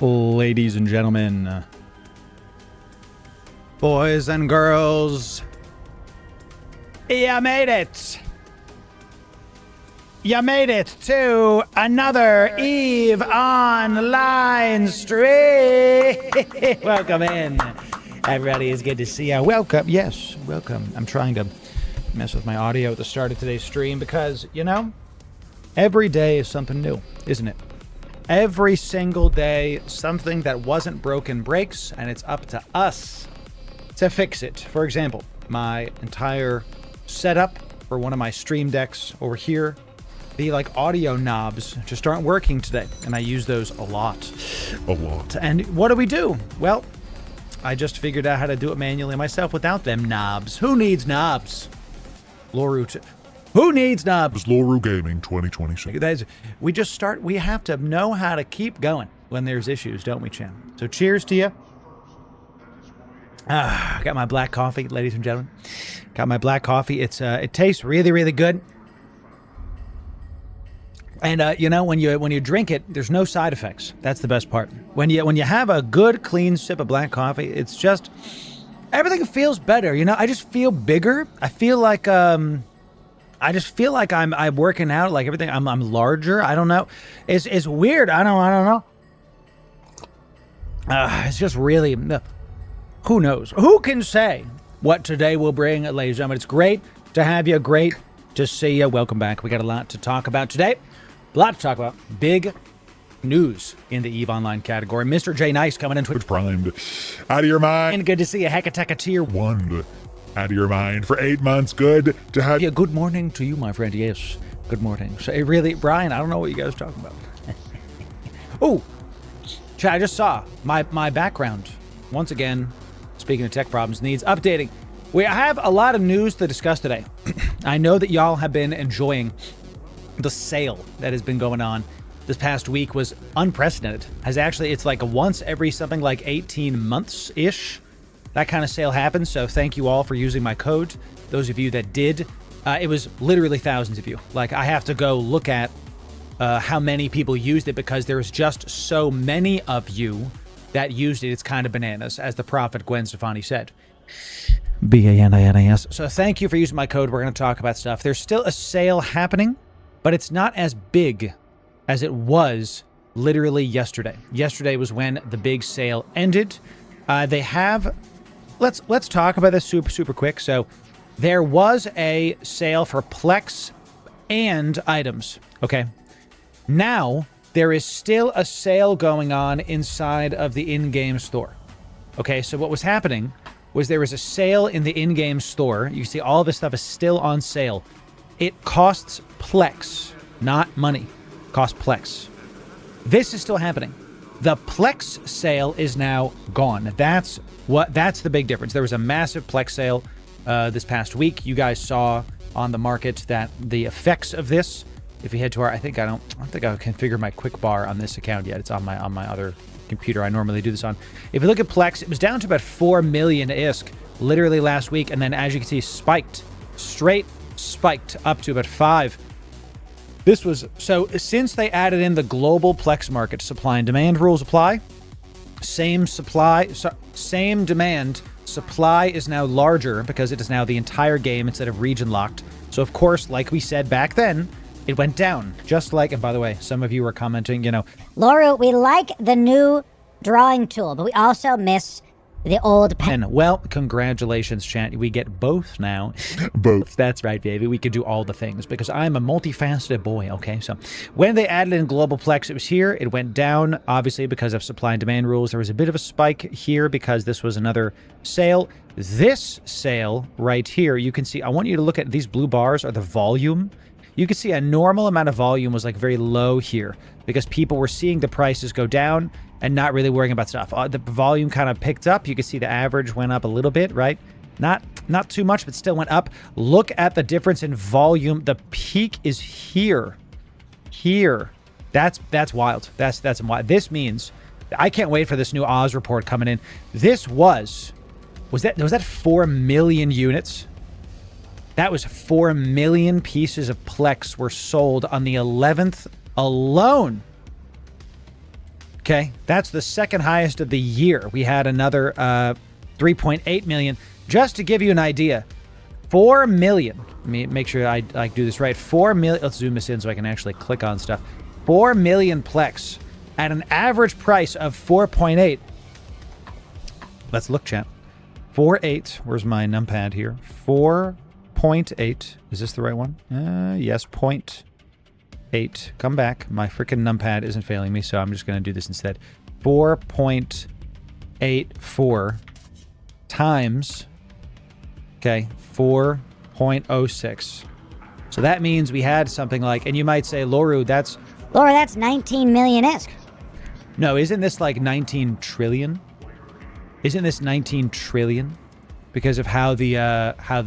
ladies and gentlemen, boys and girls, you made it. You made it to another EVE Online stream. Welcome in. Everybody, it's good to see you. Welcome. Yes, welcome. I'm trying to mess with my audio at the start of today's stream because, you know, every day is something new, isn't it? Every single day, something that wasn't broken breaks, and it's up to us to fix it. For example, my entire setup for one of my stream decks over here, the audio knobs just aren't working today, and I use those a lot. And what do? Well, I just figured out how to do it manually myself without them knobs. Who needs knobs? Loru. Who needs knobs? It's Loru Gaming 2026. We have to know how to keep going when there's issues, don't we, Chan? So cheers to you. I got my black coffee, ladies and gentlemen. Got my black coffee. It tastes really, really good. And you know, when you drink it, there's no side effects. That's the best part. When you have a good, clean sip of black coffee, it's just everything feels better. You know, I just feel bigger. I feel like I'm working out, like everything. I'm larger. I don't know. It's weird. I don't know. It's just really. Who knows? Who can say what today will bring, ladies and gentlemen? It's great to have you. Great to see you. Welcome back. We got a lot to talk about today. A lot to talk about. Big news in the EVE Online category. Mr. J Nice coming in. Twitch primed. Out of your mind. And good to see you. Hecateka tier 1. Out of your mind for 8 months. Good to have you. Good morning to you, my friend. Yes. Good morning. So, really, Brian, I don't know what you guys are talking about. Oh, I just saw my background. Once again, speaking of tech problems, needs updating. We have a lot of news to discuss today. I know that y'all have been enjoying the sale that has been going on. This past week was unprecedented. It's like a once every something like 18 months-ish. That kind of sale happens, so thank you all for using my code. Those of you that did, it was literally thousands of you. Like, I have to go look at how many people used it because there's just so many of you that used it. It's kind of bananas, as the prophet Gwen Stefani said. B-A-N-I-N-A-S. So thank you for using my code. We're going to talk about stuff. There's still a sale happening, but it's not as big as it was literally yesterday. Yesterday was when the big sale ended. They have... Let's talk about this super quick. So there was a sale for Plex and items. Okay. Now there is still a sale going on inside of the in-game store. Okay, so what was happening was there was a sale in the in-game store. You see all this stuff is still on sale. It costs Plex, not money. It costs Plex. This is still happening. The Plex sale is now gone. That's the big difference. There was a massive Plex sale this past week. You guys saw on the market that the effects of this, if you head to our, I don't think I configured my quick bar on this account yet. It's on my other computer I normally do this on. If you look at Plex, it was down to about 4 million ISK literally last week, and then as you can see, spiked up to about 5. This was, so since they added in the global Plex market, supply and demand rules apply. Same demand. Supply is now larger because it is now the entire game instead of region locked. So of course, like we said back then, it went down. Just like, and by the way, some of you were commenting, you know, Loru, we like the new drawing tool, but we also miss the old pen. Well, congratulations, chat. We get both now. both. That's right, baby. We could do all the things because I'm a multifaceted boy, okay? So when they added in Global Plex, it was here. It went down, obviously, because of supply and demand rules. There was a bit of a spike here because this was another sale. This sale right here, you can see, I want you to look at these blue bars are the volume. You can see a normal amount of volume was like very low here because people were seeing the prices go down and not really worrying about stuff. The volume kind of picked up. You can see the average went up a little bit, right? Not too much, but still went up. Look at the difference in volume. The peak is here. Here. That's wild. That's wild. This means I can't wait for this new Oz report coming in. This was that 4 million units? That was 4 million pieces of Plex were sold on the 11th alone. Okay, that's the second highest of the year. We had another 3.8 million. Just to give you an idea, 4 million. Let me make sure I do this right. 4 million. Let's zoom this in so I can actually click on stuff. 4 million Plex at an average price of 4.8. Let's look, chat. 4.8. Where's my numpad here? 4.8. Is this the right one? Yes, 0.8. Come back. My freaking numpad isn't failing me, so I'm just going to do this instead. 4.84 times, okay, 4.06. So that means we had something like, and you might say, Loru, that's 19 million-esque. No, isn't this like 19 trillion? Isn't this 19 trillion? Because of how the how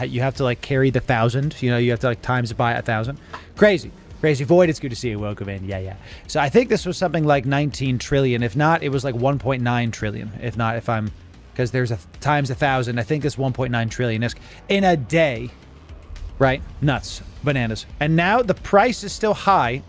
you have to like carry the 1,000, you know, you have to like times it by 1,000. Crazy. Void, it's good to see you. Welcome in. Yeah. So I think this was something like 19 trillion. If not, it was like 1.9 trillion. If not, if I'm, because there's a times 1,000, I think it's 1.9 trillion in a day, right? Nuts, bananas. And now the price is still high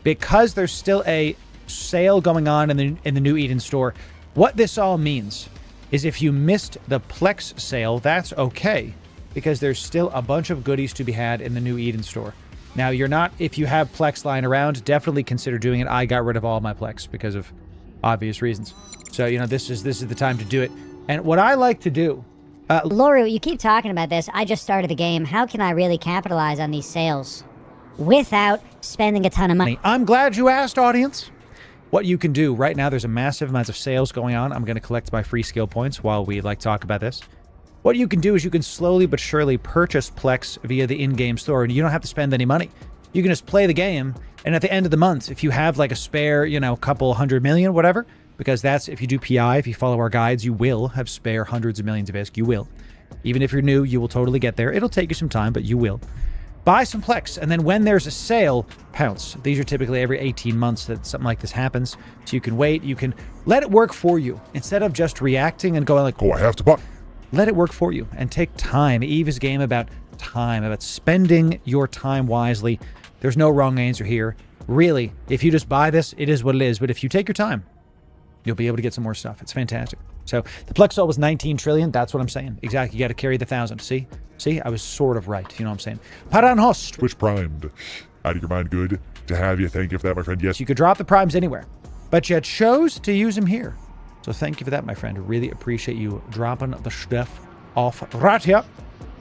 because there's still a sale going on in the New Eden store. What this all means is if you missed the Plex sale, that's okay, because there's still a bunch of goodies to be had in the New Eden store. Now, you're not, if you have Plex lying around, definitely consider doing it. I got rid of all my Plex because of obvious reasons. So, you know, this is the time to do it. And what I like to do... Loru, you keep talking about this. I just started the game. How can I really capitalize on these sales without spending a ton of money? I'm glad you asked, audience. What you can do right now, there's a massive amount of sales going on. I'm going to collect my free skill points while we talk about this. What you can do is you can slowly but surely purchase Plex via the in-game store, and you don't have to spend any money. You can just play the game, and at the end of the month, if you have like a spare, you know, couple 100 million, whatever, because that's, if you do PI, if you follow our guides, you will have spare hundreds of millions of ISK. You will. Even if you're new, you will totally get there. It'll take you some time, but you will. Buy some Plex, and then when there's a sale, pounce. These are typically every 18 months that something like this happens. So you can wait. You can let it work for you. Instead of just reacting and going like, Oh, I have to buy. Let it work for you and take time. Eve is a game about time, about spending your time wisely. There's no wrong answer here. Really, if you just buy this, it is what it is. But if you take your time, you'll be able to get some more stuff. It's fantastic. So the Plex sale was 19 trillion. That's what I'm saying. Exactly. You got to carry the 1,000. See, I was sort of right. You know what I'm saying? Paranhost. Twitch primed. Out of your mind, good to have you. Thank you for that, my friend. Yes. You could drop the primes anywhere, but you chose to use them here. So thank you for that, my friend. Really appreciate you dropping the stuff off right here.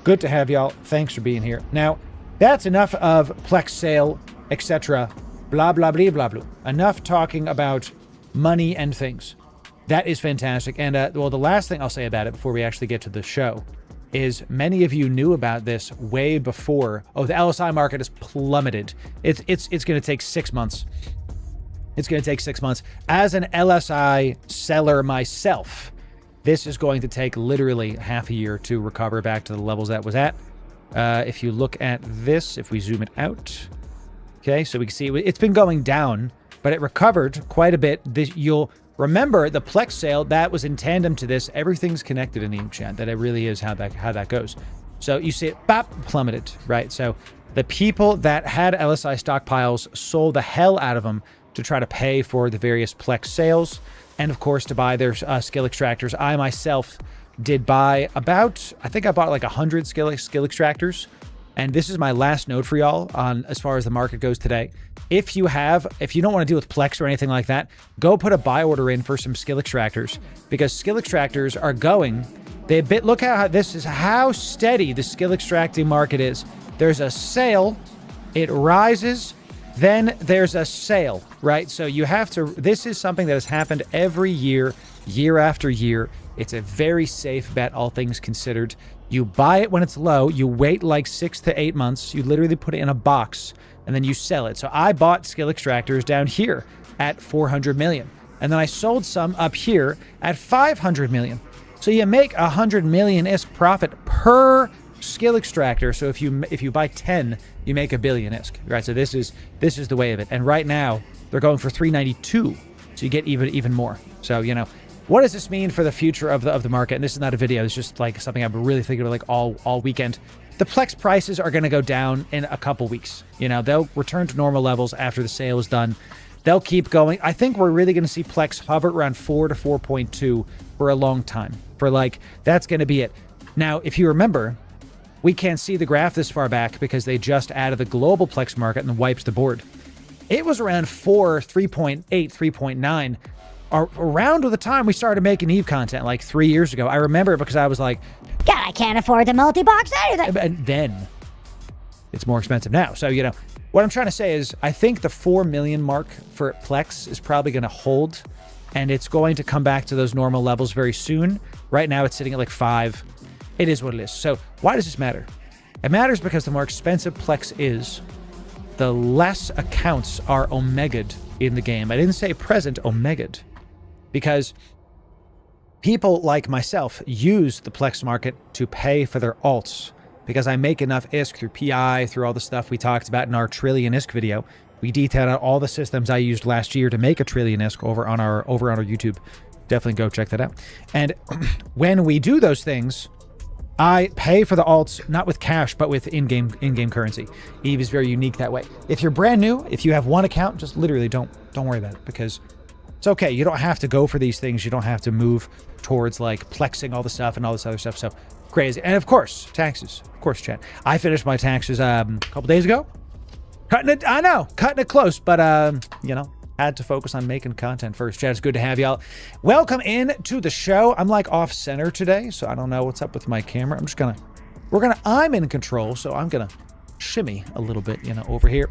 Good to have y'all. Thanks for being here. Now, that's enough of Plex sale, etc. Blah, blah, blah, blah, blah. Enough talking about money and things. That is fantastic. And, well, the last thing I'll say about it before we actually get to the show is many of you knew about this way before. Oh, the LSI market has plummeted. It's going to take 6 months. It's going to take 6 months. As an LSI seller myself, this is going to take literally half a year to recover back to the levels that was at. If you look at this, if we zoom it out, okay, so we can see it's been going down, but it recovered quite a bit. You'll remember the Plex sale, that was in tandem to this. Everything's connected in the chat. That it really is how that goes. So you see it, bop, plummeted, right? So the people that had LSI stockpiles sold the hell out of them to try to pay for the various Plex sales, and of course to buy their skill extractors. I myself did buy about, I think I bought like 100 skill extractors, and this is my last note for y'all on as far as the market goes today. If you don't want to deal with Plex or anything like that, go put a buy order in for some skill extractors, because skill extractors are going, look how this is how steady the skill extracting market is. There's a sale, it rises, then there's a sale, right? So you have to, this is something that has happened every year, year after year. It's a very safe bet, all things considered. You buy it when it's low, you wait like 6 to 8 months, you literally put it in a box, and then you sell it. So I bought skill extractors down here at 400 million, and then I sold some up here at 500 million. So you make 100 million-isk profit per skill extractor. So if you buy 10, you make $1 billion-isk, right? So this is the way of it. And right now they're going for 392, so you get even more. So, you know, what does this mean for the future of the market? And this is not a video, it's just like something I've been really thinking about like all weekend. The Plex prices are going to go down in a couple weeks. You know, they'll return to normal levels after the sale is done. they'll keep going. I think we're really going to see Plex hover around 4 to 4.2 for a long time. For like, that's going to be it. Now, if you remember, we can't see the graph this far back because they just added the global Plex market and wiped the board. It was around 4, 3.8, 3.9 around the time we started making EVE content like 3 years ago. I remember it because I was like, God, I can't afford the multi-box anything. and then it's more expensive now. So, you know, what I'm trying to say is I think the 4 million mark for Plex is probably going to hold, and it's going to come back to those normal levels very soon. Right now it's sitting at like 5. It is what it is. So why does this matter? It matters because the more expensive Plex is, the less accounts are omega'd in the game. I didn't say present, omega'd. Because people like myself use the Plex market to pay for their alts. Because I make enough ISK through PI, through all the stuff we talked about in our trillion ISK video. We detailed out all the systems I used last year to make a trillion ISK over on our YouTube. Definitely go check that out. And when we do those things, I pay for the alts, not with cash, but with in-game currency. EVE is very unique that way. If you're brand new, if you have one account, just literally don't worry about it, because it's okay. You don't have to go for these things. You don't have to move towards like plexing all the stuff and all this other stuff. So crazy. And of course, taxes. Of course, chat. I finished my taxes a couple days ago. Cutting it close, but you know, had to focus on making content first. Chat, it's good to have y'all. Welcome in to the show. I'm like off center today, so I don't know what's up with my camera. I'm in control, so I'm gonna shimmy a little bit, you know, over here.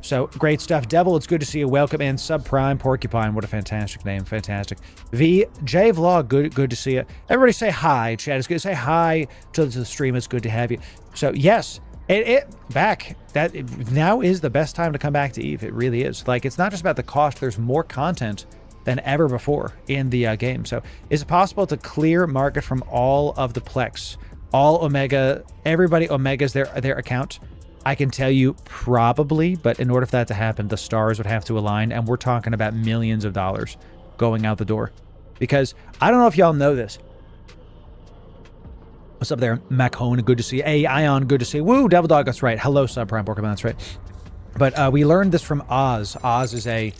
So great stuff. Devil, it's good to see you. Welcome in. Subprime Porcupine, what a fantastic name. Fantastic. VJ Vlog, good to see you. Everybody say hi, chat. It's good to say hi to the stream. It's good to have you. So yes, now is the best time to come back to EVE. It really is. Like, it's not just about the cost. There's more content than ever before in the game. So is it possible to clear market from all of the Plex, all Omega, everybody Omegas their account? I can tell you probably, but in order for that to happen, the stars would have to align, and we're talking about millions of dollars going out the door. Because I don't know if y'all know this. What's up there, Macone? Good to see you. Hey, Ion, good to see you. Woo, Devil Dog, that's right. Hello, Subprime Porcupine, that's right. But we learned this from Oz. Oz is a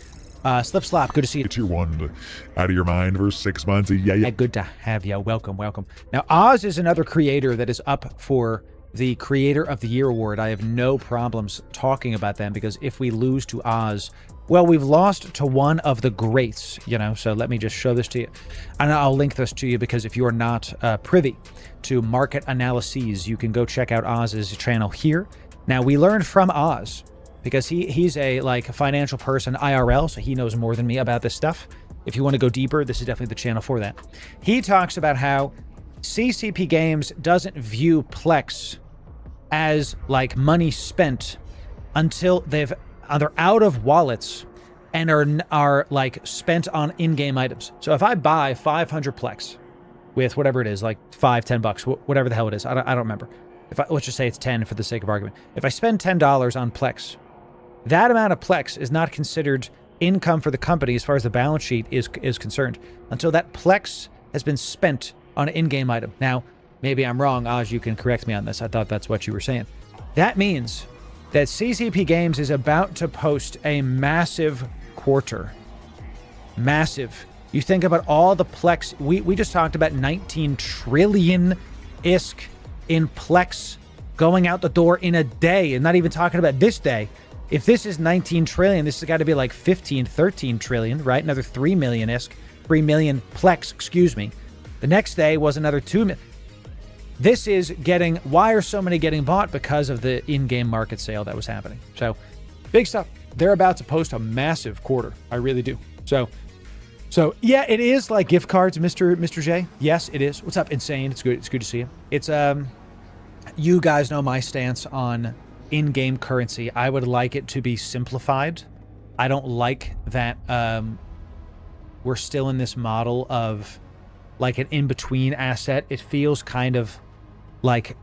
Slip Slop, good to see you. Get your one out of your mind for 6 months. Yeah. Good to have you. Welcome. Now, Oz is another creator that is up for the Creator of the Year award. I have no problems talking about them, because if we lose to Oz, well, we've lost to one of the greats, you know. So let me just show this to you, and I'll link this to you, because if you are not privy to market analyses, you can go check out Oz's channel here. Now, we learned from Oz, because he's a financial person IRL, so he knows more than me about this stuff. If you want to go deeper, this is definitely the channel for that. He talks about how CCP Games doesn't view Plex as like money spent until they're out of wallets and are like spent on in-game items. So if I buy 500 Plex with whatever it is, like $5-10, whatever the hell it is, I don't remember. Let's just say it's 10 for the sake of argument. If I spend $10 on Plex, that amount of Plex is not considered income for the company as far as the balance sheet is concerned until that Plex has been spent on an in-game item. Now, maybe I'm wrong, Oz, you can correct me on this. I thought that's what you were saying. That means that CCP Games is about to post a massive quarter. Massive. You think about all the Plex. We just talked about 19 trillion ISK in Plex going out the door in a day, and not even talking about this day. If this is 19 trillion, this has got to be like 15, 13 trillion, right? Another 3 million ISK, 3 million Plex, excuse me. The next day was another 2 million. This is why are so many getting bought? Because of the in-game market sale that was happening. So, big stuff. They're about to post a massive quarter. I really do. So yeah, it is like gift cards, Mr. J. Yes, it is. What's up, Insane? It's good to see you. It's, you guys know my stance on in-game currency. I would like it to be simplified. I don't like that we're still in this model of like an in-between asset. It feels kind of like,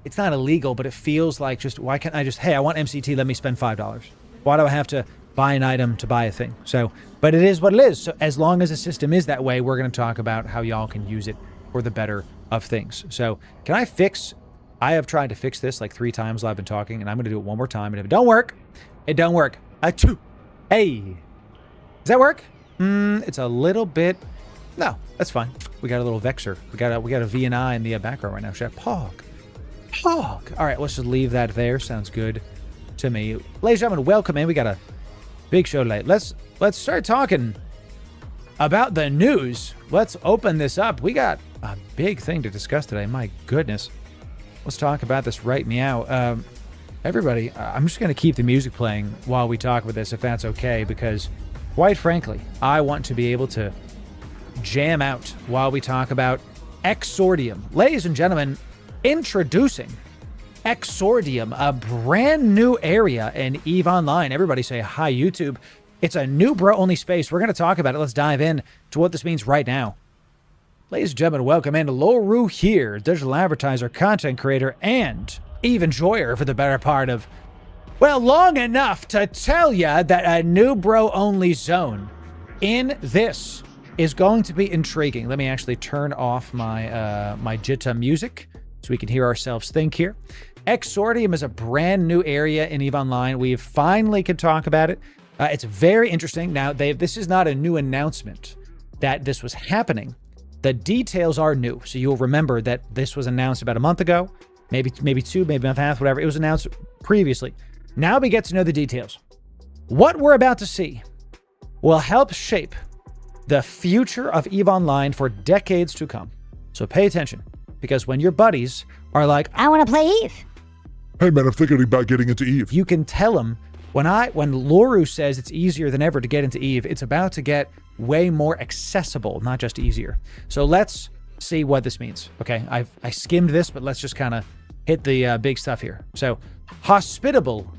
it's not illegal, but it feels like just, why can't I just, hey, I want MCT, let me spend $5. Why do I have to buy an item to buy a thing? So, but it is what it is. So as long as the system is that way, we're going to talk about how y'all can use it for the better of things. So I have tried to fix this like 3 times while I've been talking, and I'm going to do it one more time. And if it don't work, it don't work. Hey, Does that work? It's a little bit... No, that's fine. We got a little vexer. We got a VNI in the background right now. Should I pog? Pog. All right, let's just leave that there. Sounds good to me. Ladies and gentlemen, welcome in. We got a big show tonight. Let's start talking about the news. Let's open this up. We got a big thing to discuss today. My goodness. Let's talk about this right now. Everybody, I'm just going to keep the music playing while we talk about this, if that's okay, because quite frankly, I want to be able to jam out while we talk about Exordium. Ladies and gentlemen, introducing Exordium, a brand new area in EVE Online. Everybody say hi, YouTube. It's a Newbro only space. We're going to talk about it. Let's dive in to what this means right now. Ladies and gentlemen, welcome in. Loru here, digital advertiser, content creator, and EVE enjoyer for the better part of, well, long enough to tell ya that a Newbro only zone in this is going to be intriguing. Let me actually turn off my my Jitta music so we can hear ourselves think here. Exordium is a brand new area in EVE Online. We finally can talk about it. It's very interesting. Now, this is not a new announcement that this was happening. The details are new. So you'll remember that this was announced about a month ago, maybe 2, maybe a month and a half, whatever. It was announced previously. Now we get to know the details. What we're about to see will help shape the future of EVE Online for decades to come. So pay attention, because when your buddies are like, I want to play EVE. Hey man, I'm thinking about getting into EVE. you can tell them, when Loru says it's easier than ever to get into EVE, it's about to get way more accessible, not just easier. So let's see what this means. Okay, I skimmed this, but let's just kind of hit the big stuff here. So, hospitable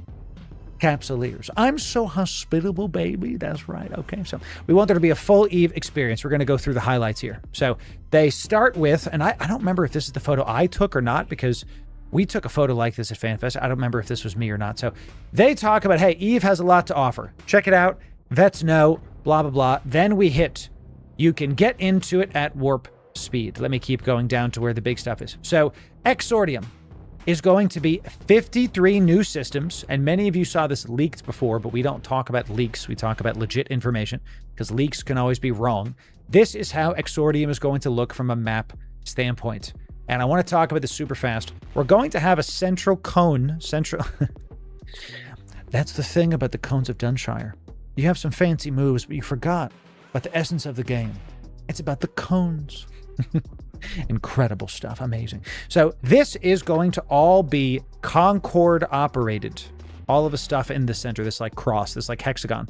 Capsuleers. I'm so hospitable, baby. That's right. Okay, so we want there to be a full EVE experience. We're going to go through the highlights here. So they start with, and I don't remember if this is the photo I took or not, because we took a photo like this at FanFest. I don't remember if this was me or not. So they talk about, hey, EVE has a lot to offer. Check it out. Vets know, blah, blah, blah. Then we hit, you can get into it at warp speed. Let me keep going down to where the big stuff is. So Exordium is going to be 53 new systems, and many of you saw this leaked before, but we don't talk about leaks. We talk about legit information, because leaks can always be wrong. This is how Exordium is going to look from a map standpoint. And I want to talk about this super fast. We're going to have a central cone. That's the thing about the cones of Dunshire. You have some fancy moves, but you forgot about the essence of the game. It's about the cones. Incredible stuff. Amazing. So this is going to all be Concord operated. All of the stuff in the center, this like cross, this like hexagon.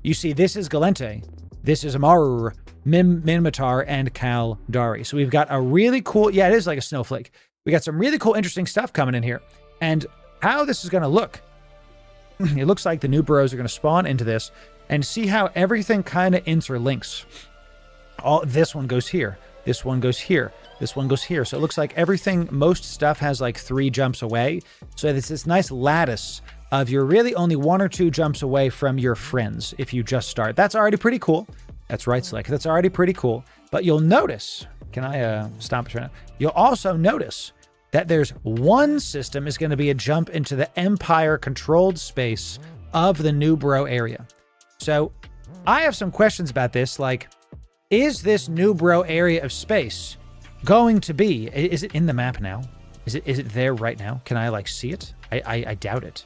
You see, this is Galente. This is Amar, Minmatar, and Kaldari. So we've got a really cool, yeah, it is like a snowflake. We got some really cool, interesting stuff coming in here. And how this is going to look, it looks like the new Newbros are going to spawn into this and see how everything kind of interlinks. This one goes here. This one goes here. This one goes here. So it looks like everything, most stuff has like 3 jumps away. So it's this nice lattice of you're really only 1 or 2 jumps away from your friends if you just start. That's already pretty cool. That's right, Slick. That's already pretty cool. But you'll notice, can I stop it right now? You'll also notice that there's one system is going to be a jump into the Empire-controlled space of the Newbro area. So I have some questions about this, like, is this Newbro area of space going to be, is it in the map now? Is it there right now? Can I like see it? I doubt it.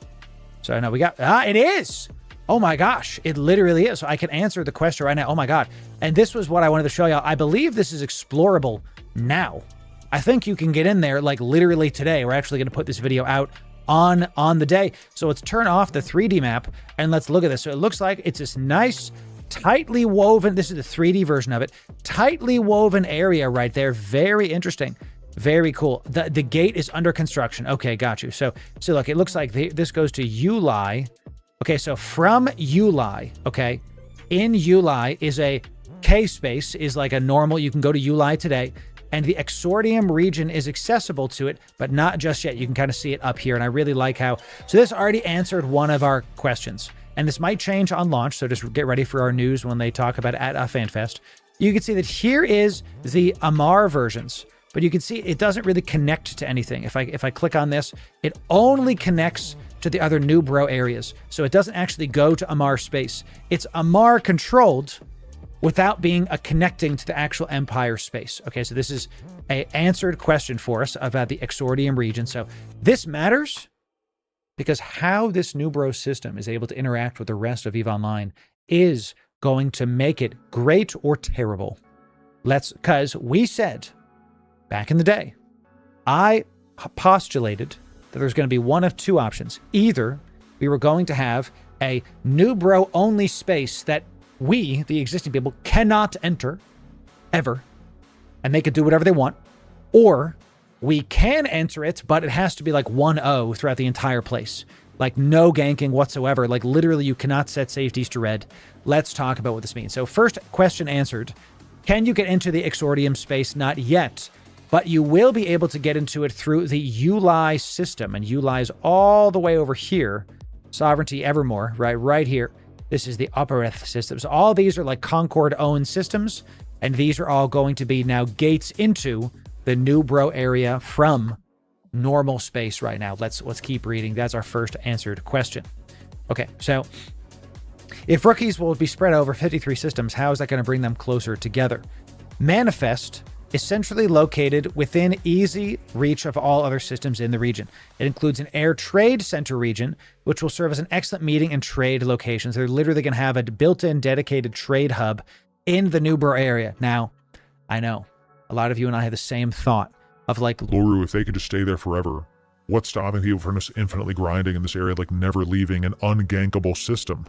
So I know we got, it is. Oh my gosh, it literally is. So I can answer the question right now. Oh my God. And this was what I wanted to show y'all. I believe this is explorable now. I think you can get in there like literally today. We're actually going to put this video out on the day. So let's turn off the 3D map and let's look at this. So it looks like it's this nice, tightly woven, this is the 3D version of it, tightly woven area right there. Very interesting. Very cool. The gate is under construction. Okay, got you. So look, it looks like this goes to Uli. Okay, so from Uli, okay, in Uli is a K space, is like a normal, you can go to Uli today, and the Exordium region is accessible to it, but not just yet. You can kind of see it up here, and I really like how, so this already answered one of our questions. And this might change on launch, so just get ready for our news when they talk about it at FanFest. You can see that here is the Amar versions. but you can see it doesn't really connect to anything. If I click on this, it only connects to the other Newbro areas. So it doesn't actually go to Amar space. It's Amar controlled without being a connecting to the actual Empire space. Okay, so this is a answered question for us about the Exordium region. So this matters because how this Newbro system is able to interact with the rest of EVE Online is going to make it great or terrible. Because we said back in the day, I postulated that there's going to be one of two options. Either we were going to have a Newbro only space that we, the existing people, cannot enter ever, and they could do whatever they want, or we can enter it, but it has to be like 1-0 throughout the entire place. Like no ganking whatsoever. Like literally you cannot set safeties to red. Let's talk about what this means. So first question answered. Can you get into the Exordium space? Not yet, but you will be able to get into it through the ULI system. And ULI is all the way over here. Sovereignty Evermore, right here. This is the Uppereth system. So all these are like Concord-owned systems, and these are all going to be now gates into the Newbro area from normal space right now. Let's keep reading. That's our first answered question. Okay, so if rookies will be spread over 53 systems, how is that going to bring them closer together? Manifest is centrally located within easy reach of all other systems in the region. It includes an air trade center region, which will serve as an excellent meeting and trade locations. They're literally going to have a built-in dedicated trade hub in the Newbro area. Now, I know a lot of you and I have the same thought of like, Loru, if they could just stay there forever, what's stopping people from just infinitely grinding in this area, like never leaving an ungankable system?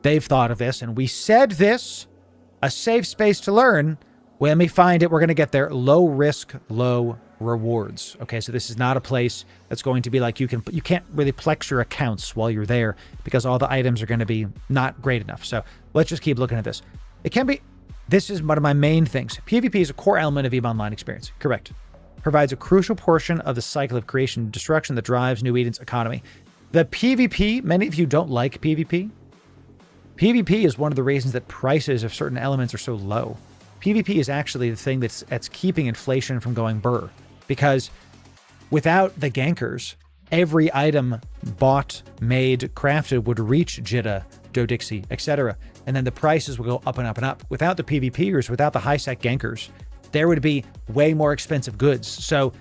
they've thought of this, and we said this, a safe space to learn. When we find it, we're going to get there. Low risk, low rewards. Okay, so this is not a place that's going to be like you can't really flex your accounts while you're there because all the items are going to be not great enough. So let's just keep looking at this. It can be, this is one of my main things. PvP is a core element of EVE Online experience. Correct. Provides a crucial portion of the cycle of creation and destruction that drives New Eden's economy. The PvP, many of you don't like PvP. PvP is one of the reasons that prices of certain elements are so low. PvP is actually the thing that's keeping inflation from going burr. Because without the gankers, every item bought, made, crafted would reach Jitta, Dodixie, etc. And then the prices will go up and up and up. Without the PvPers, without the high-sec gankers, there would be way more expensive goods. So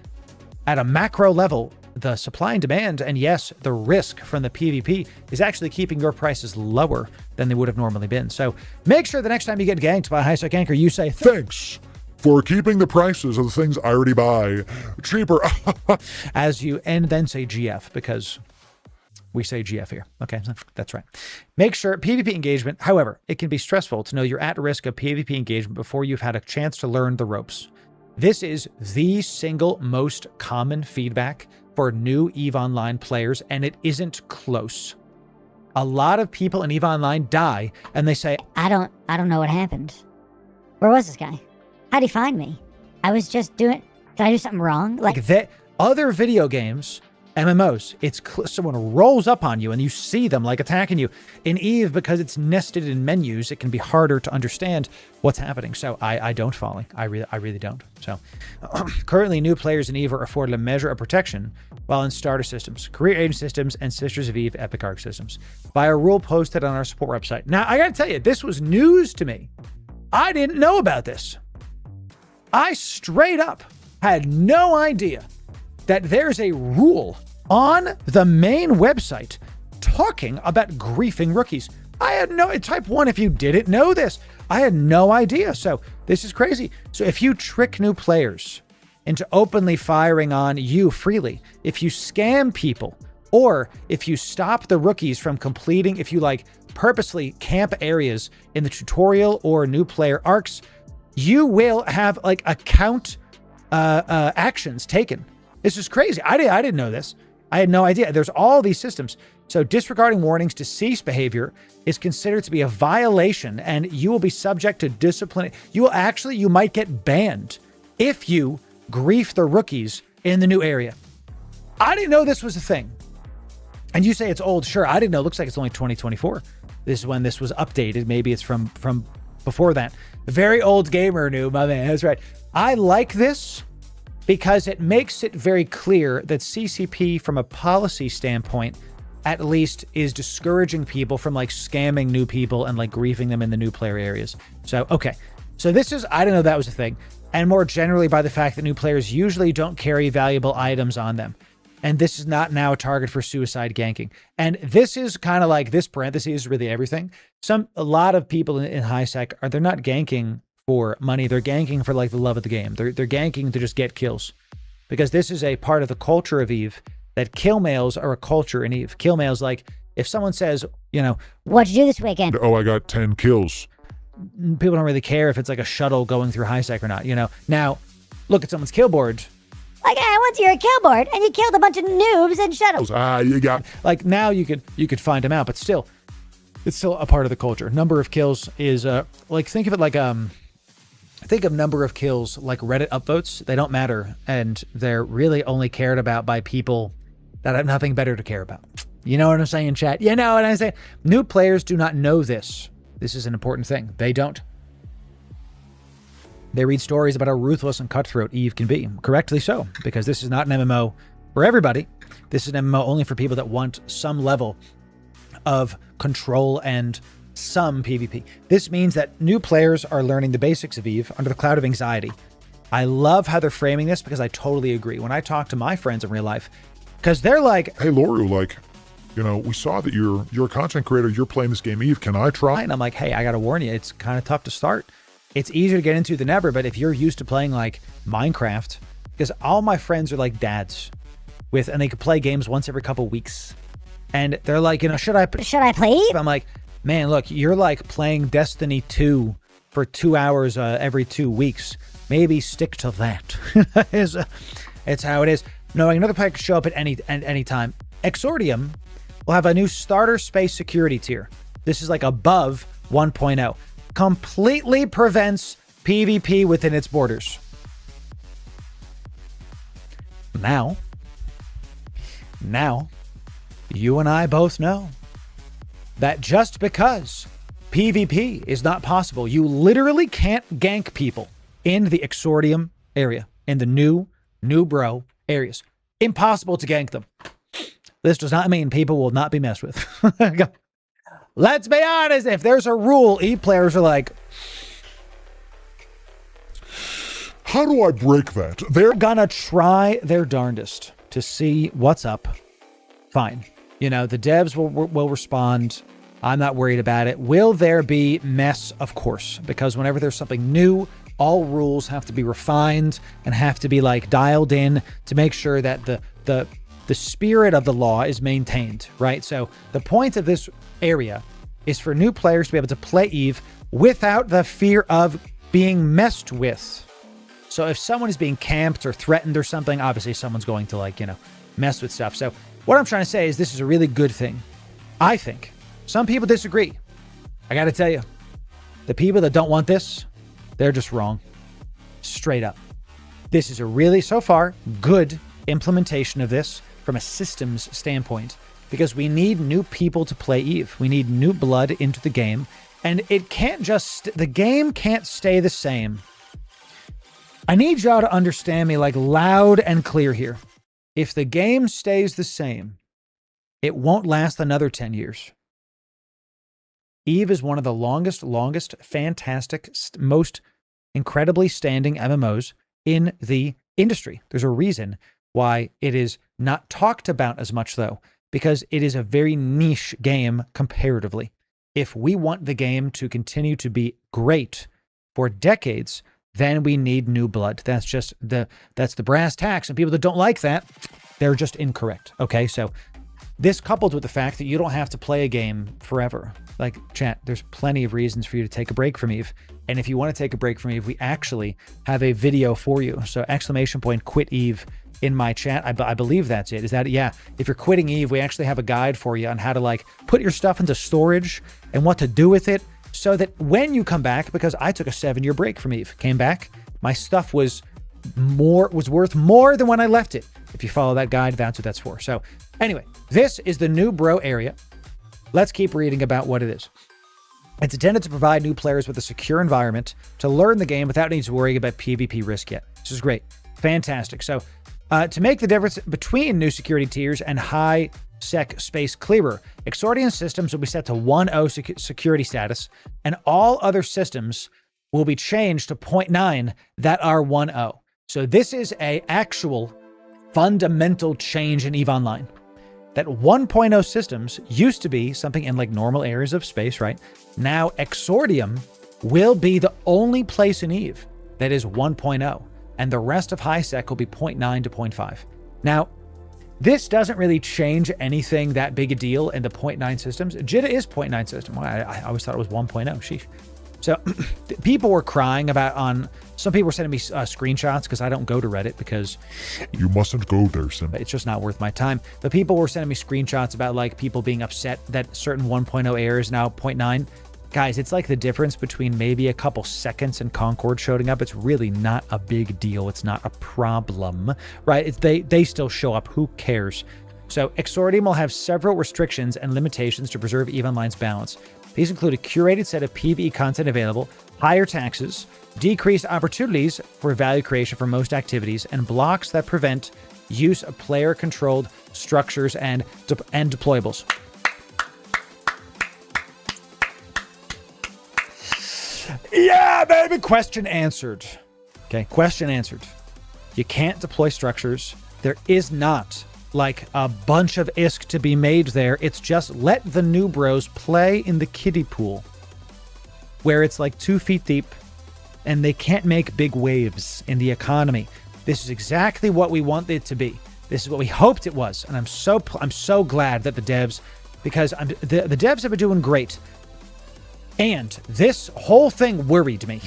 at a macro level, the supply and demand, and yes, the risk from the PvP is actually keeping your prices lower than they would have normally been. So make sure the next time you get ganked by a high-sec ganker, you say, thanks for keeping the prices of the things I already buy cheaper. and then say GF, because we say GF here. Okay, that's right. Make sure PvP engagement, however, it can be stressful to know you're at risk of PvP engagement before you've had a chance to learn the ropes. This is the single most common feedback for new EVE Online players, and it isn't close. A lot of people in EVE Online die, and they say, I don't know what happened. Where was this guy? How'd he find me? I was just doing... Did I do something wrong? Like that. Other video games, MMOs, it's someone rolls up on you and you see them like attacking you. In EVE, because it's nested in menus, it can be harder to understand what's happening. So I don't follow. I really don't. So currently, new players in EVE are afforded a measure of protection while in starter systems, career agent systems, and Sisters of EVE Epic Arc systems by a rule posted on our support website. Now, I gotta tell you, this was news to me. I didn't know about this. I straight up had no idea that there's a rule on the main website talking about griefing rookies. I had no, type 1 if you didn't know this. I had no idea. So this is crazy. So if you trick new players into openly firing on you freely, if you scam people, or if you stop the rookies from completing, if you like purposely camp areas in the tutorial or new player arcs, you will have like account actions taken. This is crazy. I didn't know this. I had no idea. There's all these systems. So disregarding warnings to cease behavior is considered to be a violation, and you will be subject to discipline. You might get banned if you grief the rookies in the new area. I didn't know this was a thing. And you say it's old. Sure, I didn't know. It looks like it's only 2024. This is when this was updated. Maybe it's from before that. Very old gamer new, my man. That's right. I like this because it makes it very clear that CCP, from a policy standpoint, at least is discouraging people from like scamming new people and like griefing them in the new player areas. So, okay. So this is, I didn't know that was a thing. And more generally by the fact that new players usually don't carry valuable items on them. And this is not now a target for suicide ganking. And this is kind of like, this parenthesis is really everything. A lot of people in high sec they're not ganking for money. They're ganking for like the love of the game. They're ganking to just get kills. Because this is a part of the culture of EVE, that kill mails are a culture in EVE. Kill mails, like if someone says, you know, what'd you do this weekend? Oh, I got 10 kills. People don't really care if it's like a shuttle going through high sec or not, you know. Now, look at someone's kill board. Like, I went to your kill board and you killed a bunch of noobs and shuttles. You got... Like now you could find them out, but still, it's still a part of the culture. Number of kills is like, think of it like think of number of kills like Reddit upvotes. They don't matter, and they're really only cared about by people that have nothing better to care about. You know what I'm saying, chat? You know what I'm saying? New players do not know this. This is an important thing. They don't. They read stories about how ruthless and cutthroat EVE can be. Correctly so, because this is not an MMO for everybody. This is an MMO only for people that want some level of control and some PvP. This means that new players are learning the basics of EVE under the cloud of anxiety. I love how they're framing this because I totally agree. When I talk to my friends in real life, because they're like, hey, Loru, like, you know, we saw that you're a content creator. You're playing this game EVE. Can I try? And I'm like, hey, I got to warn you, it's kind of tough to start. It's easier to get into than ever, but if you're used to playing like Minecraft, because all my friends are like dads and they could play games once every couple weeks. And they're like, you know, should I play EVE? I'm like, man, look, you're like playing Destiny 2 for 2 hours every 2 weeks. Maybe stick to that. It's how it is. Knowing another player could show up at any time. Exordium will have a new starter space security tier. This is like above 1.0. Completely prevents PvP within its borders. Now, you and I both know that just because PvP is not possible, you literally can't gank people in the Exordium area, in the Newbro areas. Impossible to gank them. This does not mean people will not be messed with. Let's be honest, if there's a rule, EVE players are like, how do I break that? They're gonna try their darndest to see what's up. Fine. You know, the devs will respond. I'm not worried about it. Will there be mess? Of course, because whenever there's something new, all rules have to be refined and have to be like dialed in to make sure that the spirit of the law is maintained, right? So the point of this area is for new players to be able to play EVE without the fear of being messed with. So if someone is being camped or threatened or something, obviously someone's going to like, you know, mess with stuff. So what I'm trying to say is this is a really good thing. I think. Some people disagree. I got to tell you, the people that don't want this, they're just wrong. Straight up. This is a really, so far, good implementation of this from a systems standpoint, because we need new people to play EVE. We need new blood into the game, and it can't just, the game can't stay the same. I need y'all to understand me like loud and clear here. If the game stays the same, it won't last another 10 years. EVE is one of the longest, fantastic, most incredibly standing MMOs in the industry. There's a reason why it is not talked about as much, though, because it is a very niche game comparatively. If we want the game to continue to be great for decades, then we need new blood. That's just that's the brass tacks. And people that don't like that, they're just incorrect. Okay, so this coupled with the fact that you don't have to play a game forever. Like, chat, there's plenty of reasons for you to take a break from EVE. And if you want to take a break from EVE, we actually have a video for you. So !quit EVE in my chat. I believe that's it. Is that it? Yeah. If you're quitting EVE, we actually have a guide for you on how to like put your stuff into storage and what to do with it so that when you come back, because I took a 7-year break from EVE, came back, my stuff was worth more than when I left it. If you follow that guide, that's what that's for. So anyway, this is the Newbro area. Let's keep reading about what it is. It's intended to provide new players with a secure environment to learn the game without needing to worry about PvP risk yet. This is great. Fantastic. So to make the difference between new security tiers and high sec space clearer, Exordium systems will be set to 1.0 security status, and all other systems will be changed to 0.9 that are 1.0. So this is a actual fundamental change in EVE Online. That 1.0 systems used to be something in like normal areas of space, right? Now Exordium will be the only place in EVE that is 1.0, and the rest of high sec will be 0.9 to 0.5. Now, this doesn't really change anything that big a deal in the 0.9 systems. JITA is 0.9 system. I always thought it was 1.0. Sheesh. So people were crying about some people were sending me screenshots because I don't go to Reddit because you mustn't go there, Sim. It's just not worth my time. But people were sending me screenshots about like people being upset that certain 1.0 air is now 0.9. Guys, it's like the difference between maybe a couple seconds and Concord showing up. It's really not a big deal. It's not a problem, right? They still show up. Who cares? So Exordium will have several restrictions and limitations to preserve EVE Online's balance. These include a curated set of PvE content available, higher taxes, decreased opportunities for value creation for most activities, and blocks that prevent use of player-controlled structures and deployables. Yeah, baby! Question answered. Okay, question answered. You can't deploy structures. There is not like a bunch of ISK to be made there. It's just let the Newbros play in the kiddie pool where it's like 2 feet deep and they can't make big waves in the economy. This is exactly what we want it to be. This is what we hoped it was. And I'm so glad that the devs, because the devs have been doing great. And this whole thing worried me,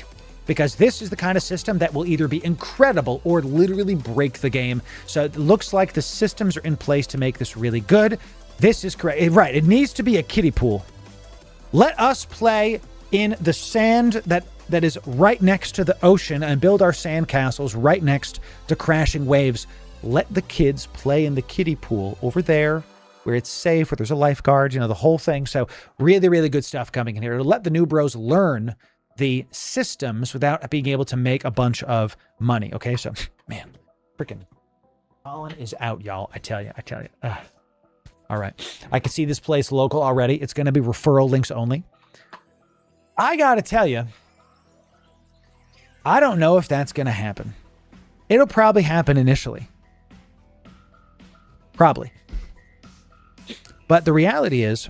because this is the kind of system that will either be incredible or literally break the game. So it looks like the systems are in place to make this really good. This is correct. Right, it needs to be a kiddie pool. Let us play in the sand that is right next to the ocean and build our sand castles right next to crashing waves. Let the kids play in the kiddie pool over there, where it's safe, where there's a lifeguard, the whole thing. So really, really good stuff coming in here. It'll let the Newbros learn the systems without being able to make a bunch of money. Okay, so, man, freaking Colin is out, y'all. I tell you. Ugh. All right. I can see this place local already. It's going to be referral links only. I got to tell you, I don't know if that's going to happen. It'll probably happen initially. Probably. But the reality is,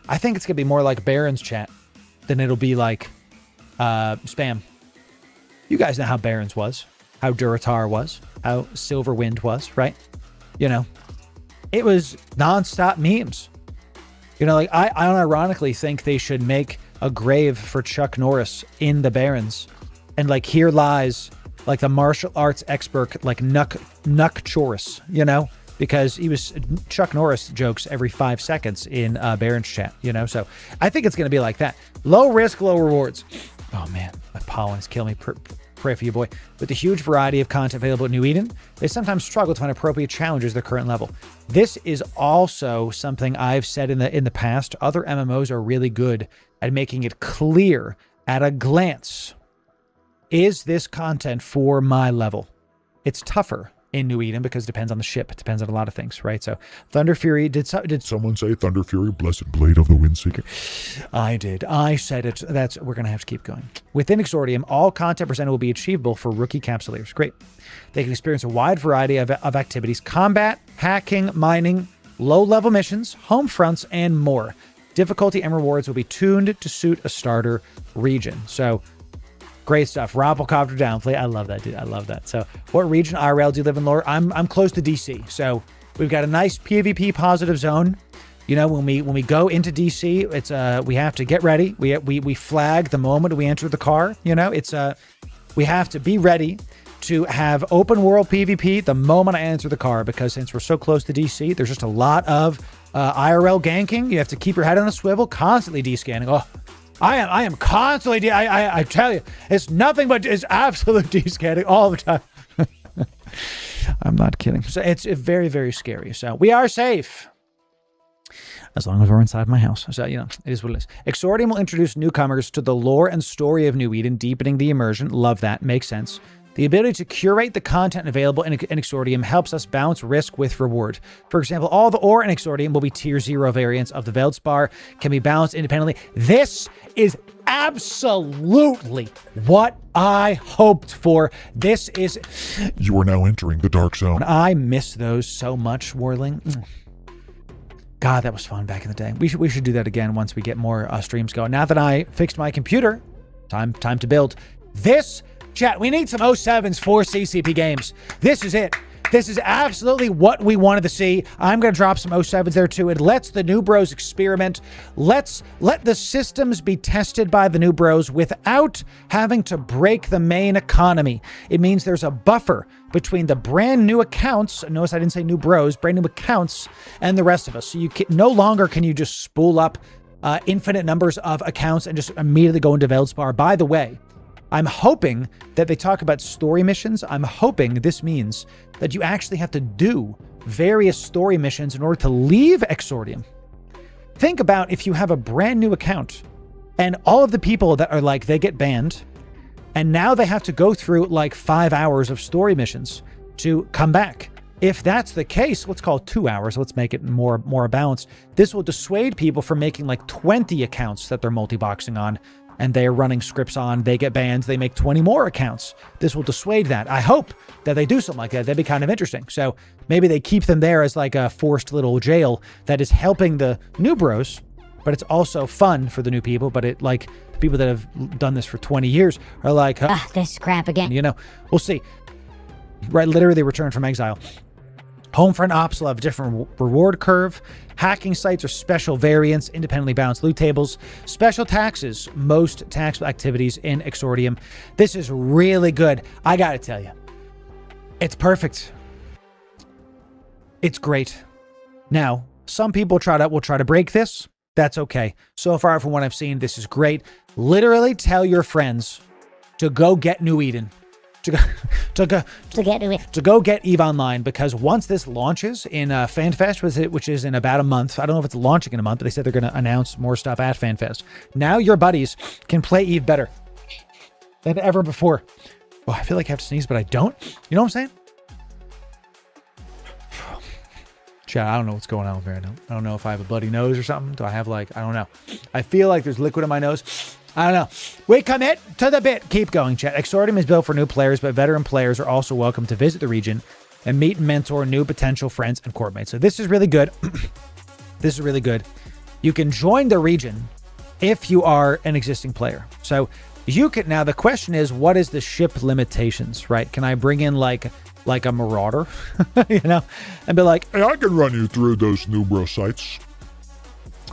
I think it's going to be more like Baron's chat than it'll be like spam. You guys know how Baron's was, how Duratar was, how Silverwind was, right? It was nonstop memes. Like I unironically think they should make a grave for Chuck Norris in the Barrens. And like here lies like the martial arts expert, like Nuck Choris, because he was Chuck Norris jokes every 5 seconds in Baron's chat, So I think it's going to be like that. Low risk, low rewards. Oh man, my pollen is killing me. Pray for you, boy. With the huge variety of content available at New Eden, they sometimes struggle to find appropriate challenges at their current level. This is also something I've said in the past. Other MMOs are really good at making it clear at a glance. Is this content for my level? It's tougher in New Eden because it depends on the ship. It depends on a lot of things, right? So Thunder Fury did someone say Thunder Fury, blessed blade of the Windseeker? I did. I said it. We're going to have to keep going. Within Exordium, all content presented will be achievable for rookie Capsuleers. Great. They can experience a wide variety of activities: combat, hacking, mining, low-level missions, home fronts, and more. Difficulty and rewards will be tuned to suit a starter region. So great stuff. Rappelcopter downplay. I love that, dude. I love that. So what region IRL do you live in, Loru? I'm close to DC. So we've got a nice PvP positive zone. When we go into DC, it's we have to get ready. We flag the moment we enter the car. We have to be ready to have open world PvP the moment I enter the car, because since we're so close to DC, there's just a lot of IRL ganking. You have to keep your head on a swivel, constantly descanning. Oh, I am constantly, I tell you, it's nothing but it's absolute descanning all the time. I'm not kidding. So it's very, very scary. So we are safe, as long as we're inside my house. So, it is what it is. Exordium will introduce newcomers to the lore and story of New Eden, deepening the immersion. Love that. Makes sense. The ability to curate the content available in Exordium helps us balance risk with reward. For example, all the ore in Exordium will be tier 0 variants of the Veldspar, can be balanced independently. This is absolutely what I hoped for. This is... You are now entering the dark zone. I miss those so much, Warling. God, that was fun back in the day. We should do that again once we get more streams going. Now that I fixed my computer, time to build. This... Chat, we need some 07s for CCP games. This is it. This is absolutely what we wanted to see. I'm going to drop some 07s there too. It lets the Newbros experiment. Let the systems be tested by the Newbros without having to break the main economy. It means there's a buffer between the brand new accounts. Notice I didn't say Newbros, brand new accounts, and the rest of us. So you can, no longer can you just spool up infinite numbers of accounts and just immediately go into Veldspar. By the way, I'm hoping that they talk about story missions. I'm hoping this means that you actually have to do various story missions in order to leave Exordium. Think about if you have a brand new account and all of the people that are like, they get banned and now they have to go through like 5 hours of story missions to come back. If that's the case, let's call it 2 hours. Let's make it more balanced. This will dissuade people from making like 20 accounts that they're multi-boxing on, and they're running scripts on, they get banned, they make 20 more accounts. This will dissuade that. I hope that they do something like that. That'd be kind of interesting. So maybe they keep them there as like a forced little jail that is helping the new bros, but it's also fun for the new people. But it, like, the people that have done this for 20 years are like, this crap again. You know, we'll see. Right, literally return from exile. Homefront ops will have a different reward curve. Hacking sites are special variants, independently balanced loot tables. Special taxes, most taxable activities in Exordium. This is really good. I gotta tell you, it's perfect. It's great. Now, some people will try to break this. That's okay. So far, from what I've seen, this is great. Literally tell your friends to go get New Eden. To go get EVE Online, because once this launches in FanFest, which is in about a month, I don't know if it's launching in a month, but they said they're going to announce more stuff at FanFest. Now your buddies can play EVE better than ever before. Oh, I feel like I have to sneeze, but I don't. You know what I'm saying? Chat, I don't know what's going on over here. I don't know if I have a bloody nose or something. Do I have like, I don't know. I feel like there's liquid in my nose. I don't know. We commit to the bit. Keep going, chat. Exordium is built for new players, but veteran players are also welcome to visit the region and meet and mentor new potential friends and Corp mates. So this is really good. This is really good. You can join the region if you are an existing player. So you can, now the question is, what is the ship limitations, right? Can I bring in like a marauder, you know, and be like, hey, I can run you through those Newbro sites.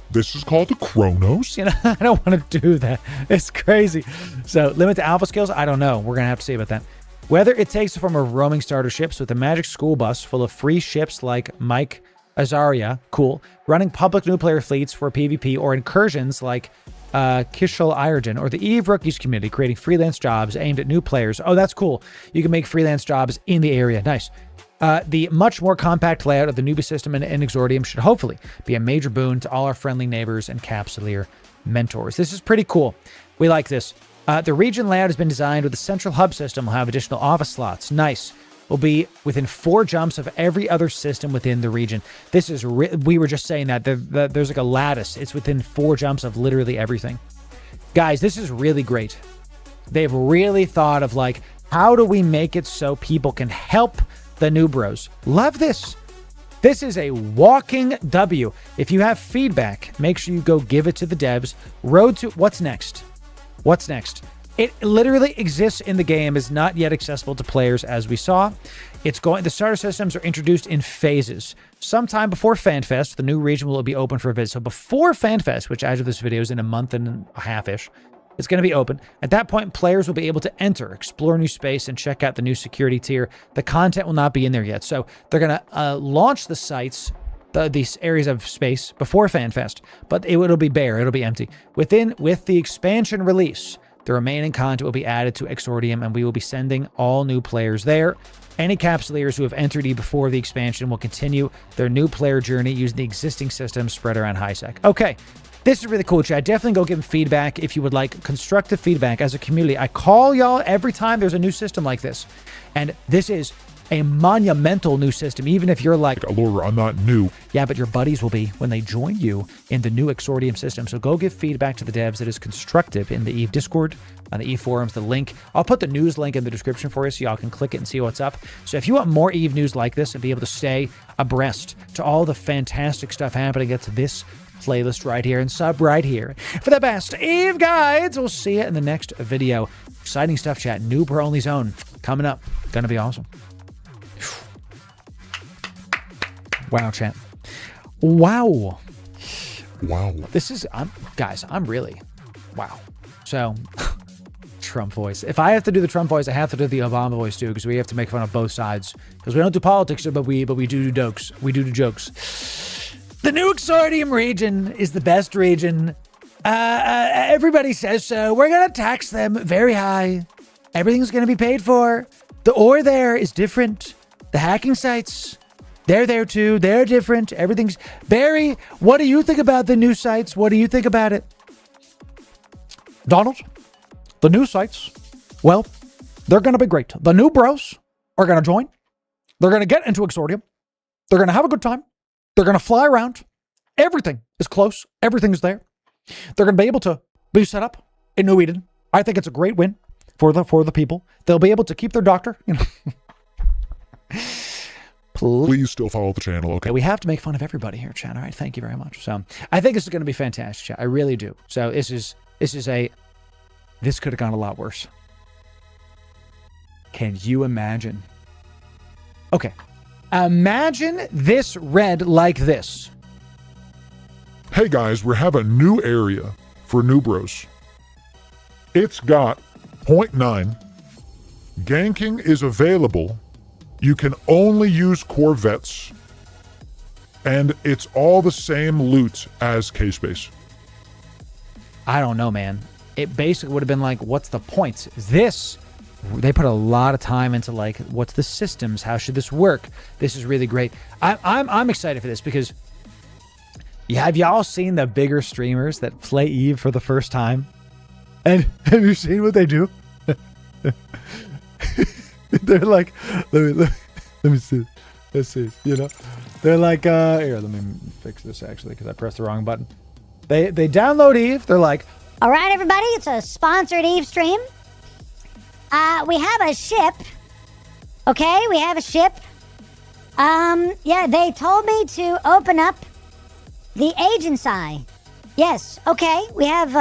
This is called the Chronos. You know, I don't want to do that. It's crazy. So limit to alpha skills? I don't know. We're going to have to see about that. Whether it takes the form of roaming starter ships with a magic school bus full of free ships like Mike Azaria, cool, running public new player fleets for PvP, or incursions like Kishal Ireton or the EVE Rookies community, creating freelance jobs aimed at new players. Oh, that's cool. You can make freelance jobs in the area. Nice. The much more compact layout of the newbie system in Exordium should hopefully be a major boon to all our friendly neighbors and Capsuleer mentors. This is pretty cool. We like this. The region layout has been designed with a central hub system. Will have additional office slots. Nice. Will be within 4 jumps of every other system within the region. This is, we were just saying that. There's like a lattice. It's within 4 jumps of literally everything. Guys, this is really great. They've really thought of like, how do we make it so people can help the new bros? Love this. This is a walking W. If you have feedback, make sure you go give it to the devs. Road to what's next? What's next? It literally exists in the game, is not yet accessible to players, as we saw. The starter systems are introduced in phases. Sometime before FanFest, the new region will be open for a visit. So before FanFest, which as of this video is in a month and a half-ish, it's going to be open. At that point, players will be able to enter, explore new space, and check out the new security tier. The content will not be in there yet. So they're going to launch the sites, these areas of space, before FanFest, but it'll be bare. It'll be empty. With the expansion release, the remaining content will be added to Exordium, and we will be sending all new players there. Any Capsuleers who have entered before the expansion will continue their new player journey using the existing systems spread around HiSec. Okay, This is really cool, chat. Definitely go give them feedback if you would like constructive feedback as a community. I call y'all every time there's a new system like this. And this is a monumental new system, even if you're like, Loru, I'm not new. yeah, but your buddies will be when they join you in the new Exordium system. So go give feedback to the devs that is constructive in the EVE Discord, on the EVE forums, the link. I'll put the news link in the description for you so y'all can click it and see what's up. So if you want more EVE news like this and be able to stay abreast to all the fantastic stuff happening, get to this playlist right here and sub right here for the best EVE guides. We'll see you in the next video. Exciting stuff, chat. Newbro only zone coming up. Gonna be awesome. Wow, chat. Wow. Wow. This is, guys, I'm really, wow. So, Trump voice. If I have to do the Trump voice, I have to do the Obama voice too, because we have to make fun of both sides. Because we don't do politics, but we do jokes. We do jokes. The new Exordium region is the best region. Everybody says so. We're going to tax them very high. Everything's going to be paid for. The ore there is different. The hacking sites, they're there too. They're different. Everything's... Barry, what do you think about the new sites? What do you think about it? Donald, the new sites, well, they're going to be great. The new bros are going to join. They're going to get into Exordium. They're going to have a good time. They're going to fly around. Everything is close. Everything is there. They're going to be able to be set up in New Eden. I think it's a great win for the people. They'll be able to keep their doctor, you know. Please still follow the channel, okay? We have to make fun of everybody here, chat. All right, thank you very much. So I think this is going to be fantastic, chat. I really do. So this could have gone a lot worse. Can you imagine? Okay. Imagine this read like this. Hey guys, we have a new area for Newbros. It's got 0.9. Ganking is available. You can only use Corvettes. And it's all the same loot as K-Space. I don't know, man. It basically would have been like, what's the point? This, they put a lot of time into like, what's the systems? How should this work? This is really great. I'm excited for this because, yeah, have y'all seen the bigger streamers that play EVE for the first time? And have you seen what they do? They're like, let me see. Let's see. You know, they're like, here, let me fix this actually because I pressed the wrong button. They download EVE. They're like, All right, everybody, it's a sponsored EVE stream. We have a ship. Okay, we have a ship. Yeah, they told me to open up the agency. Yes, okay, we have,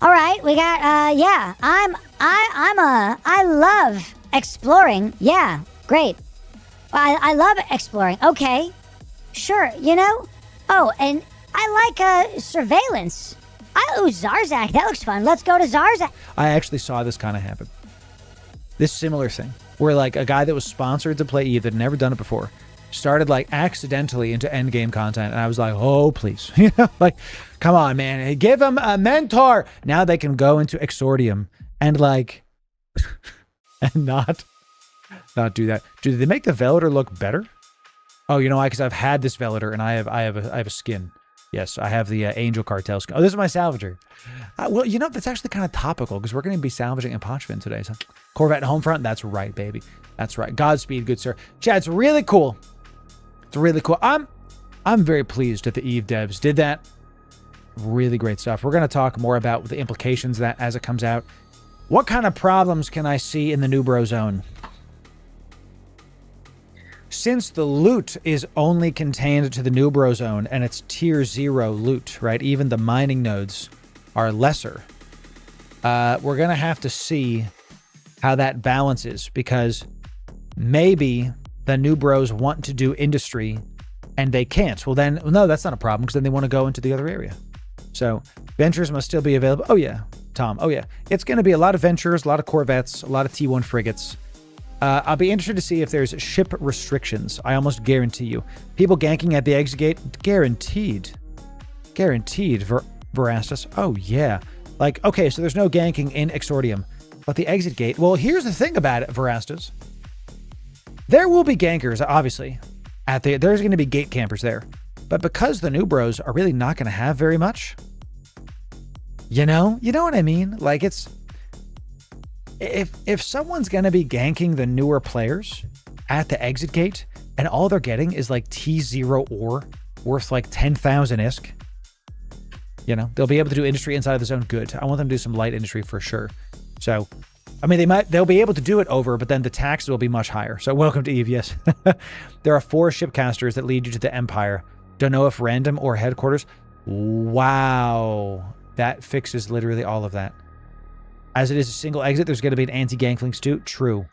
all right, we got, yeah, I love exploring. Yeah, great. I love exploring. Okay, sure, you know? Oh, and I like, surveillance. Oh, Zarzak, that looks fun. Let's go to Zarzak. I actually saw this kind of happen. This similar thing, where like a guy that was sponsored to play EVE that had never done it before, started like accidentally into endgame content, and I was like, oh, please. You know, like, come on, man. Give him a mentor. Now they can go into Exordium and like, and not do that. Do they make the Velator look better? Oh, you know why? Because I've had this Velator and I have a skin. Yes, I have the Angel Cartel skin. Oh, this is my salvager. Well, you know, that's actually kind of topical because we're going to be salvaging a Ponchfin today. So Corvette and Homefront, that's right, baby. That's right. Godspeed, good sir. Chad, it's really cool. It's really cool. I'm very pleased that the EVE devs did that. Really great stuff. We're going to talk more about the implications of that as it comes out. What kind of problems can I see in the Newbro zone? Since the loot is only contained to the Newbro zone and it's tier 0 loot, right? Even the mining nodes are lesser. We're going to have to see how that balances because maybe the Newbros want to do industry and they can't. Well, then, no, that's not a problem because then they want to go into the other area. So ventures must still be available. Oh, yeah, Tom. Oh, yeah. It's going to be a lot of ventures, a lot of corvettes, a lot of T1 frigates. I'll be interested to see if there's ship restrictions. I almost guarantee you. People ganking at the exit gate, guaranteed. Guaranteed, Verastus. Oh, yeah. Like, okay, so there's no ganking in Exordium. But the exit gate, well, here's the thing about it, Verastus. There will be gankers, obviously. There's going to be gate campers there. But because the Newbros are really not going to have very much, you know what I mean? Like, it's, if someone's going to be ganking the newer players at the exit gate and all they're getting is like T0 ore worth like 10,000 ISK, you know, they'll be able to do industry inside of the zone. Good. I want them to do some light industry for sure. So, I mean, they'll be able to do it over, but then the taxes will be much higher. So welcome to Eve. Yes. There are 4 shipcasters that lead you to the Empire. Don't know if random or headquarters. Wow. That fixes literally all of that. As it is a single exit, there's going to be an anti-ganklings too. True.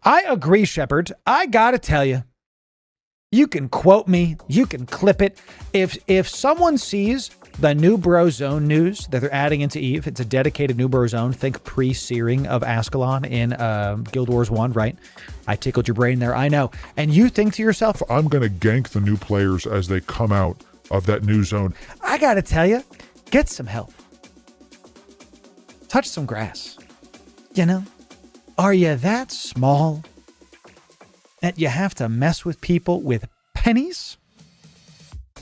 I agree, Shepard. I gotta tell you, you can quote me, you can clip it. If someone sees the Newbro Zone news that they're adding into Eve, it's a dedicated Newbro Zone. Think pre-searing of Ascalon in Guild Wars 1, right? I tickled your brain there, I know. And you think to yourself, I'm going to gank the new players as they come out of that new zone. I gotta tell you, get some help. Touch some grass. You know? Are you that small that you have to mess with people with pennies?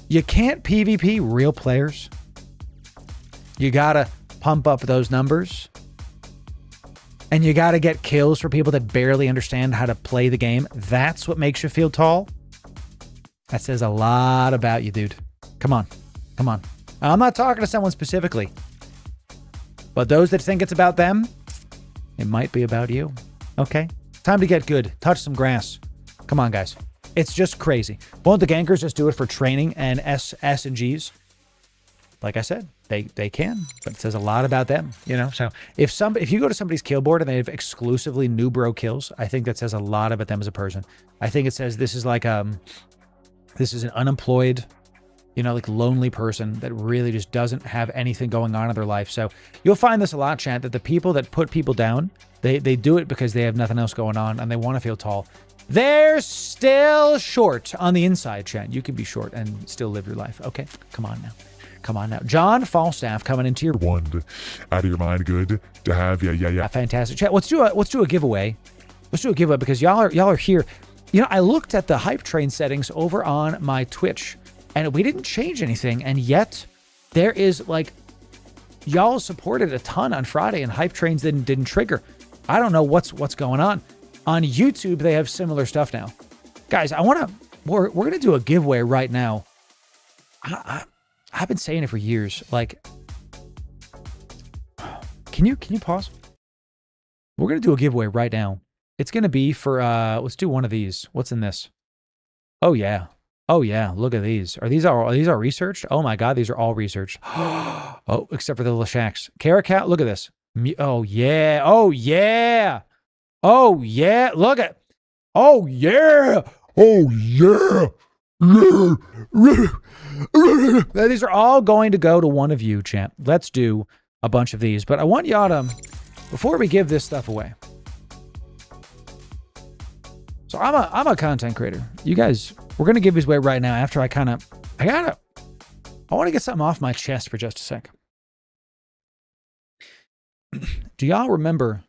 You can't PvP real players. You gotta pump up those numbers. And you gotta get kills for people that barely understand how to play the game. That's what makes you feel tall. That says a lot about you, dude. Come on. I'm not talking to someone specifically. But those that think it's about them, it might be about you. Okay? Time to get good. Touch some grass. Come on, guys. It's just crazy. Won't the gankers just do it for training and S and Gs? Like I said, they can, but it says a lot about them, you know? So if you go to somebody's kill board and they have exclusively Newbro kills, I think that says a lot about them as a person. I think it says this is like this is an unemployed, you know, like lonely person that really just doesn't have anything going on in their life. So you'll find this a lot, chat, that the people that put people down, they do it because they have nothing else going on and they want to feel tall. They're still short on the inside, chat. You can be short and still live your life. Okay, come on now. John Falstaff coming into your One, out of your mind, good to have you. Yeah. Fantastic, chat. Let's do a giveaway. Let's do a giveaway because y'all are here. You know, I looked at the hype train settings over on my Twitch, and we didn't change anything, and yet there is like y'all supported a ton on Friday, and hype trains didn't trigger. I don't know what's going on. On YouTube, they have similar stuff now. Guys, we're gonna do a giveaway right now. I've been saying it for years. Like, can you pause? We're gonna do a giveaway right now. It's gonna be for let's do one of these. What's in this? Oh yeah, look at these. Are these researched? Oh my god, these are all researched. Oh, except for the little shacks. Caracat, look at this. Oh yeah, look at. Oh yeah. These are all going to go to one of you, champ. Let's do a bunch of these, but I want y'all to, before we give this stuff away. So I'm a content creator. You guys, we're gonna give these away right now. After I want to get something off my chest for just a sec. Do y'all remember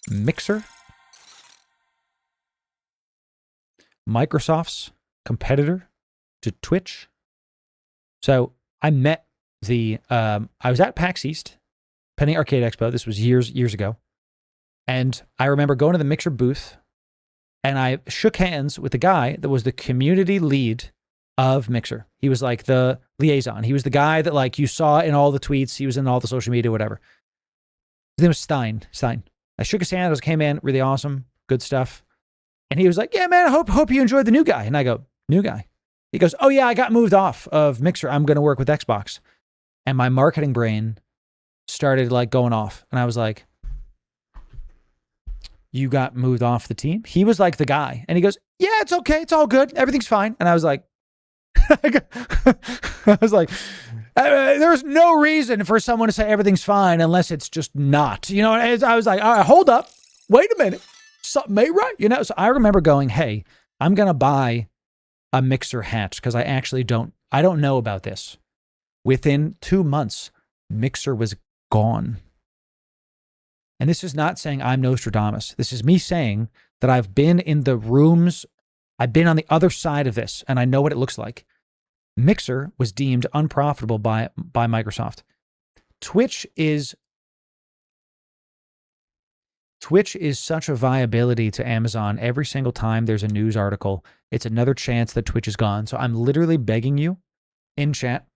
Mixer? Microsoft's competitor to Twitch. So I met I was at PAX East, Penny Arcade Expo. This was years ago. And I remember going to the Mixer booth and I shook hands with the guy that was the community lead of Mixer. He was like the liaison. He was the guy that like you saw in all the tweets. He was in all the social media, whatever. His name was Stein. I shook his hand. I came in, really awesome, good stuff. And he was like, yeah, man, I hope you enjoyed the new guy. And I go, new guy? He goes, oh yeah, I got moved off of Mixer. I'm going to work with Xbox. And my marketing brain started like going off. And I was like, you got moved off the team? He was like the guy. And he goes, yeah, it's okay. It's all good. Everything's fine. And I was like, there's no reason for someone to say everything's fine unless it's just not, you know. I was like, all right, hold up. Wait a minute. Something ain't right, you know? So I remember going, hey, I'm going to buy a Mixer hat because I don't know about this. Within 2 months, Mixer was gone. And this is not saying I'm Nostradamus. This is me saying that I've been in the rooms. I've been on the other side of this and I know what it looks like. Mixer was deemed unprofitable by Microsoft. Twitch is such a viability to Amazon. Every single time there's a news article, it's another chance that Twitch is gone. So I'm literally begging you in chat,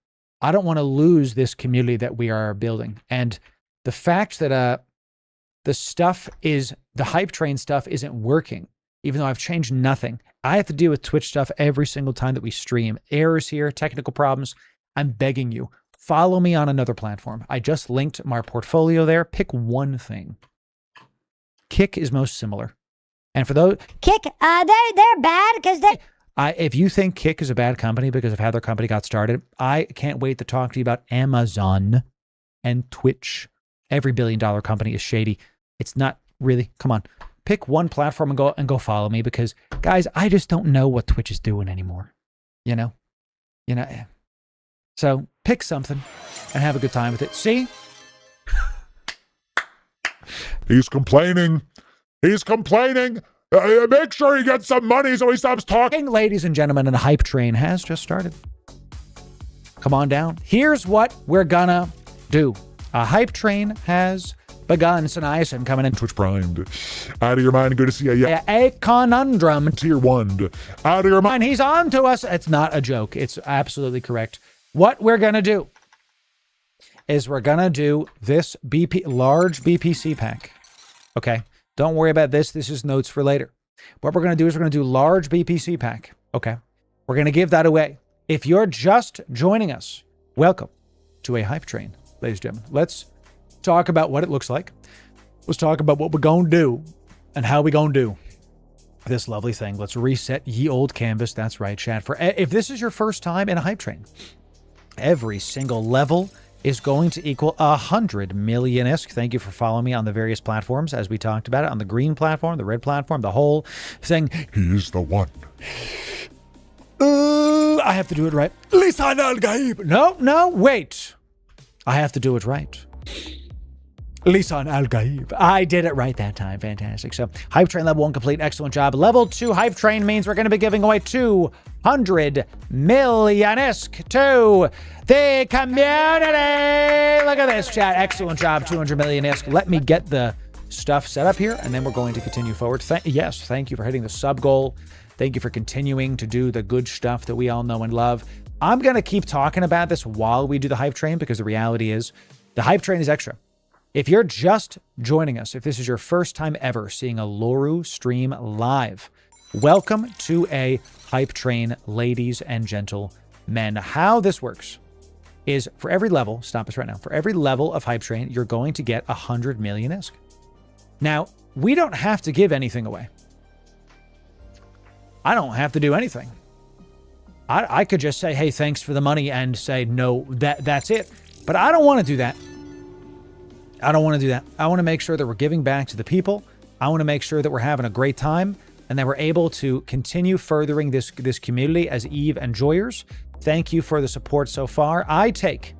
I don't want to lose this community that we are building. And the fact that the hype train stuff isn't working, even though I've changed nothing. I have to deal with Twitch stuff every single time that we stream. Errors here, technical problems. I'm begging you, follow me on another platform. I just linked my portfolio there. Pick one thing. Kick is most similar. And for those... Kick, they're bad because they... if you think Kick is a bad company because of how their company got started, I can't wait to talk to you about Amazon and Twitch. Every billion-dollar company is shady. It's not really. Come on. Pick one platform and go follow me because, guys, I just don't know what Twitch is doing anymore. You know? So pick something and have a good time with it. See? He's complaining. He's complaining. Make sure he gets some money so he stops talking. Ladies and gentlemen, and a hype train has just started. Come on down. Here's what we're gonna do. A hype train has begun. Saniasin coming in. Twitch primed. Out of your mind. Good to see you. A conundrum. Tier 1. Out of your mind. And he's on to us. It's not a joke. It's absolutely correct. What we're gonna do is we're gonna do this large BPC pack. Okay. Don't worry about this. This is notes for later. What we're going to do is we're going to do large BPC pack. Okay. We're going to give that away. If you're just joining us, welcome to a hype train, ladies and gentlemen. Let's talk about what it looks like. Let's talk about what we're going to do and how we going to do this lovely thing. Let's reset ye old canvas. That's right, chat. If this is your first time in a hype train, every single level is going to equal 100 million-isk. Thank you for following me on the various platforms as we talked about it. On the green platform, the red platform, the whole thing. He's the one. I have to do it right. Lisan al-Gaib. No, wait. I have to do it right. Lisan al-Gaib. I did it right that time. Fantastic. So, hype train level 1 complete. Excellent job. Level 2 hype train means we're going to be giving away 200 million-isk to the community. Look at this, chat. Excellent job. 200 million-isk. Let me get the stuff set up here, and then we're going to continue forward. Yes, thank you for hitting the sub goal. Thank you for continuing to do the good stuff that we all know and love. I'm going to keep talking about this while we do the hype train because the reality is the hype train is extra. If you're just joining us, if this is your first time ever seeing a Loru stream live, welcome to a hype train, ladies and gentlemen. How this works is for every level, stop us right now, for every level of hype train, you're going to get 100 million-isk. Now, we don't have to give anything away. I don't have to do anything. I could just say, hey, thanks for the money and say, no, that's it. But I don't want to do that. I don't want to do that. I want to make sure that we're giving back to the people. I want to make sure that we're having a great time and that we're able to continue furthering this community as Eve enjoyers. Thank you for the support so far. I take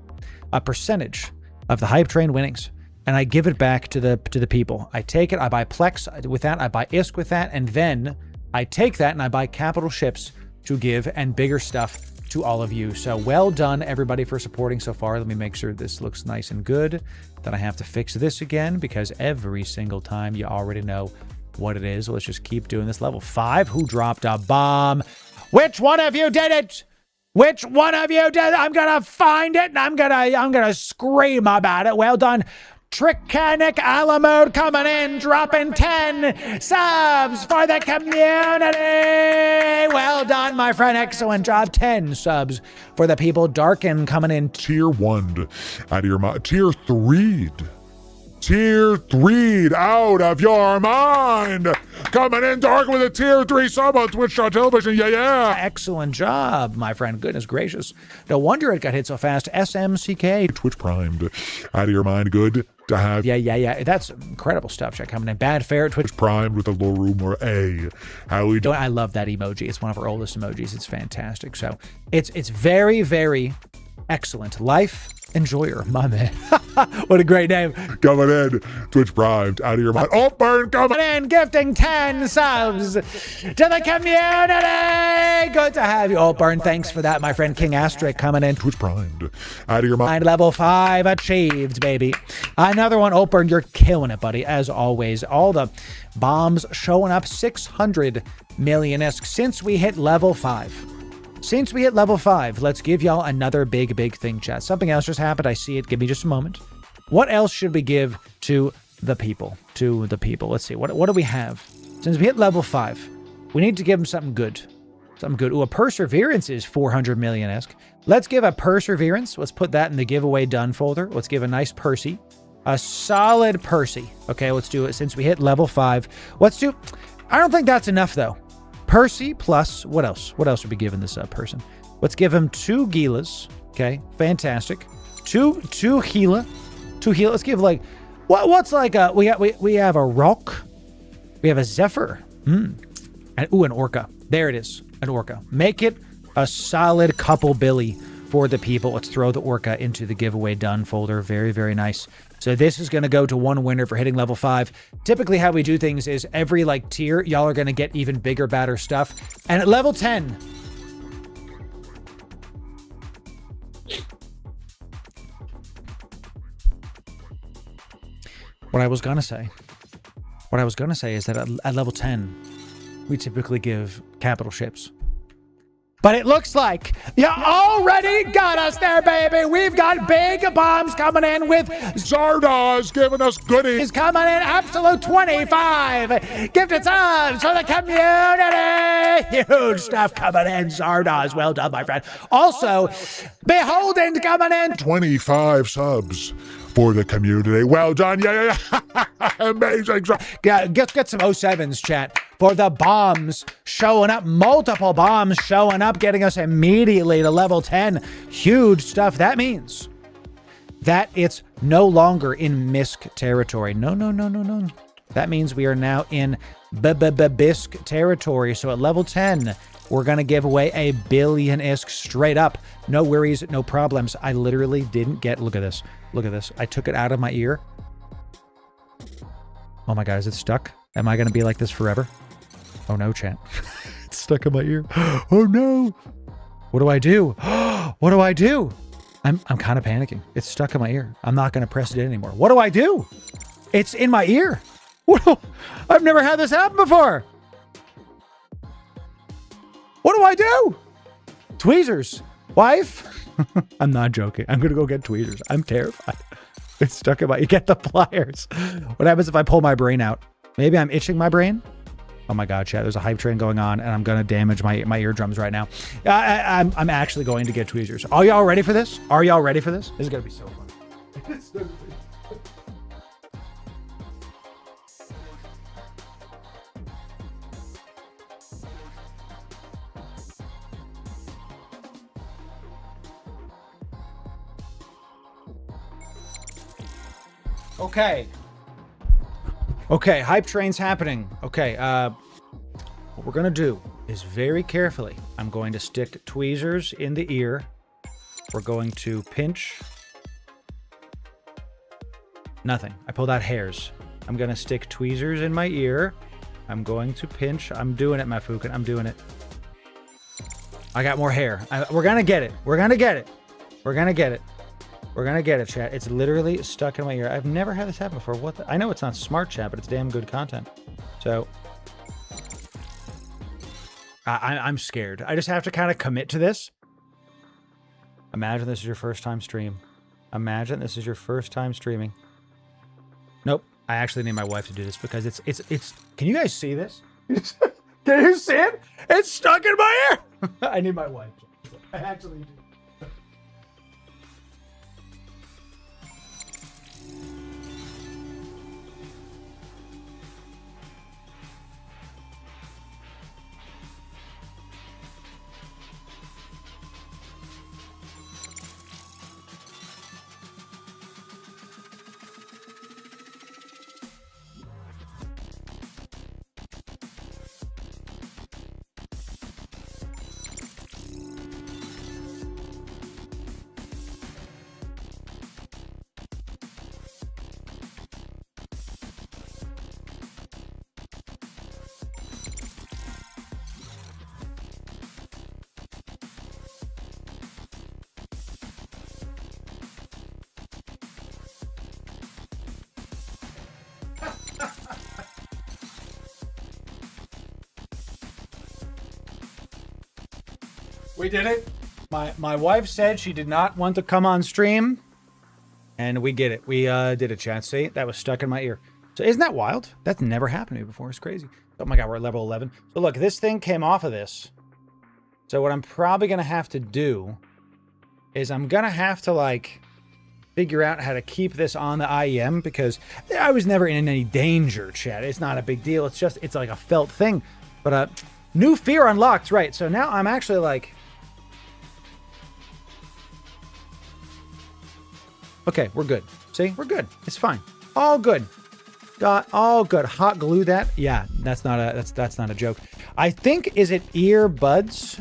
a percentage of the hype train winnings and I give it back to the people. I take it, I buy Plex with that, I buy ISK with that, and then I take that and I buy capital ships to give and bigger stuff to all of you. So well done, everybody, for supporting so far. Let me make sure this looks nice and good. Then I have to fix this again because every single time you already know what it is. Let's just keep doing this. Level 5. Who dropped a bomb? Which one of you did it? Which one of you did it? I'm gonna find it and I'm gonna scream about it. Well done. Trickanic Alamode coming in, dropping 10 subs for the community. Well done, my friend. Excellent job. 10 subs for the people. Darken coming in. Tier 1 out of your mind. Tier 3. Tier 3 out of your mind. Coming in dark with a tier 3 sub on Twitch.tv. Yeah. Excellent job, my friend. Goodness gracious. No wonder it got hit so fast. SMCK. Twitch primed. Out of your mind. Good to have. Yeah. That's incredible stuff. Check coming in. Bad fare. Twitch primed with a Loru or A. How we do? I love that emoji. It's one of our oldest emojis. It's fantastic. So it's very, very excellent. Life enjoyer, my man. What a great name. Coming in, Twitch primed, out of your mind. Oh, burn, coming And gifting 10 subs to the community. Good to have you. Oh, Burn, thanks for that, my friend. King Asterisk coming in. Twitch primed, out of your mind. Level 5 achieved, baby. Another one. Oh, Burn, you're killing it, buddy. As always, all the bombs showing up. 600 million-esque since we hit level 5. Since we hit level 5, let's give y'all another big thing, chat. Something else just happened. I see it. Give me just a moment. What else should we give to the people? Let's see. What do we have? Since we hit level 5, we need to give them something good. Something good. Ooh, a Perseverance is 400 million-esque. Let's give a Perseverance. Let's put that in the giveaway done folder. Let's give a nice Percy. A solid Percy. Okay, let's do it. Since we hit level 5, let's do... I don't think that's enough, though. Percy plus, what else? What else would we giving this person? Let's give him 2 Gilas. Okay, fantastic. Two Gila. 2 Gila. Let's give like, what's like a, we have a Rock. We have a Zephyr. And ooh, an Orca. There it is, an Orca. Make it a solid couple Billy for the people. Let's throw the Orca into the giveaway done folder. Very nice. So this is going to go to one winner for hitting level 5. Typically how we do things is every like tier, y'all are going to get even bigger, badder stuff. And at level 10, what I was going to say is that at level 10, we typically give capital ships. But it looks like you already got us there, baby. We've got big bombs coming in with Zardoz giving us goodies. is coming in absolute 25. Gifted subs for the community. Huge stuff coming in. Zardoz, well done, my friend. Also, Beholden coming in. 25 subs for the community. Well done. Yeah. Amazing. Yeah, get some 07s, chat, for the bombs showing up. Multiple bombs showing up, getting us immediately to level 10. Huge stuff. That means that it's no longer in Misk territory. No. That means we are now in Bisk territory. So at level 10, we're going to give away a billion-isk straight up. No worries, no problems. I literally didn't get... Look at this. I took it out of my ear. Oh my God, is it stuck? Am I going to be like this forever? Oh no, chat. It's stuck in my ear. Oh no. What do I do? What do I do? I'm kind of panicking. It's stuck in my ear. I'm not going to press it in anymore. What do I do? It's in my ear. I've never had this happen before. What do I do? Tweezers. Wife? I'm not joking. I'm going to go get tweezers. I'm terrified. It's stuck in my... You get the pliers. What happens if I pull my brain out? Maybe I'm itching my brain? Oh my God, chat. There's a hype train going on and I'm going to damage my eardrums right now. I'm actually going to get tweezers. Are y'all ready for this? This is going to be so fun. Okay, hype train's happening. Okay, what we're gonna do is very carefully, I'm going to stick tweezers in the ear. We're going to pinch. Nothing. I pulled out hairs. I'm gonna stick tweezers in my ear. I'm going to pinch. I'm doing it, Mafukin. I'm doing it. I got more hair. We're gonna get it. We're gonna get it, chat. It's literally stuck in my ear. I've never had this happen before. I know it's not smart, chat, but it's damn good content. So, I'm scared. I just have to kind of commit to this. Imagine this is your first time stream. Imagine this is your first time streaming. Nope. I actually need my wife to do this because it's. Can you guys see this? Can you see it? It's stuck in my ear. I need my wife. I actually do. We did it. My wife said she did not want to come on stream, and we get it. We did it, chat. See, that was stuck in my ear. So isn't that wild? That's never happened to me before. It's crazy. Oh my god, we're at level 11. So look, this thing came off of this. So what I'm probably gonna have to do is I'm gonna have to like figure out how to keep this on the IEM, because I was never in any danger, chat. It's not a big deal. It's just, it's like a felt thing. But new fear unlocked, right? So now I'm actually like, okay, we're good. See, we're good. It's fine. All good. All good. Hot glue that. Yeah, that's not a joke. I think, is it earbuds?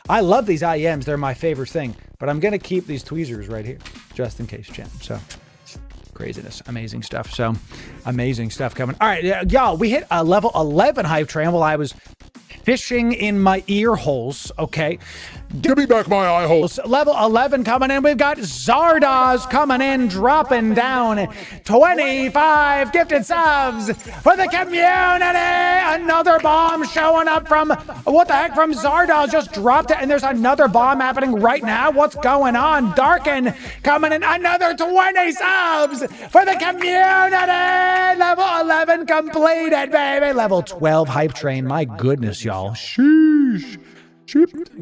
I love these IEMs. They're my favorite thing. But I'm gonna keep these tweezers right here, just in case, chat. So craziness, amazing stuff. So amazing stuff coming. All right, y'all, we hit a level 11 hype train while I was fishing in my ear holes. Okay. Give me back my eye holes. Level 11 coming in. We've got Zardoz coming in, dropping down 25 gifted subs for the community. Another bomb showing up from, what the heck, from Zardoz. Just dropped it, and there's another bomb happening right now. What's going on? Darken coming in, another 20 subs for the community. Level 11 completed, baby. Level 12 hype train. My goodness, y'all. Sheesh.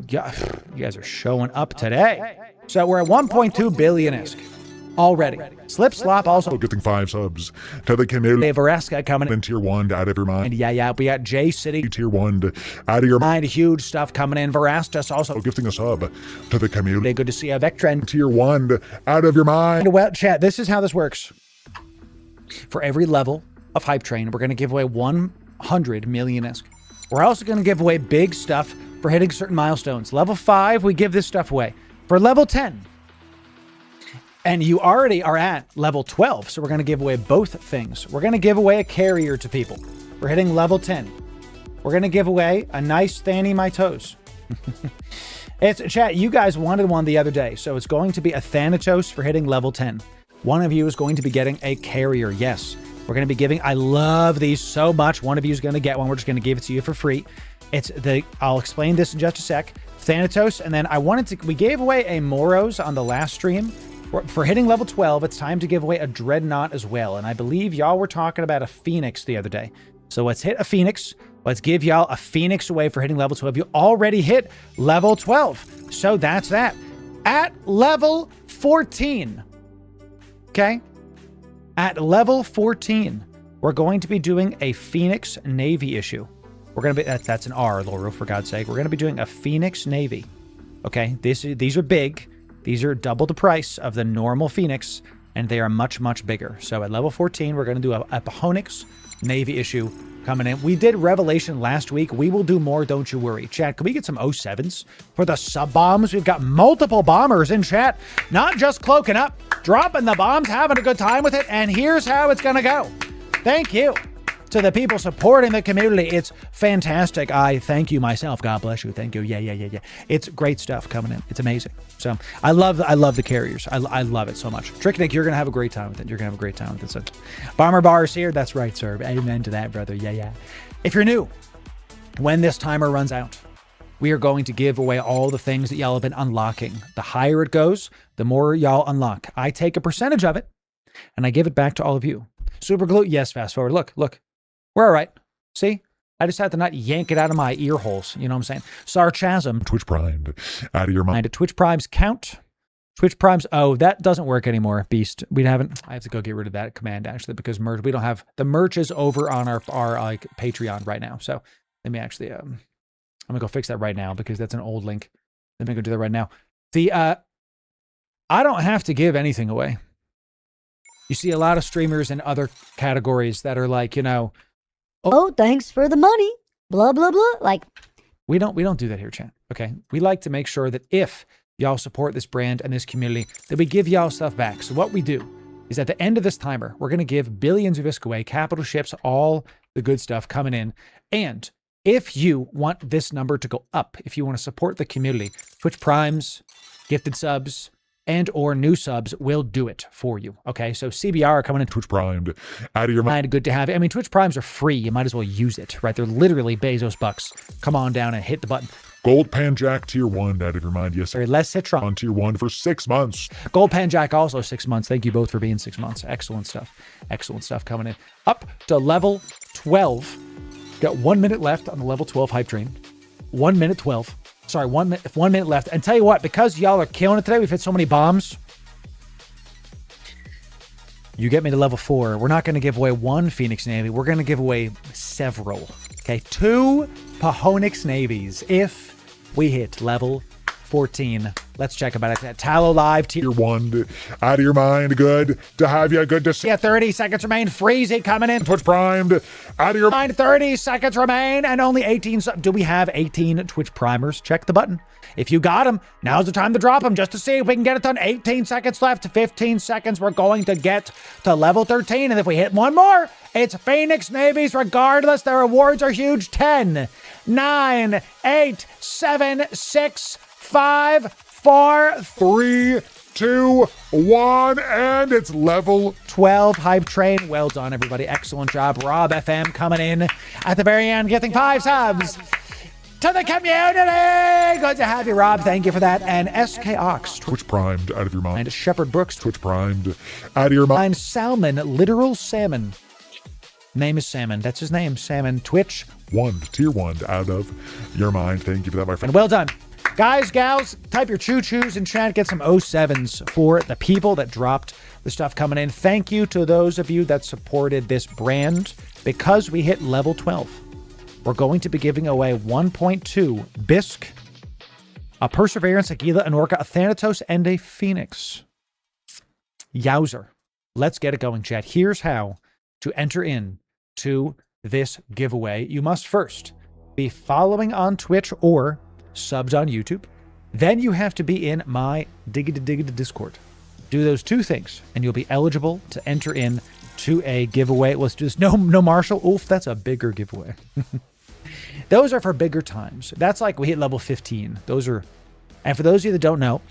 Yeah, you guys are showing up today. So we're at 1.2 billion-isk already. Slip Slop also getting 5 subs to the community. Vareska coming in tier 1 out of your mind. And yeah, we got J City tier 1 out of your mind. Huge stuff coming in. Varastus also gifting a sub to the community. Good to see you. Vectren tier 1 out of your mind. Well, chat, this is how this works. For every level of hype train, we're going to give away 100 million-isk. We're also going to give away big stuff for hitting certain milestones. Level 5, we give this stuff away. For level 10, and you already are at level 12, so we're going to give away both things. We're going to give away a carrier to people. We're hitting level 10. We're going to give away a nice Thanny My Toes. It's chat, you guys wanted one the other day, so it's going to be a Thanatos for hitting level 10. One of you is going to be getting a carrier, yes. We're going to be giving, I love these so much. One of you is going to get one. We're just going to give it to you for free. I'll explain this in just a sec. Thanatos, and then we gave away a Moros on the last stream. For hitting level 12, it's time to give away a Dreadnought as well. And I believe y'all were talking about a Phoenix the other day. So let's hit a Phoenix. Let's give y'all a Phoenix away for hitting level 12. You already hit level 12. So that's that. At level 14. Okay? At level 14, we're going to be doing a Phoenix Navy issue. We're going to be, that's an R, Loru, for God's sake. We're going to be doing a Phoenix Navy. Okay, these are big. These are double the price of the normal Phoenix, and they are much, much bigger. So at level 14, we're going to do a Phoenix Navy issue coming in. We did Revelation last week. We will do more, don't you worry. Chat, can we get some 07s for the sub-bombs? We've got multiple bombers in chat, not just cloaking up, dropping the bombs, having a good time with it, and here's how it's going to go. Thank you to the people supporting the community. It's fantastic. I thank you myself. God bless you. Thank you. Yeah. It's great stuff coming in. It's amazing. So I love the carriers. I love it so much. Tricknick, you're going to have a great time with it. You're going to have a great time with it. So Bomber Bar is here. That's right, sir. Amen to that, brother. Yeah. If you're new, when this timer runs out, we are going to give away all the things that y'all have been unlocking. The higher it goes, the more y'all unlock. I take a percentage of it, and I give it back to all of you. Super glue. Yes, fast forward. Look. We're all right. See? I just had to not yank it out of my ear holes. You know what I'm saying? Sarcasm. Twitch primed out of your mind. Twitch primes count. Twitch primes. Oh, that doesn't work anymore, Beast. I have to go get rid of that command, actually, because merch. We don't have, the merch is over on our like Patreon right now. So let me actually, I'm going to go fix that right now because that's an old link. Let me go do that right now. I don't have to give anything away. You see a lot of streamers in other categories that are like, you know, oh, thanks for the money. Blah, blah, blah. Like, we don't do that here, chat. Okay. We like to make sure that if y'all support this brand and this community, that we give y'all stuff back. So what we do is at the end of this timer, we're going to give billions of ISK away, capital ships, all the good stuff coming in. And if you want this number to go up, if you want to support the community, Twitch primes, gifted subs, and or new subs will do it for you. Okay, so CBR coming in. Twitch primed out of your mind. Good to have. I mean, Twitch primes are free. You might as well use it, right? They're literally Bezos bucks. Come on down and hit the button. Gold Pan Jack Tier 1 out of your mind. Yes, Sorry, less Citron. on Tier 1 for 6 months. Gold Pan Jack also 6 months. Thank you both for being 6 months. Excellent stuff. Excellent stuff coming in. Up to level 12. Got 1 minute left on the level 12 hype train. 1 minute 12. Sorry, 1 minute left. And tell you what, because y'all are killing it today, we've hit so many bombs. You get me to level 4. We're not going to give away one Phoenix Navy. We're going to give away several. Okay, 2 Pahonix Navies if we hit level 14. Let's check about it. Tallow Live Tier 1 out of your mind. Good to have you. Good to see you. 30 seconds remain. Freezy coming in. Twitch primed out of your mind. 30 seconds remain and only 18. Do we have 18 Twitch primers? Check the button. If you got them, now's the time to drop them just to see if we can get it done. 18 seconds left. 15 seconds. We're going to get to level 13. And if we hit one more, it's Phoenix Navies regardless. The rewards are huge. 10, 9, 8, 7, 6, 5, 4, 3, 2, 1, and it's level 12 hype train. Well done, everybody. Excellent job. Rob FM coming in at the very end, getting 5 subs to the community. Good to have you, Rob. Thank you for that. And SK Ox, Twitch primed out of your mind. And Shepherd Brooks, Twitch primed out of your mind. And Salmon, literal salmon. Name is Salmon. That's his name, Salmon. Twitch 1, Tier 1 out of your mind. Thank you for that, my friend. And well done. Guys, gals, type your choo-choos in chat. Get some 07s for the people that dropped the stuff coming in. Thank you to those of you that supported this brand. Because we hit level 12, we're going to be giving away 1.2 Bisque, a Perseverance, a Gila, an Orca, a Thanatos, and a Phoenix. Yowzer. Let's get it going, chat. Here's how to enter in to this giveaway. You must first be following on Twitch or subs on YouTube. Then you have to be in my Diggity Discord. Do those 2 things, and you'll be eligible to enter in to a giveaway. Let's do this. No Marshall. Oof, that's a bigger giveaway. Those are for bigger times. That's like we hit level 15. Those are, and for those of you that don't know,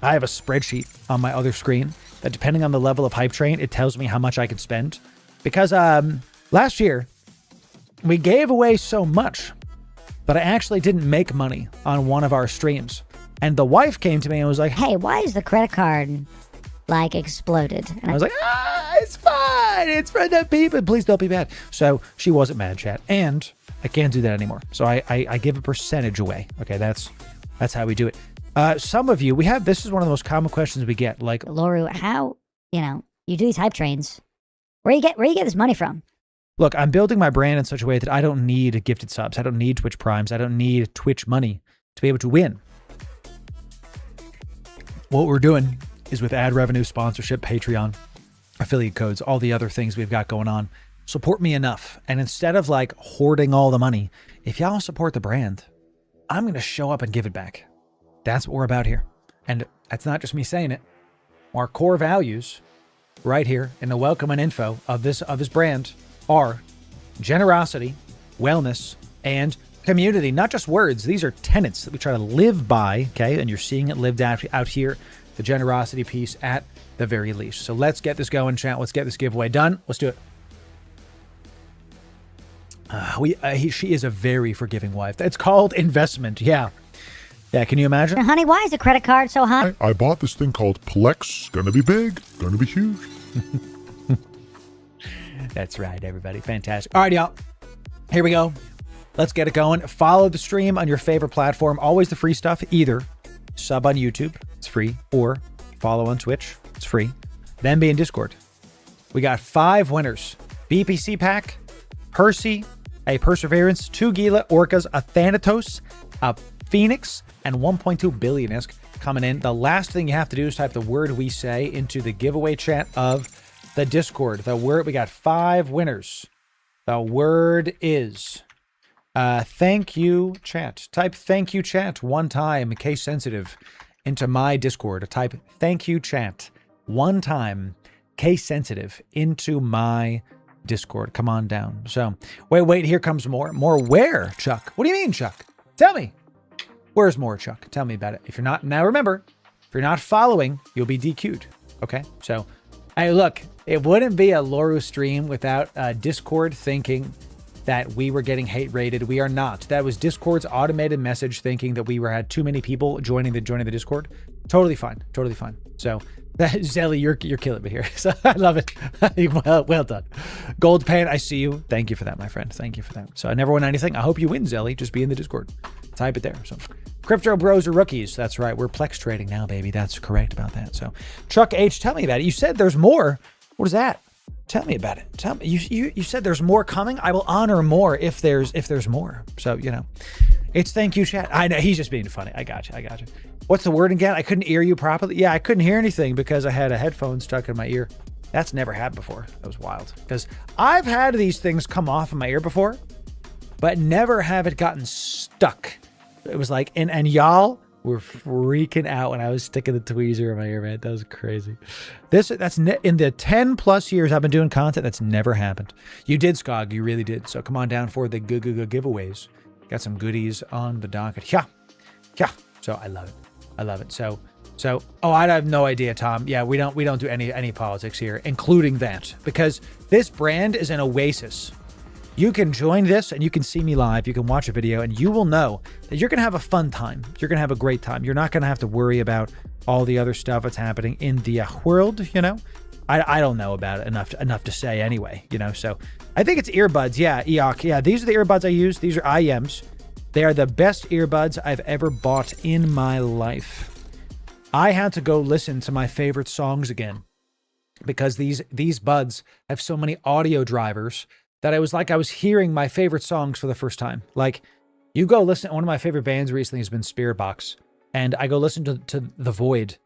I have a spreadsheet on my other screen that depending on the level of hype train, it tells me how much I can spend. Because last year, we gave away so much but I actually didn't make money on one of our streams. And the wife came to me and was like, hey, why is the credit card, like, exploded? And I was like, it's fine. It's for the people. Please don't be mad. So she wasn't mad, chat. And I can't do that anymore. So I give a percentage away. Okay, that's how we do it. Some of you, this is one of the most common questions we get. Like, Loru, how, you do these hype trains. Where you get this money from? Look, I'm building my brand in such a way that I don't need gifted subs. I don't need Twitch primes. I don't need Twitch money to be able to win. What we're doing is with ad revenue, sponsorship, Patreon, affiliate codes, all the other things we've got going on. Support me enough. And instead of like hoarding all the money, if y'all support the brand, I'm going to show up and give it back. That's what we're about here. And that's not just me saying it. Our core values right here in the welcome and info of this brand are generosity, wellness, and community. Not just words. These are tenets that we try to live by, okay? And you're seeing it lived out here, the generosity piece at the very least. So let's get this going, chat. Let's get this giveaway done. Let's do it. She is a very forgiving wife. It's called investment. Yeah. Yeah, can you imagine? Honey, why is the credit card so high? I bought this thing called Plex. Gonna be big. Gonna be huge. That's right, everybody. Fantastic. All right, y'all. Here we go. Let's get it going. Follow the stream on your favorite platform. Always the free stuff. Either sub on YouTube. It's free. Or follow on Twitch. It's free. Then be in Discord. We got 5 winners. BPC pack, Percy, a Perseverance, 2 Gila Orcas, a Thanatos, a Phoenix, and 1.2 billion ISK coming in. The last thing you have to do is type the word we say into the giveaway chat of the Discord. The word, we got 5 winners. The word is thank you chat. Type thank you chat one time, case sensitive, into my Discord. Type thank you chat one time, case sensitive, into my Discord. Come on down. So wait, here comes more. More where, Chuck? What do you mean, Chuck? Tell me. Where's more, Chuck? Tell me about it. If you're not, now remember, if you're not following, you'll be DQ'd. Okay? So, hey, look, it wouldn't be a Loru stream without Discord thinking that we were getting hate rated. We are not. That was Discord's automated message thinking that we had too many people joining the Discord. Totally fine. Totally fine. So that Zelly, you're killing me here. So I love it. well done. Gold Pan, I see you. Thank you for that, my friend. Thank you for that. So I never won anything. I hope you win, Zelly. Just be in the Discord. Type it there. So crypto bros are rookies. That's right. We're Plex trading now, baby. That's correct about that. So Truck H, tell me about it. You said there's more. What is that? Tell me about it. Tell me. You said there's more coming. I will honor more if there's more. So, you know, it's thank you, chat. I know he's just being funny. I got you. What's the word again? I couldn't hear you properly. Yeah, I couldn't hear anything because I had a headphone stuck in my ear. That's never happened before. That was wild. Because I've had these things come off in my ear before, but never have it gotten stuck. It was like, and y'all were freaking out when I was sticking the tweezer in my ear, man. That was crazy. That's in the 10 plus years I've been doing content, that's never happened. You did, Skog. You really did. So come on down for the good giveaways. Got some goodies on the docket. Yeah. So I love it. So I have no idea, Tom. Yeah, we don't do any politics here, including that, because this brand is an oasis. You can join this and you can see me live. You can watch a video and you will know that you're going to have a fun time. You're going to have a great time. You're not going to have to worry about all the other stuff that's happening in the world, you know? I don't know about it enough to say anyway, you know? So I think it's earbuds. Yeah, Eok. Yeah, these are the earbuds I use. These are IEMs. They are the best earbuds I've ever bought in my life. I had to go listen to my favorite songs again because these buds have so many audio drivers that I was like, I was hearing my favorite songs for the first time. Like, you go listen, one of my favorite bands recently has been Spirit Box, and I go listen to The Void,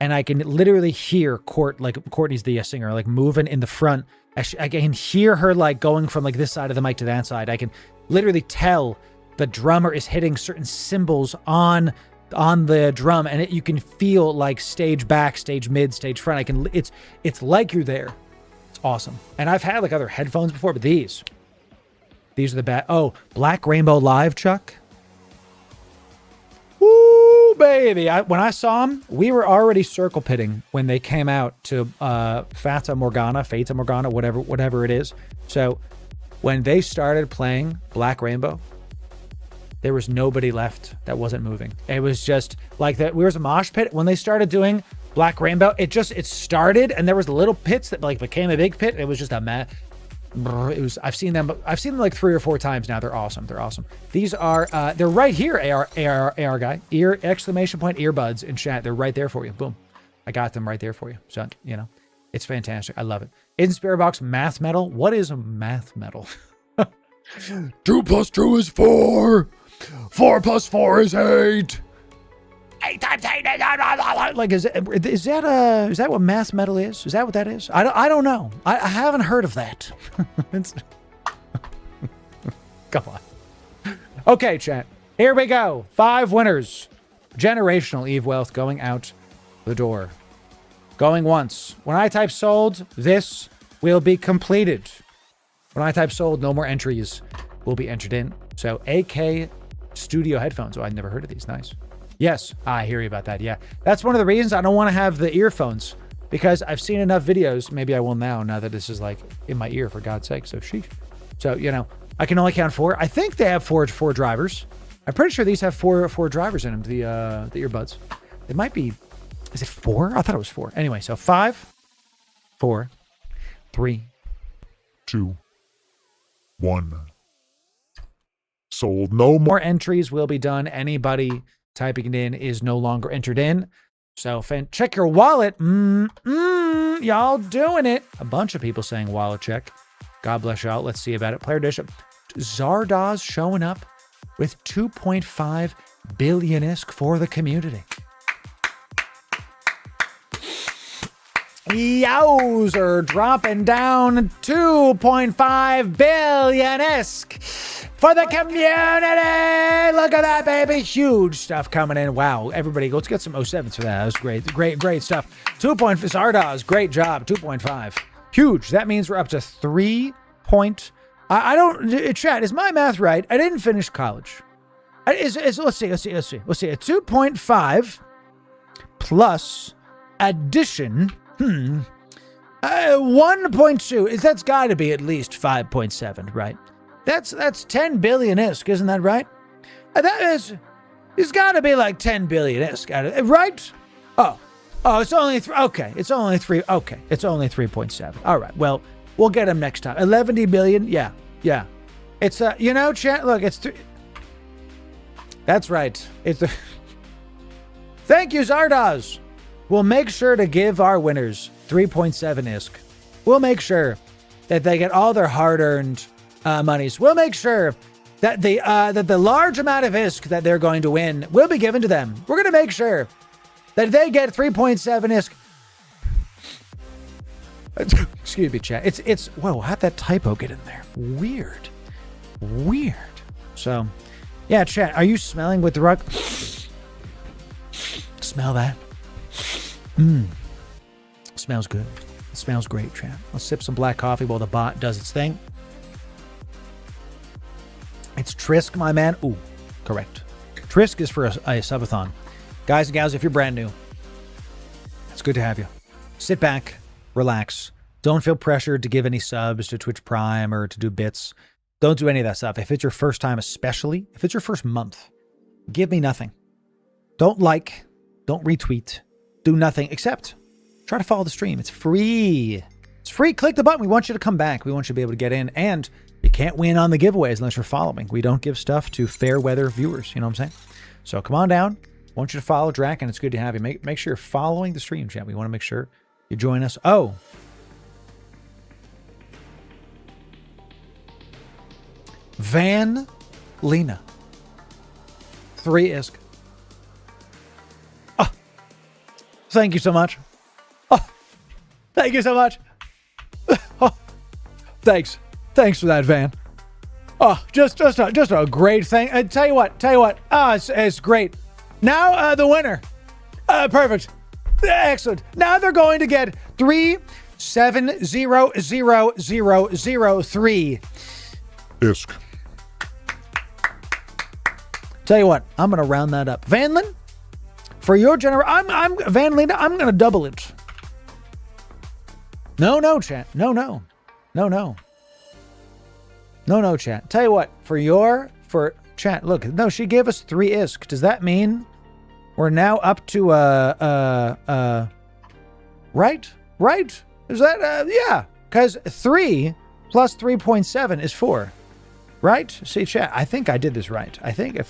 and I can literally hear Courtney's the singer, like moving in the front. I can hear her like going from like this side of the mic to that side. I can literally tell the drummer is hitting certain cymbals on the drum, and you can feel like stage back, stage mid, stage front. It's like you're there. Awesome. And I've had like other headphones before, but these are the best. Oh, Black Rainbow Live, Chuck. Woo, baby. When I saw them, we were already circle pitting when they came out to Fata Morgana, whatever it is. So when they started playing Black Rainbow, there was nobody left that wasn't moving. It was just like that. We was a mosh pit. When they started doing Black Rainbow, it started and there was little pits that like became a big pit. It was just a mess. I've seen them like 3 or 4 times now. They're awesome. These are they're right here. AR guy, exclamation point earbuds in chat. They're right there for you. Boom. I got them right there for you. So, you know, it's fantastic. I love it. In Spirit Box, math metal. What is math metal? 2 plus 2 is 4. 4 plus 4 is 8. 8 times 8 is like, is that what math metal is? Is that what that is? I don't know. I haven't heard of that. Come on. Okay, chat. Here we go. 5 winners. Generational Eve Wealth going out the door. Going once. When I type sold, this will be completed. When I type sold, no more entries will be entered in. So AK Studio headphones. Oh, I'd never heard of these. Nice. Yes, I hear you about that. Yeah, that's one of the reasons I don't want to have the earphones, because I've seen enough videos. Maybe I will now that this is like in my ear, for God's sake. So sheesh. So, you know, I can only count 4. I think they have four drivers. I'm pretty sure these have four drivers in them. The earbuds. It might be. Is it 4? I thought it was 4. Anyway, so 5, 4, 3, 2, 1. Sold. No more entries will be done. Anybody typing it in is no longer entered in. So check your wallet. Y'all doing it. A bunch of people saying wallet check. God bless y'all. Let's see about it. Player Dish. Zardoz showing up with 2.5 billion-isk for the community. Yowzer, dropping down 2.5 billion-isk for the community. Look at that, baby. Huge stuff coming in. Wow. Everybody, let's get some 07s for that. That was great stuff. 2.5, Zardoz, great job. 2.5. Huge. That means we're up to 3 point. I don't, chat, is my math right? I didn't finish college. Let's see. A 2.5 plus addition. 1.2. That's got to be at least 5.7, right? That's 10 billion ISK, isn't that right? That is, it's got to be like 10 billion ISK, right? Oh, it's only okay. It's only 3.7. All right. Well, we'll get him next time. 11 billion. Yeah. It's chat. Look, it's that's right. It's Thank you, Zardoz. We'll make sure to give our winners 3.7 ISK. We'll make sure that they get all their hard-earned monies. We'll make sure that the large amount of ISK that they're going to win will be given to them. We're going to make sure that they get 3.7 ISK. Excuse me, chat. It's whoa, how'd that typo get in there? Weird. So, yeah, chat, are you smelling with the rug? Smell that? Smells good. It smells great, chat. Let's sip some black coffee while the bot does its thing. It's Trisk, my man. Ooh, correct. Trisk is for a subathon. Guys and gals, if you're brand new, it's good to have you. Sit back, relax. Don't feel pressured to give any subs to Twitch Prime or to do bits. Don't do any of that stuff. If it's your first time, especially, if it's your first month, give me nothing. Don't like, don't retweet, do nothing except try to follow the stream. It's free. It's free. Click the button. We want you to come back. We want you to be able to get in. And you can't win on the giveaways unless you're following. We don't give stuff to fair weather viewers. You know what I'm saying? So come on down. I want you to follow Drac, and it's good to have you. Make sure you're following the stream, chat. We want to make sure you join us. Oh. Van Lena. 3 ISK. Oh. Thank you so much. Oh. Thank you so much. Oh. Thanks. Thanks for that, Van. Oh, just a great thing. Tell you what. Oh, it's great. Now the winner. Perfect. Excellent. Now they're going to get 3,700,003 ISK. Tell you what, I'm going to round that up. Vanlin, for your I'm Vanlina, I'm going to double it. No, chat. No, chat. Tell you what, for chat, look, no, she gave us 3 ISK. Does that mean we're now up to, right? Is that, yeah, because 3 plus 3.7 is 4. Right? See, chat, I think I did this right. I think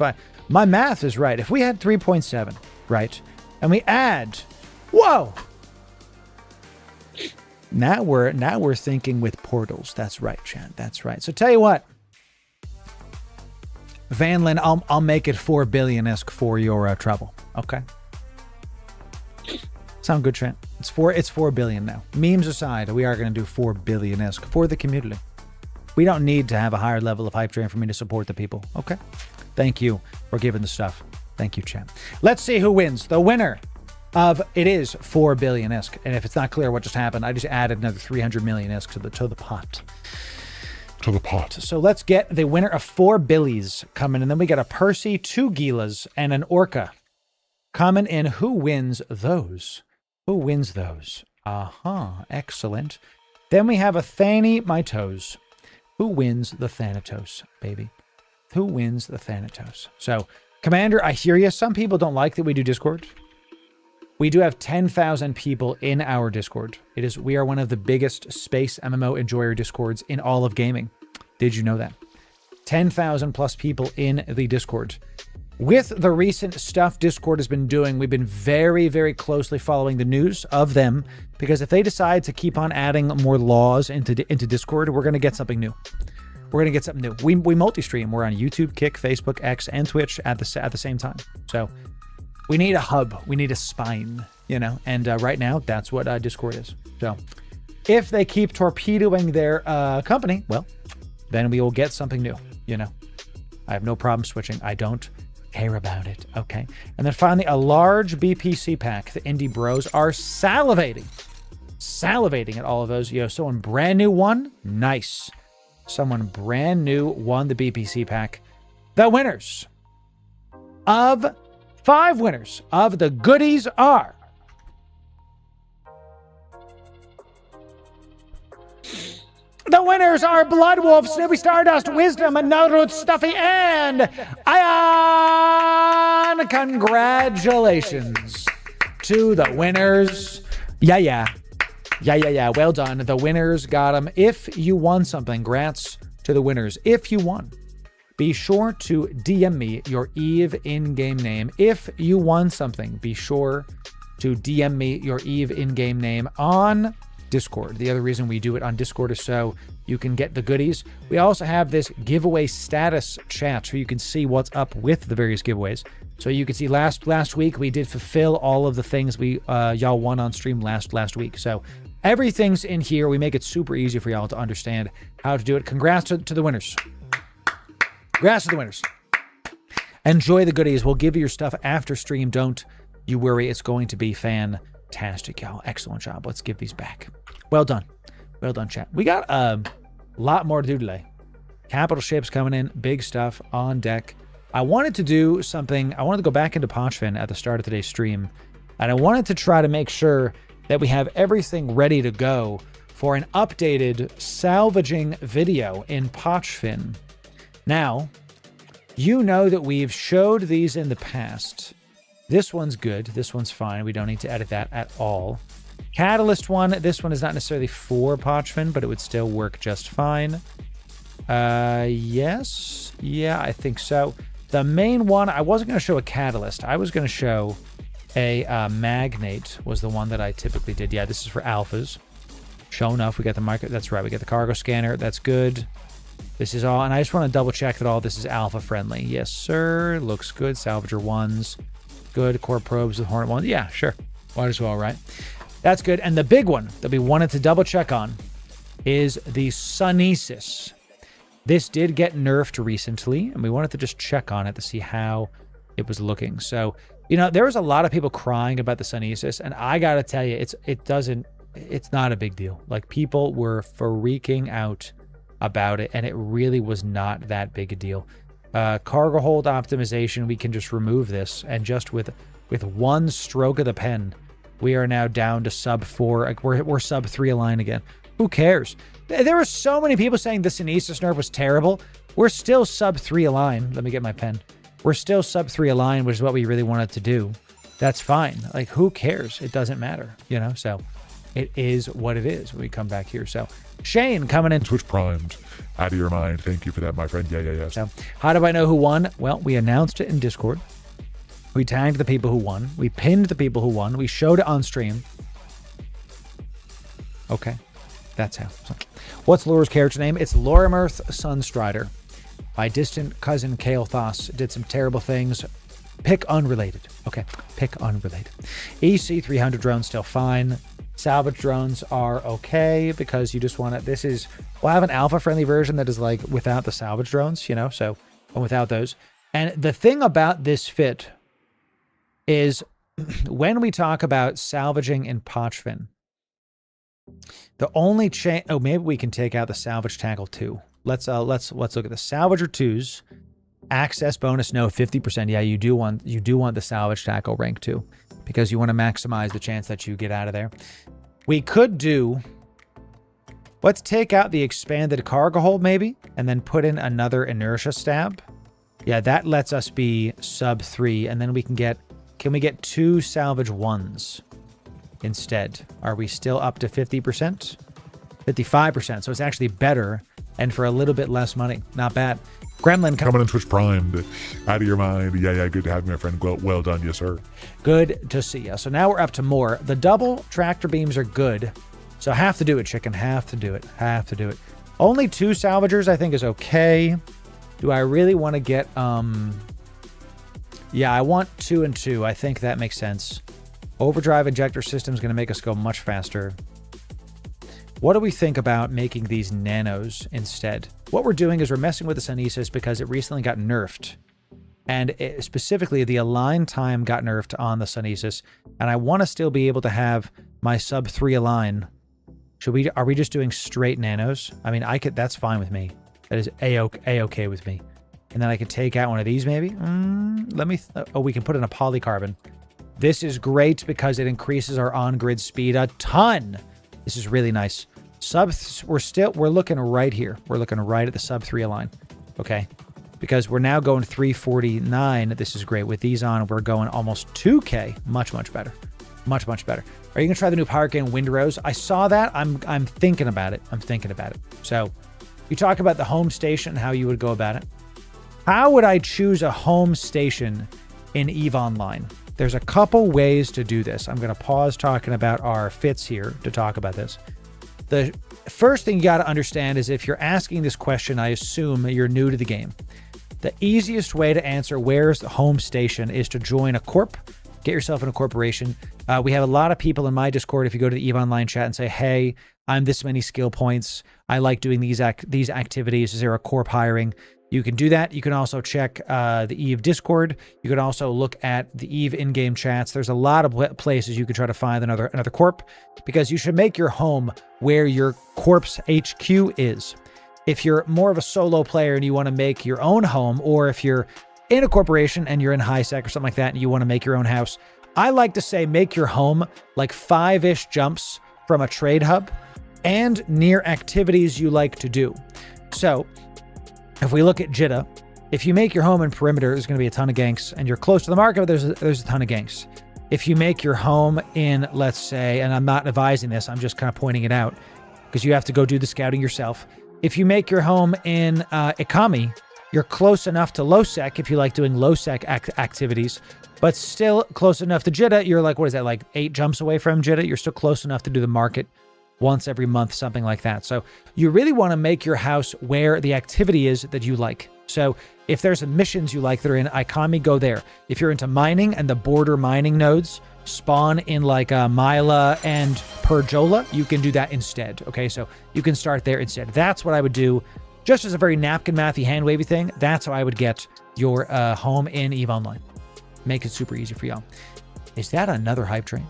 my math is right. If we had 3.7, right, and we add, whoa! Now we're thinking with portals. That's right, chat. That's right. So tell you what, Vanlin, I'll make it 4 billion ISK for your trouble. Okay. Sound good, chat? It's 4 billion now. Memes aside, we are going to do 4 billion ISK for the community. We don't need to have a higher level of hype train for me to support the people. Okay. Thank you for giving the stuff. Thank you, chat. Let's see who wins. The winner of it is 4 billion ISK. And if it's not clear what just happened, I just added another 300 million ISK to the pot. To the pot. So let's get the winner of 4 billies coming. And then we got a Percy, 2 Gilas, and an Orca coming in. Who wins those? Excellent. Then we have a Thani Mitos. Who wins the Thanatos, baby? Who wins the Thanatos? So, Commander, I hear you. Some people don't like that we do Discord. We do have 10,000 people in our Discord. We are one of the biggest space MMO enjoyer Discords in all of gaming. Did you know that? 10,000 plus people in the Discord. With the recent stuff Discord has been doing, we've been very, very closely following the news of them, because if they decide to keep on adding more laws into Discord, we're going to get something new. We multi-stream. We're on YouTube, Kick, Facebook, X, and Twitch at the same time. So we need a hub. We need a spine, and right now that's what Discord is. So if they keep torpedoing their company, well, then we will get something new, I have no problem switching. I don't care about it. Okay. And then finally, a large BPC pack. The indie bros are salivating at all of those. Someone brand new won. Nice. Someone brand new won the BPC pack. The winners of 5 winners of the goodies are The winners are Bloodwolf, Snoopy Stardust, Wisdom, Nodroot, Stuffy, and Ion! Congratulations to the winners. Yeah. Well done. The winners got them. If you won something, grats to the winners. If you won, be sure to DM me your EVE in-game name. If you won something, be sure to DM me your EVE in-game name on Discord. The other reason we do it on Discord is so you can get the goodies. We also have this giveaway status chat so you can see what's up with the various giveaways. So you can see last week we did fulfill all of the things we y'all won on stream last week. So everything's in here. We make it super easy for y'all to understand how to do it. Congrats to the winners. Congrats to the winners. Enjoy the goodies. We'll give you your stuff after stream. Don't you worry. It's going to be fantastic, y'all. Excellent job. Let's give these back. Well done. Well done, chat. We got a lot more to do today. Capital ships coming in. Big stuff on deck. I wanted to do something. I wanted to go back into Pochfin at the start of today's stream. And I wanted to try to make sure that we have everything ready to go for an updated salvaging video in Pochfin. Now, you know that we've showed these in the past. This one's good. This one's fine. We don't need to edit that at all. Catalyst one. This one is not necessarily for Pochfin, but it would still work just fine. Yes. Yeah, I think so. The main one, I wasn't going to show a catalyst. I was going to show a magnate was the one that I typically did. Yeah, this is for alphas. Sure enough, we got the market. That's right. We got the cargo scanner. That's good. This is all. And I just want to double check that all this is alpha friendly. Yes, sir. Looks good. Salvager ones. Good. Core probes with Hornet ones. Yeah, sure. Might as well, right? That's good. And the big one that we wanted to double check on is the Sunesis. This did get nerfed recently, and we wanted to just check on it to see how it was looking. So, you know, there was a lot of people crying about the Sunesis, and I gotta tell you, it's not a big deal. Like, people were freaking out about it, and it really was not that big a deal. Cargo hold optimization, we can just remove this, and just with one stroke of the pen, we are now down to sub 4. Like, we're sub 3 align again. Who cares? There were so many people saying the Sunesis nerf was terrible. We're still sub 3 align. Let me get my pen. We're still sub 3 align, which is what we really wanted to do. That's fine. Like, who cares? It doesn't matter, you know? So it is what it is when we come back here. So Shane coming in. Twitch primed. Out of your mind. Thank you for that, my friend. Yeah. So how do I know who won? Well, we announced it in Discord. We tagged the people who won. We pinned the people who won. We showed it on stream. Okay. That's how. So, what's Loru's character name? It's Lorimirth Sunstrider. My distant cousin Kael'thas did some terrible things. Pick unrelated. Okay, pick unrelated. EC300 drones still fine. Salvage drones are okay because you just want to... We'll have an alpha-friendly version that is like without the salvage drones, you know, so without those. And the thing about this fit is when we talk about salvaging in Pochfin, the only change... Oh, maybe we can take out the salvage tackle too. Let's look at the Salvager 2's access bonus. No, 50%. Yeah, you do want the salvage tackle rank 2 because you want to maximize the chance that you get out of there. We could do... Let's take out the expanded cargo hold maybe and then put in another inertia stab. Yeah, that lets us be sub 3 and then we can get... Can we get 2 salvage 1s instead? Are we still up to 50%? 55%. So it's actually better and for a little bit less money. Not bad. Gremlin coming in Twitch primed. Out of your mind. Yeah. Good to have you, my friend. Well done. Yes, sir. Good to see you. So now we're up to more. The double tractor beams are good. So have to do it, chicken. Have to do it. Only 2 salvagers I think is okay. Do I really want to get... Yeah, I want 2 and 2. I think that makes sense. Overdrive injector system is going to make us go much faster. What do we think about making these nanos instead? What we're doing is we're messing with the Sunesis because it recently got nerfed. And specifically, the align time got nerfed on the Sunesis. And I want to still be able to have my sub 3 align. Are we just doing straight nanos? I mean, that's fine with me. That is A-okay with me. And then I can take out one of these maybe. We can put in a polycarbon. This is great because it increases our on-grid speed a ton. This is really nice. We're looking right here. We're looking right at the sub 3 line. Okay. Because we're now going 349. This is great. With these on, we're going almost 2K. Much, much better. Much, much better. Are you going to try the new Hurricane Windrose? I saw that. I'm thinking about it. So you talk about the home station and how you would go about it. How would I choose a home station in EVE Online? There's a couple ways to do this. I'm going to pause talking about our fits here to talk about this. The first thing you got to understand is if you're asking this question, I assume you're new to the game. The easiest way to answer where's the home station is to join a corp, get yourself in a corporation. We have a lot of people in my Discord. If you go to the EVE Online chat and say, hey, I'm this many skill points, I like doing these activities, is there a corp hiring? You can do that. You can also check the EVE Discord. You can also look at the EVE in-game chats. There's a lot of places you can try to find another corp, because you should make your home where your corp's HQ is. If you're more of a solo player and you want to make your own home, or if you're in a corporation and you're in high sec or something like that and you want to make your own house, I like to say make your home like 5-ish jumps from a trade hub and near activities you like to do. So if we look at Jitta, if you make your home in perimeter, there's going to be a ton of ganks, and you're close to the market, but there's a ton of ganks. If you make your home in, let's say, and I'm not advising this, I'm just kind of pointing it out because you have to go do the scouting yourself. If you make your home in Ikami, you're close enough to low sec if you like doing low sec activities, but still close enough to Jitta. You're like, what is that, like 8 jumps away from Jitta? You're still close enough to do the market once every month, something like that. So you really want to make your house where the activity is that you like. So if there's missions you like that are in Ikami, go there. If you're into mining and the border mining nodes spawn in like Mila and Perjola, you can do that instead. Okay, so you can start there instead. That's what I would do. Just as a very napkin mathy hand wavy thing, that's how I would get your home in EVE Online. Make it super easy for y'all. Is that another hype train?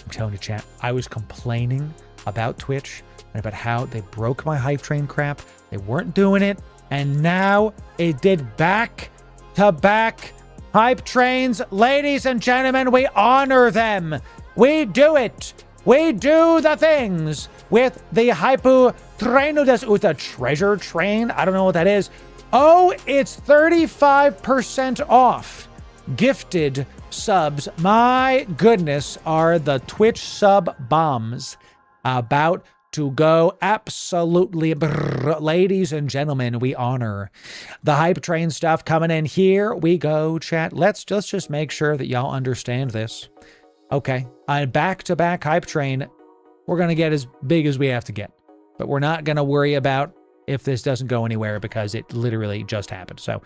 I'm telling you, chat, I was complaining about Twitch and about how they broke my hype train crap. They weren't doing it, and now it did back-to-back hype trains. Ladies and gentlemen, we honor them. We do it. We do the things with the Hypu Trenudes Uta treasure train. I don't know what that is. Oh, it's 35% off. Gifted subs. My goodness, are the Twitch sub bombs about to go absolutely brrr. Ladies and gentlemen, we honor the hype train stuff coming in. Here we go, chat. Let's just make sure that y'all understand this. Okay, on back-to-back hype train, we're going to get as big as we have to get. But we're not going to worry about if this doesn't go anywhere because it literally just happened. So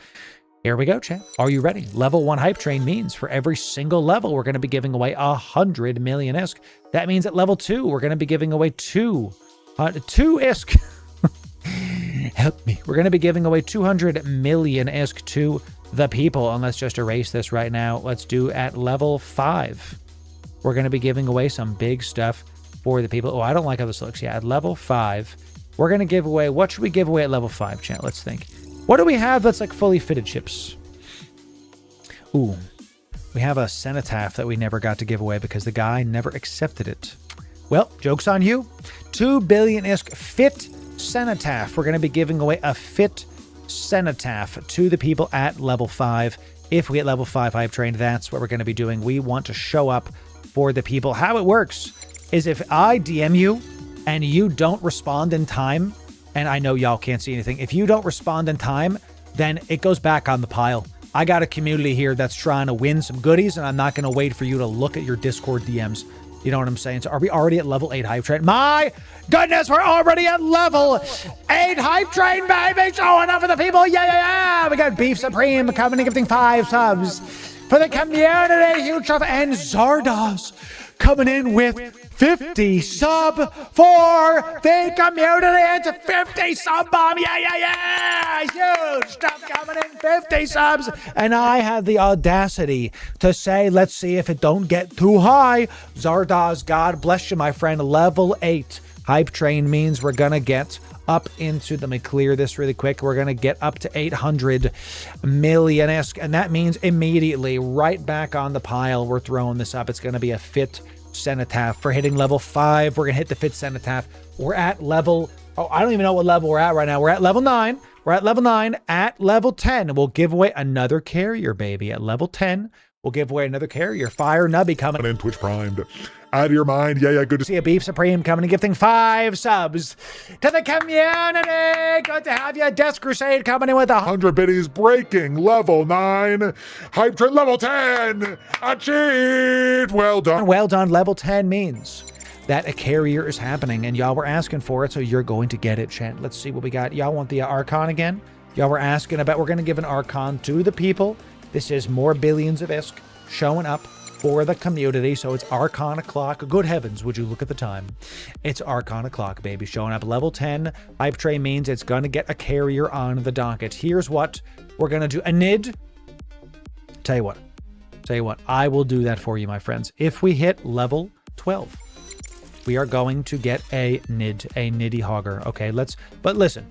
here we go, chat. Are you ready? Level 1 hype train means for every single level, we're going to be giving away 100 million ISK. That means at level 2, we're going to be giving away 2 ISK. Help me. We're going to be giving away 200 million ISK to the people. And let's just erase this right now. Let's do at level 5. We're going to be giving away some big stuff for the people. Oh, I don't like how this looks. Yeah, at level 5, we're going to give away, what should we give away at level 5, chat? Let's think. What do we have that's like fully fitted ships? Ooh, we have a cenotaph that we never got to give away because the guy never accepted it. Well, joke's on you. 2 billion ISK fit cenotaph. We're going to be giving away a fit cenotaph to the people at level 5. If we get level 5 hype train, that's what we're going to be doing. We want to show up for the people. How it works is if I DM you and you don't respond in time, and I know y'all can't see anything, if you don't respond in time, then it goes back on the pile. I got a community here that's trying to win some goodies, and I'm not going to wait for you to look at your Discord DMs. You know what I'm saying? So are we already at level 8 hype train? My goodness, we're already at level 8 hype train, baby! Showing up for the people! Yeah! We got Beef Supreme coming and gifting 5 subs for the community. Huge stuff. And Zardoz coming in with 50 sub for the community. It's a 50 sub bomb. Yeah! Huge stuff coming in. 50 subs. And I had the audacity to say, let's see if it don't get too high. Zardoz, God bless you, my friend. Level 8 hype train means we're going to get up into, let me clear this really quick. We're going to get up to 800 million ISK. And that means immediately right back on the pile, we're throwing this up. It's going to be a fit cenotaph for hitting level 5. We're going to hit the 5th cenotaph. We're at level... Oh, I don't even know what level we're at right now. We're at level 9. We're at level 9. At level 10, we'll give away another carrier, baby. At level 10, we'll give away another carrier. Fire Nubby coming in. Twitch Primed. Out of your mind. Yeah, good to see a Beef Supreme coming and gifting 5 subs to the community. Good to have you. Death Crusade coming in with 100 biddies. Breaking level 9. Hype Train level 10. Achieved. Well done. Well done. Level 10 means that a carrier is happening, and y'all were asking for it, so you're going to get it, chat. Let's see what we got. Y'all want the Archon again? Y'all were asking about, we're going to give an Archon to the people. This is more billions of ISK showing up for the community, so it's Archon o'clock. Good heavens, would you look at the time? It's Archon o'clock, baby, showing up. Level 10 Hype Train means it's going to get a carrier on the docket. Here's what we're going to do. A NID. Tell you what, I will do that for you, my friends. If we hit level 12, we are going to get a NID, a Niddy Hogger. Okay, but listen,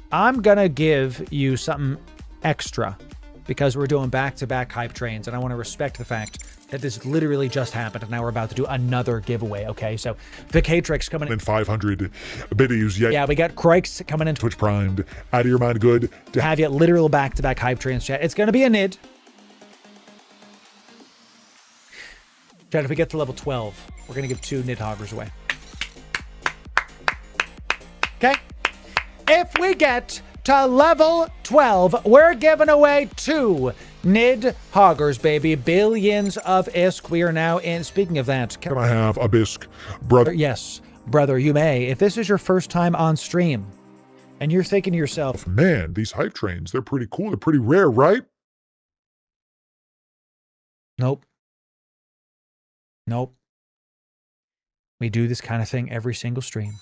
I'm gonna give you something extra because we're doing back-to-back hype trains, and I want to respect the fact that this literally just happened, and now we're about to do another giveaway. Okay, so Vicatrix coming in 500 biddies. Yeah, we got Croix coming in. Twitch Primed. Out of your mind. Good to have you. Literal back-to-back hype trains, chat. It's gonna be a NID. Chat, if we get to level 12, we're going to give 2 Nidhoggers away. Okay? If we get to level 12, we're giving away 2 Nidhoggers, baby. Billions of ISK. We are now in. Speaking of that, can I have a bisque, brother? Yes, brother, you may. If this is your first time on stream, and you're thinking to yourself, man, these hype trains, they're pretty cool. They're pretty rare, right? Nope. We do this kind of thing every single stream.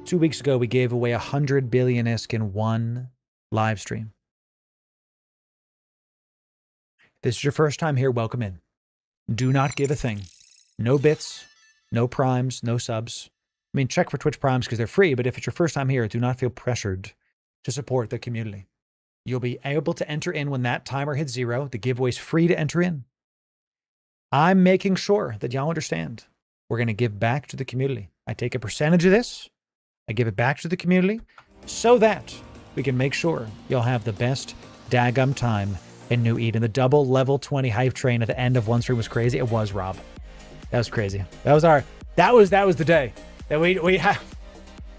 2 weeks ago, we gave away 100 billion ISK in one live stream. If this is your first time here, welcome in. Do not give a thing. No bits, no primes, no subs. I mean, check for Twitch primes because they're free, but if it's your first time here, do not feel pressured to support the community. You'll be able to enter in when that timer hits 0. The giveaway's free to enter in. I'm making sure that y'all understand. We're going to give back to the community. I take a percentage of this. I give it back to the community so that we can make sure you'll have the best daggum time in New Eden. The double level 20 hype train at the end of one stream was crazy. It was, Rob. That was crazy. That was the day that we have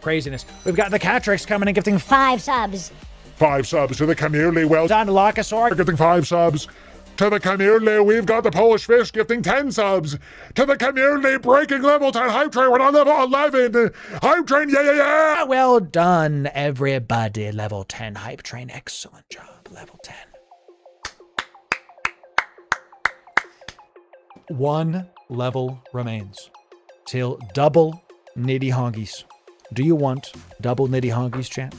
craziness. We've got the Catrix coming and gifting 5 subs. 5 subs to the community. Well done, Lockasaur. Gifting 5 subs. To the community, we've got the Polish Fish gifting 10 subs. To the community, breaking level 10 hype train. We're on level 11. Hype train, yeah. Well done, everybody. Level 10 hype train. Excellent job. Level 10. 1 level remains till double nitty honkies. Do you want double nitty honkies, chat?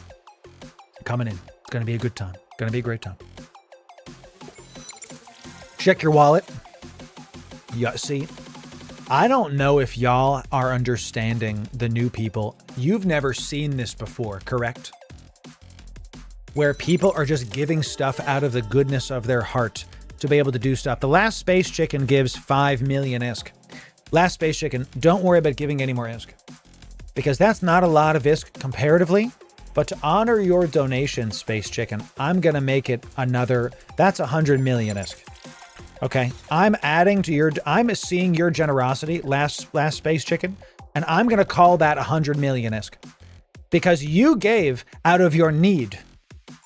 Coming in. It's going to be a good time. Going to be a great time. Check your wallet. See, I don't know if y'all are understanding the new people. You've never seen this before, correct? Where people are just giving stuff out of the goodness of their heart to be able to do stuff. The last Space Chicken gives 5 million ISK. Last Space Chicken, don't worry about giving any more ISK. Because that's not a lot of ISK comparatively. But to honor your donation, Space Chicken, I'm going to make it another, that's 100 million ISK. Okay, I'm seeing your generosity, last Space Chicken, and I'm going to call that 100 million ISK. Because you gave out of your need.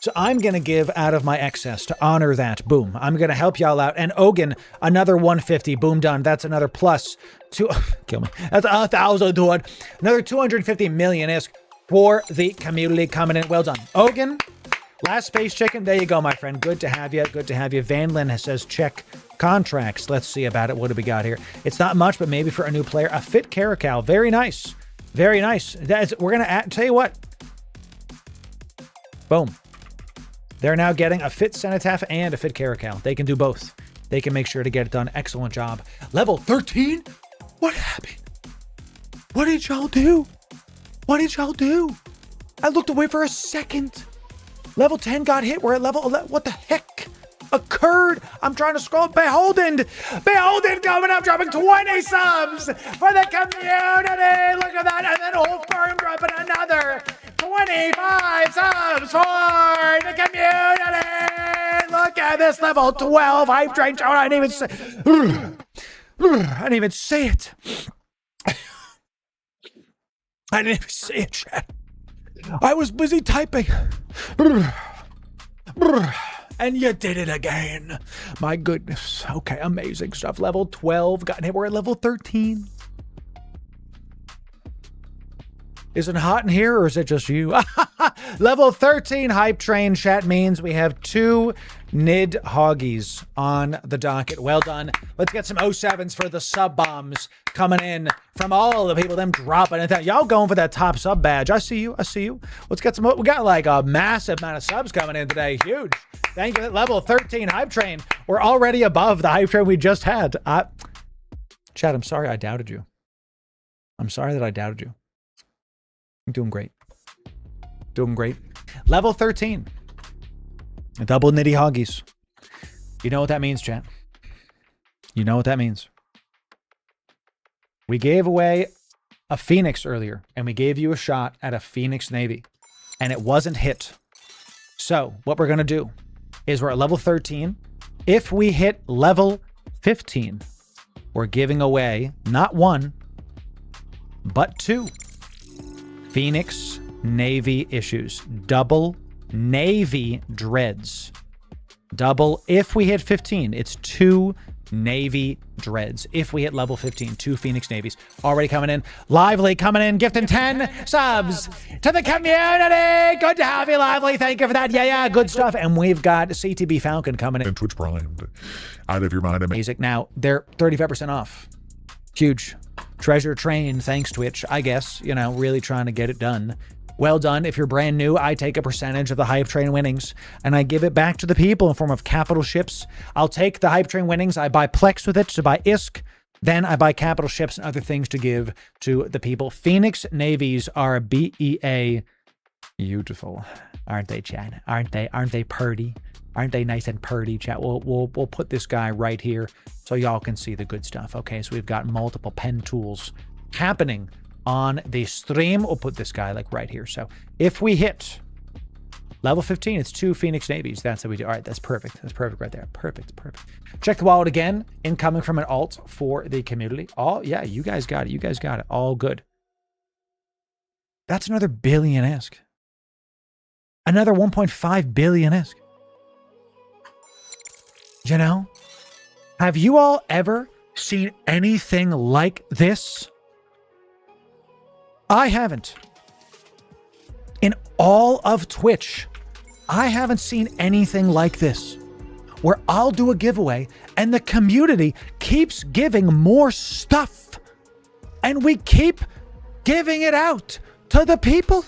So I'm going to give out of my excess to honor that. Boom. I'm going to help y'all out. And Ogan, another 150. Boom, done. That's another plus two. Kill me. That's 1,000, dude. Another 250 million ISK for the community coming in. Well done. Ogan, last Space Chicken. There you go, my friend. Good to have you. Good to have you. Van Lin says check contracts. Let's see about it. What do we got here? It's not much, but maybe for a new player. A fit Caracal. Very nice. Very nice. We're going to tell you what. Boom. They're now getting a fit Cenotaph and a fit Caracal. They can do both. They can make sure to get it done. Excellent job. Level 13? What happened? What did y'all do? What did y'all do? I looked away for a second. Level 10 got hit. We're at level 11. What the heck? occurred? I'm trying to scroll. Beholden coming up, dropping 20 subs for the community. Look at that. And then Old Firm dropping another 25 subs for the community. Look at this level 12 hype train. Oh, I didn't even say it. I didn't even say it, chat. I was busy typing. And you did it again. My goodness. Okay, amazing stuff. Level 12. We're at level 13. Is it hot in here or is it just you? Level 13 hype train chat means we have 2 Nid Hoggies on the docket. Well done. Let's get some 07s for the sub bombs coming in from all the people, them dropping it. Y'all going for that top sub badge. I see you. Let's get some. We got like a massive amount of subs coming in today. Huge. Thank you. Level 13 hype train. We're already above the hype train we just had. Chad, I'm sorry I doubted you. I'm sorry that I doubted you. I'm doing great. Level 13. Double nitty hoggies. You know what that means, chat. You know what that means. We gave away a Phoenix earlier, and we gave you a shot at a Phoenix Navy, and it wasn't hit. So what we're going to do is we're at level 13. If we hit level 15, we're giving away not 1, but 2 Phoenix Navy issues. Double Navy dreads. Double. If we hit 15, it's 2 Navy dreads. If we hit level 15, 2 Phoenix Navies. Already coming in. Lively coming in, gifting 10 subs to the community. Good to have you, Lively. Thank you for that. Yeah, good stuff. And we've got CTB Falcon coming in. And Twitch Prime. Out of your mind. Music. Now, they're 35% off. Huge. Treasure train, thanks Twitch, I guess, really trying to get it done. Well done. If you're brand new, I take a percentage of the hype train winnings and I give it back to the people in form of capital ships. I'll take the hype train winnings. I buy Plex with it to buy ISK. Then I buy capital ships and other things to give to the people. Phoenix Navies are BEA beautiful. Aren't they, Chad? Aren't they purty? Aren't they nice and purty, chat? We'll put this guy right here so y'all can see the good stuff. Okay, so we've got multiple pen tools happening on the stream. We'll put this guy like right here. So if we hit level 15, it's 2 Phoenix Navies. That's what we do. All right, that's perfect. That's perfect right there. Perfect. Check the wallet again. Incoming from an alt for the community. Oh, yeah, you guys got it. All good. That's another billion-esque. Another 1.5 billion-esque. Have you all ever seen anything like this? I haven't. In all of Twitch, I haven't seen anything like this, where I'll do a giveaway and the community keeps giving more stuff and we keep giving it out to the people.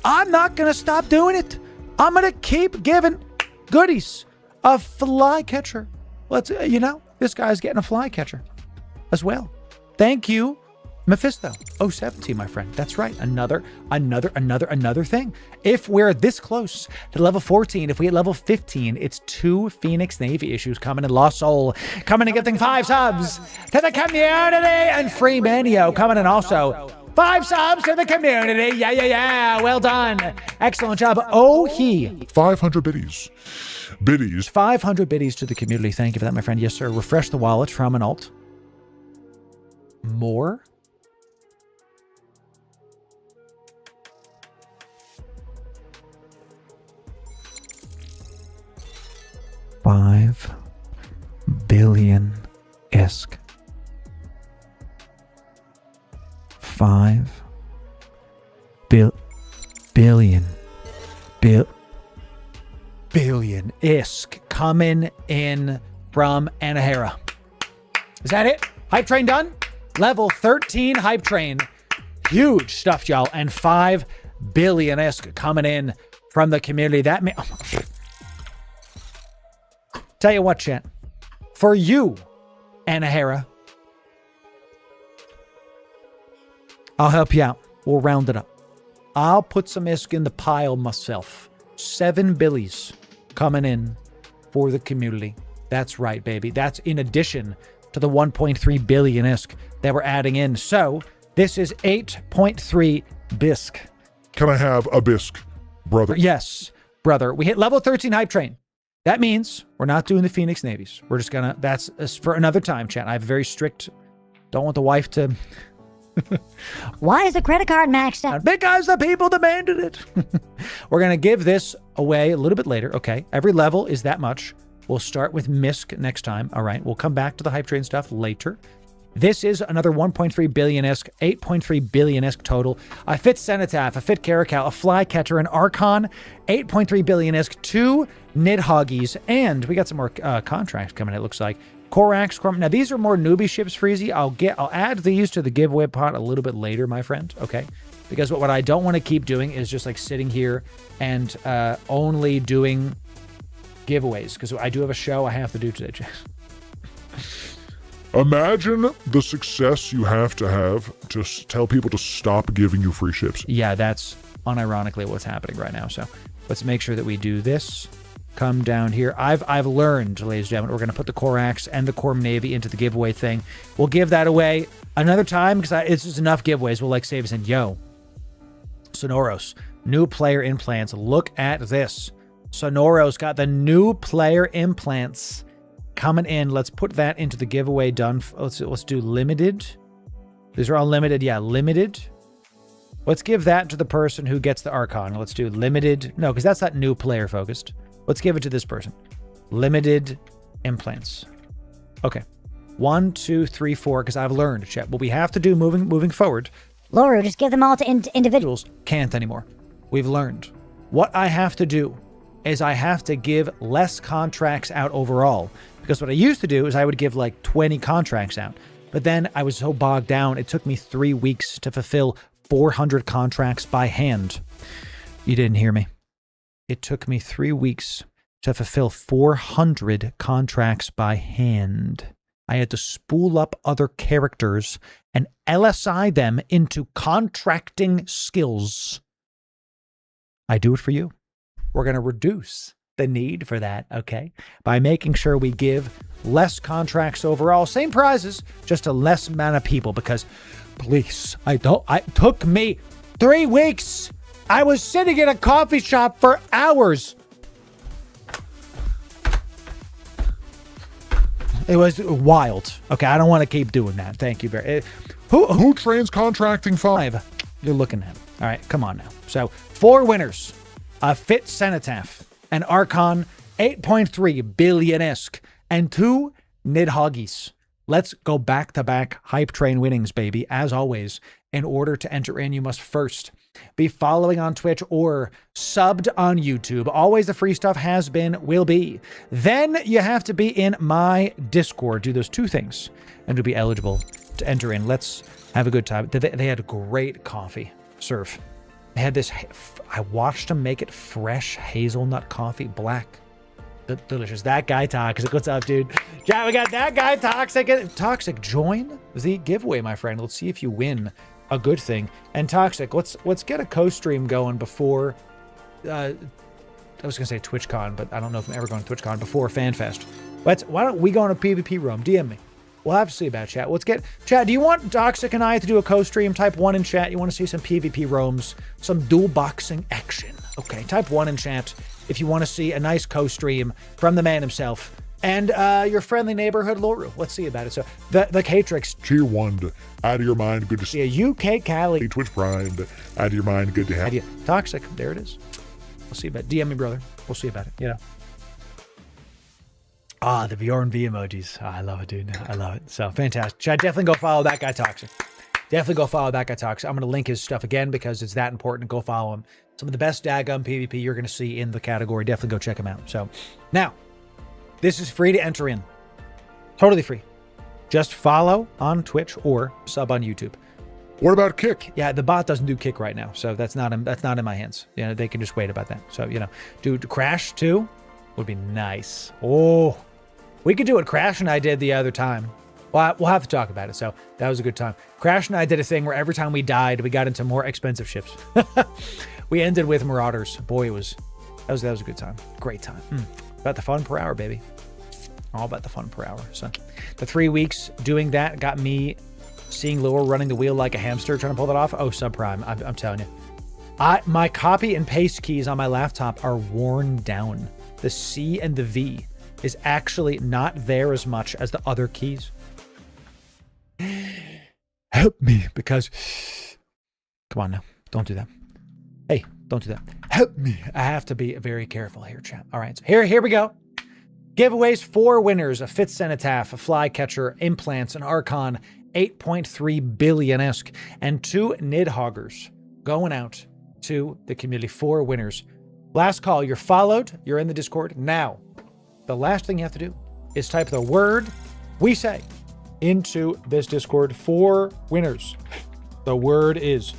I'm not going to stop doing it. I'm going to keep giving goodies. A fly catcher. Let's, this guy's getting a fly catcher as well. Thank you, Mephisto. 017, my friend. That's right. Another thing. If we're this close to level 14, if we hit level 15, it's 2 Phoenix Navy issues coming in. Lost Soul coming and gifting 5 subs to the community, and Free Manio coming in also. 5 subs to the community. Yeah. Well done. Excellent job. 500 biddies. 500 biddies to the community. Thank you for that, my friend. Yes, sir. Refresh the wallet from an alt. More. $5 billion-esque. 5 billion-esque coming in from Anahara. Is that it? Hype train done? Level 13 hype train. Huge stuff, y'all. And 5 billion-esque coming in from the community. That may... Tell you what, chat. For you, Anahara, I'll help you out. We'll round it up. I'll put some ISK in the pile myself. 7 billies coming in for the community. That's right, baby. That's in addition to the 1.3 billion ISK that we're adding in. So this is 8.3 BISK. Can I have a bisque, brother? Yes, brother. We hit level 13 hype train. That means we're not doing the Phoenix Navies. We're just gonna, that's for another time, chat. I have very strict, don't want the wife to... Why is the credit card maxed out? Because the people demanded it. We're going to give this away a little bit later. Okay. Every level is that much. We'll start with MISC next time. All right. We'll come back to the hype train stuff later. This is another 1.3 billion ISK, 8.3 billion ISK total. A fit Cenotaph, a fit Caracal, a Flycatcher, an Archon, 8.3 billion ISK, 2 Nidhoggies, and we got some more contracts coming, it looks like. Corax, Corp. Now, these are more newbie ships, Freezy. I'll add these to the giveaway pot a little bit later, my friend, okay? Because what I don't want to keep doing is just like sitting here and only doing giveaways, because I do have a show I have to do today, Jess. Imagine the success you have to tell people to stop giving you free ships. Yeah, that's unironically what's happening right now. So let's make sure that we do this. Come down here. I've learned, ladies and gentlemen, we're going to put the Corax and the Corp Navy into the giveaway thing. We'll give that away another time because it's just enough giveaways. We'll like save us. And yo, Sonoros, new player implants. Look at this. Sonoros got the new player implants coming in. Let's put that into the giveaway done. Let's do limited. These are all limited. Yeah, limited. Let's give that to the person who gets the Archon. Let's do limited. No, because that's not new player focused. Let's give it to this person. Limited implants. Okay. 1, 2, 3, 4, because I've learned, chat. What we have to do moving forward. Loru, just give them all to individuals. Can't anymore. We've learned. What I have to do is I have to give less contracts out overall. Because what I used to do is I would give like 20 contracts out. But then I was so bogged down, it took me 3 weeks to fulfill 400 contracts by hand. You didn't hear me. It took me 3 weeks to fulfill 400 contracts by hand. I had to spool up other characters and LSI them into contracting skills. I do it for you. We're going to reduce the need for that, okay? By making sure we give less contracts overall, same prizes, just a less amount of people, because please, it took me 3 weeks. I was sitting in a coffee shop for hours. It was wild. Okay, I don't want to keep doing that. Thank you very much. Who trains contracting 5? You're looking at. All right, come on now. So 4 winners. A fit Cenotaph, an Archon, 8.3 billion ISK, and 2 Nidhoggies. Let's go back-to-back hype train winnings, baby. As always, in order to enter in, you must first be following on Twitch or subbed on YouTube. Always the free stuff has been, will be. Then you have to be in my Discord. Do those 2 things and to be eligible to enter in. Let's have a good time. They had great coffee serve. They had this, I watched them make it fresh hazelnut coffee, black. Delicious. That guy Toxic. What's up, dude? Yeah, we got that guy Toxic. Toxic, join the giveaway, my friend. Let's see if you win a good thing. And Toxic, let's get a co-stream going before I was gonna say TwitchCon, but I don't know if I'm ever going to TwitchCon before FanFest. Why don't we go on a PvP room? DM me. We'll have to see about chat. Let's get chat. Do you want Toxic and I to do a co-stream? Type 1 in chat. You want to see some PvP roams, some dual boxing action? Okay, type 1 in chat if you want to see a nice co-stream from the man himself and your friendly neighborhood Loru. Let's see about it. So the Catrix. Tier 1 to out of your mind. Good to see you. UK Cali. Twitch Prime to out of your mind. Good to have you. Toxic. There it is. We'll see about it. DM me, brother. We'll see about it. You know. Ah, the Bjorn V emojis. Oh, I love it, dude. I love it. So fantastic. Should I definitely go follow that guy Toxic? Definitely go follow that guy Toxic. I'm going to link his stuff again because it's that important. Go follow him. Some of the best daggum PvP you're going to see in the category. Definitely go check him out. So now, this is free to enter in. Totally free. Just follow on Twitch or sub on YouTube. What about Kick? Yeah, the bot doesn't do Kick right now, so that's not in my hands. You know, they can just wait about that. So, you know, dude, Crash too would be nice. Oh, we could do what Crash and I did the other time. Well, we'll have to talk about it. So that was a good time. Crash and I did a thing where every time we died, we got into more expensive ships. We ended with Marauders. Boy, it That was a good time. Great time. About the fun per hour, baby. All about the fun per hour. So the 3 weeks doing that got me seeing Loru running the wheel like a hamster trying to pull that off. Oh, subprime. I'm telling you. My copy and paste keys on my laptop are worn down. The C and the V is actually not there as much as the other keys. Help me, because... Come on now. Don't do that. Hey, don't do that. Help me. I have to be very careful here, chat. All right, so here we go. Giveaways, 4 winners, a 5th Cenotaph, a Flycatcher, Implants, an Archon, 8.3 billion-esque, and 2 Nidhoggers going out to the community. 4 winners. Last call. You're followed. You're in the Discord. Now, the last thing you have to do is type the word we say into this Discord. 4 winners. The word is...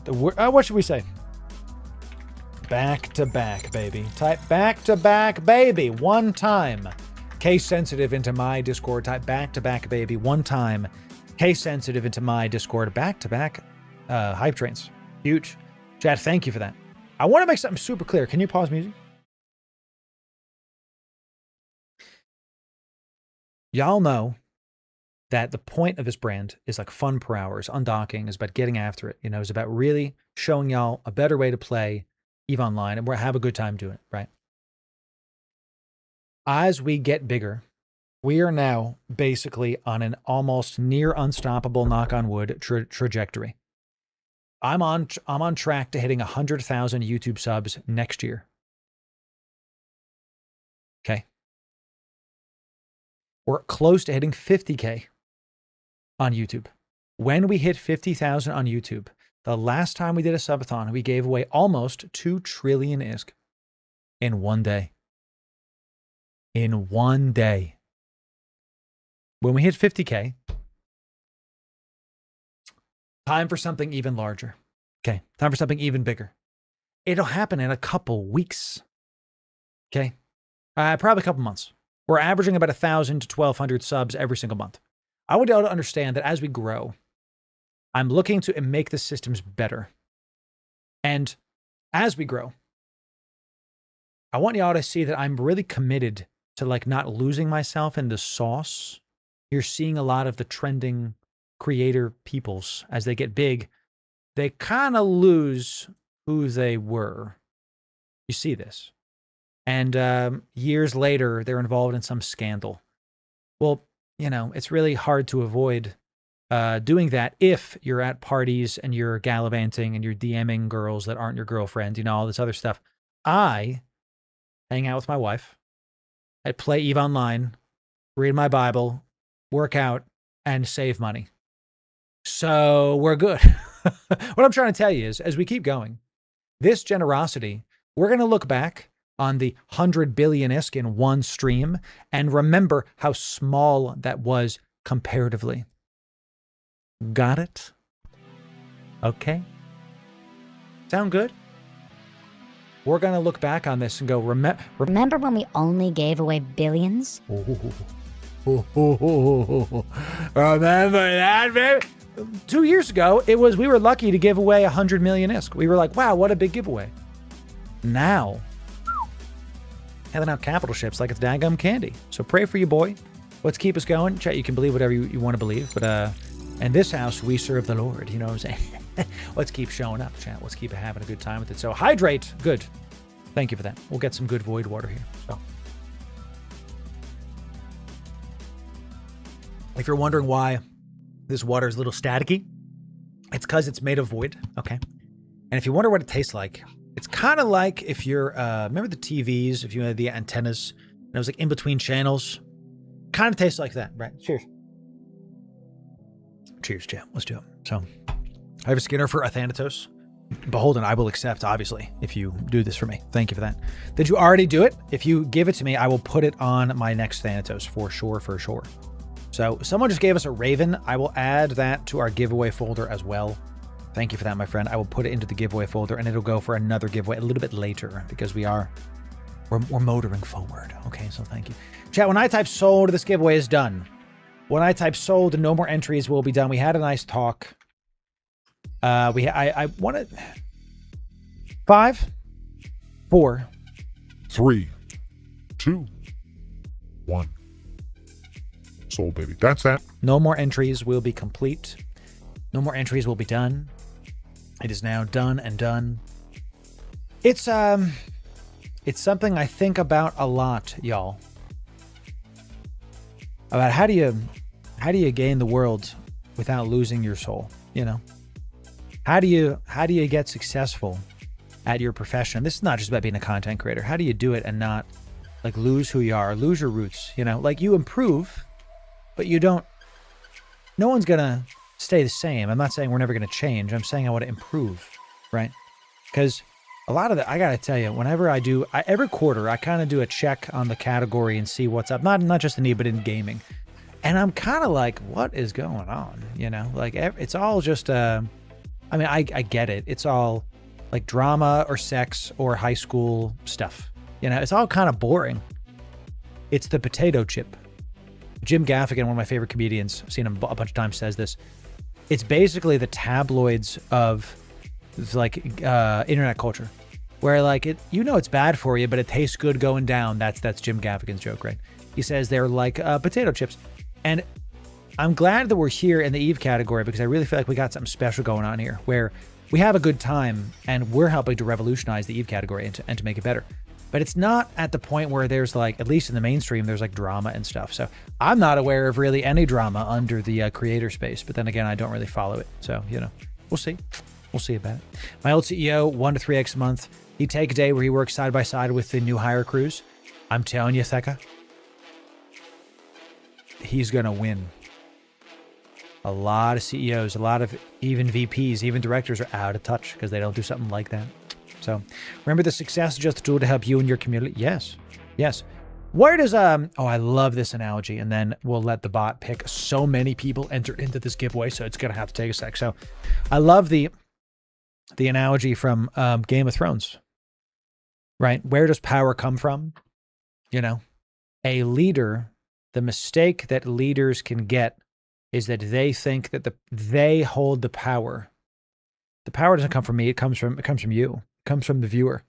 what should we say? Back to back, baby. Type back to back, baby. 1 time. Case sensitive into my Discord. Type back to back, baby. 1 time. Case sensitive into my Discord. Back to back. Hype trains. Huge. Chad, thank you for that. I want to make something super clear. Can you pause music? Y'all know that the point of this brand is like fun per hour, is undocking, is about getting after it. You know, it's about really showing y'all a better way to play EVE Online, and we'll have a good time doing it, right? As we get bigger, we are now basically on an almost near unstoppable, knock on wood, trajectory. I'm on track to hitting 100,000 YouTube subs next year. Okay. We're close to hitting 50K on YouTube. When we hit 50,000 on YouTube, the last time we did a subathon, we gave away almost 2 trillion ISK in 1 day. In 1 day. When we hit 50K, time for something even larger. Okay, time for something even bigger. It'll happen in a couple weeks. Okay, probably a couple months. We're averaging about 1,000 to 1,200 subs every single month. I want y'all to understand that as we grow, I'm looking to make the systems better. And as we grow, I want y'all to see that I'm really committed to like not losing myself in the sauce. You're seeing a lot of the trending creator peoples as they get big. They kind of lose who they were. You see this. And years later, they're involved in some scandal. Well, you know, it's really hard to avoid doing that if you're at parties and you're gallivanting and you're DMing girls that aren't your girlfriend, you know, all this other stuff. I hang out with my wife. I play EVE Online, read my Bible, work out, and save money. So we're good. What I'm trying to tell you is, as we keep going, this generosity, we're going to look back on the 100 billion-esque in 1 stream and remember how small that was comparatively. Got it? Okay. Sound good? We're going to look back on this and go, Remember when we only gave away billions? Remember that, baby? 2 years ago, we were lucky to give away 100 million ISK. We were like, wow, what a big giveaway. Now, handing out capital ships like it's daggum candy. So pray for you, boy. Let's keep us going. Chat, you can believe whatever you want to believe. But in this house, we serve the Lord. You know what I'm saying? Let's keep showing up, chat. Let's keep having a good time with it. So hydrate. Good. Thank you for that. We'll get some good void water here. So, if you're wondering why this water is a little staticky, it's because it's made of void. Okay. And if you wonder what it tastes like, it's kind of like if you're, remember the TVs, if you had the antennas, and it was like in between channels? Kind of tastes like that, right? Cheers. Cheers, chat. Let's do it. So, I have a Skinner for a Thanatos. Beholden, I will accept, obviously, if you do this for me. Thank you for that. Did you already do it? If you give it to me, I will put it on my next Thanatos for sure, for sure. So, someone just gave us a Raven. I will add that to our giveaway folder as well. Thank you for that, my friend. I will put it into the giveaway folder, and it'll go for another giveaway a little bit later because we're motoring forward. Okay, so thank you. Chat, when I type sold, this giveaway is done. When I type sold, no more entries will be done. We had a nice talk. I wanted 5. 4, 3, 2, 1. Sold, baby. That's that. No more entries will be complete. No more entries will be done. It is now done and done. It's something I think about a lot, y'all. About how do you gain the world without losing your soul, you know? How do you get successful at your profession? This is not just about being a content creator. How do you do it and not like lose who you are, lose your roots, you know? Like you improve, but you don't, no one's gonna stay the same. I'm not saying we're never gonna change. I'm saying I want to improve, right? Because a lot of I gotta tell you, whenever every quarter, I kind of do a check on the category and see what's up. Not just in E, but in gaming. And I'm kind of like, what is going on? You know, like it's all just, I mean, I get it. It's all like drama or sex or high school stuff. You know, it's all kind of boring. It's the potato chip. Jim Gaffigan, one of my favorite comedians, I've seen him a bunch of times, says this. It's basically the tabloids of like internet culture, where like it's bad for you, but it tastes good going down. That's Jim Gaffigan's joke, right? He says they're like potato chips. And I'm glad that we're here in the Eve category because I really feel like we got something special going on here where we have a good time and we're helping to revolutionize the Eve category and to make it better. But it's not at the point where there's like, at least in the mainstream, there's like drama and stuff. So I'm not aware of really any drama under the creator space. But then again, I don't really follow it. So, you know, we'll see. We'll see about it. My old CEO, 1 to 3x a month. He'd take a day where he works side by side with the new hire crews. I'm telling you, Theka, he's going to win. A lot of CEOs, a lot of even VPs, even directors are out of touch because they don't do something like that. So remember, the success is just a tool to help you and your community. Yes. Yes. Where does, I love this analogy. And then we'll let the bot pick. So many people enter into this giveaway, so it's going to have to take a sec. So I love the analogy from Game of Thrones, right? Where does power come from? You know, a leader, the mistake that leaders can get is that they think that they hold the power. The power doesn't come from me. It comes from you. It comes from the viewer.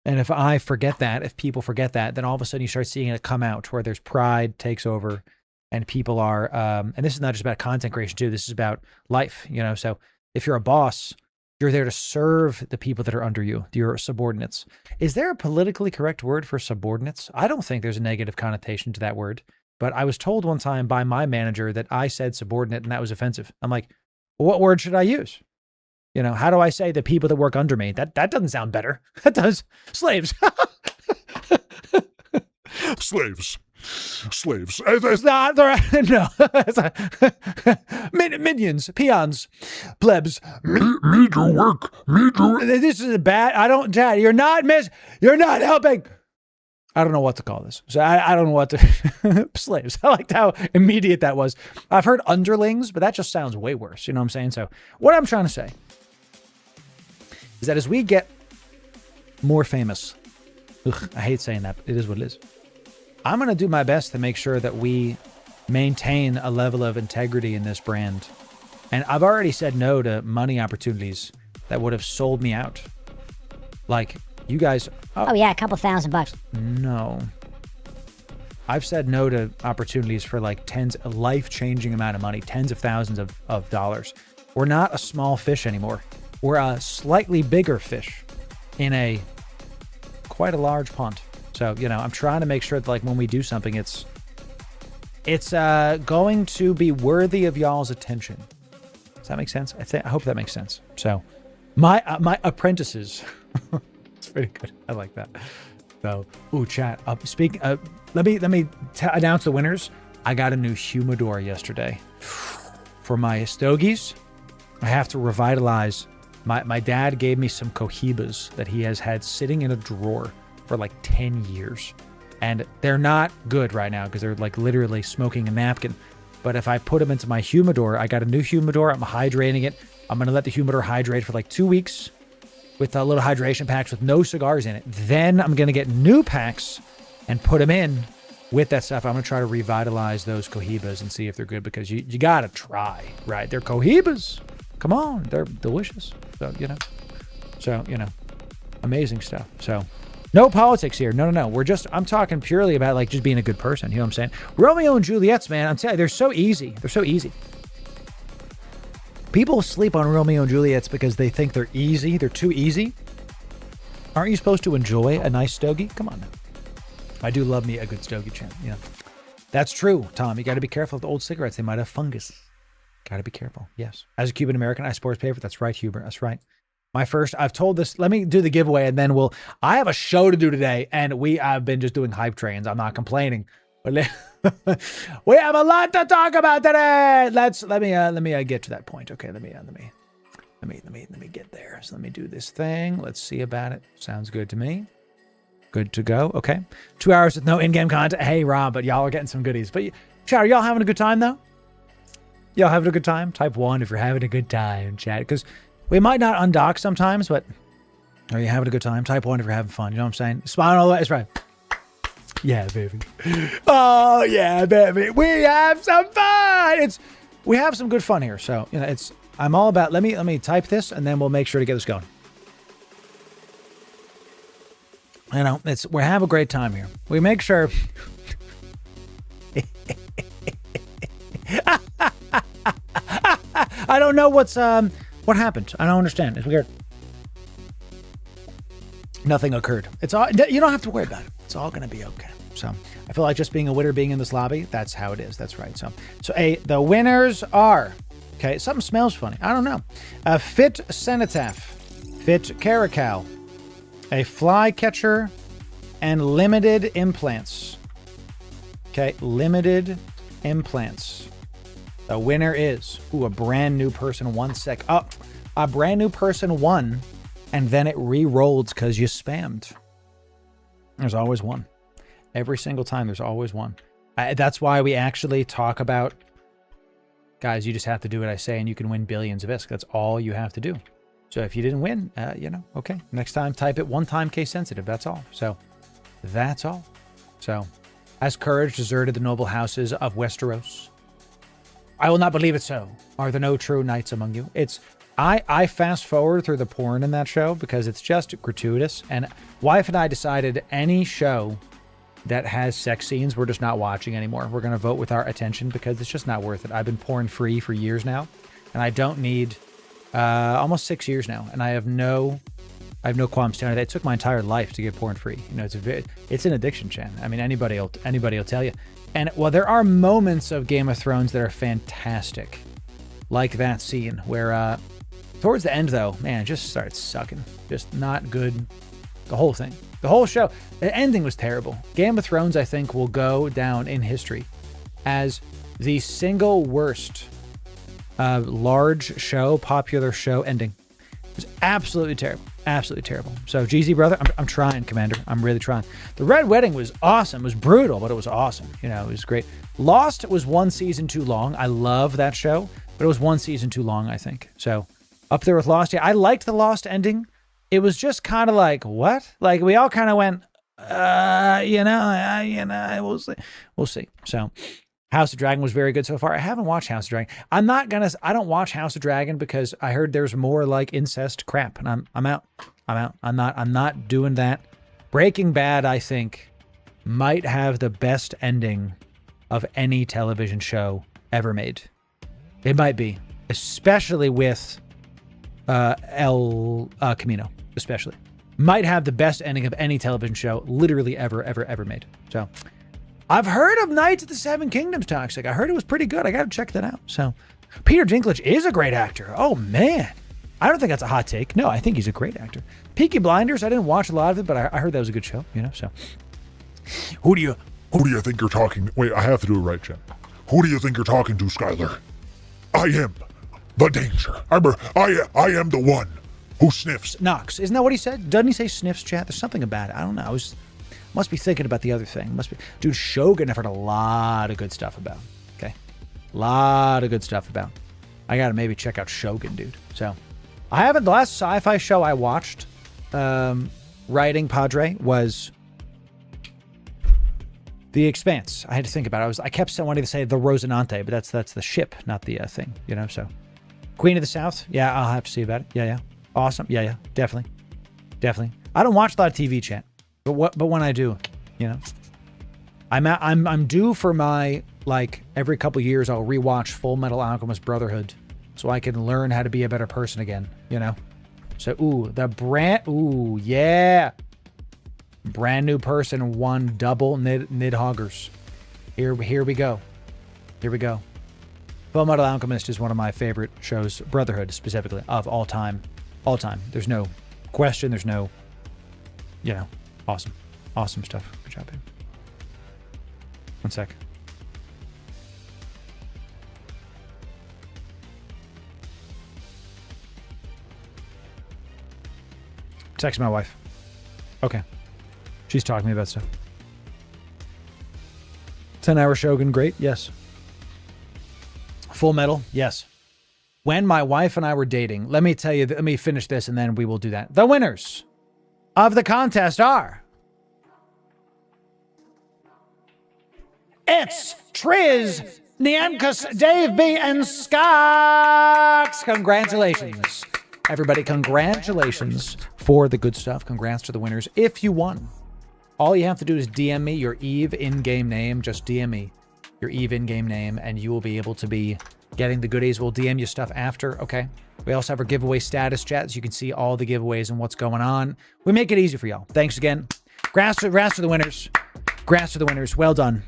And if I forget that, if people forget that, then all of a sudden you start seeing it come out where there's pride takes over and people are, and this is not just about content creation too. This is about life, you know? So if you're a boss, you're there to serve the people that are under you, your subordinates. Is there a politically correct word for subordinates? I don't think there's a negative connotation to that word, but I was told one time by my manager that I said subordinate and that was offensive. I'm like, well, what word should I use? You know, how do I say the people that work under me? That doesn't sound better. That does. Slaves. Slaves. It's not the right. No. Minions, peons, plebs. Me do work. This is a bad. Dad, you're not helping. I don't know what to call this. So I don't know what to, slaves. I liked how immediate that was. I've heard underlings, but that just sounds way worse. You know what I'm saying? So what I'm trying to say is that as we get more famous, I hate saying that, but it is what it is. I'm going to do my best to make sure that we maintain a level of integrity in this brand. And I've already said no to money opportunities that would have sold me out. Like you guys. Oh yeah, a couple $1,000. No. I've said no to opportunities for like life-changing amount of money, tens of thousands of dollars. We're not a small fish anymore. We're a slightly bigger fish in quite a large pond. So, you know, I'm trying to make sure that like when we do something, it's going to be worthy of y'all's attention. Does that make sense? I hope that makes sense. So my apprentices, it's pretty good. I like that. So, chat. Let me announce the winners. I got a new humidor yesterday for my stogies. I have to revitalize. My dad gave me some cohibas that he has had sitting in a drawer for like 10 years. And they're not good right now because they're like literally smoking a napkin. But if I put them into my humidor, I got a new humidor. I'm hydrating it. I'm going to let the humidor hydrate for like 2 weeks with little hydration packs with no cigars in it. Then I'm going to get new packs and put them in with that stuff. I'm going to try to revitalize those cohibas and see if they're good because you got to try, right? They're cohibas. Come on. They're delicious. So, you know. Amazing stuff. So no politics here. No. I'm talking purely about like just being a good person. You know what I'm saying? Romeo and Juliet's, man, I'm telling you, they're so easy. They're so easy. People sleep on Romeo and Juliet's because they think they're easy. They're too easy. Aren't you supposed to enjoy a nice stogie? Come on now. I do love me a good stogie, champ. Yeah. That's true, Tom. You got to be careful with old cigarettes. They might have fungus. Got to be careful. Yes. As a Cuban American, I support paper. That's right, Hubert. That's right. I've told this, let me do the giveaway and then I have a show to do today and I've been just doing hype trains. I'm not complaining, but we have a lot to talk about today. Let me get to that point. Okay. Let me get there. So let me do this thing. Let's see about it. Sounds good to me. Good to go. Okay. 2 hours with no in-game content. Hey, Rob, but y'all are getting some goodies. But chat, are y'all having a good time though? Y'all having a good time? Type 1 if you're having a good time, chat. Because we might not undock sometimes, but are you having a good time? Type 1 if you're having fun. You know what I'm saying? Smile all the way. That's right. Yeah, baby. Oh, yeah, baby. We have some fun. We have some good fun here. So, I'm all about, let me type this and then we'll make sure to get this going. We have a great time here. We make sure. I don't know what happened. I don't understand. It's weird. Nothing occurred. It's all, you don't have to worry about it. It's all going to be okay. So I feel like just being a winner, being in this lobby, that's how it is. That's right. So the winners are, okay, something smells funny. I don't know. A Fit Cenotaph, Fit Caracal, a Flycatcher, and Limited Implants. Okay, Limited Implants. The winner is, a brand new person won a brand new person won, and then it re-rolled because you spammed. There's always one. Every single time, there's always one. That's why we actually talk about, guys, you just have to do what I say, and you can win billions of ISK. That's all you have to do. So if you didn't win, okay. Next time, type it one time case sensitive. That's all. So that's all. So, as courage deserted the noble houses of Westeros, I will not believe it so. Are there no true knights among you? I fast forward through the porn in that show because it's just gratuitous. And wife and I decided any show that has sex scenes, we're just not watching anymore. We're going to vote with our attention because it's just not worth it. I've been porn free for years now, and I don't need almost 6 years now, and I have no qualms telling you that. It took my entire life to get porn free. It's an addiction, Chan. I mean, anybody will tell you. And while there are moments of Game of Thrones that are fantastic, like that scene where towards the end, though, man, it just started sucking. Just not good. The whole thing. The whole show. The ending was terrible. Game of Thrones, I think, will go down in history as the single worst popular show ending. It was absolutely terrible. Absolutely terrible. So, GZ, brother, I'm trying, Commander. I'm really trying. The Red Wedding was awesome. It was brutal, but it was awesome. It was great. Lost was one season too long. I love that show, but it was one season too long, I think. So, up there with Lost. Yeah, I liked the Lost ending. It was just kind of like, what? Like, we all kind of went, we'll see. So, House of Dragon was very good so far. I haven't watched House of Dragon. I don't watch House of Dragon because I heard there's more like incest crap, and I'm out. I'm not doing that. Breaking Bad, I think, might have the best ending of any television show ever made. It might be, especially with El Camino, especially. Might have the best ending of any television show literally ever made. So, I've heard of Knights of the Seven Kingdoms Toxic. I heard it was pretty good. I got to check that out. So, Peter Dinklage is a great actor. Oh, man. I don't think that's a hot take. No, I think he's a great actor. Peaky Blinders, I didn't watch a lot of it, but I heard that was a good show, so. Who do you think you're talking? Wait, I have to do it right, Jen. Who do you think you're talking to, Skylar? I am the danger. I am the one who sniffs. Knox. Isn't that what he said? Doesn't he say sniffs, chat? There's something about it. I don't know. Must be thinking about the other thing. Dude, Shogun I've heard a lot of good stuff about. Okay. A lot of good stuff about. I gotta maybe check out Shogun, dude. So, the last sci-fi show I watched, writing Padre, was The Expanse. I had to think about it. I kept wanting to say the Rosinante, but that's the ship, not the thing, so. Queen of the South? Yeah, I'll have to see about it. Yeah. Awesome. Yeah, definitely. I don't watch a lot of TV, chat, but when I do, you know, I'm due for my, like, every couple years I'll rewatch Full Metal Alchemist Brotherhood so I can learn how to be a better person again, you know? So, yeah. Brand new person, one double Nidhoggers. Here we go. Here we go. Full Metal Alchemist is one of my favorite shows, Brotherhood specifically, of all time. All time. There's no question. There's no, you know, awesome. Awesome stuff. Good job, babe. One sec. Text my wife. Okay. She's talking to me about stuff. 10-hour Shogun, great. Yes. Full Metal, yes. When my wife and I were dating, let me tell you, let me finish this and then we will do that. The winners of the contest are... It's Triz, Niamkus, Dave B, and Skox. Congratulations. Everybody, congratulations for the good stuff. Congrats to the winners. If you won, all you have to do is DM me your EVE in-game name. Just DM me your EVE in-game name, and you will be able to be getting the goodies. We'll DM you stuff after, okay? We also have our giveaway status chat, so you can see all the giveaways and what's going on. We make it easy for y'all. Thanks again. Grass to the winners. Grass to the winners. Well done.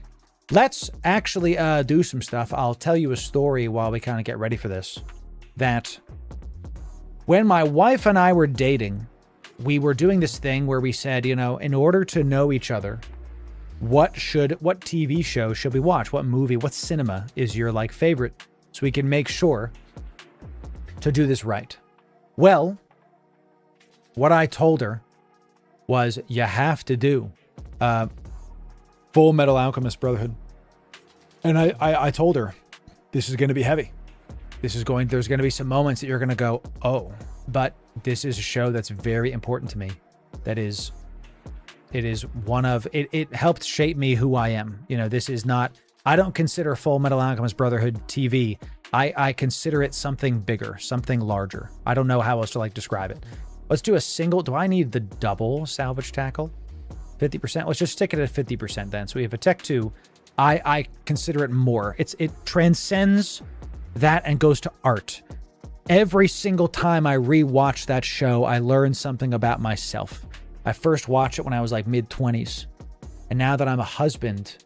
Let's actually do some stuff. I'll tell you a story while we kind of get ready for this. That when my wife and I were dating, we were doing this thing where we said, you know, in order to know each other, what TV show should we watch? What movie, what cinema is your, like, favorite? So we can make sure to do this right. Well, what I told her was, you have to do Full Metal Alchemist Brotherhood. And I told her, this is going to be heavy. There's going to be some moments that you're going to go, oh, but this is a show that's very important to me. It helped shape me who I am. You know, this is not, I don't consider Full Metal Alchemist Brotherhood TV. I consider it something bigger, something larger. I don't know how else to, like, describe it. Let's do a single. Do I need the double salvage tackle? 50%? Let's just stick it at 50% then. So we have a Tech 2. I consider it more. It transcends that and goes to art. Every single time I rewatch that show, I learn something about myself. I first watched it when I was like mid-20s. And now that I'm a husband,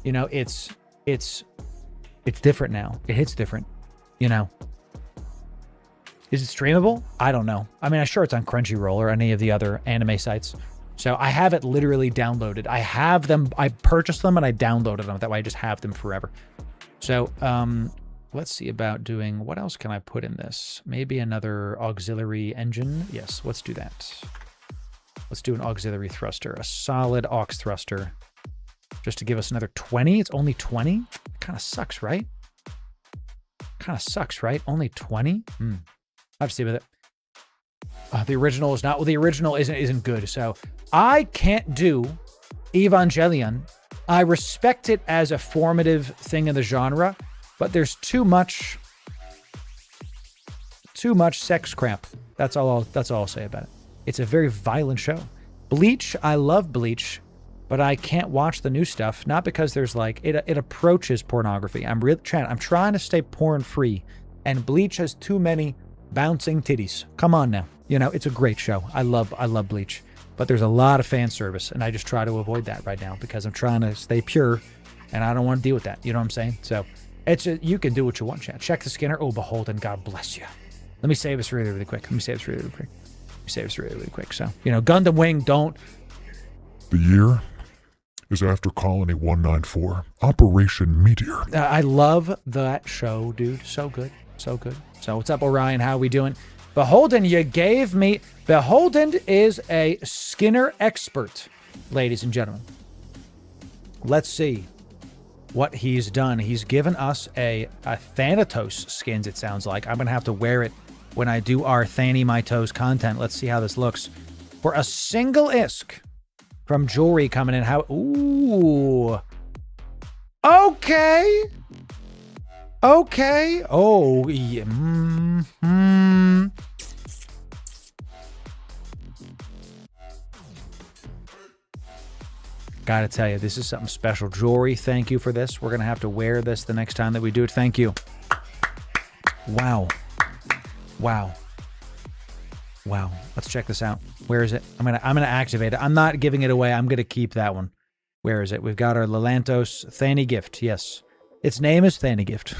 you know, it's different now. It hits different, you know. Is it streamable? I don't know. I mean, I'm sure it's on Crunchyroll or any of the other anime sites. So I have it literally downloaded. I have them. I purchased them and I downloaded them. That way I just have them forever. So let's see about doing, what else can I put in this? Maybe another auxiliary engine. Yes, let's do that. Let's do an auxiliary thruster, a solid aux thruster, just to give us another 20. It's only 20. Kind of sucks, right? Kind of sucks, right? Only 20. I have to see with it. The original is not. Well, the original isn't good. So I can't do Evangelion. I respect it as a formative thing in the genre, but there's too much sex crap. That's all I'll say about it. It's a very violent show. Bleach, I love Bleach, but I can't watch the new stuff. Not because there's like it approaches pornography. I'm trying to stay porn free, and Bleach has too many bouncing titties. Come on now. You know, it's a great show. I love Bleach, but there's a lot of fan service, and I just try to avoid that right now because I'm trying to stay pure, and I don't want to deal with that. You know what I'm saying? So you can do what you want, chat. Check the Skinner. Oh, behold, and God bless you. Let me save this really, really quick. So, you know, Gundam Wing, don't. The year is after Colony 194, Operation Meteor. I love that show, dude. So good. So what's up, Orion? How we doing? Beholden, you gave me... Beholden is a Skinner expert, ladies and gentlemen. Let's see what he's done. He's given us a Thanatos skins, it sounds like. I'm going to have to wear it when I do our Thany My Toes content. Let's see how this looks. For a single ISK from Jewelry coming in. How... Ooh. Okay. Oh, yeah. Gotta tell you, this is something special. Jewelry, thank you for this. We're gonna have to wear this the next time that we do it. Thank you. Wow. Wow. Wow. Let's check this out. Where is it? I'm gonna activate it. I'm not giving it away. I'm gonna keep that one. Where is it? We've got our Lelantos Thany Gift. Yes. Its name is Thany Gift.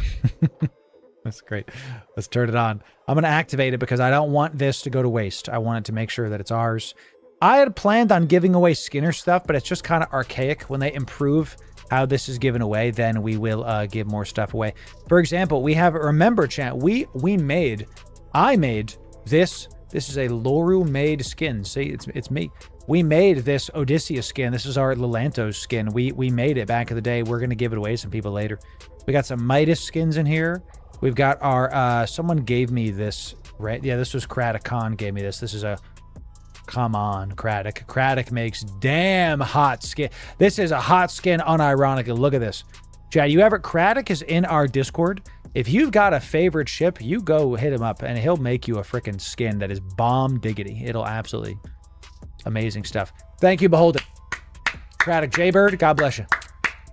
That's great. Let's turn it on. I'm gonna activate it because I don't want this to go to waste. I want it to make sure that it's ours. I had planned on giving away Skinner stuff, but it's just kind of archaic. When they improve how this is given away, then we will give more stuff away. For example, we have, remember chat, I made this. This is a Loru made skin. See, it's me. We made this Odysseus skin. This is our Lelantos skin. We made it back in the day. We're going to give it away to some people later. We got some Midas skins in here. We've got our, someone gave me this, right? Yeah, this was Kradikon gave me this. This is a, come on, Kradik. Kradik makes damn hot skin. This is a hot skin unironically. Look at this. Chad, Kradik is in our Discord. If you've got a favorite ship, you go hit him up and he'll make you a freaking skin that is bomb diggity. It'll absolutely amazing stuff. Thank you, Beholden. Kradik Jaybird, God bless you.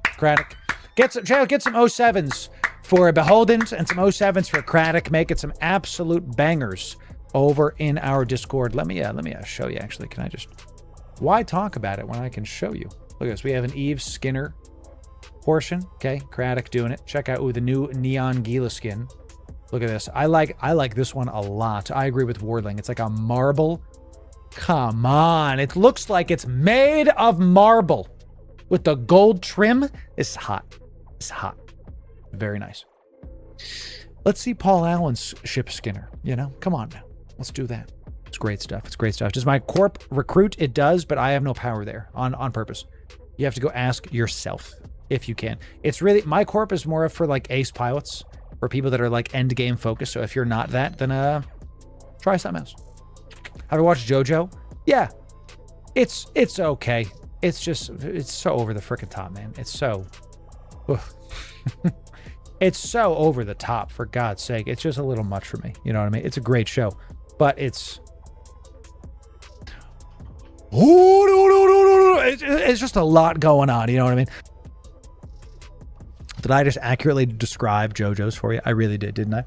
Kradik. Get some 07s for Beholdens and some 07s for Kradik. Make it some absolute bangers over in our Discord. Let me show you actually. Can I just, why talk about it when I can show you? Look at this. We have an Eve Skinner portion. Okay, Kradik doing it. Check out the new Neon Gila skin. Look at this. I like this one a lot. I agree with Wardling. It's like a marble. Come on. It looks like it's made of marble with the gold trim. It's hot. It's hot. Very nice. Let's see Paul Allen's ship Skinner. You know, come on now. Let's do that. It's great stuff. It's great stuff. Does my Corp recruit? It does, but I have no power there on purpose. You have to go ask yourself if you can. It's really, my Corp is more for like ace pilots or people that are like end game focused. So if you're not that, then try something else. Have you watched JoJo? Yeah. It's okay. It's just, it's so over the frickin' top, man. It's so, it's so over the top, for God's sake. It's just a little much for me. You know what I mean? It's a great show, but it's, it's just a lot going on. You know what I mean? Did I just accurately describe JoJo's for you? I really did, didn't I?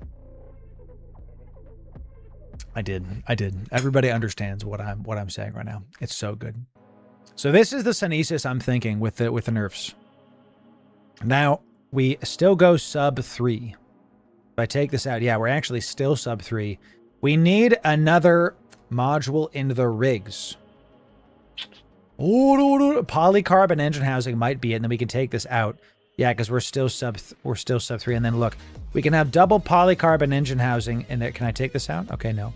I did. Everybody understands what I'm saying right now. It's so good. So this is the Sunesis I'm thinking with the nerfs. Now we still go sub 3. If I take this out, yeah, we're actually still sub 3. We need another module in the rigs. Polycarb and engine housing might be it, and then we can take this out. Yeah, because we're still sub 3. And then look, we can have double polycarb and engine housing in there. Can I take this out? Okay, no.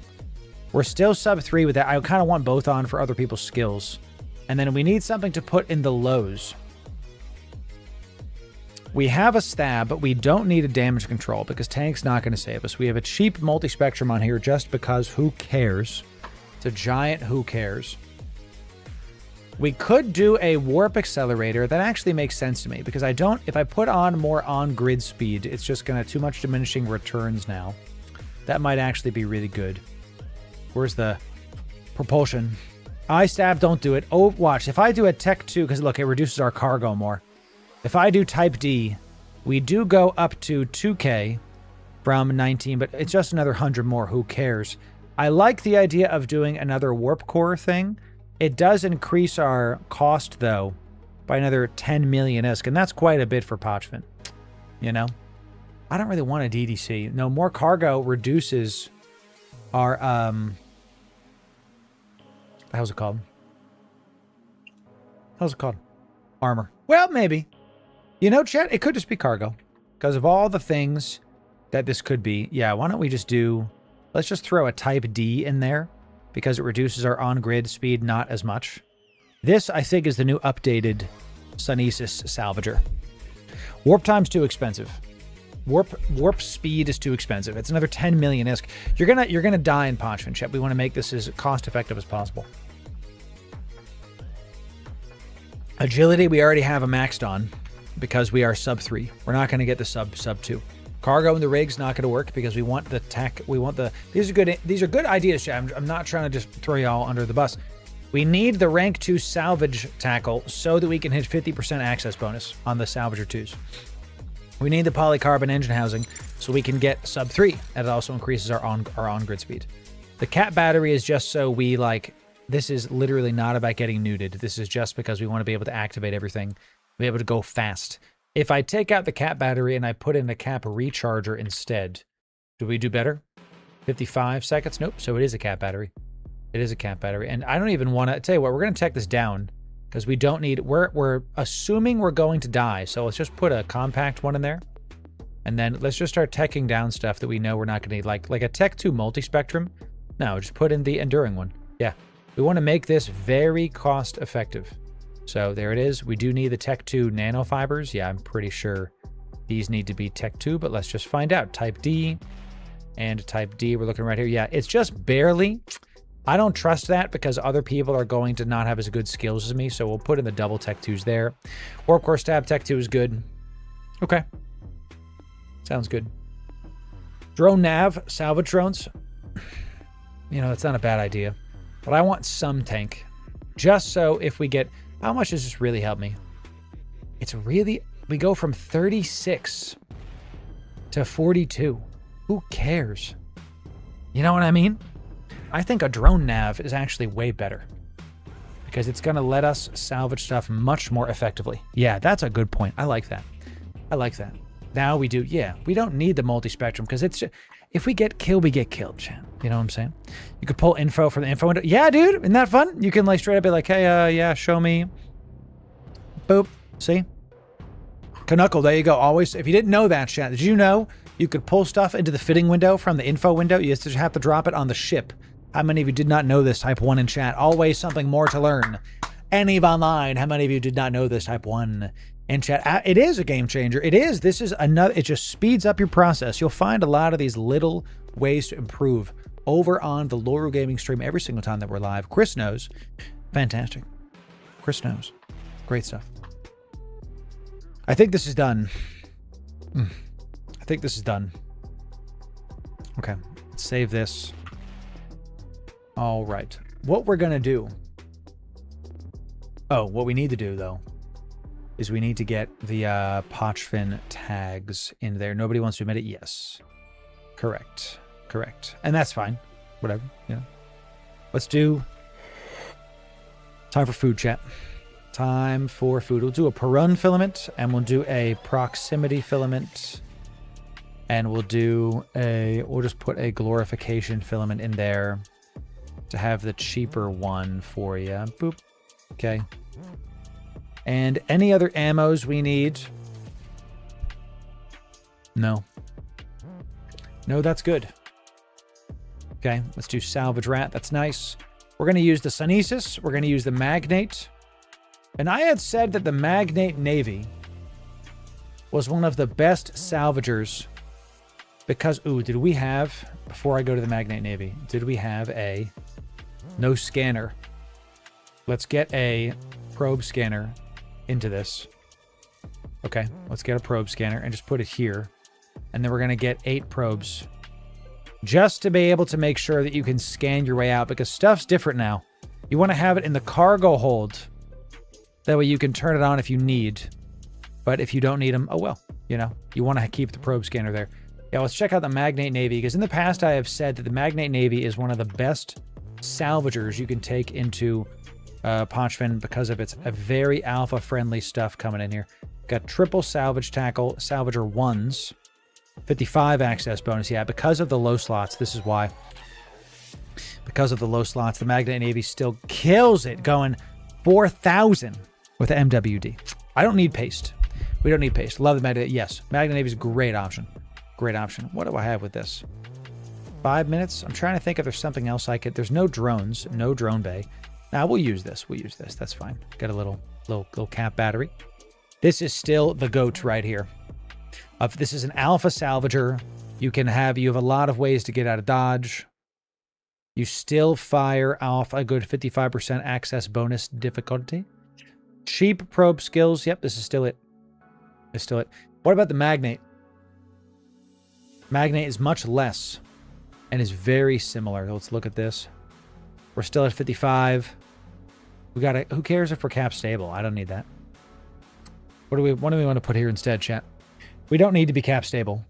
We're still sub 3 with that. I kind of want both on for other people's skills. And then we need something to put in the lows. We have a stab, but we don't need a damage control because tank's not going to save us. We have a cheap multi-spectrum on here just because who cares? It's a giant who cares. We could do a warp accelerator. That actually makes sense to me because if I put on more on-grid speed, it's just going to too much diminishing returns now. That might actually be really good. Where's the propulsion? I-stab, don't do it. Oh, watch. If I do a Tech 2, because look, it reduces our cargo more. If I do Type D, we do go up to 2K from 19, but it's just another 100 more. Who cares? I like the idea of doing another warp core thing. It does increase our cost, though, by another 10 million-isk, and that's quite a bit for Parchment. You know? I don't really want a DDC. No, more cargo reduces our, how's it called? Armor. Well, maybe. You know, chat, it could just be cargo. Because of all the things that this could be. Yeah, why don't we just do... Let's just throw a Type D in there. Because it reduces our on-grid speed not as much. This, I think, is the new updated Sunesis Salvager. Warp time's too expensive. Warp speed is too expensive. It's another 10 million-isk. You're gonna die in Parchment, chat. We want to make this as cost-effective as possible. Agility, we already have a maxed on because we are sub 3. We're not going to get the sub 2. Cargo in the rig's not going to work because we want the tech. We want the... These are good ideas, chat. I'm not trying to just throw you all under the bus. We need the rank 2 salvage tackle so that we can hit 50% access bonus on the salvager 2s. We need the polycarbon engine housing so we can get sub 3, and it also increases our on-grid speed. The cat battery is just so we, like, this is literally not about getting nuded. This is just because we want to be able to activate everything, be able to go fast. If I take out the cat battery and I put in the cap recharger instead, do we do better? 55 seconds? Nope, so it is a cat battery. It is a cat battery. And I don't even want to, tell you what, we're going to tech this down because we don't need, we're assuming we're going to die. So let's just put a compact one in there. And then let's just start teching down stuff that we know we're not going to need. Like a Tech 2 multi-spectrum. No, just put in the enduring one. Yeah. We want to make this very cost effective. So there it is. We do need the Tech 2 nanofibers. Yeah, I'm pretty sure these need to be Tech 2, but let's just find out. Type D and Type D. We're looking right here. Yeah, it's just barely. I don't trust that because other people are going to not have as good skills as me, so we'll put in the double Tech 2s there. Warp Core Stab Tech 2 is good. Okay. Sounds good. Drone nav, salvage drones. You know, that's not a bad idea. But I want some tank. Just so if we get... How much does this really help me? It's really... We go from 36 to 42. Who cares? You know what I mean? I think a drone nav is actually way better because it's going to let us salvage stuff much more effectively. Yeah, that's a good point. I like that. I like that. Now we do. Yeah, we don't need the multi-spectrum because it's just, if we get killed, we get killed, chat. You know what I'm saying? You could pull info from the info window. Yeah, dude. Isn't that fun? You can like straight up be like, hey, yeah, show me. Boop. See? Knuckle, there you go. Always. If you didn't know that, chat, did you know you could pull stuff into the fitting window from the info window? You just have to drop it on the ship. How many of you did not know this? Type 1 in chat. Always something more to learn. Eve Online. How many of you did not know this? Type 1 in chat. It is a game changer. It is. This is another. It just speeds up your process. You'll find a lot of these little ways to improve over on the Loru Gaming stream every single time that we're live. Chris knows. Fantastic. Chris knows. Great stuff. I think this is done. I think this is done. Okay. Let's save this. All right. What we're going to do. Oh, what we need to do, though, is we need to get the Pochfin tags in there. Nobody wants to admit it? Yes. Correct. Correct. And that's fine. Whatever. Yeah. Let's do... Time for food, chat. Time for food. We'll do a Perun filament, and we'll do a proximity filament. And we'll do a... We'll just put a glorification filament in there to have the cheaper one for you. Boop. Okay. And any other ammos we need? No. No, that's good. Okay, let's do salvage rat. That's nice. We're going to use the Sunesis. We're going to use the Magnate. And I had said that the Magnate Navy was one of the best salvagers because, ooh, did we have, before I go to the Magnate Navy, did we have a no scanner? Let's get a probe scanner into this. Okay, let's get a probe scanner and just put it here. And then we're going to get 8 probes just to be able to make sure that you can scan your way out because stuff's different now. You want to have it in the cargo hold. That way you can turn it on if you need. But if you don't need them, oh well. You know, you want to keep the probe scanner there. Yeah, let's check out the Magnate Navy because in the past I have said that the Magnate Navy is one of the best salvagers you can take into Pochfin because of its very alpha-friendly stuff coming in here. Got triple salvage tackle, salvager 1s, 55 access bonus. Yeah, because of the low slots, this is why. Because of the low slots, the Magnate Navy still kills it, going 4,000 with MWD. I don't need paste. We don't need paste. Love the Magnate. Yes, Magnate Navy is a great option. Great option. What do I have with this? 5 minutes? I'm trying to think if there's something else I could... There's no drones, no drone bay. Now we'll use this. We'll use this. That's fine. Got a little cap battery. This is still the GOAT right here. This is an alpha salvager. You have a lot of ways to get out of dodge. You still fire off a good 55% access bonus difficulty. Cheap probe skills. Yep, this is still it. It's still it. What about the Magnate? Magnate is much less and is very similar. Let's look at this. We're still at 55. We got it. Who cares if we're cap stable? I don't need that. What do we want to put here instead, chat? We don't need to be cap stable.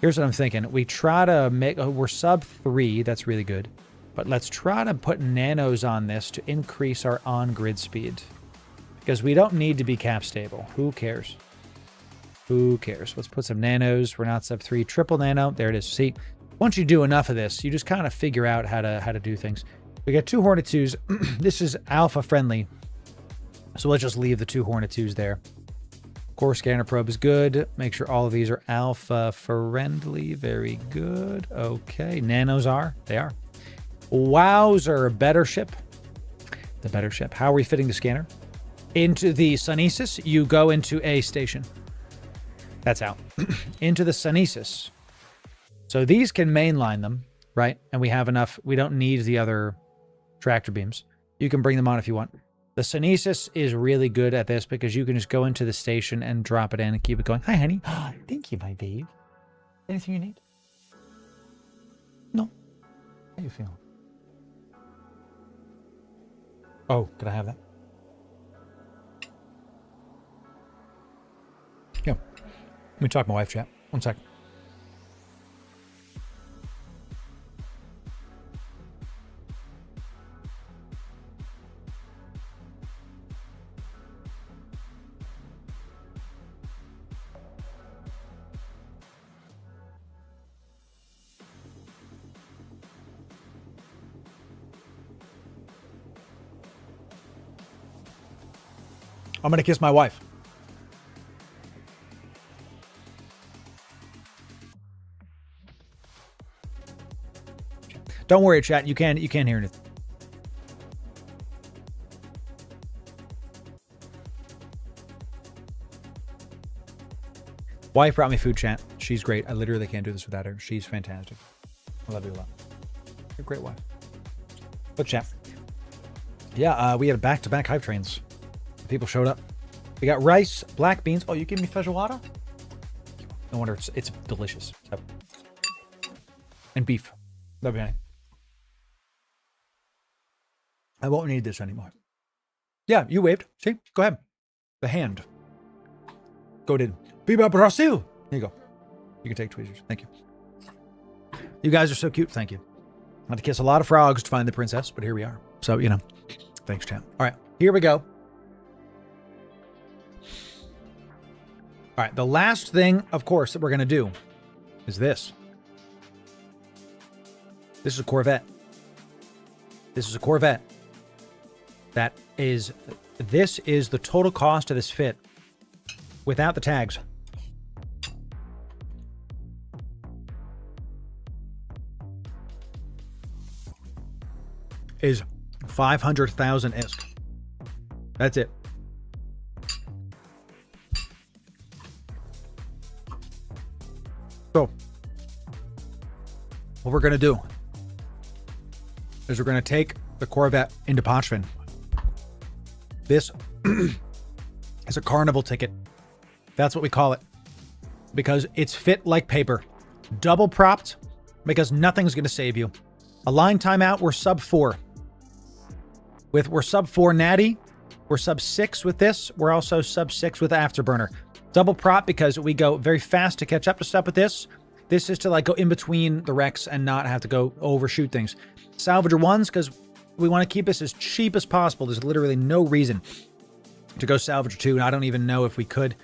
Here's what I'm thinking. We try to make... we're sub 3. That's really good. But let's try to put nanos on this to increase our on-grid speed. Because we don't need to be cap stable. Who cares? Who cares? Let's put some nanos. We're not sub 3. Triple nano. There it is. See, once you do enough of this, you just kind of figure out how to do things. We got 2 Hornet 2s. This is alpha friendly. So let's just leave the 2 Hornet 2s there. Core scanner probe is good. Make sure all of these are alpha friendly. Very good. Okay. Nanos are. They are. Wowzer. Better ship. The better ship. How are we fitting the scanner? Into the Sunesis, you go into a station. That's out. Into the Sunesis. So these can mainline them, right? And we have enough. We don't need the other tractor beams. You can bring them on if you want. The Sunesis is really good at this because you can just go into the station and drop it in and keep it going. Hi, honey. Thank you, my babe. Anything you need? No. How you feeling? Oh, could I have that? Yeah. Let me talk to my wife, chat. 1 second. I'm going to kiss my wife. Don't worry, chat. You can't hear anything. Wife brought me food, chat. She's great. I literally can't do this without her. She's fantastic. I love you a lot. You're a great wife. Look, chat. Yeah, we had back-to-back hype trains. People showed up. We got rice, black beans. Oh, you give me feijoada? No wonder it's delicious. So. And beef. Love you, honey. I won't need this anymore. Yeah, you waved. See? Go ahead. The hand. Go did. Viva Brasil! There you go. You can take tweezers. Thank you. You guys are so cute. Thank you. I had to kiss a lot of frogs to find the princess, but here we are. So, you know. Thanks, champ. All right. Here we go. All right, the last thing, of course, that we're going to do is this. This is a Corvette. This is a Corvette. This is the total cost of this fit without the tags. Is 500,000 ISK. That's it. So, what we're going to do is we're going to take the Corvette into Pochvin. This is a carnival ticket. That's what we call it. Because it's fit like paper. Double propped because nothing's going to save you. A line timeout, we're sub 4. We're sub 4 natty. We're sub 6 with this. We're also sub 6 with afterburner. Double prop because we go very fast to catch up to stuff with this. This is to like go in between the wrecks and not have to go overshoot things. Salvager 1s because we want to keep this as cheap as possible. There's literally no reason to go Salvager 2. And I don't even know if we could.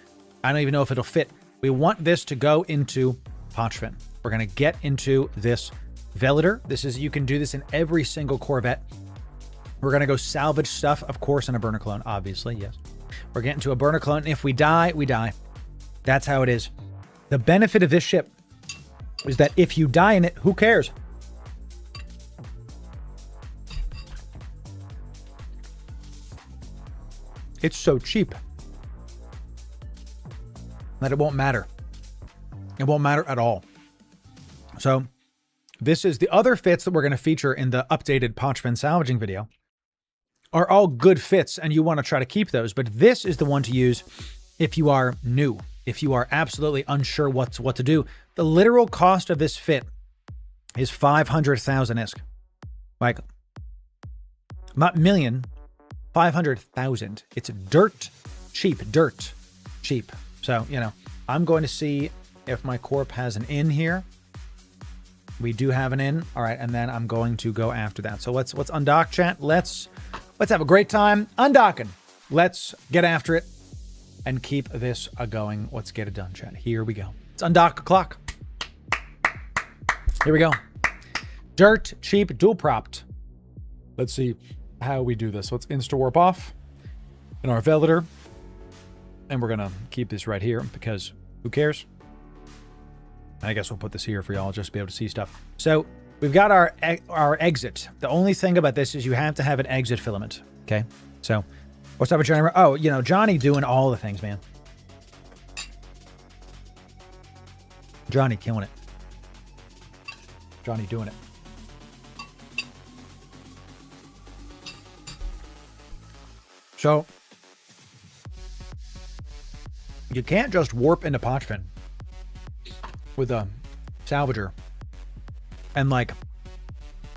I don't even know if it'll fit. We want this to go into Pochvin. We're going to get into this Velator. You can do this in every single Corvette. We're going to go salvage stuff, of course, in a burner clone, obviously, yes. We're getting to a burner clone, and if we die, we die. That's how it is. The benefit of this ship is that if you die in it, who cares? It's so cheap that it won't matter. It won't matter at all. So this is the other fits that we're going to feature in the updated Pochvin salvaging video are all good fits, and you want to try to keep those. But this is the one to use if you are new, if you are absolutely unsure what to do. The literal cost of this fit is 500,000 ISK. Like, not million, 500,000. It's dirt cheap. So, you know, I'm going to see if my corp has an inn here. We do have an inn. All right, and then I'm going to go after that. So let's undock, chat. Let's have a great time undocking. Let's get after it and keep this going. Let's get it done, chat. Here we go. Let's undock o'clock. Here we go. Dirt cheap dual propped. Let's see how we do this. Let's insta warp off in our Velitor. And we're gonna keep this right here because who cares? I guess we'll put this here for y'all just to be able to see stuff. So we've got our exit. The only thing about this is you have to have an exit filament. Okay. So what's up with Johnny? Oh, you know, Johnny doing all the things, man. Johnny killing it. Johnny doing it. So you can't just warp into Pochfin with a salvager and like,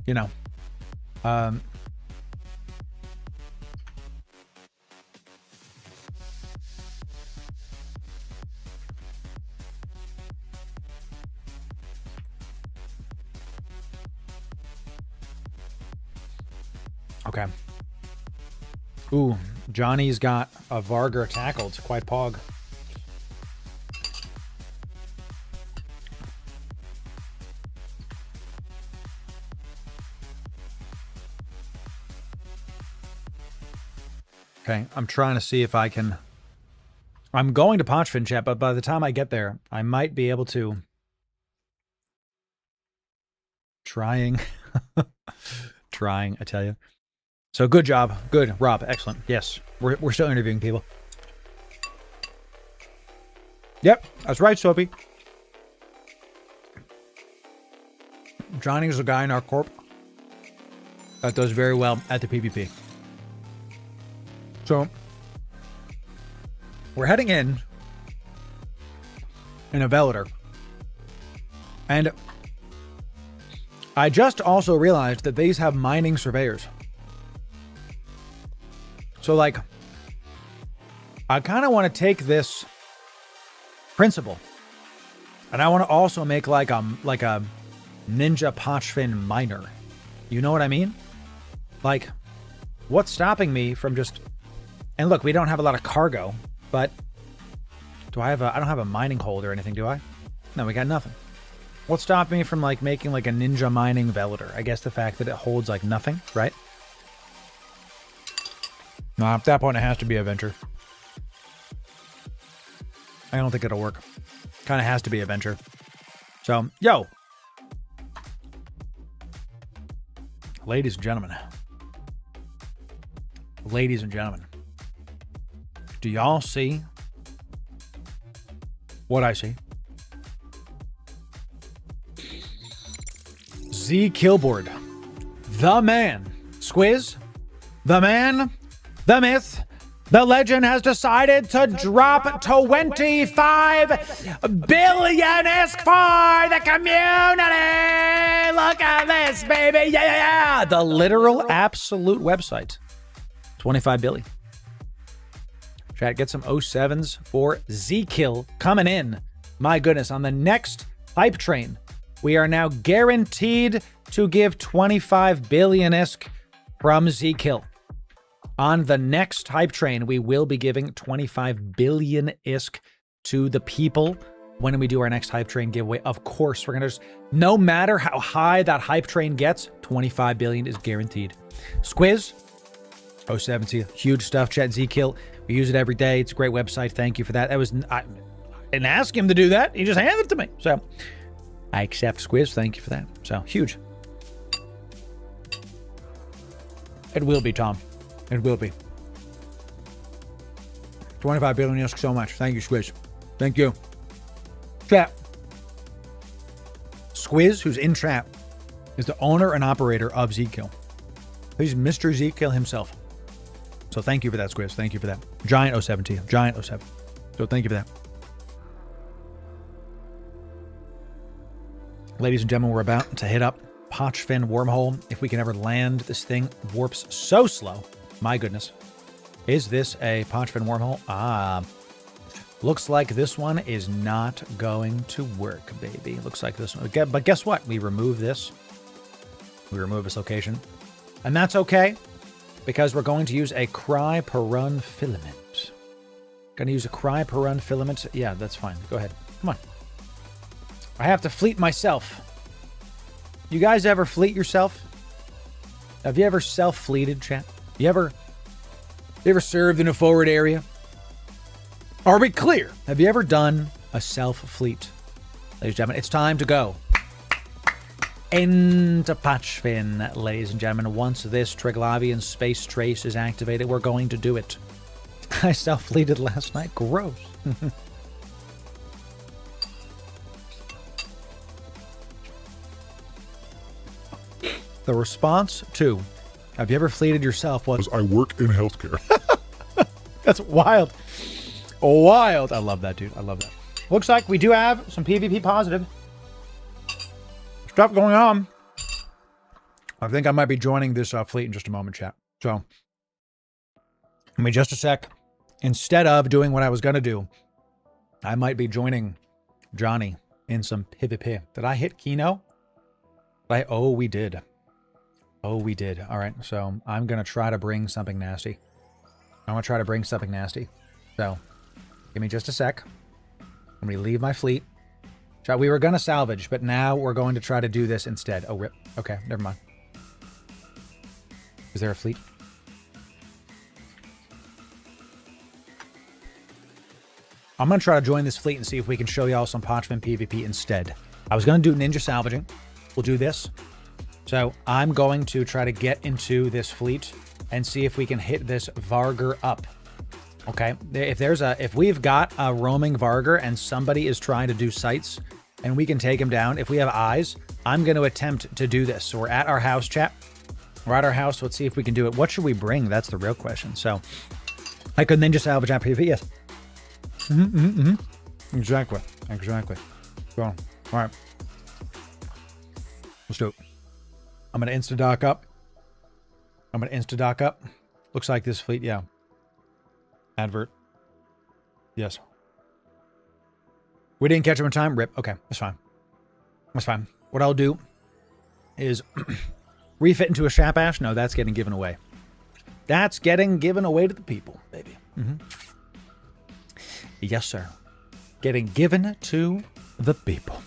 you know, okay. Ooh, Johnny's got a Vargar tackle. It's quite pog. Okay, I'm trying to see if I can... I'm going to Pochfin, chat, but by the time I get there, I might be able to... Trying, I tell you. So good job. Good, Rob. Excellent. Yes, we're still interviewing people. Yep, that's right, Soapy. Johnny's a guy in our corp that does very well at the PvP. So we're heading in a Velitor. And I just also realized that these have mining surveyors. So like, I kind of want to take this principle and I want to also make like a ninja Pochfin miner. You know what I mean? Like, what's stopping me from just... And look, we don't have a lot of cargo, but I don't have a mining hold or anything, do I? No, we got nothing. What's stopping me from like making like a ninja mining Velitor? I guess the fact that it holds like nothing, right? No, at that point it has to be a venture. I don't think it'll work. Kind of has to be a venture. So, yo. Ladies and gentlemen. Ladies and gentlemen. Do y'all see what I see? Z Killboard. The man. Squiz. The man. The myth. The legend has decided to drop 25 billion-esque for the community. Look at this, baby. Yeah. The literal absolute website. 25 billion. Chat, get some 07s for Z-Kill coming in. My goodness, on the next hype train, we are now guaranteed to give 25 billion-esque from Z-Kill. On the next hype train, we will be giving 25 billion-esque to the people when we do our next hype train giveaway. Of course, we're going to just, no matter how high that hype train gets, 25 billion is guaranteed. Squiz, 070, huge stuff, chat. Z-Kill, we use it every day. It's a great website. Thank you for that. I didn't ask him to do that. He just handed it to me. So I accept, Squiz. Thank you for that. So huge. It will be, Tom. It will be. 25 billion, yes, so much. Thank you, Squiz. Thank you. Chat. Squiz, who's in chat, is the owner and operator of Z-Kill. He's Mr. Z-Kill himself. So thank you for that, Squiz. Thank you for that. Giant 070. Giant 07. So thank you for that. Ladies and gentlemen, we're about to hit up Pochfin wormhole. If we can ever land, this thing warps so slow. My goodness. Is this a Ponchfin wormhole? Ah, looks like this one is not going to work, baby. Looks like this one. But guess what? We remove this. We remove this location. And that's okay, because we're going to use a cry per run filament. Going to use a cry per run filament. Yeah, that's fine. Go ahead. Come on. I have to fleet myself. You guys ever fleet yourself? Have you ever self-fleeted, chat? You ever served in a forward area? Are we clear? Have you ever done a self-fleet? Ladies and gentlemen, it's time to go into Ponchfin, ladies and gentlemen. Once this Triglavian space trace is activated, we're going to do it. I self-fleeted last night. Gross. The response to, have you ever fleeted yourself, was, I work in healthcare. that's wild. Wild. I love that, dude. I love that. Looks like we do have some PvP positive stuff going on. I think I might be joining this fleet in just a moment, chat. So, give me just a sec. Instead of doing what I was going to do, I might be joining Johnny in some PvP. Did I hit Kino? Oh, we did. Oh, we did. All right, so I'm going to try to bring something nasty. So, give me just a sec. Let me leave my fleet. We were going to salvage, but now we're going to try to do this instead. Oh, rip. Okay, never mind. Is there a fleet? I'm going to try to join this fleet and see if we can show y'all some Ponchfin PvP instead. I was going to do ninja salvaging. We'll do this. So I'm going to try to get into this fleet and see if we can hit this Vargur up. Okay, if we've got a roaming Vargur and somebody is trying to do sights and we can take him down, if we have eyes, I'm going to attempt to do this. So we're at our house, chat. We're at our house. Let's see if we can do it. What should we bring? That's the real question. So I could ninja salvage at PvP. Yes. Exactly. So, all right. Let's do it. I'm going to insta-dock up. Looks like this fleet, yeah. Advert. Yes. We didn't catch him in time. Rip. Okay, that's fine. What I'll do is refit into a Shapash. No, that's getting given away. That's getting given away to the people, baby. Yes, sir. Getting given to the people.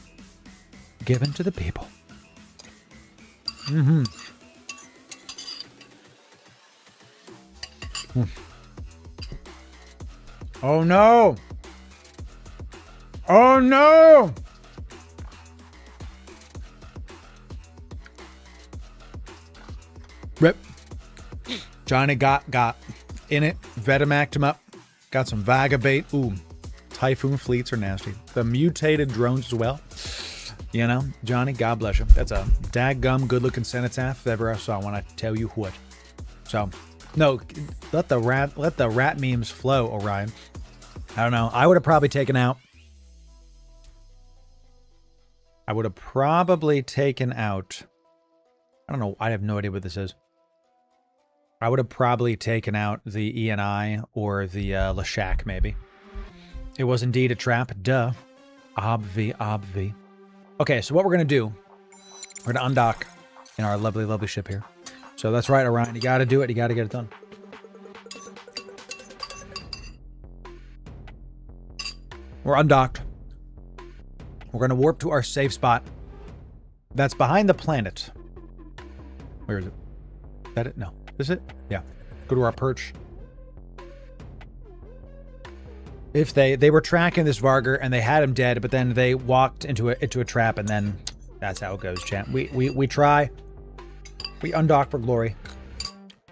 Given to the people. Oh no! Oh no! Rip. Johnny got in it, Vetamacked him up, got some Vagabait. Ooh, Typhoon fleets are nasty. The mutated drones as well. You know, Johnny, God bless you. That's a daggum good-looking cenotaph if ever I saw one, I tell you what. So, no, let the rat memes flow, Orion. I don't know. I would have probably taken out. I don't know. I have no idea what this is. I would have probably taken out the ENI or the Lashak, maybe. It was indeed a trap. Duh. Obvi. Okay, so what we're going to do, we're going to undock in our lovely, lovely ship here. So that's right, Orion. You got to do it. You got to get it done. We're undocked. We're going to warp to our safe spot. That's behind the planet. Where is it? Is that it? No. Is it? Yeah. Go to our perch. If they were tracking this Vargur and they had him dead, but then they walked into a trap, and then that's how it goes, champ. We try. We undock for glory.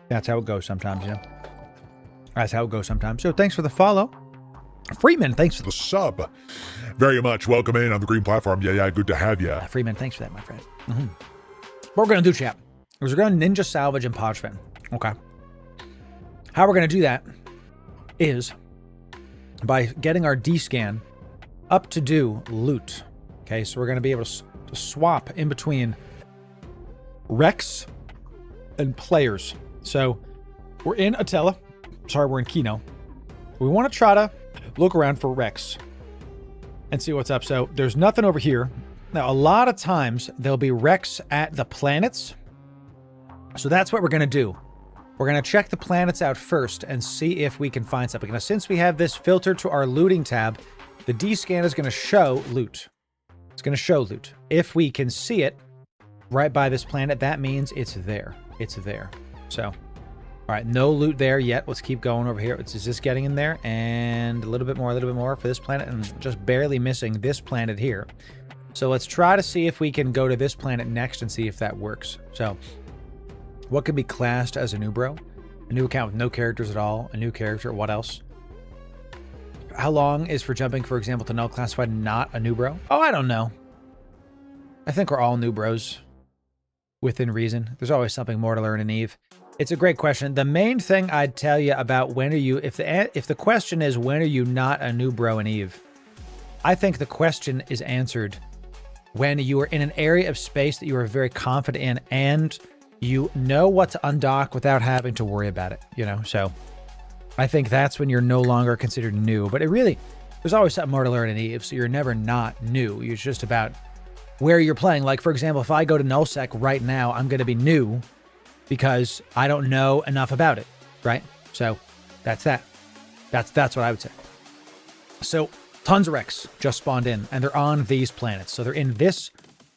That's how it goes sometimes, you know. That's how it goes sometimes. So thanks for the follow. Freeman, thanks for The sub. Very much welcome in on the green platform. Yeah, good to have you. Freeman, thanks for that, my friend. What we're going to do, chap, is we're going to ninja salvage and Ponchfin. Okay. How we're going to do that is by getting our D-scan up to do loot. Okay, so we're going to be able to swap in between Rex and players. So we're in Attila. Sorry, we're in Kino. We want to try to look around for wrecks and see what's up. So there's nothing over here. Now, a lot of times there'll be wrecks at the planets. So that's what we're going to do. We're going to check the planets out first and see if we can find something. Now, since we have this filtered to our looting tab, the D-scan is going to show loot. It's going to show loot. If we can see it right by this planet, that means it's there. It's there. So, all right, no loot there yet. Let's keep going over here. Is this getting in there? And a little bit more for this planet, and just barely missing this planet here. So let's try to see if we can go to this planet next and see if that works. So, what could be classed as a Newbro? A new account with no characters at all. A new character. What else? How long is for jumping, for example, to null classified not a Newbro? Oh, I don't know. I think we're all Newbros within reason. There's always something more to learn in Eve. It's a great question. The main thing I'd tell you about when are you, if the question is when are you not a Newbro in Eve, I think the question is answered when you are in an area of space that you are very confident in and you know what to undock without having to worry about it, you know? So I think that's when you're no longer considered new. But there's always something more to learn in Eve, so you're never not new. It's just about where you're playing. Like, for example, if I go to nullsec right now, I'm going to be new because I don't know enough about it, right? So that's that. That's what I would say. So tons of wrecks just spawned in, and they're on these planets. So they're in this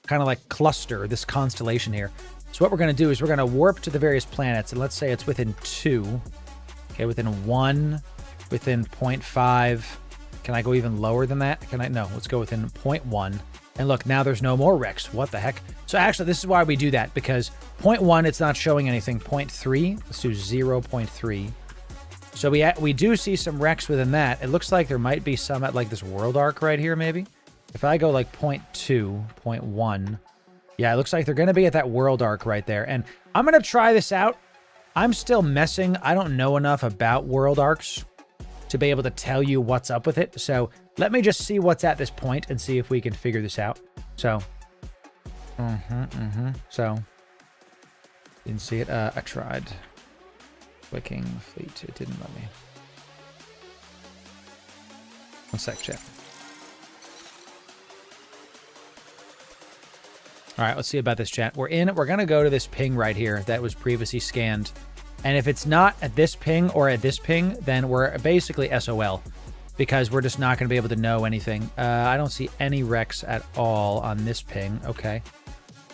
kind of like cluster, this constellation here. So what we're going to do is we're going to warp to the various planets, and let's say it's within 2. Okay, within 1, within 0.5. Can I go even lower than that? Can I? No, let's go within 0.1. And look, now there's no more wrecks. What the heck? So actually, this is why we do that, because 0.1, it's not showing anything. 0.3, let's do 0.3. So we do see some wrecks within that. It looks like there might be some at like this world arc right here, maybe. If I go like 0.2, 0.1, yeah, it looks like they're going to be at that world arc right there. And I'm going to try this out. I'm still messing. I don't know enough about world arcs to be able to tell you what's up with it. So let me just see what's at this point and see if we can figure this out. So, So, didn't see it. I tried clicking fleet. It didn't let me. One sec, chat. All right, let's see about this, chat. We're going to go to this ping right here that was previously scanned. And if it's not at this ping or at this ping, then we're basically SOL because we're just not going to be able to know anything. I don't see any wrecks at all on this ping. Okay.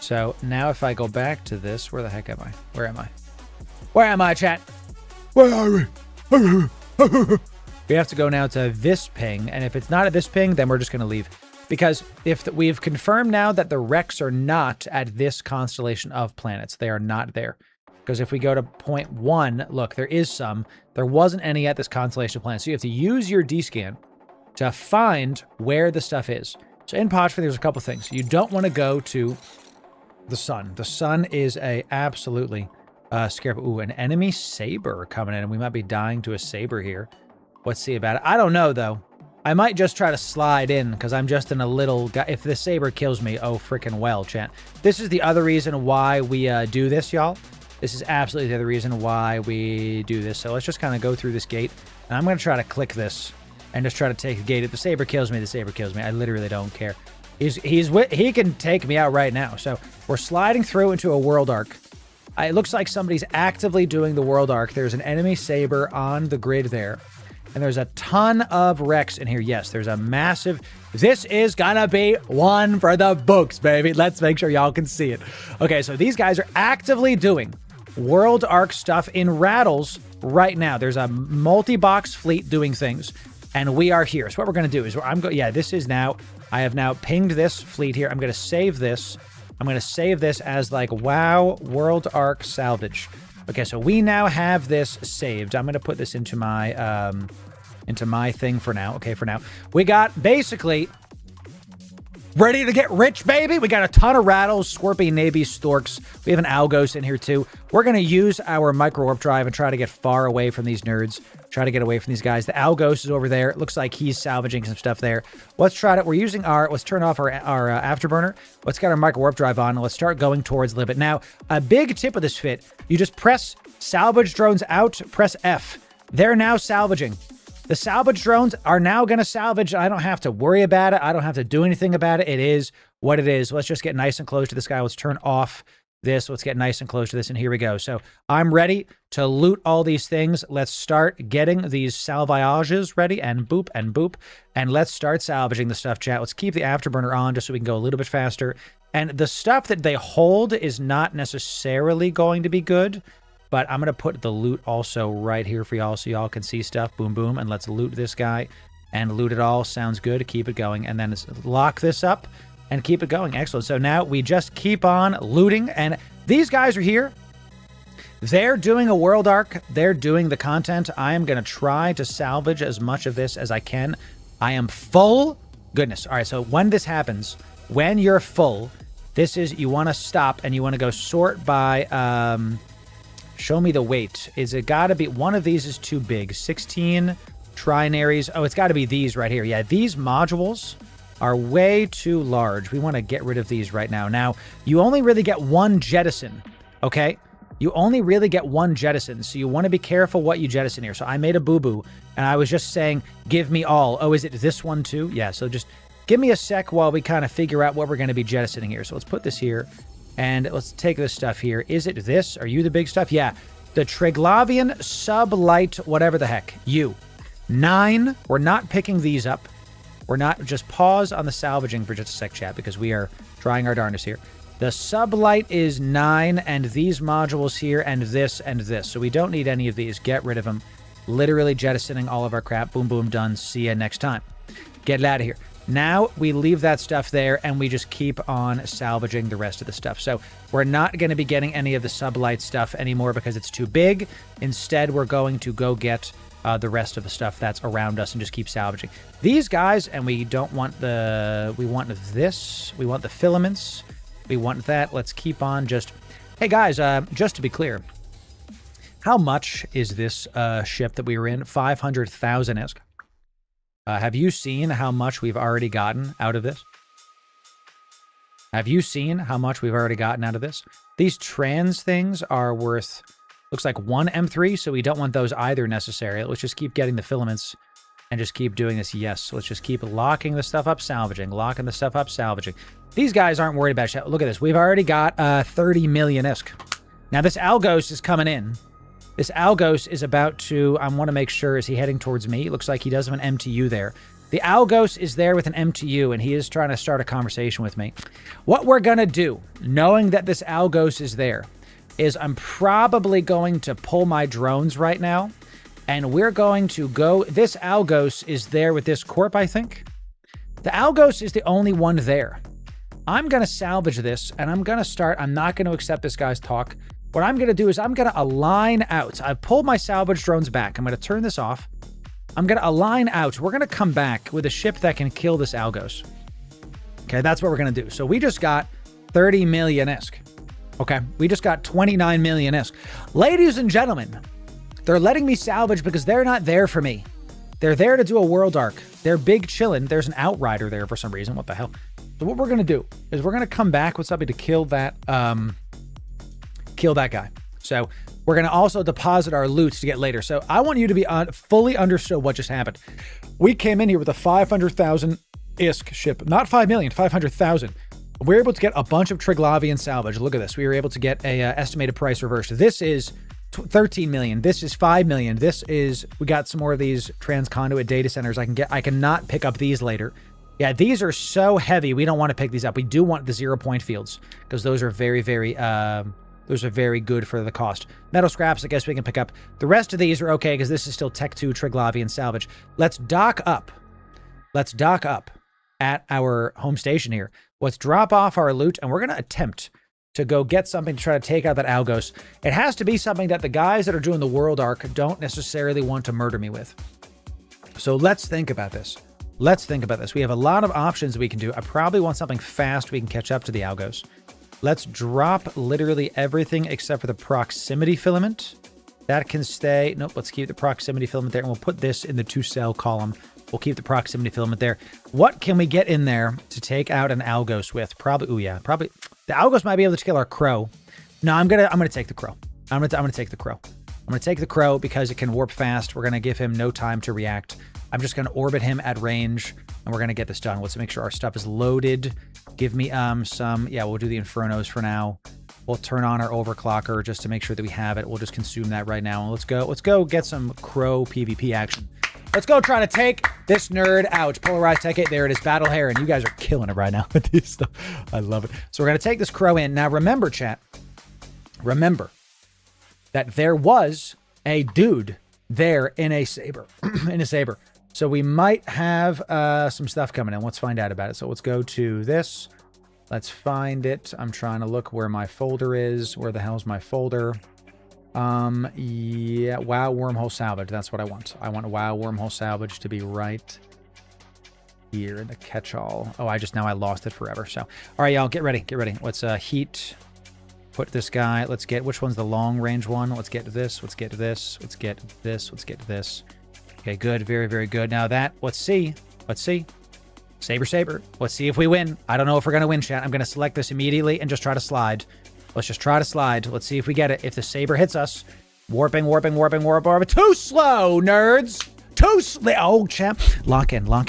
So now if I go back to this, where the heck am I? Where am I? Where am I, chat? Where are we? We have to go now to this ping. And if it's not at this ping, then we're just going to leave. Because we've confirmed now that the wrecks are not at this constellation of planets. They are not there. Because if we go to 0.1, look, there is some. There wasn't any at this constellation of planets. So you have to use your D-scan to find where the stuff is. So in Podfrey, there's a couple things. You don't want to go to the sun. The sun is a absolutely scary. Ooh, an enemy saber coming in. And we might be dying to a saber here. Let's see about it. I don't know, though. I might just try to slide in because I'm just in a little guy. If the saber kills me, oh, freaking well, chat. This is the other reason why we do this, y'all. This is absolutely the other reason why we do this. So let's just kind of go through this gate. And I'm going to try to click this and just try to take the gate. If the saber kills me, the saber kills me. I literally don't care. He can take me out right now. So we're sliding through into a world arc. It looks like somebody's actively doing the world arc. There's an enemy saber on the grid there. And there's a ton of wrecks in here. Yes, there's a massive... This is gonna be one for the books, baby. Let's make sure y'all can see it. Okay, so these guys are actively doing world arc stuff in Rattles right now. There's a multi-box fleet doing things, and we are here. So what we're gonna do is this is now... I have now pinged this fleet here. I'm gonna save this. I'm gonna save this as like, wow, world arc salvage. Okay, so we now have this saved. I'm going to put this into my thing for now. Okay, for now. We got basically ready to get rich, baby. We got a ton of rattles, Scorpion Navy, Storks. We have an Algos in here too. We're going to use our micro warp drive and try to get far away from these nerds. Try to get away from these guys. The Algos is over there. It looks like he's salvaging some stuff there. Let's try it. We're using let's turn off our afterburner. Let's get our micro warp drive on. And let's start going towards Libet. Now, a big tip of this fit, you just press salvage drones out, press F. They're now salvaging. The salvage drones are now going to salvage. I don't have to worry about it. I don't have to do anything about it. It is what it is. Let's just get nice and close to this guy. Let's turn off this. Let's get nice and close to this. And here we go. So I'm ready to loot all these things. Let's start getting these salvages ready and boop and boop. And let's start salvaging the stuff, chat. Let's keep the afterburner on just so we can go a little bit faster. And the stuff that they hold is not necessarily going to be good. But I'm going to put the loot also right here for y'all so y'all can see stuff. Boom, boom. And let's loot this guy and loot it all. Sounds good. Keep it going. And then lock this up and keep it going. Excellent. So now we just keep on looting. And these guys are here. They're doing a world arc. They're doing the content. I am going to try to salvage as much of this as I can. I am full. Goodness. All right. So when this happens, when you're full, this is, you want to stop and you want to go sort by... show me the weight. Is it got to be... One of these is too big. 16 trinaries. Oh, it's got to be these right here. Yeah, these modules are way too large. We want to get rid of these right now. Now, you only really get one jettison, okay? You only really get one jettison, so you want to be careful what you jettison here. So I made a boo-boo, and I was just saying, give me all. Oh, is it this one too? Yeah, so just give me a sec while we kind of figure out what we're going to be jettisoning here. So let's put this here. And let's take this stuff here. Is it this? Are you the big stuff? Yeah. The Triglavian Sublight, whatever the heck. You. 9. We're not picking these up. We're not... Just pause on the salvaging for just a sec, chat, because we are trying our darndest here. The Sublight is 9, and these modules here, and this, and this. So we don't need any of these. Get rid of them. Literally jettisoning all of our crap. Boom, boom, done. See ya next time. Get it out of here. Now we leave that stuff there and we just keep on salvaging the rest of the stuff. So we're not going to be getting any of the sublight stuff anymore because it's too big. Instead, we're going to go get the rest of the stuff that's around us and just keep salvaging. These guys, and we don't want the... We want this. We want the filaments. We want that. Let's keep on just... Hey guys, just to be clear, how much is this ship that we were in? 500,000-isk. Have you seen how much we've already gotten out of this? Have you seen how much we've already gotten out of this? These trans things are worth, looks like 1 M3, so we don't want those either necessary. Let's just keep getting the filaments and just keep doing this. Yes, let's just keep locking the stuff up, salvaging, locking the stuff up, salvaging. These guys aren't worried about shit. Look at this. We've already got 30 million-isk. Now, this Algos is coming in. This Algos is about to, I want to make sure, is he heading towards me? It looks like he does have an MTU there. The Algos is there with an MTU, and he is trying to start a conversation with me. What we're going to do, knowing that this Algos is there, is I'm probably going to pull my drones right now, and we're going to go... This Algos is there with this Corp, I think. The Algos is the only one there. I'm going to salvage this, and I'm going to start... I'm not going to accept this guy's talk. What I'm going to do is I'm going to align out. I've pulled my salvage drones back. I'm going to turn this off. I'm going to align out. We're going to come back with a ship that can kill this Algos. Okay, that's what we're going to do. So we just got 30 million-isk. Okay, we just got 29 million-isk. Ladies and gentlemen, they're letting me salvage because they're not there for me. They're there to do a world arc. They're big chillin'. There's an outrider there for some reason. What the hell? So what we're going to do is we're going to come back with something to kill that... kill that guy. So we're going to also deposit our loot to get later. So I want you to be fully understood what just happened. We came in here with a 500,000-isk ship. Not 5 million, 500,000. We were able to get a bunch of Triglavian salvage. Look at this. We were able to get a estimated price reversed. This is 13 million. This is 5 million. This is... We got some more of these transconduit data centers I can get. I cannot pick up these later. Yeah, these are so heavy. We don't want to pick these up. We do want the 0-point fields because those are very, very... Those are very good for the cost. Metal scraps, I guess we can pick up. The rest of these are okay because this is still Tech 2 Triglavian salvage. Let's dock up. Let's dock up at our home station here. Let's drop off our loot, and we're going to attempt to go get something to try to take out that Algos. It has to be something that the guys that are doing the world arc don't necessarily want to murder me with. So let's think about this. Let's think about this. We have a lot of options we can do. I probably want something fast we can catch up to the Algos. Let's drop literally everything except for the proximity filament. That can stay. Nope, let's keep the proximity filament there, and we'll put this in the 2-cell column. We'll keep the proximity filament there. What can we get in there to take out an Algos with? Probably, oh yeah, probably. The Algos might be able to kill our crow. No, I'm gonna take the crow. I'm gonna take the crow. I'm going to take the Crow because it can warp fast. We're going to give him no time to react. I'm just going to orbit him at range, and we're going to get this done. Let's make sure our stuff is loaded. Give me some... Yeah, we'll do the Infernos for now. We'll turn on our overclocker just to make sure that we have it. We'll just consume that right now. And let's go get some Crow PvP action. Let's go try to take this nerd out. Polarized Tech 8. There it is. Battle Hair. And you guys are killing it right now with these stuff. I love it. So we're going to take this Crow in. Now, remember, chat. Remember that there was a dude there in a saber. in a saber. So we might have some stuff coming in. Let's find out about it. So let's go to this. Let's find it. I'm trying to look where my folder is. Where the hell's my folder? Yeah, WoW Wormhole Salvage. That's what I want. I want WoW Wormhole Salvage to be right here in the catch-all. Oh, now I lost it forever. So, all right, y'all, get ready. Get ready. Let's heat. Put this guy. Let's get, which one's the long-range one? Let's get this. Let's get this. Let's get this. Let's get this. Okay, good. Very, very good. Now that, let's see. Let's see. Saber. Let's see if we win. I don't know if we're going to win, chat. I'm going to select this immediately and just try to slide. Let's just try to slide. Let's see if we get it. If the saber hits us. Warping. Too slow, nerds. Too slow. Oh, champ. Lock in. We're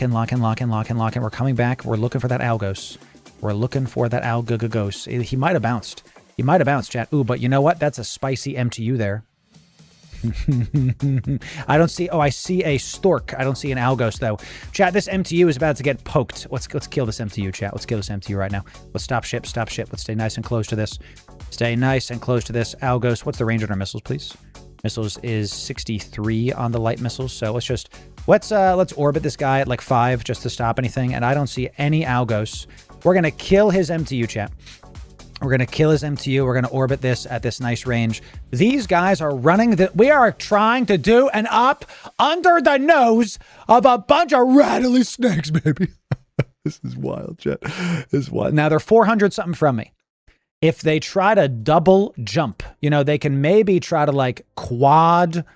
coming back. We're looking for that Algos. We're looking for that Algos. He might have bounced. He might have bounced, chat. Ooh, but you know what? That's a spicy MTU there. I don't see... Oh, I see a Stork. I don't see an Algos, though. Chat, this MTU is about to get poked. Let's kill this MTU, chat. Let's kill this MTU right now. Let's stop ship. Let's stay nice and close to this. Stay nice and close to this. Algos, what's the range on our missiles, please? Missiles is 63 on the light missiles, so let's orbit this guy at like 5 just to stop anything, and I don't see any Algos. We're gonna kill his MTU, chat. We're going to kill his MTU. We're going to orbit this at this nice range. These guys are running we are trying to do an up under the nose of a bunch of rattly snakes, baby. This is wild, chat. This is wild. Now, they're 400 something from me. If they try to double jump, they can maybe try to like quad,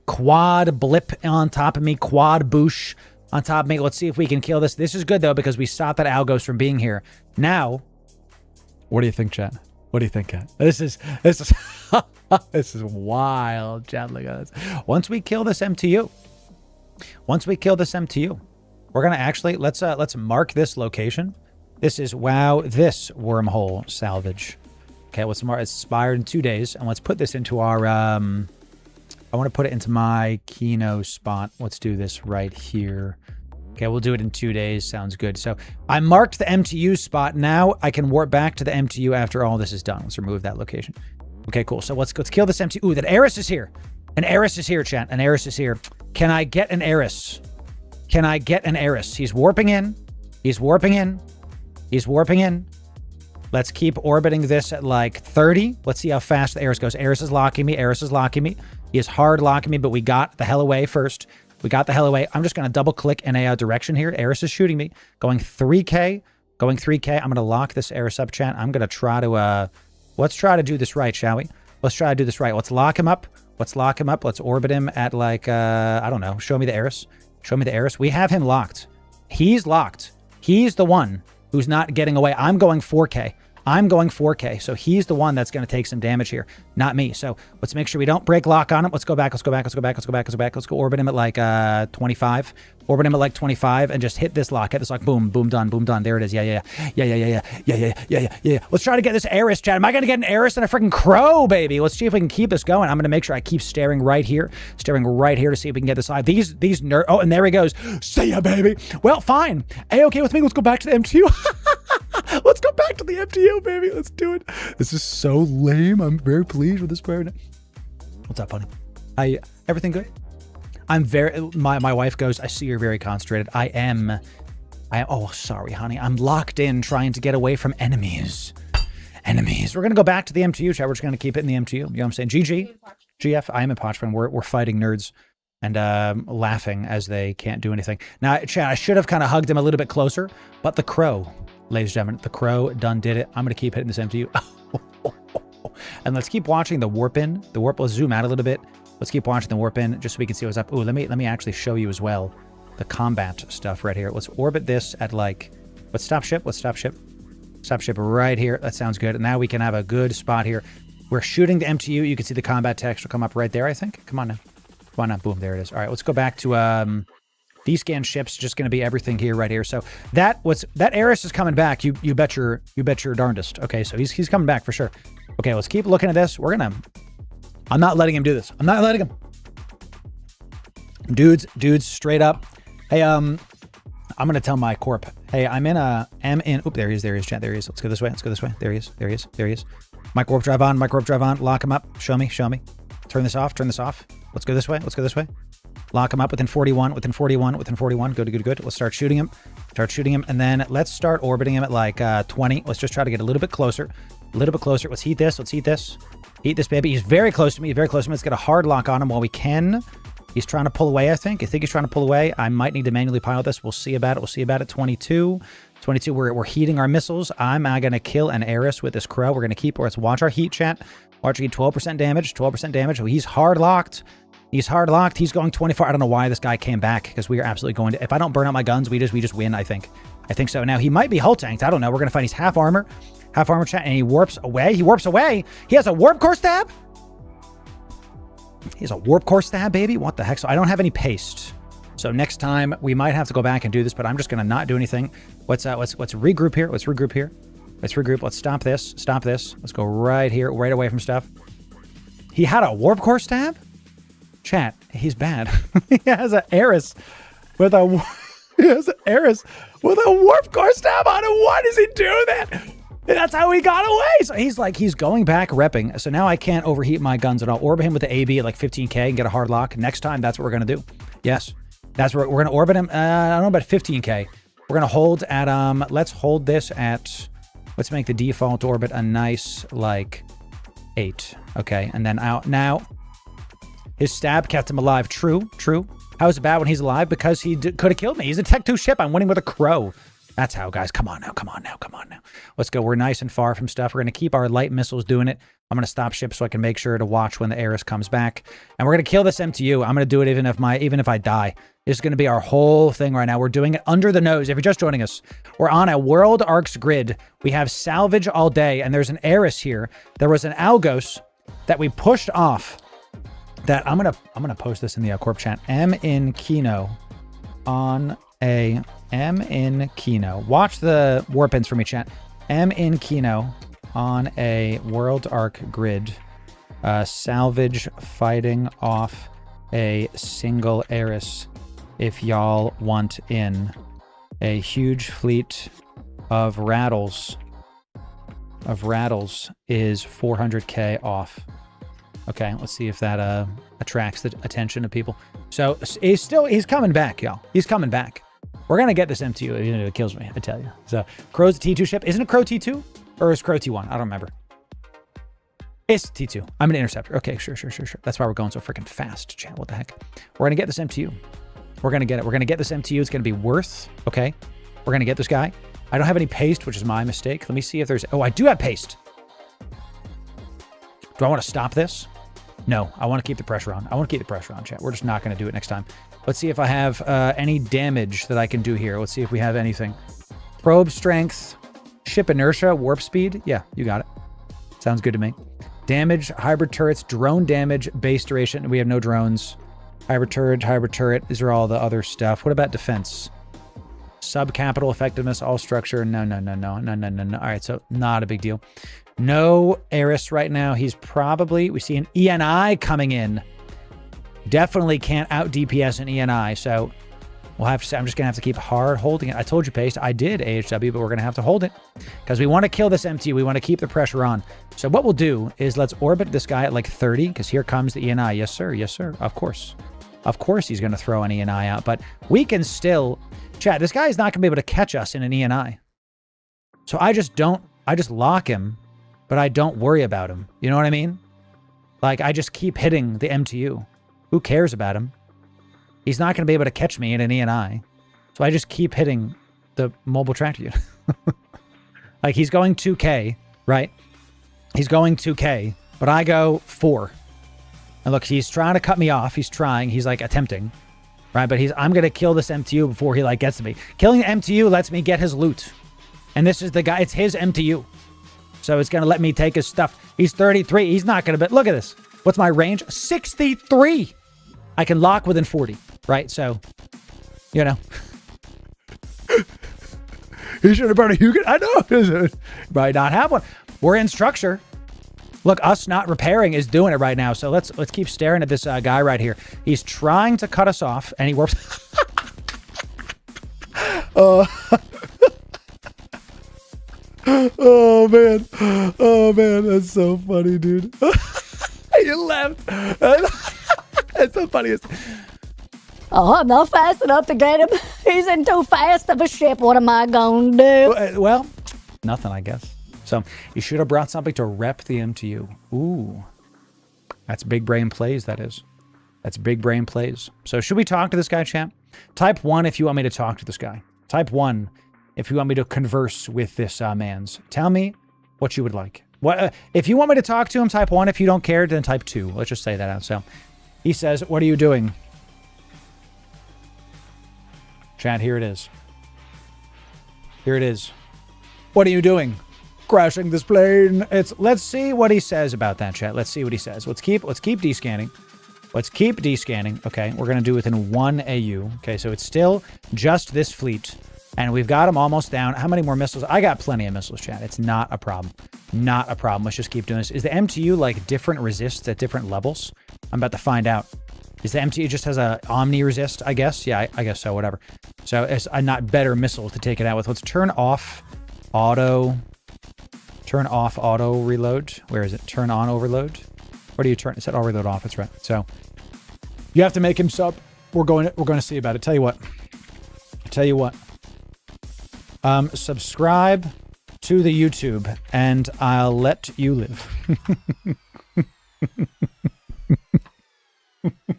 quad blip on top of me, quad boosh on top of me. Let's see if we can kill this. This is good, though, because we stopped that Algos from being here. Now, what do you think, chat? What do you think, chat? This is this is wild, chat. Look at this. Once we kill this MTU, we're gonna actually let's mark this location. This is this wormhole salvage. Okay, let's mark. It's expired in 2 days, and let's put this into our I want to put it into my Kino spot. Let's do this right here. Okay, we'll do it in 2 days. Sounds good. So I marked the MTU spot. Now I can warp back to the MTU after all this is done. Let's remove that location. Okay, cool. So let's kill this MTU. Ooh, that Eris is here. An Eris is here, chat. An Eris is here. Can I get an Eris? Can I get an Eris? He's warping in. He's warping in. He's warping in. Let's keep orbiting this at like 30. Let's see how fast the Eris goes. Eris is locking me. Eris is locking me. He is hard locking me, but we got the hell away first. We got the hell away. I'm just going to double click in a direction here. Eris is shooting me. Going 3K. Going 3K. I'm going to lock this Eris up, chat. I'm going to try to, let's try to do this right, shall we? Let's try to do this right. Let's lock him up. Let's lock him up. Let's orbit him at like, I don't know. Show me the Eris. Show me the Eris. We have him locked. He's locked. He's the one who's not getting away. I'm going 4K. I'm going 4K, so he's the one that's going to take some damage here, not me. So let's make sure we don't break lock on him. Let's go back. Let's go orbit him at like 25. Orbit him at like 25 and just hit this lock. Hit this lock. Boom, boom, done, boom, done. There it is. Yeah. Let's try to get this Eris, chat. Am I going to get an Eris and a freaking Crow, baby? Let's see if we can keep this going. I'm going to make sure I keep staring right here to see if we can get this live. These nerd. Oh, and there he goes. See ya, baby. Well, fine. A-okay with me. Let's go back to the MTU. Let's go back to the MTU, baby. Let's do it. This is so lame. I'm very pleased with this player. What's up, honey? Everything good? I'm very... My wife goes, I see you're very concentrated. I am... Oh, sorry, honey. I'm locked in trying to get away from enemies. We're going to go back to the MTU, chat. We're just going to keep it in the MTU. You know what I'm saying? GG. GF. I am in Potchman. We're fighting nerds and laughing as they can't do anything. Now, chat, I should have kind of hugged him a little bit closer, but the Crow... Ladies and gentlemen, the Crow done did it. I'm going to keep hitting this MTU. And let's keep watching the warp in. The warp, let's zoom out a little bit. Let's keep watching the warp in just so we can see what's up. Ooh, let me actually show you as well the combat stuff right here. Let's orbit this at like, let's stop ship. Stop ship right here. That sounds good. And now we can have a good spot here. We're shooting the MTU. You can see the combat text will come up right there, I think. Come on now. Come on now. Boom, there it is. All right, let's go back to these scan ships. Just going to be everything here, right here. So that Eris is coming back. You bet your darndest. Okay, so he's coming back for sure. Okay, let's keep looking at this. I'm not letting him do this. I'm not letting him. Dudes, straight up. Hey, I'm gonna tell my corp. Hey, I'm in. Oop, there he is, chat. There he is. Let's go this way. There he is. My corp drive on. Lock him up. Show me. Turn this off. Let's go this way. Lock him up within 41. Good. Let's start shooting him. And then let's start orbiting him at like 20. Let's just try to get a little bit closer. Let's heat this. Heat this, baby. He's very close to me. Let's get a hard lock on him while we can. He's trying to pull away, I think. He's trying to pull away. I might need to manually pilot this. We'll see about it. 22. We're heating our missiles. I'm going to kill an Eris with this crow. We're going to keep... Let's watch our heat, chat. Watch, we get 12% damage. Oh, he's hard locked. He's going 24. I don't know why this guy came back, because we are absolutely going to... If I don't burn out my guns, we just win, I think. I think so. Now, he might be hull tanked. I don't know. We're going to find he's half armor, chat, and he warps away. He has a warp core stab? He has a warp core stab, baby? What the heck? So I don't have any paste. So next time, we might have to go back and do this, but I'm just going to not do anything. Let's regroup here. Let's regroup. Let's stop this. Let's go right here, right away from stuff. He had a warp core stab? Chat, he's bad. He has an Eris with a warp core stab on him. Why does he do that? That's how he got away. So he's going back repping. So now I can't overheat my guns and I'll orbit him with the AB at like 15K and get a hard lock. Next time, that's what we're going to do. Yes. That's what we're going to orbit him. I don't know about 15K. We're going to hold at, let's hold this at, let's make the default orbit a nice, like, 8. Okay. And then out. Now, his stab kept him alive. True. How is it bad when he's alive? Because he could have killed me. He's a Tech 2 ship. I'm winning with a crow. That's how, guys. Come on now. Let's go. We're nice and far from stuff. We're going to keep our light missiles doing it. I'm going to stop ship so I can make sure to watch when the Eris comes back. And we're going to kill this MTU. I'm going to do it even if I die. This is going to be our whole thing right now. We're doing it under the nose. If you're just joining us, we're on a World Arcs grid. We have salvage all day, and there's an Eris here. There was an Algos that we pushed off. That I'm gonna post this in the Corp chat. M in Kino on a M in Kino. Watch the warp ins for me, chat. M in Kino on a World Arc grid. Salvage fighting off a single Eris. If y'all want in a huge fleet of rattles is 400K off. Okay, let's see if that attracts the attention of people. So he's coming back, y'all. He's coming back. We're gonna get this MTU, even if it kills me, I tell you. So Crow's a T2 ship. Isn't it Crow T2? Or is Crow T1? I don't remember. It's T2. I'm an interceptor. Okay, sure. That's why we're going so freaking fast, chat. What the heck? We're gonna get this MTU. We're gonna get it. We're gonna get this MTU. It's gonna be worth, okay? We're gonna get this guy. I don't have any paste, which is my mistake. Let me see if there's... Oh, I do have paste. Do I want to stop this? No, I want to keep the pressure on. Chat. We're just not going to do it next time. Let's see if I have any damage that I can do here. Let's see if we have anything. Probe strength, ship inertia, warp speed. Yeah, you got it. Sounds good to me. Damage, hybrid turrets, drone damage, base duration. We have no drones. Hybrid turret. These are all the other stuff. What about defense? Sub-capital effectiveness, all structure. No. All right, so not a big deal. No Eris right now. He's probably... We see an ENI coming in. Definitely can't out DPS an ENI, so we'll have to... I'm just going to have to keep hard holding it. I told you, Paste. I did, AHW, but we're going to have to hold it. Because we want to kill this MT. We want to keep the pressure on. So what we'll do is let's orbit this guy at like 30, because here comes the ENI. Yes, sir. Of course. Of course he's going to throw an ENI out, but we can still... Chat, this guy is not going to be able to catch us in an ENI. So I just lock him, but I don't worry about him. You know what I mean? Like, I just keep hitting the MTU. Who cares about him? He's not going to be able to catch me in an ENI. So I just keep hitting the mobile tractor unit. Like, he's going 2K, right? He's going 2K, but I go 4. And look, he's trying to cut me off. He's like attempting. Right, but I'm going to kill this MTU before he, gets to me. Killing the MTU lets me get his loot. And this is the guy, it's his MTU. So it's going to let me take his stuff. He's 33. He's not going to be... Look at this. What's my range? 63. I can lock within 40, right? So, you know. He should have brought a Hugin. I know. Might not have one. We're in structure. Look, us not repairing is doing it right now. So let's keep staring at this guy right here. He's trying to cut us off, and he works. Oh man, that's so funny, dude. You left. That's the funniest. Oh, I'm not fast enough to get him. He's in too fast of a ship. What am I gonna do? Well, nothing, I guess. So you should have brought something to rep the MTU. Ooh, that's big brain plays, that is. That's big brain plays. So should we talk to this guy, champ? Type 1 if you want me to talk to this guy. Type 1 if you want me to converse with this man's. Tell me what you would like. What if you want me to talk to him, type 1. If you don't care, then type 2. Let's just say that out. So he says, what are you doing? Chat, here it is. Here it is. What are you doing? Crashing this plane. Let's see what he says about that, chat. Let's see what he says. Let's keep descanning. Let's keep descanning. Okay, we're gonna do within 1 AU. Okay, so it's still just this fleet. And we've got them almost down. How many more missiles? I got plenty of missiles, chat. It's not a problem. Not a problem. Let's just keep doing this. Is the MTU like different resists at different levels? I'm about to find out. Is the MTU just has a omni resist, I guess? Yeah, I guess so, whatever. So it's a not better missile to take it out with. Let's turn off auto reload. Where is it? Turn on overload. Where do you turn? It said overload off. That's right. So you have to make him sub. We're going to see about it. Tell you what. Subscribe to the YouTube and I'll let you live.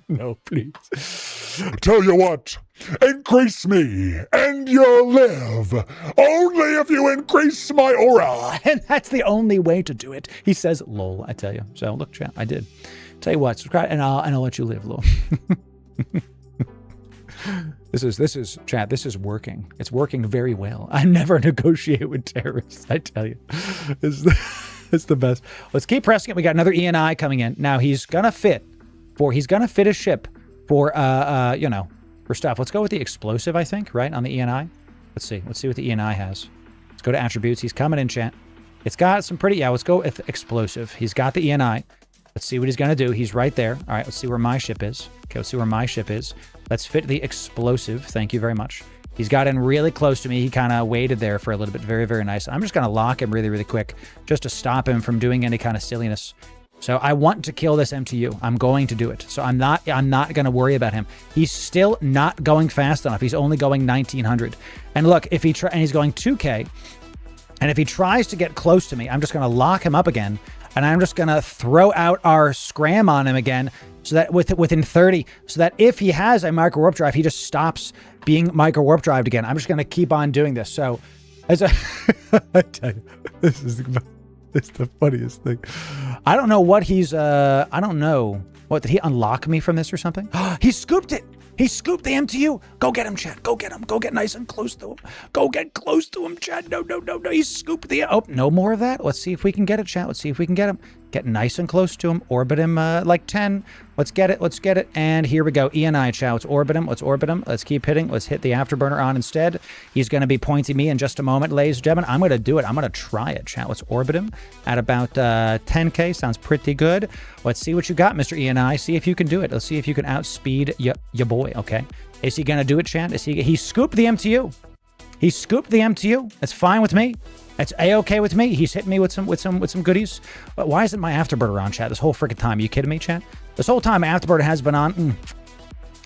No, please. Tell you what, increase me and you'll live. Only if you increase my aura. And that's the only way to do it. He says, lol, I tell you. So look, chat, I did. Tell you what, subscribe and I'll let you live, lol. This is chat. This is working. It's working very well. I never negotiate with terrorists. I tell you, it's the best. Let's keep pressing it. We got another ENI coming in. Now he's gonna fit a ship for for stuff. Let's go with the explosive. I think right on the ENI. Let's see what the ENI has. Let's go to attributes. He's coming in, chat. It's got some pretty. Yeah, let's go with explosive. He's got the ENI. Let's see what he's gonna do. He's right there. All right. Let's see where my ship is. Okay. Let's see where my ship is. Let's fit the explosive. Thank you very much. He's got in really close to me. He kind of waited there for a little bit. Very, very nice. I'm just going to lock him really, really quick just to stop him from doing any kind of silliness. So I want to kill this MTU. I'm going to do it. So I'm not going to worry about him. He's still not going fast enough. He's only going 1900. And look, if he and he's going 2K, and if he tries to get close to me, I'm just going to lock him up again. And I'm just going to throw out our scram on him again so that within 30, so that if he has a micro warp drive, he just stops being micro warp drived again. I'm just going to keep on doing this. So as I tell you, this is the funniest thing. I don't know what he's, I don't know. What, did he unlock me from this or something? He scooped it. He scooped the MTU. Go get him, Chad. Go get him. Go get nice and close to him. Go get close to him, Chad. No. He scooped the... Oh, no more of that. Let's see if we can get it, Chad. Let's see if we can get him. Get nice and close to him. Orbit him like 10. Let's get it. And here we go. ENI, Chad. Let's orbit him. Let's keep hitting. Let's hit the afterburner on instead. He's going to be pointing me in just a moment, ladies and gentlemen. I'm going to do it. I'm going to try it, Chad. Let's orbit him at about 10K. Sounds pretty good. Let's see what you got, Mr. ENI. See if you can do it. Let's see if you can outspeed your boy, okay? Is he going to do it, Chad? He scooped the MTU. He scooped the MTU. That's fine with me. That's A-okay with me. He's hitting me with some goodies. But why isn't my afterburner on, chat, this whole freaking time? Are you kidding me, chat? This whole time, afterburner has been on.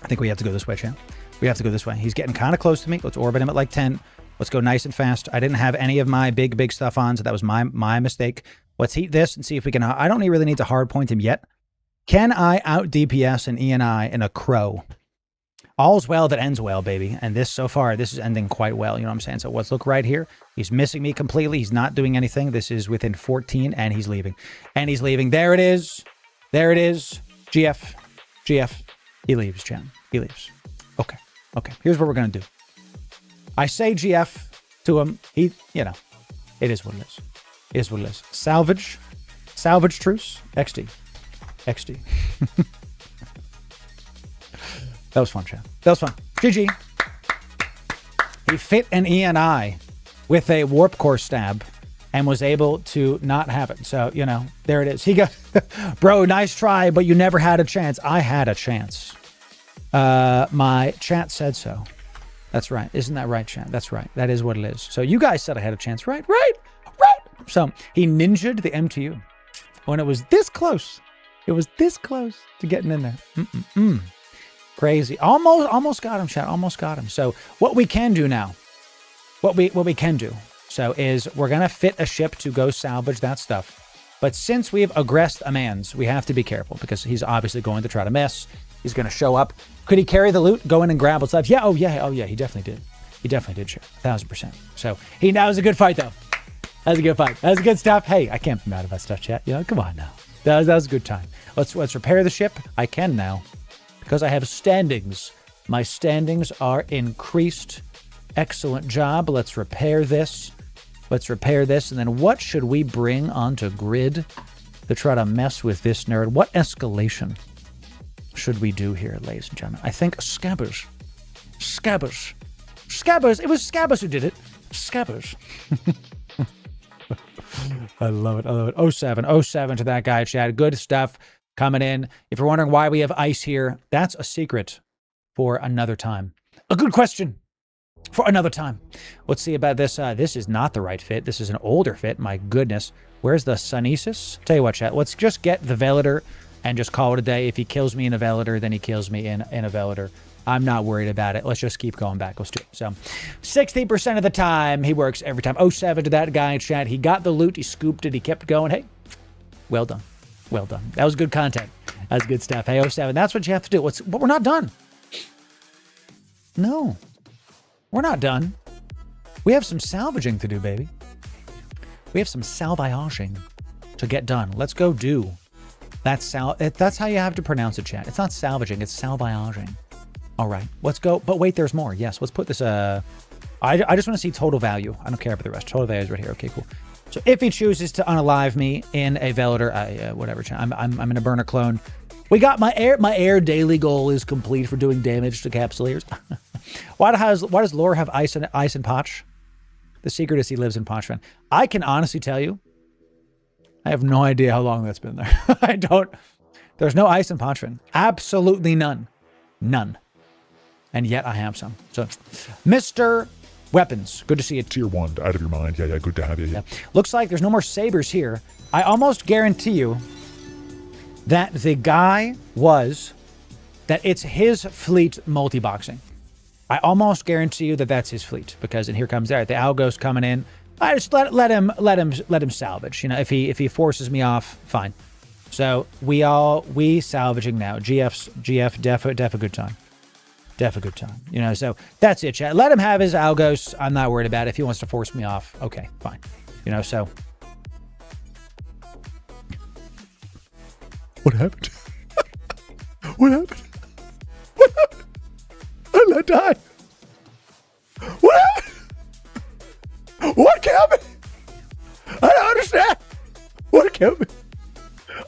I think we have to go this way, chat. We have to go this way. He's getting kind of close to me. Let's orbit him at like 10. Let's go nice and fast. I didn't have any of my big stuff on, so that was my mistake. Let's heat this and see if we can... I don't really need to hard point him yet. Can I out DPS an ENI in a crow? All's well that ends well, baby. And this, so far, this is ending quite well. You know what I'm saying? So let's look right here. He's missing me completely. He's not doing anything. This is within 14, and he's leaving. There it is. GF. He leaves, Jen. He leaves. Okay. Here's what we're going to do. I say GF to him. He, it is what it is. Is what it is. Salvage. Salvage truce. XD. XD. That was fun, chat. That was fun. GG. He fit an ENI with a warp core stab and was able to not have it. So, you know, there it is. He got, bro, nice try, but you never had a chance. I had a chance. My chat said so. That's right. Isn't that right, chat? That's right. That is what it is. So you guys said I had a chance, right? Right. Right. So he ninja'd the MTU when it was this close. It was this close to getting in there. Crazy. Almost got him, chat. Almost got him. So what we can do now, what we can do, so is we're going to fit a ship to go salvage that stuff. But since we've aggressed a man's, we have to be careful because he's obviously going to try to mess. He's going to show up. Could he carry the loot, go in and grab stuff? Yeah. Oh, yeah. He definitely did. He definitely did, chat. 1000%. So that was a good fight, though. That was a good fight. That was good stuff. Hey, I can't be mad about stuff, chat. You know, come on now. That was a good time. Let's repair the ship. I can now. Because I have standings. My standings are increased. Excellent job. Let's repair this. Let's repair this. And then what should we bring onto grid to try to mess with this nerd? What escalation should we do here, ladies and gentlemen? I think Scabbers. Scabbers. Scabbers. It was Scabbers who did it. Scabbers. I love it. I love it. 07 to that guy, Chad. Good stuff coming in. If you're wondering why we have ice here, that's a secret for another time. A good question for another time. Let's see about this. This is not the right fit. This is an older fit. My goodness. Where's the Sunesis? Tell you what, chat. Let's just get the Velator and just call it a day. If he kills me in a Velator, then he kills me in a Velator. I'm not worried about it. Let's just keep going back. Let's do it. So 60% of the time, he works every time. 07 to that guy in chat. He got the loot. He scooped it. He kept going. Hey, well done. Well done. That was good content. That was good stuff. Hey, 07. That's what you have to do. But we're not done. No. We're not done. We have some salvaging to do, baby. We have some salvaging to get done. Let's go do. That's how you have to pronounce it, chat. It's not salvaging. It's salvaging. All right, let's go. But wait, there's more. Yes, let's put this. I just want to see total value. I don't care about the rest. Total value is right here. Okay, cool. So if he chooses to unalive me in a Velator, whatever, I'm in a burner clone. We got my air daily goal is complete for doing damage to Capsuleers. Why does Loru have ice and Potch? The secret is he lives in Potchfan. I can honestly tell you, I have no idea how long that's been there. There's no ice in Potchfan. Absolutely none. None. And yet I have some. So, Mr. Weapons, good to see you. Tier 1, out of your mind. Yeah, good to have you. Yeah. Looks like there's no more sabers here. I almost guarantee you that the guy that it's his fleet multi-boxing. I almost guarantee you that that's his fleet because, and here comes there, the Algos coming in. I just let him salvage. You know, if he forces me off, fine. So we salvaging now. GF def a good time. Def a good time. You know, so that's it, chat. Let him have his Algos. I'm not worried about it. If he wants to force me off, okay, fine. You know, so. What happened? What happened? What happened? I let die. What happened? What killed me? I don't understand. What killed me?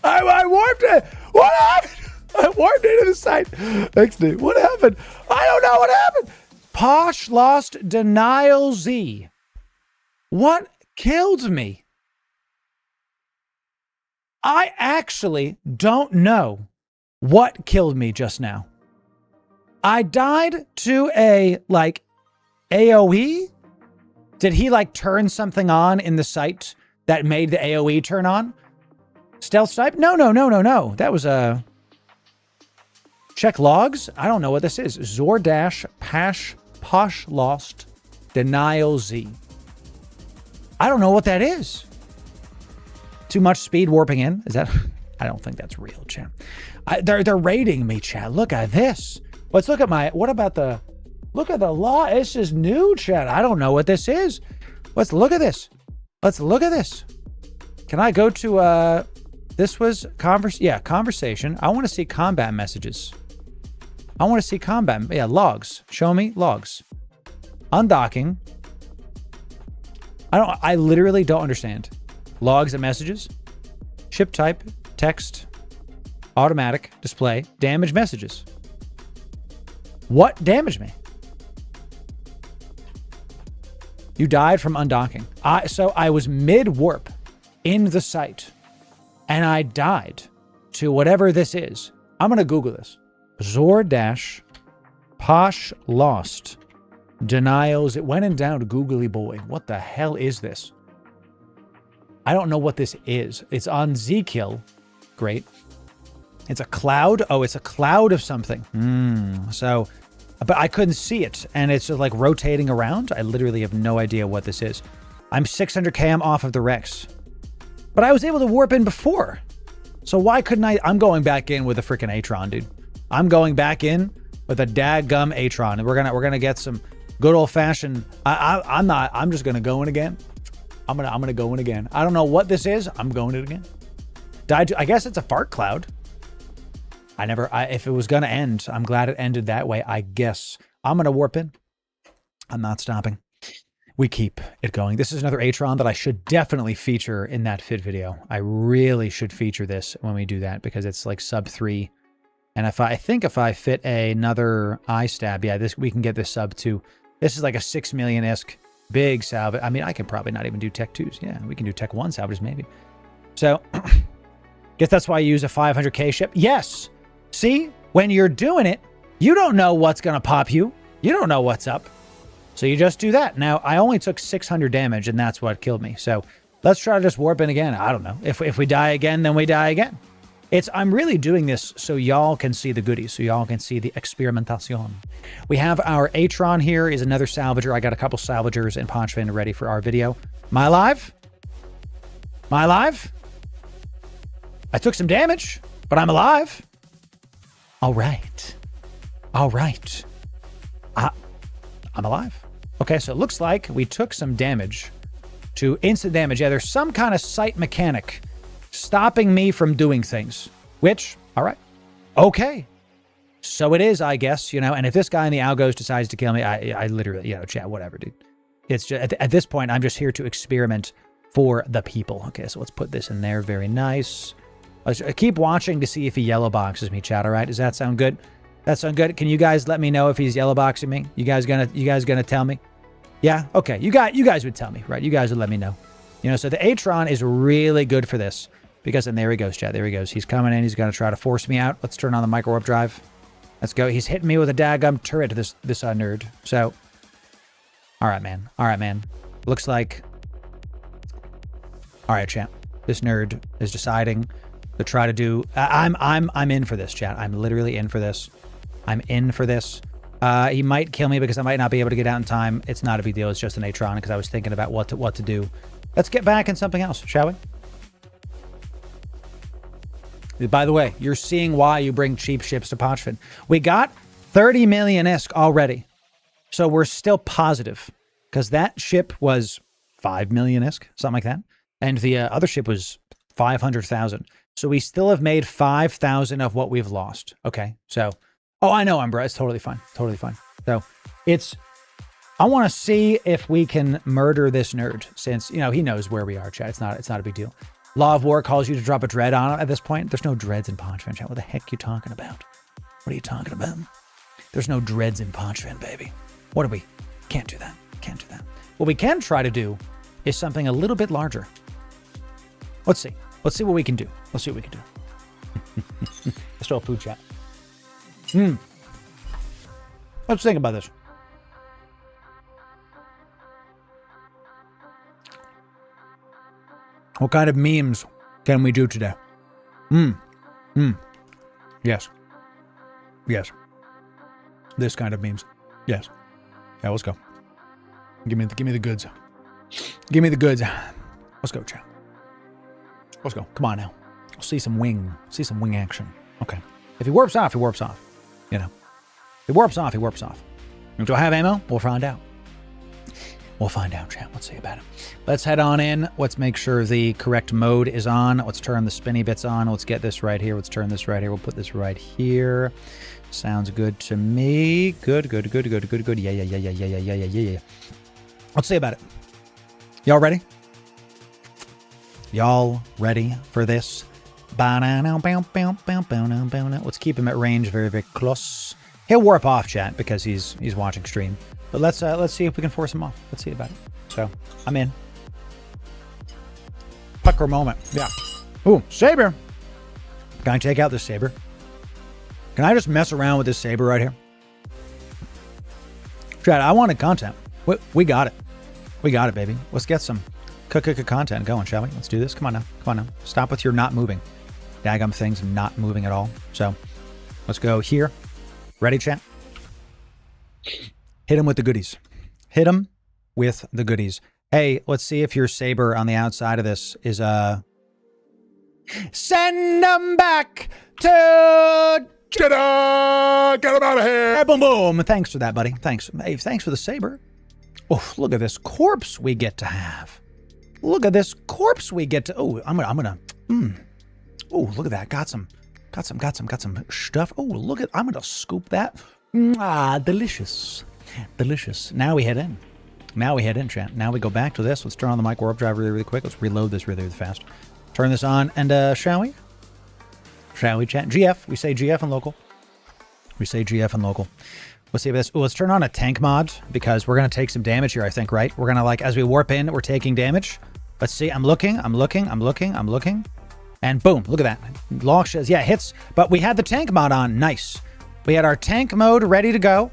I warped it. What happened? I warped into the site. Thanks, dude. What happened? I don't know what happened. Posh lost Denial Z. What killed me? I actually don't know what killed me just now. I died to a, AoE? Did he, turn something on in the site that made the AoE turn on? Stealth snipe? No. That was a... Check logs? I don't know what this is. Zordash, Posh lost, Denial Z. I don't know what that is. Too much speed warping in? Is that... I don't think that's real, chat. They're raiding me, chat. Look at this. Let's look at what about the... Look at the law. This is new, chat. I don't know what this is. Let's look at this. Can I go to... This was conversation. I want to see combat messages. Logs. Show me logs. Undocking. I literally don't understand. logs and messages, ship type, text, automatic, display, damage messages. What damaged me? You died from undocking. So I was mid-warp in the site, and I died to whatever this is. I'm going to Google this. Zordash Posh Lost Denials. It went in down to Googly Boy. What the hell is this? I don't know what this is. It's on Zkill. Great. It's a cloud. Oh, it's a cloud of something. So, but I couldn't see it. And it's just like rotating around. I literally have no idea what this is. I'm 600 km off of the Rex. But I was able to warp in before. So why couldn't I? I'm going back in with a freaking Atron, dude. I'm going back in with a daggum Atron. And we're gonna get some good old fashioned. I'm just gonna go in again. I'm gonna go in again. I don't know what this is. I'm going in again. I guess it's a fart cloud. If it was gonna end, I'm glad it ended that way. I guess I'm gonna warp in. I'm not stopping. We keep it going. This is another Atron that I should definitely feature in that fit video. I really should feature this when we do that because it's like sub 3. And if I fit another eye stab, yeah, we can get this sub 2. This is like a 6 million-esque big salvage. I mean, I can probably not even do Tech 2s. Yeah, we can do Tech 1 salvages maybe. So, guess that's why you use a 500k ship. Yes. See, when you're doing it, you don't know what's going to pop you. You don't know what's up. So you just do that. Now, I only took 600 damage, and that's what killed me. So let's try to just warp in again. I don't know. If we die again, then we die again. I'm really doing this so y'all can see the goodies, so y'all can see the experimentation. We have our Atron here is another salvager. I got a couple salvagers and Ponchfin ready for our video. Am I alive? Am I alive? I took some damage, but I'm alive. All right. All right. I'm alive. Okay, so it looks like we took some damage to instant damage. Yeah, there's some kind of site mechanic stopping me from doing things, which, all right, okay. So it is, I guess, you know, and if this guy in the Algos decides to kill me, I literally, you know, chat, whatever, dude. It's just, at this point, I'm just here to experiment for the people. Okay, so let's put this in there. Very nice. Let's keep watching to see if he yellow boxes me, chat, all right? Does that sound good? That sound good? Can you guys let me know if he's yellow boxing me? You guys gonna tell me? Yeah? Okay, you guys would tell me, right? You guys would let me know. You know, so the Atron is really good for this. Because, and there he goes, chat. There he goes. He's coming in. He's going to try to force me out. Let's turn on the micro warp drive. Let's go. He's hitting me with a daggum turret, this nerd. So, all right, man. All right, man. Looks like, all right, chat. This nerd is deciding to try to do. I'm in for this, chat. I'm literally in for this. I'm in for this. He might kill me because I might not be able to get out in time. It's not a big deal. It's just an Atron because I was thinking about what to do. Let's get back in something else, shall we? By the way, you're seeing why you bring cheap ships to Ponchfin. We got 30 million-esque already. So we're still positive. Because that ship was 5 million-esque, something like that. And the other ship was 500,000. So we still have made 5,000 of what we've lost. Okay, so... Oh, I know, Umbra. It's totally fine. Totally fine. So it's... I want to see if we can murder this nerd. Since, you know, he knows where we are, chat. It's not a big deal. Law of War calls you to drop a dread on him at this point. There's no dreads in Ponchfin, chat. What the heck are you talking about? What are you talking about? There's no dreads in Ponchfin, baby. What are we? Can't do that. Can't do that. What we can try to do is something a little bit larger. Let's see. Let's see what we can do. Let's see what we can do. Still food chat. Let's think about this. What kind of memes can we do today? Yes. Yes. This kind of memes. Yes. Yeah, let's go. Give me the goods. Give me the goods. Let's go, chat. Let's go. Come on now. See some wing action. Okay. If he warps off, he warps off. You know. If he warps off, he warps off. Do I have ammo? We'll find out. We'll find out, chat. Let's see about it. Let's head on in. Let's make sure the correct mode is on. Let's turn the spinny bits on. Let's get this right here. Let's turn this right here. We'll put this right here. Sounds good to me. Good. Yeah. Let's see about it. Y'all ready? Y'all ready for this? Let's keep him at range very, very close. He'll warp off, chat, because he's watching stream. But let's see if we can force him off. Let's see about it. So, I'm in. Pucker moment. Yeah. Ooh, saber. Can I take out this saber? Can I just mess around with this saber right here? Chat, I wanted content. We got it. We got it, baby. Let's get some content going, shall we? Let's do this. Come on now. Come on now. Stop with your not moving. Daggum things not moving at all. So, let's go here. Ready, chat? Hit him with the goodies. Hit him with the goodies. Hey, let's see if your saber on the outside of this is send them back to Get him out of here! Hey, boom boom. Thanks for that, buddy. Thanks. Hey, thanks for the saber. Oh, look at this corpse we get to have. Look at this corpse we get to. Oh, I'm gonna. Oh, look at that. Got some stuff. Oh, look at. I'm gonna scoop that. Delicious. Delicious. Now we head in. Chat. Now we go back to this. Let's turn on the mic warp drive really, really quick. Let's reload this really, really fast. Turn this on, and shall we? Shall we, chat? GF. We say GF and local. Let's see this. Ooh, let's turn on a tank mod, because we're going to take some damage here, I think, right? We're going to, like, as we warp in, we're taking damage. Let's see. I'm looking. And boom. Look at that. Log says, yeah, hits. But we had the tank mod on. Nice. We had our tank mode ready to go.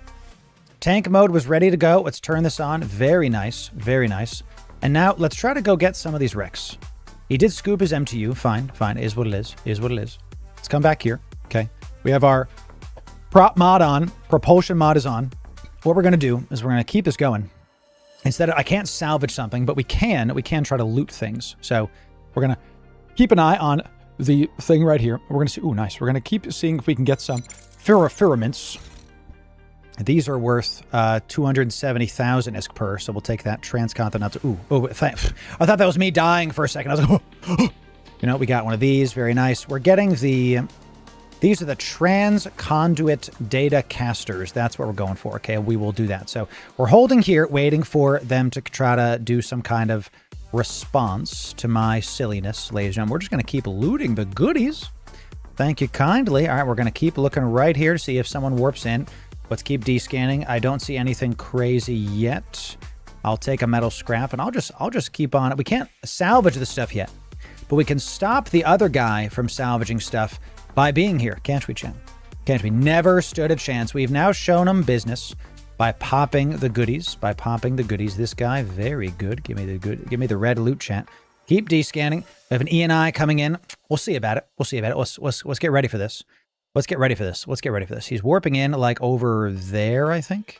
Tank mode was ready to go. Let's turn this on. Very nice. Very nice. And now let's try to go get some of these wrecks. He did scoop his MTU. Fine. Is what it is. Let's come back here. Okay. We have our prop mod on. Propulsion mod is on. What we're going to do is we're going to keep this going. Instead of, I can't salvage something, but we can try to loot things. So we're going to keep an eye on the thing right here. We're going to see, ooh, nice. We're going to keep seeing if we can get some filaments. These are worth 270,000 ISK per, so we'll take that transcontinental. I thought that was me dying for a second. I was like, oh. You know, we got one of these. Very nice. We're getting these are the trans-conduit data casters. That's what we're going for. Okay, we will do that. So we're holding here, waiting for them to try to do some kind of response to my silliness, ladies and gentlemen. We're just going to keep looting the goodies. Thank you kindly. All right, we're going to keep looking right here to see if someone warps in. Let's keep descanning. I don't see anything crazy yet. I'll take a metal scrap, and I'll just keep on it. We can't salvage the stuff yet, but we can stop the other guy from salvaging stuff by being here. Can't we, Chen? Can't we? Never stood a chance. We've now shown him business by popping the goodies. This guy, very good. Give me the red loot, chat. Keep descanning. We have an E&I coming in. We'll see about it. Let's get ready for this. Let's get ready for this. He's warping in like over there, I think.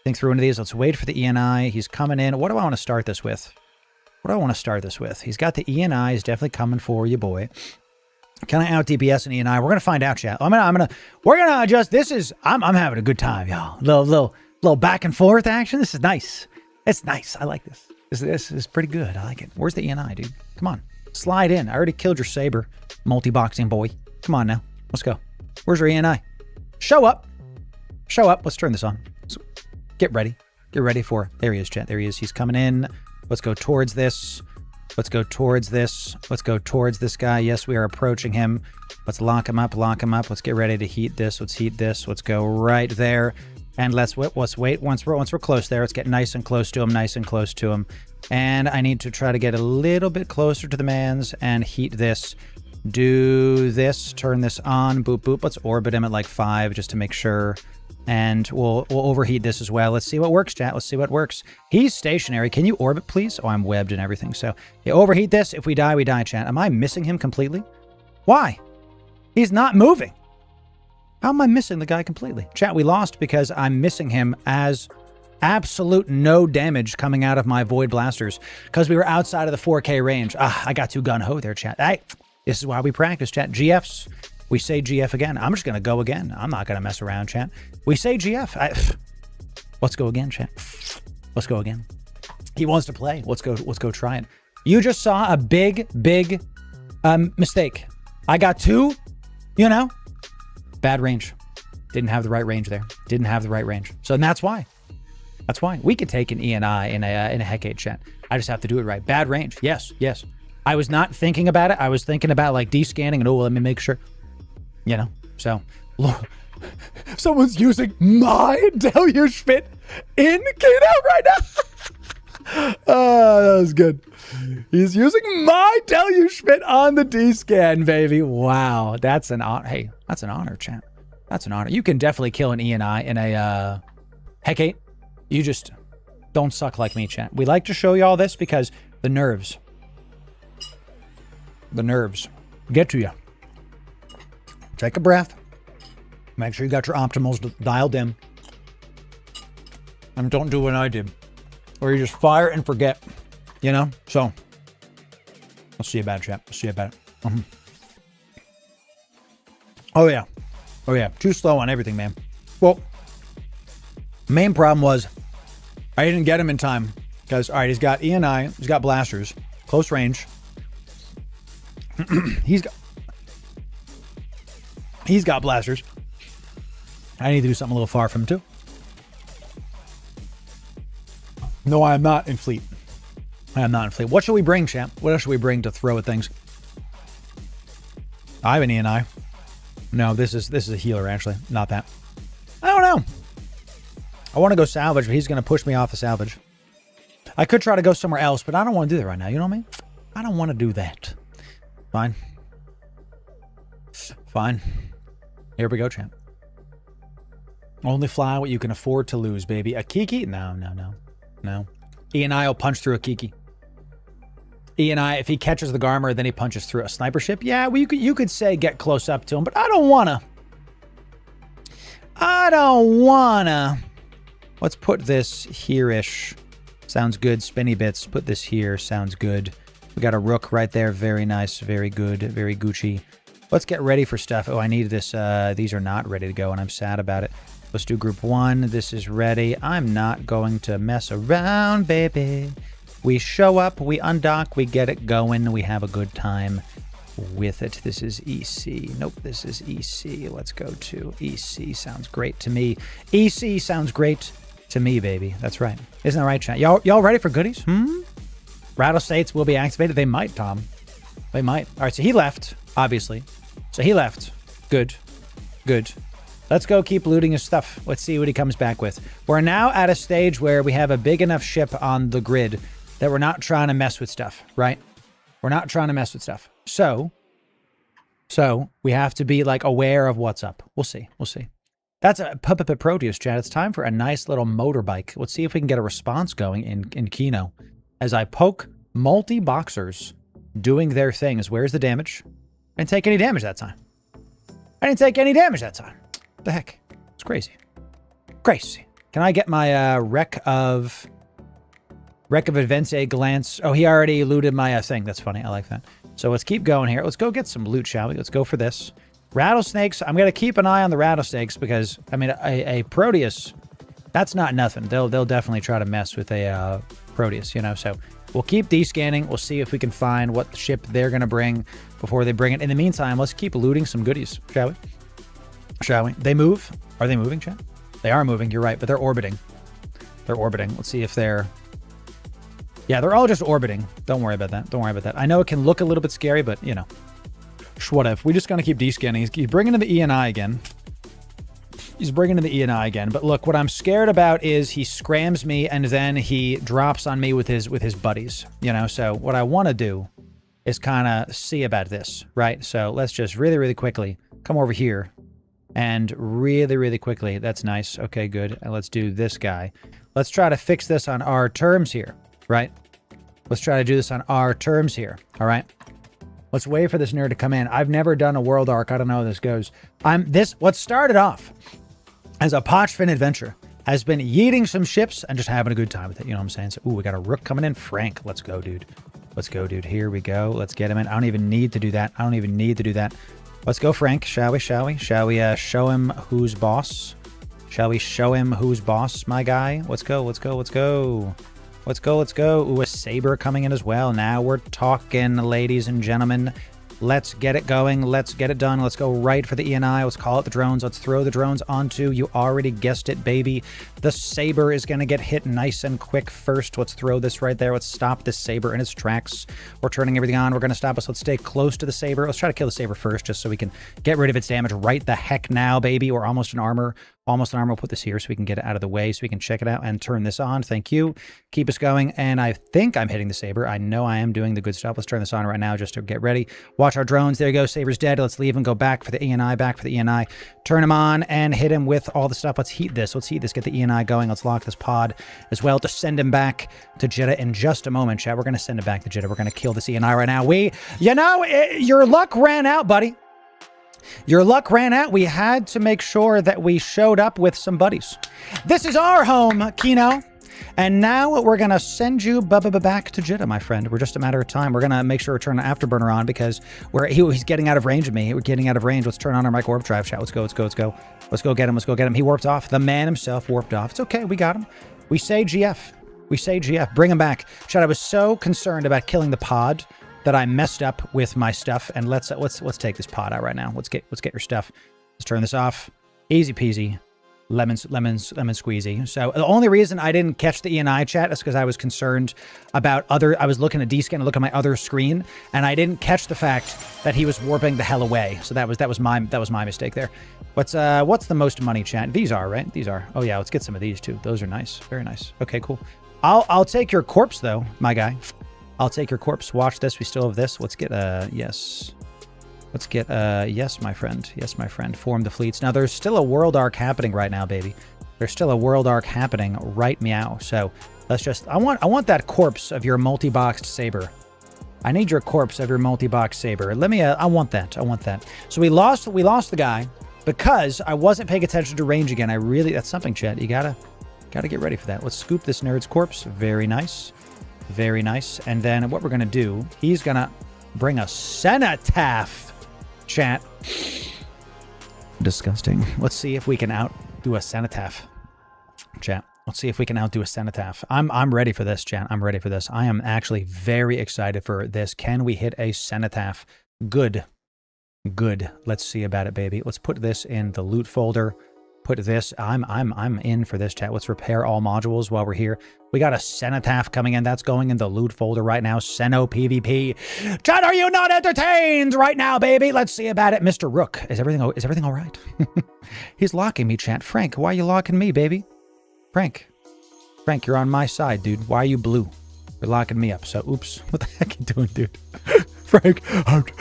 Think through one of these. Let's wait for the E&I. He's coming in. What do I want to start this with? He's got the E&I. He's definitely coming for you, boy. Can I out DPS an E&I? We're going to find out, chat. We're going to adjust. I'm having a good time, y'all. Little back and forth action. This is nice. It's nice. I like this. This is pretty good. I like it. Where's the E&I, dude? Come on. Slide in. I already killed your saber, multi-boxing boy. Come on now. Let's go. Where's your E&I? Show up. Let's turn this on. Get ready. There he is, chat. There he is. He's coming in. Let's go towards this. Let's go towards this guy. Yes, we are approaching him. Let's lock him up. Let's get ready to heat this. Let's go right there. And let's wait. Once we're close there, let's get nice and close to him. And I need to try to get a little bit closer to the mans and heat this. Do this. Turn this on. Boop, boop. Let's orbit him at like 5 just to make sure. And we'll overheat this as well. Let's see what works, chat. Let's see what works. He's stationary. Can you orbit, please? Oh, I'm webbed and everything. So, yeah, overheat this. If we die, we die, chat. Am I missing him completely? Why? He's not moving. How am I missing the guy completely? Chat, we lost because I'm missing him as absolute no damage coming out of my Void Blasters because we were outside of the 4K range. I got too gun-ho there, chat. This is why we practice, chat. GFs. We say GF again. I'm just going to go again. I'm not going to mess around, chat. We say GF. Let's go again, chat. Let's go again. He wants to play. Let's go try it. You just saw a big mistake. I got 2, bad range. Didn't have the right range there. So that's why. We could take an E&I in a Hecate, chat. I just have to do it right. Bad range. Yes. I was not thinking about it. I was thinking about like de-scanning and, oh, let me make sure, you know, so someone's using my deluge fit in Kino right now. Oh, that was good. He's using my deluge fit on the D-scan, baby. Wow, that's an honor. Hey, that's an honor, champ. That's an honor. You can definitely kill an E&I in a Hecate. You just don't suck like me, champ. We like to show you all this because the nerves get to you. Take a breath. Make sure you got your optimals dialed in. And don't do what I did, where you just fire and forget, you know? So, I'll see you about it, chat. I'll see you about it. Oh, yeah. Oh, yeah. Too slow on everything, man. Well, main problem was I didn't get him in time. Because, all right, he's got E&I. He's got blasters. Close range. He's got blasters. I need to do something a little far from him, too. No, I am not in fleet. I am not in fleet. What should we bring, champ? What else should we bring to throw at things? I have an E&I. No, this is a healer, actually. Not that. I don't know. I want to go salvage, but he's going to push me off the salvage. I could try to go somewhere else, but I don't want to do that right now. You know what I mean? I don't want to do that. Fine. Fine. Here we go, champ. Only fly what you can afford to lose, baby. A Kiki? No. E&I will punch through a Kiki. E&I, if he catches the Garmer, then he punches through a sniper ship. Yeah, well, you could say get close up to him, but I don't wanna. Let's put this here-ish. Sounds good. Spinny bits. Put this here. Sounds good. We got a rook right there. Very nice. Very good. Very Gucci. Let's get ready for stuff. Oh, I need this. These are not ready to go, and I'm sad about it. Let's do group 1. This is ready. I'm not going to mess around, baby. We show up, we undock, we get it going, we have a good time with it. This is EC. Nope, this is EC. Let's go to EC. Sounds great to me. EC sounds great to me, baby. That's right. Isn't that right, chat? Y'all ready for goodies? Rattle states will be activated. They might, Tom. They might. All right, so he left, obviously. So he left. Good. Good. Let's go keep looting his stuff. Let's see what he comes back with. We're now at a stage where we have a big enough ship on the grid that we're not trying to mess with stuff, right? We're not trying to mess with stuff. So we have to be like aware of what's up. We'll see. We'll see. That's a Proteus, chat. It's time for a nice little motorbike. Let's see if we can get a response going in Kino as I poke multi-boxers doing their things. Where's the damage? I didn't take any damage that time. I didn't take any damage that time. What the heck? It's crazy. Crazy. Can I get my Wreck of Advance Glance? Oh, he already looted my thing. That's funny. I like that. So let's keep going here. Let's go get some loot, shall we? Let's go for this. Rattlesnakes. I'm going to keep an eye on the rattlesnakes because, I mean, a Proteus, that's not nothing. They'll definitely try to mess with a Proteus, you know? So we'll keep descanning. We'll see if we can find what ship they're going to bring before they bring it. In the meantime, let's keep looting some goodies, shall we? Shall we? They move. Are they moving, chat? They are moving. You're right, but they're orbiting. They're orbiting. Let's see if they're... Yeah, they're all just orbiting. Don't worry about that. Don't worry about that. I know it can look a little bit scary, but, you know. Whatever. We're just going to keep descanning. He's bringing in the E&I again. He's bringing in the E&I again. But look, what I'm scared about is he scrams me and then he drops on me with his buddies. You know, so what I want to do is kind of see about this, right? So let's just really, really quickly come over here. And really, really quickly. That's nice. Okay, good. And let's do this guy. Let's try to fix this on our terms here, right? Let's try to do this on our terms here, all right? Let's wait for this nerd to come in. I've never done a world arc. I don't know how this goes. What started off as a Potchfin adventure has been yeeting some ships and just having a good time with it. You know what I'm saying? So, ooh, we got a rook coming in. Frank, let's go, dude. Let's go, dude. Here we go. Let's get him in. I don't even need to do that. I don't even need to do that. Let's go, Frank. Shall we? Shall we? Shall we show him who's boss? Shall we show him who's boss, my guy? Let's go. Let's go. Let's go. Let's go. Let's go. Ooh, a saber coming in as well. Now we're talking, ladies and gentlemen. Let's get it going. Let's get it done. Let's go right for the ENI. Let's call it the drones. Let's throw the drones onto, you already guessed it, baby. The Saber is going to get hit nice and quick first. Let's throw this right there. Let's stop this Saber in its tracks. We're turning everything on. We're going to stop us. Let's stay close to the Saber. Let's try to kill the Saber first just so we can get rid of its damage right the heck now, baby. We're almost in armor. Almost an armor. We'll put this here so we can get it out of the way so we can check it out and turn this on. Thank you. Keep us going. And I think I'm hitting the Saber. I know I am doing the good stuff. Let's turn this on right now just to get ready. Watch our drones. There you go. Saber's dead. Let's leave and go back for the ENI. Back for the ENI. Turn him on and hit him with all the stuff. Let's heat this. Let's heat this. Get the ENI going. Let's lock this pod as well to send him back to Jitta in just a moment, chat. We're going to send him back to Jitta. We're going to kill this ENI right now. Your luck ran out, buddy. Your luck ran out. We had to make sure that we showed up with some buddies. This is our home, Kino. And now we're going to send you back to Jitta, my friend. We're just a matter of time. We're going to make sure we turn the afterburner on because he's getting out of range of me. We're getting out of range. Let's turn on our micro warp drive, chat. Let's go. Let's go. Let's go. Let's go get him. Let's go get him. He warped off. The man himself warped off. It's okay. We got him. We say GF. We say GF. Bring him back. Chat, I was so concerned about killing the pod that I messed up with my stuff, and let's take this pod out right now. Let's get your stuff. Let's turn this off. Easy peasy, lemon squeezy. So the only reason I didn't catch the ENI, chat, is because I was concerned about I was looking at D-scan and look at my other screen, and I didn't catch the fact that he was warping the hell away. So that was my mistake there. What's the most money, chat? These are right. These are. Oh yeah, let's get some of these too. Those are nice. Very nice. Okay, cool. I'll take your corpse though, my guy. I'll take your corpse. Watch this. We still have this. Let's get yes. Let's get yes, my friend. Yes, my friend. Form the fleets. Now there's still a world arc happening right now, baby. There's still a world arc happening right meow. So let's just I want that corpse of your multi-boxed Saber. I need your corpse of your multi-boxed Saber. Let me I want that. I want that. So we lost the guy because I wasn't paying attention to range again. That's something, chat. You gotta get ready for that. Let's scoop this nerd's corpse. Very nice. Very nice. And then what we're going to do, he's going to bring a cenotaph, chat. Disgusting. Let's see if we can outdo a cenotaph, chat. Let's see if we can outdo a cenotaph. I'm ready for this, chat. I'm ready for this. I am actually very excited for this. Can we hit a cenotaph? Good. Good. Let's see about it, baby. Let's put this in the loot folder. Put this. I'm in for this, chat. Let's repair all modules while we're here. We got a cenotaph coming in. That's going in the loot folder right now. Ceno PvP. Chat, are you not entertained right now, baby? Let's see about it. Mr. Rook. Is everything all right? He's locking me, chat. Frank, why are you locking me, baby? Frank, you're on my side, dude. Why are you blue? You're locking me up. So, oops. What the heck are you doing, dude? Frank, Frank.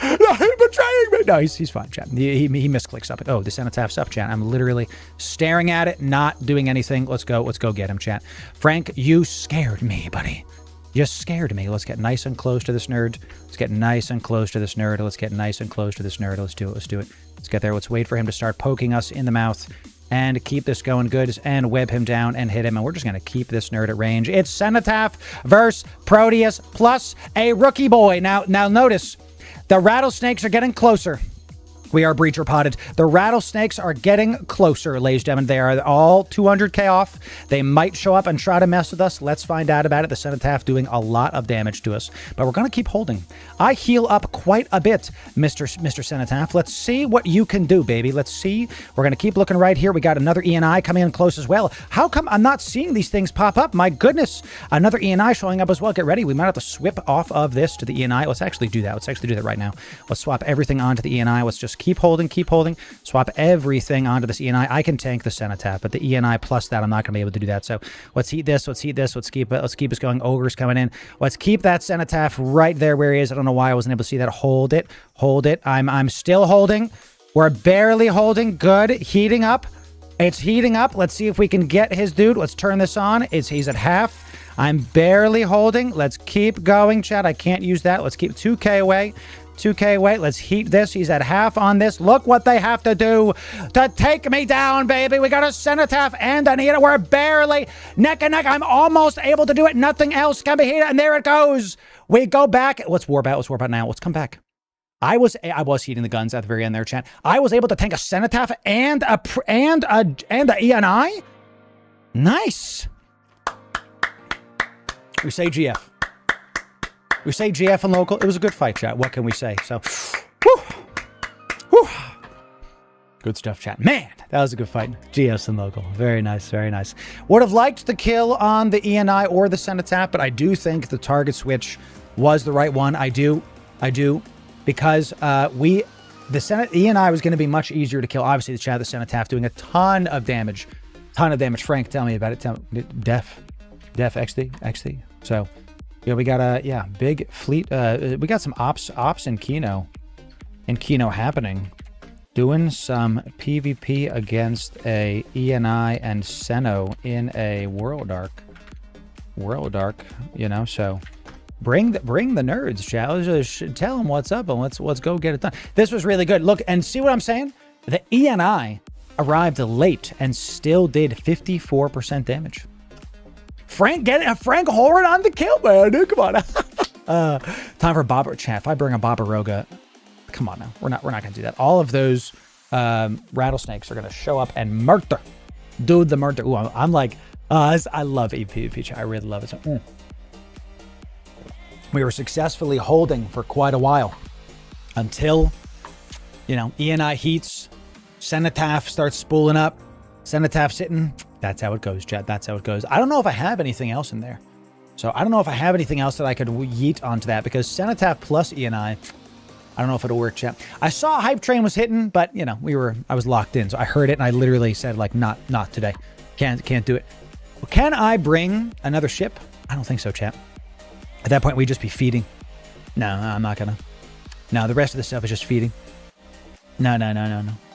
No, he's betraying me. No, he's fine, chat. He misclicked something. Oh, the cenotaph's up, chat. I'm literally staring at it, not doing anything. Let's go get him, chat. Frank, you scared me, buddy. You scared me. Let's get nice and close to this nerd. Let's get nice and close to this nerd. Let's get nice and close to this nerd. Let's do it. Let's do it. Let's get there. Let's wait for him to start poking us in the mouth and keep this going good and web him down and hit him. And we're just going to keep this nerd at range. It's Cenotaph versus Proteus plus a rookie boy. Now notice, the rattlesnakes are getting closer. We are breacher potted. The rattlesnakes are getting closer, ladies and gentlemen. They are all 200k off. They might show up and try to mess with us. Let's find out about it. The Cenotaph doing a lot of damage to us, but we're going to keep holding. I heal up quite a bit, Mr. Cenotaph. Let's see what you can do, baby. Let's see. We're going to keep looking right here. We got another ENI coming in close as well. How come I'm not seeing these things pop up? My goodness. Another ENI showing up as well. Get ready. We might have to swip off of this to the ENI. Let's actually do that. Let's actually do that right now. Let's swap everything onto the ENI. Let's just keep holding. Swap everything onto this ENI. I can tank the Cenotaph, but the ENI plus that, I'm not going to be able to do that. So let's heat this. Let's heat this. Let's keep it. Let's keep us going. Ogre's coming in. Let's keep that Cenotaph right there where he is. I don't know why I wasn't able to see that. Hold it. Hold it. I'm still holding. We're barely holding. Good. Heating up. It's heating up. Let's see if we can get his dude. Let's turn this on. He's at half. I'm barely holding. Let's keep going, chat. I can't use that. Let's keep 2k away. 2k away. Let's heat this. He's at half on this. Look what they have to do to take me down, baby. We got a Cenotaph and an Anita. We're barely neck and neck. I'm almost able to do it. Nothing else can be heated. And there it goes. We go back. Let's warp out. Let's warp out now. Let's come back. I was heating the guns at the very end there, chat. I was able to tank a Cenotaph and a ENI. Nice. We say GF. We say GF and local. It was a good fight, chat. What can we say? So, whew, whew. Good stuff, chat. Man, that was a good fight. GS and local. Very nice, very nice. Would have liked the kill on the ENI or the Cenotaph, but I do think the target switch was the right one. I do, because the ENI was going to be much easier to kill. Obviously, the chat, the Cenotaph doing a ton of damage. Frank, tell me about it. Def XD. So, yeah, we got a big fleet. We got some ops in Kino happening. Doing some PvP against a ENI and Seno in a World Arc, you know. So bring the nerds, chat. Let's just tell them what's up and let's go get it done. This was really good. Look and see what I'm saying. The ENI arrived late and still did 54% damage. Frank Horn on the kill, man. Dude, come on. Time for Baba chat. If I bring a Barbaroga. Come on now. We're not going to do that. All of those rattlesnakes are going to show up and murder. Dude, the murder. Ooh, I'm like, I love PvP chat. I really love it. So, we were successfully holding for quite a while until, you know, ENI heats, Cenotaph starts spooling up, Cenotaph sitting. That's how it goes, chat. That's how it goes. I don't know if I have anything else in there. So I don't know if I have anything else that I could yeet onto that because Cenotaph plus ENI, I don't know if it'll work, chat. I saw Hype Train was hitting, but you know, I was locked in. So I heard it and I literally said like, not today. Can't do it. Well, can I bring another ship? I don't think so, chat. At that point, we'd just be feeding. No, I'm not gonna. No, the rest of the stuff is just feeding. No.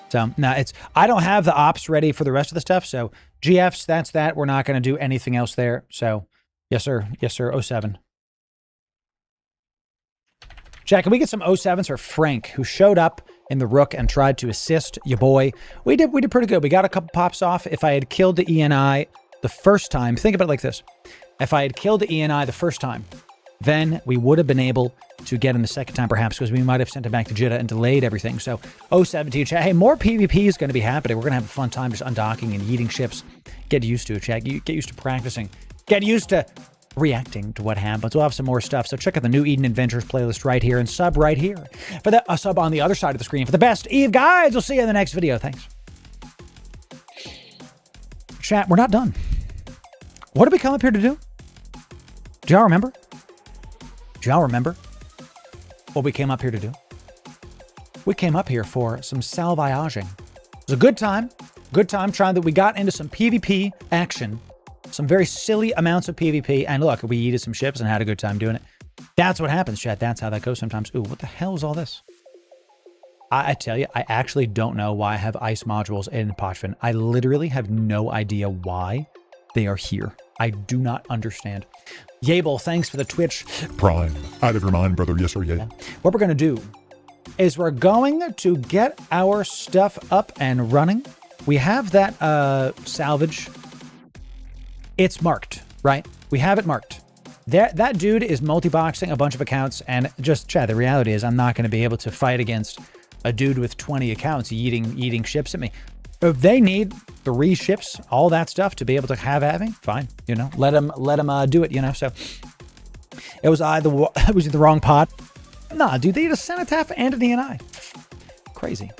So no, I don't have the ops ready for the rest of the stuff. So GFs, that's that. We're not gonna do anything else there. So yes, sir. 07. Jack, can we get some 07s for Frank, who showed up in the Rook and tried to assist your boy? We did pretty good. We got a couple pops off. If I had killed the ENI the first time, think about it like this. If I had killed the ENI the first time, then we would have been able to get him the second time, perhaps, because we might have sent him back to Jeddah and delayed everything. So 07 chat. Hey, more PvP is going to be happening. We're going to have a fun time just undocking and eating ships. Get used to it, chat. Get used to practicing. Get used to reacting to what happens. We'll have some more stuff. So check out the new Eden Adventures playlist right here and sub right here for the sub on the other side of the screen for the best Eve guides. We'll see you in the next video. Thanks. Chat, we're not done. What did we come up here to do? Do y'all remember? What we came up here to do? We came up here for some salvaging. It was a good time trying that we got into some PvP action. Some very silly amounts of PvP. And look, we yeeted some ships and had a good time doing it. That's what happens, chat. That's how that goes sometimes. Ooh, what the hell is all this? I tell you, I actually don't know why I have ice modules in Pochvin. I literally have no idea why they are here. I do not understand. Yable, thanks for the Twitch Prime. Out of your mind, brother. Yes, sir. Yeah. What we're going to do is we're going to get our stuff up and running. We have that salvage. It's marked, right? We have it marked. That dude is multi-boxing a bunch of accounts, and just chat, the reality is I'm not going to be able to fight against a dude with 20 accounts eating ships at me. If they need 3 ships, all that stuff to be able to having, fine, you know, let them do it, you know. So it was the wrong pot. Nah, dude, they need a Cenotaph and an ENI. Crazy.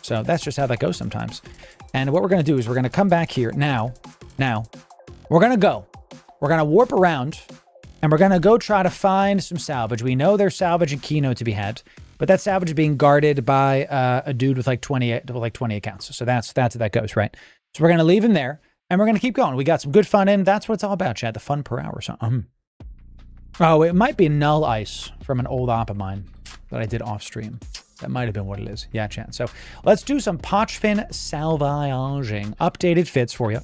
So that's just how that goes sometimes. And what we're going to do is we're going to come back here now. We're going to warp around and we're going to go try to find some salvage. We know there's salvage in Kino to be had, but that salvage is being guarded by a dude with like 20 accounts. So that's how that goes, right? So we're going to leave him there and we're going to keep going. We got some good fun in. That's what it's all about, chat. The fun per hour. So, oh, it might be null ice from an old op of mine that I did off stream. That might have been what it is. Yeah, chat. So let's do some Pochvin salvaging. Updated fits for you.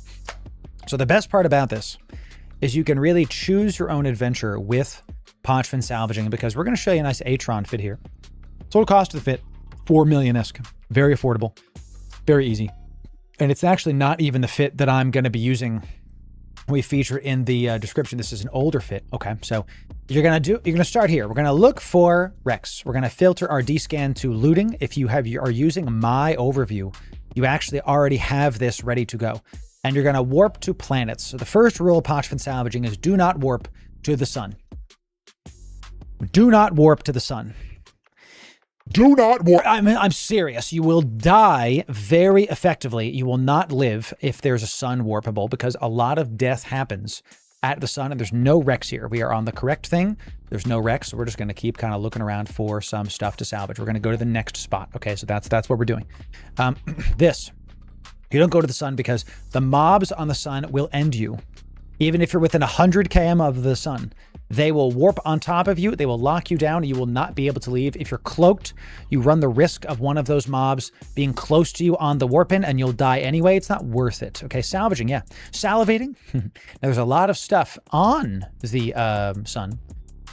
So the best part about this is you can really choose your own adventure with Pochvin salvaging, because we're going to show you a nice Atron fit here. Total cost of the fit, 4 million-esque. Very affordable, very easy. And it's actually not even the fit that I'm going to be using. We feature in the description. This is an older fit. Okay, so you're going to start here. We're going to look for Rex. We're going to filter our D-scan to looting. If you are using my overview, you actually already have this ready to go. And you're going to warp to planets. So the first rule of Pochvin salvaging is do not warp to the sun. Do not warp to the sun. Do not warp. I'm serious. You will die very effectively. You will not live if there's a sun warpable, because a lot of death happens at the sun, and there's no wrecks here. We are on the correct thing. There's no wrecks, so we're just going to keep kind of looking around for some stuff to salvage. We're going to go to the next spot. Okay, so that's what we're doing. You don't go to the sun because the mobs on the sun will end you. Even if you're within 100 km of the sun, they will warp on top of you. They will lock you down. You will not be able to leave. If you're cloaked, you run the risk of one of those mobs being close to you on the warp-in, and you'll die anyway. It's not worth it. Okay, salvaging, yeah. Salivating. Now, there's a lot of stuff on the sun.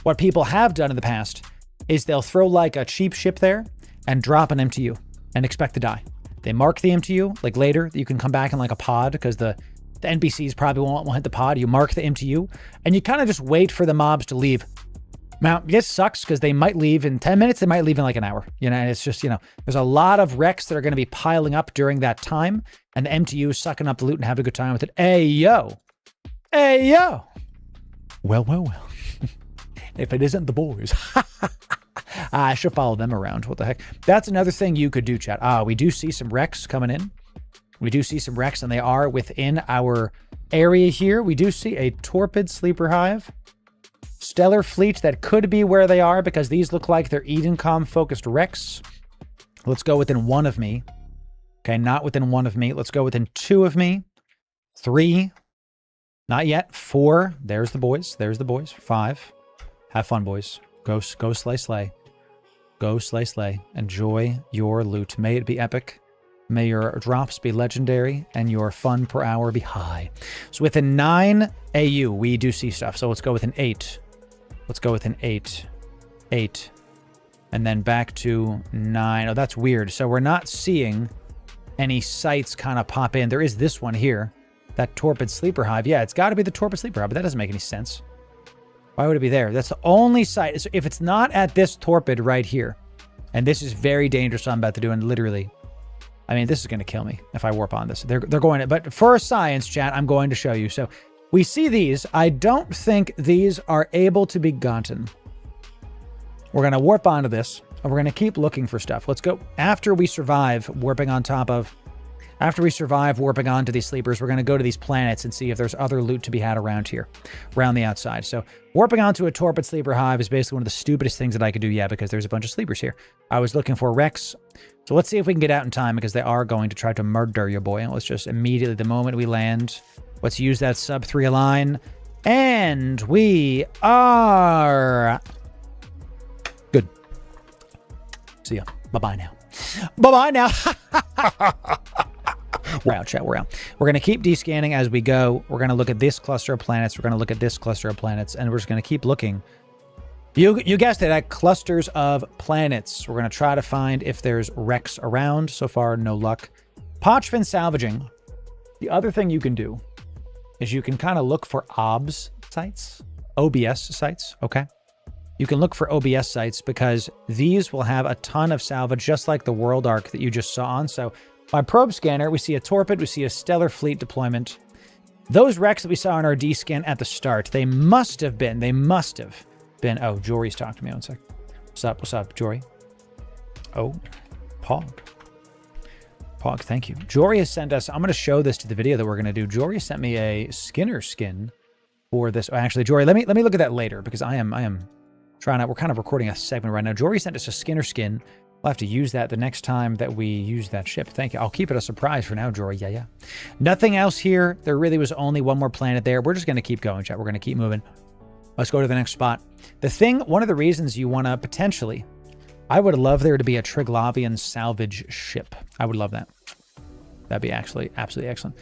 What people have done in the past is they'll throw like a cheap ship there and drop an MTU and expect to die. They mark the MTU, like later, you can come back in like a pod because the NPCs probably won't hit the pod. You mark the MTU, and you kind of just wait for the mobs to leave. Now, this sucks because they might leave in 10 minutes. They might leave in like an hour. You know, and it's just, you know, there's a lot of wrecks that are going to be piling up during that time, and the MTU is sucking up the loot and having a good time with it. Hey, yo. Hey, yo. Well. If it isn't the boys. I should follow them around. What the heck? That's another thing you could do, chat. We do see some wrecks coming in. We do see some wrecks, and they are within our area here. We do see a torpid sleeper hive. Stellar fleet, that could be where they are because these look like they're Edencom-focused wrecks. Let's go within one of me. Okay, not within one of me. Let's go within two of me. 3. Not yet. 4. There's the boys. There's the boys. 5. Have fun, boys. Go slay, slay. Go slay, slay. Enjoy your loot. May it be epic. May your drops be legendary and your fun per hour be high. So within 9 AU, we do see stuff. So let's go within 8. Let's go within 8. 8. And then back to 9. Oh, that's weird. So we're not seeing any sites kind of pop in. There is this one here. That torpid sleeper hive. Yeah, it's got to be the torpid sleeper hive, but that doesn't make any sense. Why would it be there? That's the only site. So if it's not at this torpid right here, and this is very dangerous what I'm about to do, and literally, I mean, this is going to kill me if I warp on this. They're going to, but for science, chat, I'm going to show you. So we see these. I don't think these are able to be gotten. We're going to warp onto this, and we're going to keep looking for stuff. Let's go. After we survive warping onto these sleepers, we're going to go to these planets and see if there's other loot to be had around here, around the outside. So warping onto a torpid sleeper hive is basically one of the stupidest things that I could do, yeah, because there's a bunch of sleepers here. I was looking for wrecks. So let's see if we can get out in time, because they are going to try to murder your boy. Let's just immediately, the moment we land, let's use that sub 3 align. And we are good. See ya. Bye-bye now. Bye-bye now. We're out, chat. We're out. We're going to keep descanning as we go. We're going to look at this cluster of planets. We're going to look at this cluster of planets, and we're just going to keep looking. You guessed it, at clusters of planets. We're going to try to find if there's wrecks around. So far, no luck. Pochfin salvaging. The other thing you can do is you can kind of look for OBS sites, okay? You can look for OBS sites because these will have a ton of salvage, just like the World Arc that you just saw on. So by probe scanner, we see a torpid, we see a stellar fleet deployment. Those wrecks that we saw in our D-scan at the start, they must have been, oh, Jory's talking to me. One sec. What's up, Jory? Oh, Pog, thank you. Jory has sent us, I'm going to show this to the video that we're going to do. Jory sent me a Skinner skin for this. Oh, actually, Jory, let me look at that later, because I am trying out, we're kind of recording a segment right now. Jory sent us a Skinner skin. We'll have to use that the next time that we use that ship. Thank you. I'll keep it a surprise for now, Jory. Yeah. Nothing else here. There really was only one more planet there. We're just going to keep going, chat. We're going to keep moving. Let's go to the next spot. One of the reasons you want to potentially, I would love there to be a Triglavian salvage ship. I would love that. That'd be actually absolutely excellent.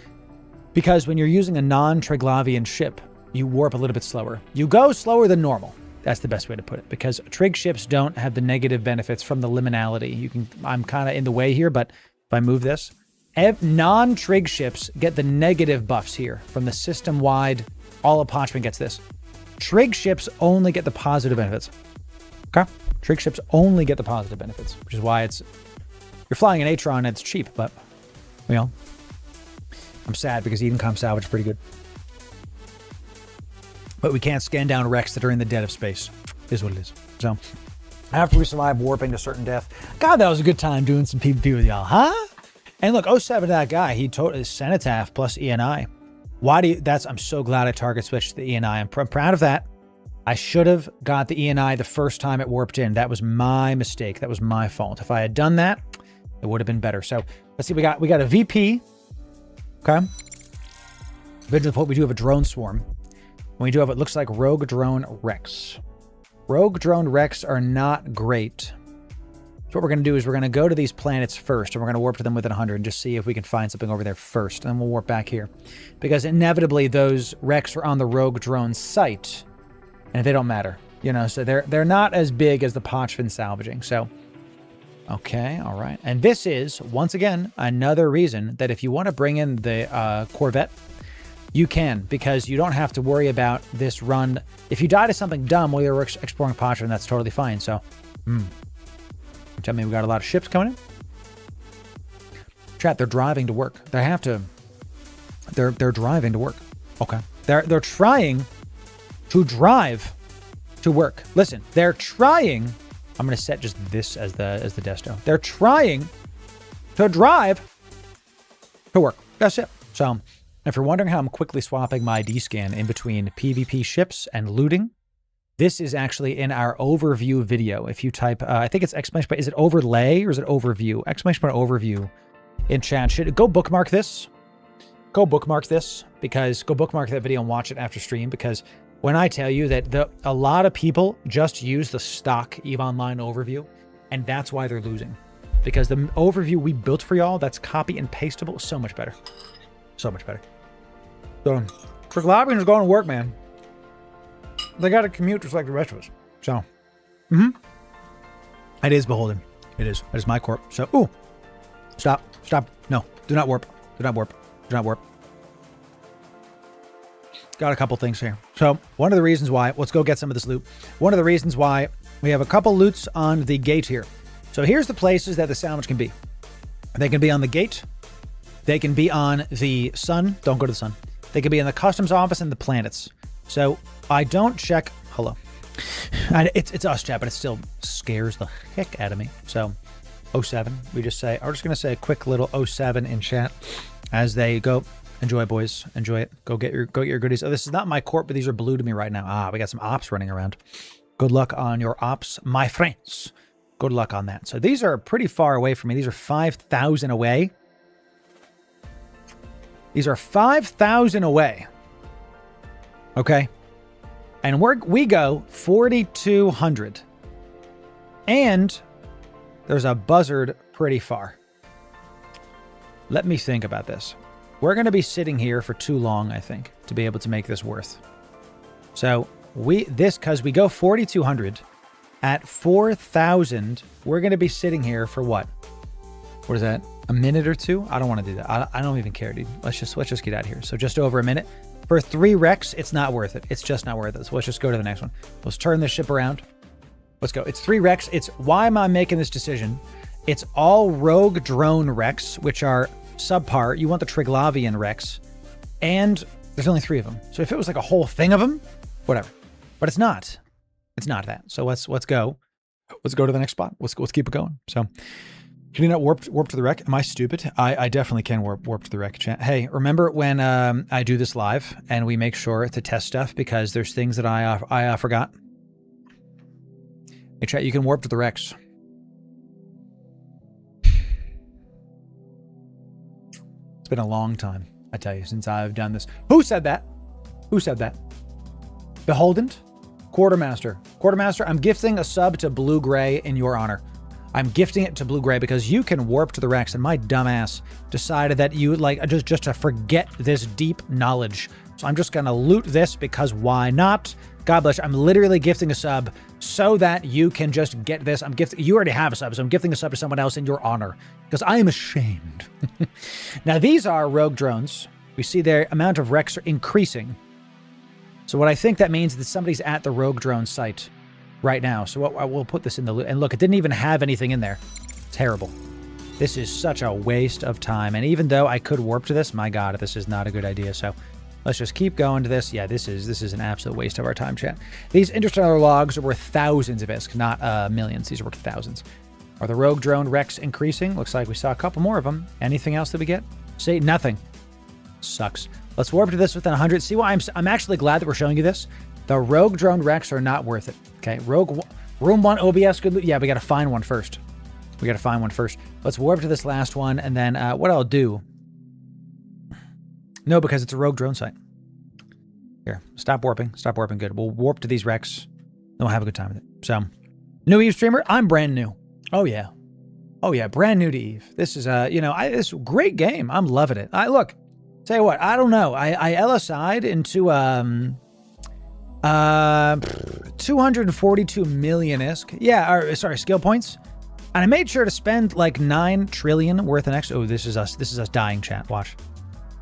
Because when you're using a non-Triglavian ship, you warp a little bit slower. You go slower than normal. That's the best way to put it, because trig ships don't have the negative benefits from the liminality. I'm kind of in the way here, but if I move this, non-trig ships get the negative buffs here from the system-wide. All of Pochman gets this. Trig ships only get the positive benefits. Okay? Trig ships only get the positive benefits, which is why you're flying an Atron and it's cheap, but, you know, I'm sad because Edencom salvage is pretty good. But we can't scan down wrecks that are in the dead of space. Is what it is. So, after we survive warping to certain death, God, that was a good time doing some PvP with y'all, huh? And look, 07, that guy, he totally Cenotaph plus ENI. Why do you, I'm so glad I target switched to the ENI. I'm proud of that. I should have got the ENI the first time it warped in. That was my mistake. That was my fault. If I had done that, it would have been better. So let's see, we got a VP. Okay. We do have a drone swarm. And we do have, it looks like Rogue Drone Rex. Rogue Drone Rex are not great. So what we're going to do is we're going to go to these planets first, and we're going to warp to them within 100 and just see if we can find something over there first. And then we'll warp back here. Because inevitably those Rex are on the Rogue Drone site. And they don't matter, you know, so they're not as big as the Pochvin salvaging. So, okay, all right. And this is, once again, another reason that if you want to bring in the Corvette, you can, because you don't have to worry about this run. If you die to something dumb while you're exploring Pochvin, that's totally fine. So, tell me we got a lot of ships coming in. Chat, they're driving to work. They have to. They're driving to work. Okay. They're trying to drive to work. Listen, they're trying. I'm going to set just this as the desto. They're trying to drive to work. That's it. So if you're wondering how I'm quickly swapping my D-scan in between PvP ships and looting, this is actually in our overview video. If you type, I think it's exclamation point. Is it overlay or is it overview? Exclamation point overview in chat. Go bookmark this. Go bookmark this, because go bookmark that video and watch it after stream, because when I tell you that a lot of people just use the stock EVE Online overview, and that's why they're losing. Because the overview we built for y'all, that's copy and pasteable, so much better. So much better. So, Triglavians are going to work, man. They got to commute just like the rest of us. So, it is beholden. It is. It is my corp. So, ooh. Stop. Stop. No. Do not warp. Do not warp. Do not warp. Got a couple things here. So one of the reasons why, let's go get some of this loot. One of the reasons why we have a couple loots on the gate here. So here's the places that the salvage can be. They can be on the gate. They can be on the sun. Don't go to the sun. They can be in the customs office and the planets. So I don't check. Hello. It's us, chat, but it still scares the heck out of me. So 07, we just say, I'm just going to say a quick little 07 in chat as they go. Enjoy, boys. Enjoy it. Go get your goodies. Oh, this is not my corp, but these are blue to me right now. Ah, we got some ops running around. Good luck on your ops, my friends. Good luck on that. So these are pretty far away from me. These are 5,000 away. These are 5,000 away. Okay. And we go 4,200. And there's a buzzard pretty far. Let me think about this. We're going to be sitting here for too long, I think, to be able to make this worth. So because we go 4,200 at 4,000, we're going to be sitting here for what? What is that? A minute or two? I don't want to do that. I don't even care, dude. Let's just get out of here. So just over a minute. For 3 Rex, it's not worth it. It's just not worth it. So let's just go to the next one. Let's turn this ship around. Let's go. It's 3 Rex. Why am I making this decision? It's all Rogue Drone Rex, which are subpar. You want the Triglavian Rex, and there's only 3 of them. So if it was like a whole thing of them, whatever. But it's not. It's not that. So let's go. Let's go to the next spot. Let's keep it going. So can you not warp to the wreck? Am I stupid? I definitely can warp to the wreck. Chat. Hey, remember when I do this live and we make sure to test stuff because there's things that I forgot? Hey, chat, you can warp to the wrecks. It's been a long time, I tell you, since I've done this. Who said that? Who said that? Beholden? Quartermaster. Quartermaster, I'm gifting a sub to Blue Gray in your honor. I'm gifting it to Blue Gray because you can warp to the Rex, and my dumbass decided that you would like just to forget this deep knowledge. So I'm just gonna loot this because why not? God bless you. I'm literally gifting a sub so that you can just get this. You already have a sub, so I'm gifting a sub to someone else in your honor because I am ashamed. Now, these are rogue drones. We see their amount of Rex are increasing. So what I think that means is that somebody's at the rogue drone site right now. So we'll put this in the loot. And look, it didn't even have anything in there. Terrible. This is such a waste of time. And even though I could warp to this, my God, this is not a good idea. So Let's just keep going to this. Yeah, this is an absolute waste of our time, chat. These interstellar logs are worth thousands of ISK, not millions. These are worth thousands. Are the rogue drone wrecks increasing? Looks like we saw a couple more of them. Anything else that we get? See, nothing. Sucks. Let's warp to this within 100. See why I'm actually glad that we're showing you this. The rogue drone wrecks are not worth it. Okay, room 1 OBS good loot. Yeah, we got to find one first. We got to find one first. Let's warp to this last one, and then what I'll do. No, because it's a rogue drone site. Here, stop warping. Stop warping. Good. We'll warp to these wrecks. Then we'll have a good time with it. So, new Eve streamer. I'm brand new. Oh yeah. Oh yeah. Brand new to Eve. This is this great game. I'm loving it. Look. Tell you what. I don't know. I LSI'd into 242 million ISK. Yeah. Or, sorry, skill points. And I made sure to spend like 9 trillion worth of extra. Oh, this is us. This is us dying, chat. Watch.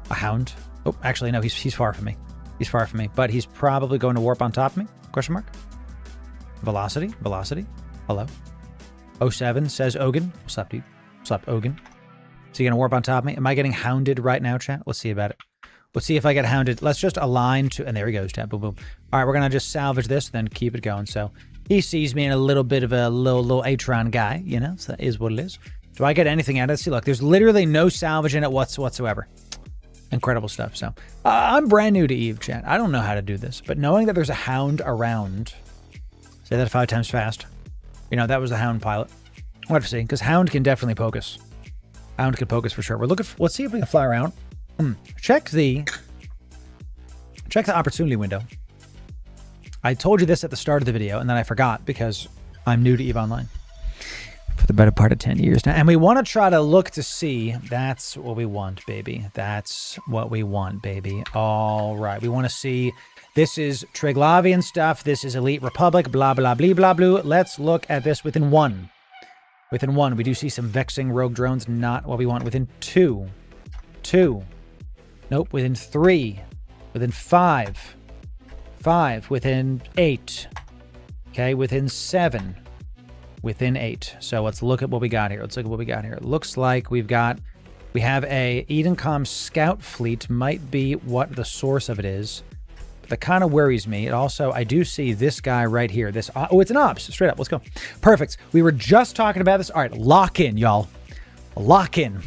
A hound. Oh, actually, no. He's far from me. He's far from me. But he's probably going to warp on top of me. Question mark. Velocity. Velocity. Hello. 07 says Ogun. What's up, dude? What's up, Ogun? Is he going to warp on top of me? Am I getting hounded right now, chat? Let's see about it. Let's see if I get hounded. Let's just align to... And there he goes, chat. Boom, boom. All right, we're going to just salvage this, then keep it going. So he sees me in a little bit of a little Atron guy, you know? So that is what it is. Do I get anything out of this? See, look, there's literally no salvage in it whatsoever. Incredible stuff. So I'm brand new to Eve, chat. I don't know how to do this. But knowing that there's a hound around... Say that 5 times fast. You know, that was the hound pilot. We'll have to see, because hound can definitely poke us. Hound can poke us for sure. We're looking for, let's see if we can fly around. Check the opportunity window. I told you this at the start of the video, and then I forgot because I'm new to EVE Online for the better part of 10 years now. And we want to try to look to see, that's what we want, baby. That's what we want, baby. All right. We want to see, this is Triglavian stuff. This is Elite Republic, blah, blah, blah, blah, blah. Let's look at this within 1. Within 1, we do see some vexing rogue drones, not what we want. Within 2. 2. Nope, within 3. Within 5. 5. Within 8. Okay, within 7. Within 8. So let's look at what we got here. Let's look at what we got here. It looks like we have a Edencom scout fleet, might be what the source of it is. But that kind of worries me. It also, I do see this guy right here. This, oh, it's an ops. Straight up. Let's go. Perfect. We were just talking about this. All right, lock in, y'all. Lock in.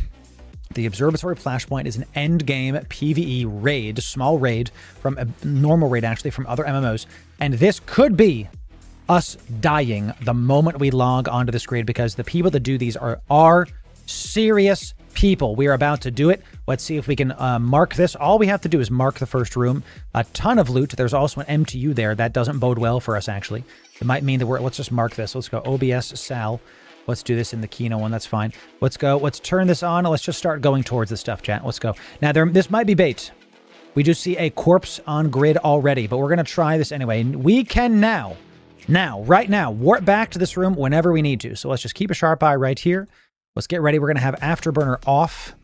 The Observatory Flashpoint is an endgame PvE raid, small raid from a normal raid, actually, from other MMOs. And this could be us dying the moment we log onto this grid, because the people that do these are serious people. We are about to do it. Let's see if we can mark this. All we have to do is mark the first room. A ton of loot. There's also an MTU there. That doesn't bode well for us, actually. It might mean that let's just mark this. Let's go OBS Sal. Let's do this in the Kino one. That's fine. Let's go. Let's turn this on. Let's just start going towards this stuff, chat. Let's go. Now, this might be bait. We do see a corpse on grid already, but we're going to try this anyway. We can right now, warp back to this room whenever we need to. So let's just keep a sharp eye right here. Let's get ready. We're going to have Afterburner off,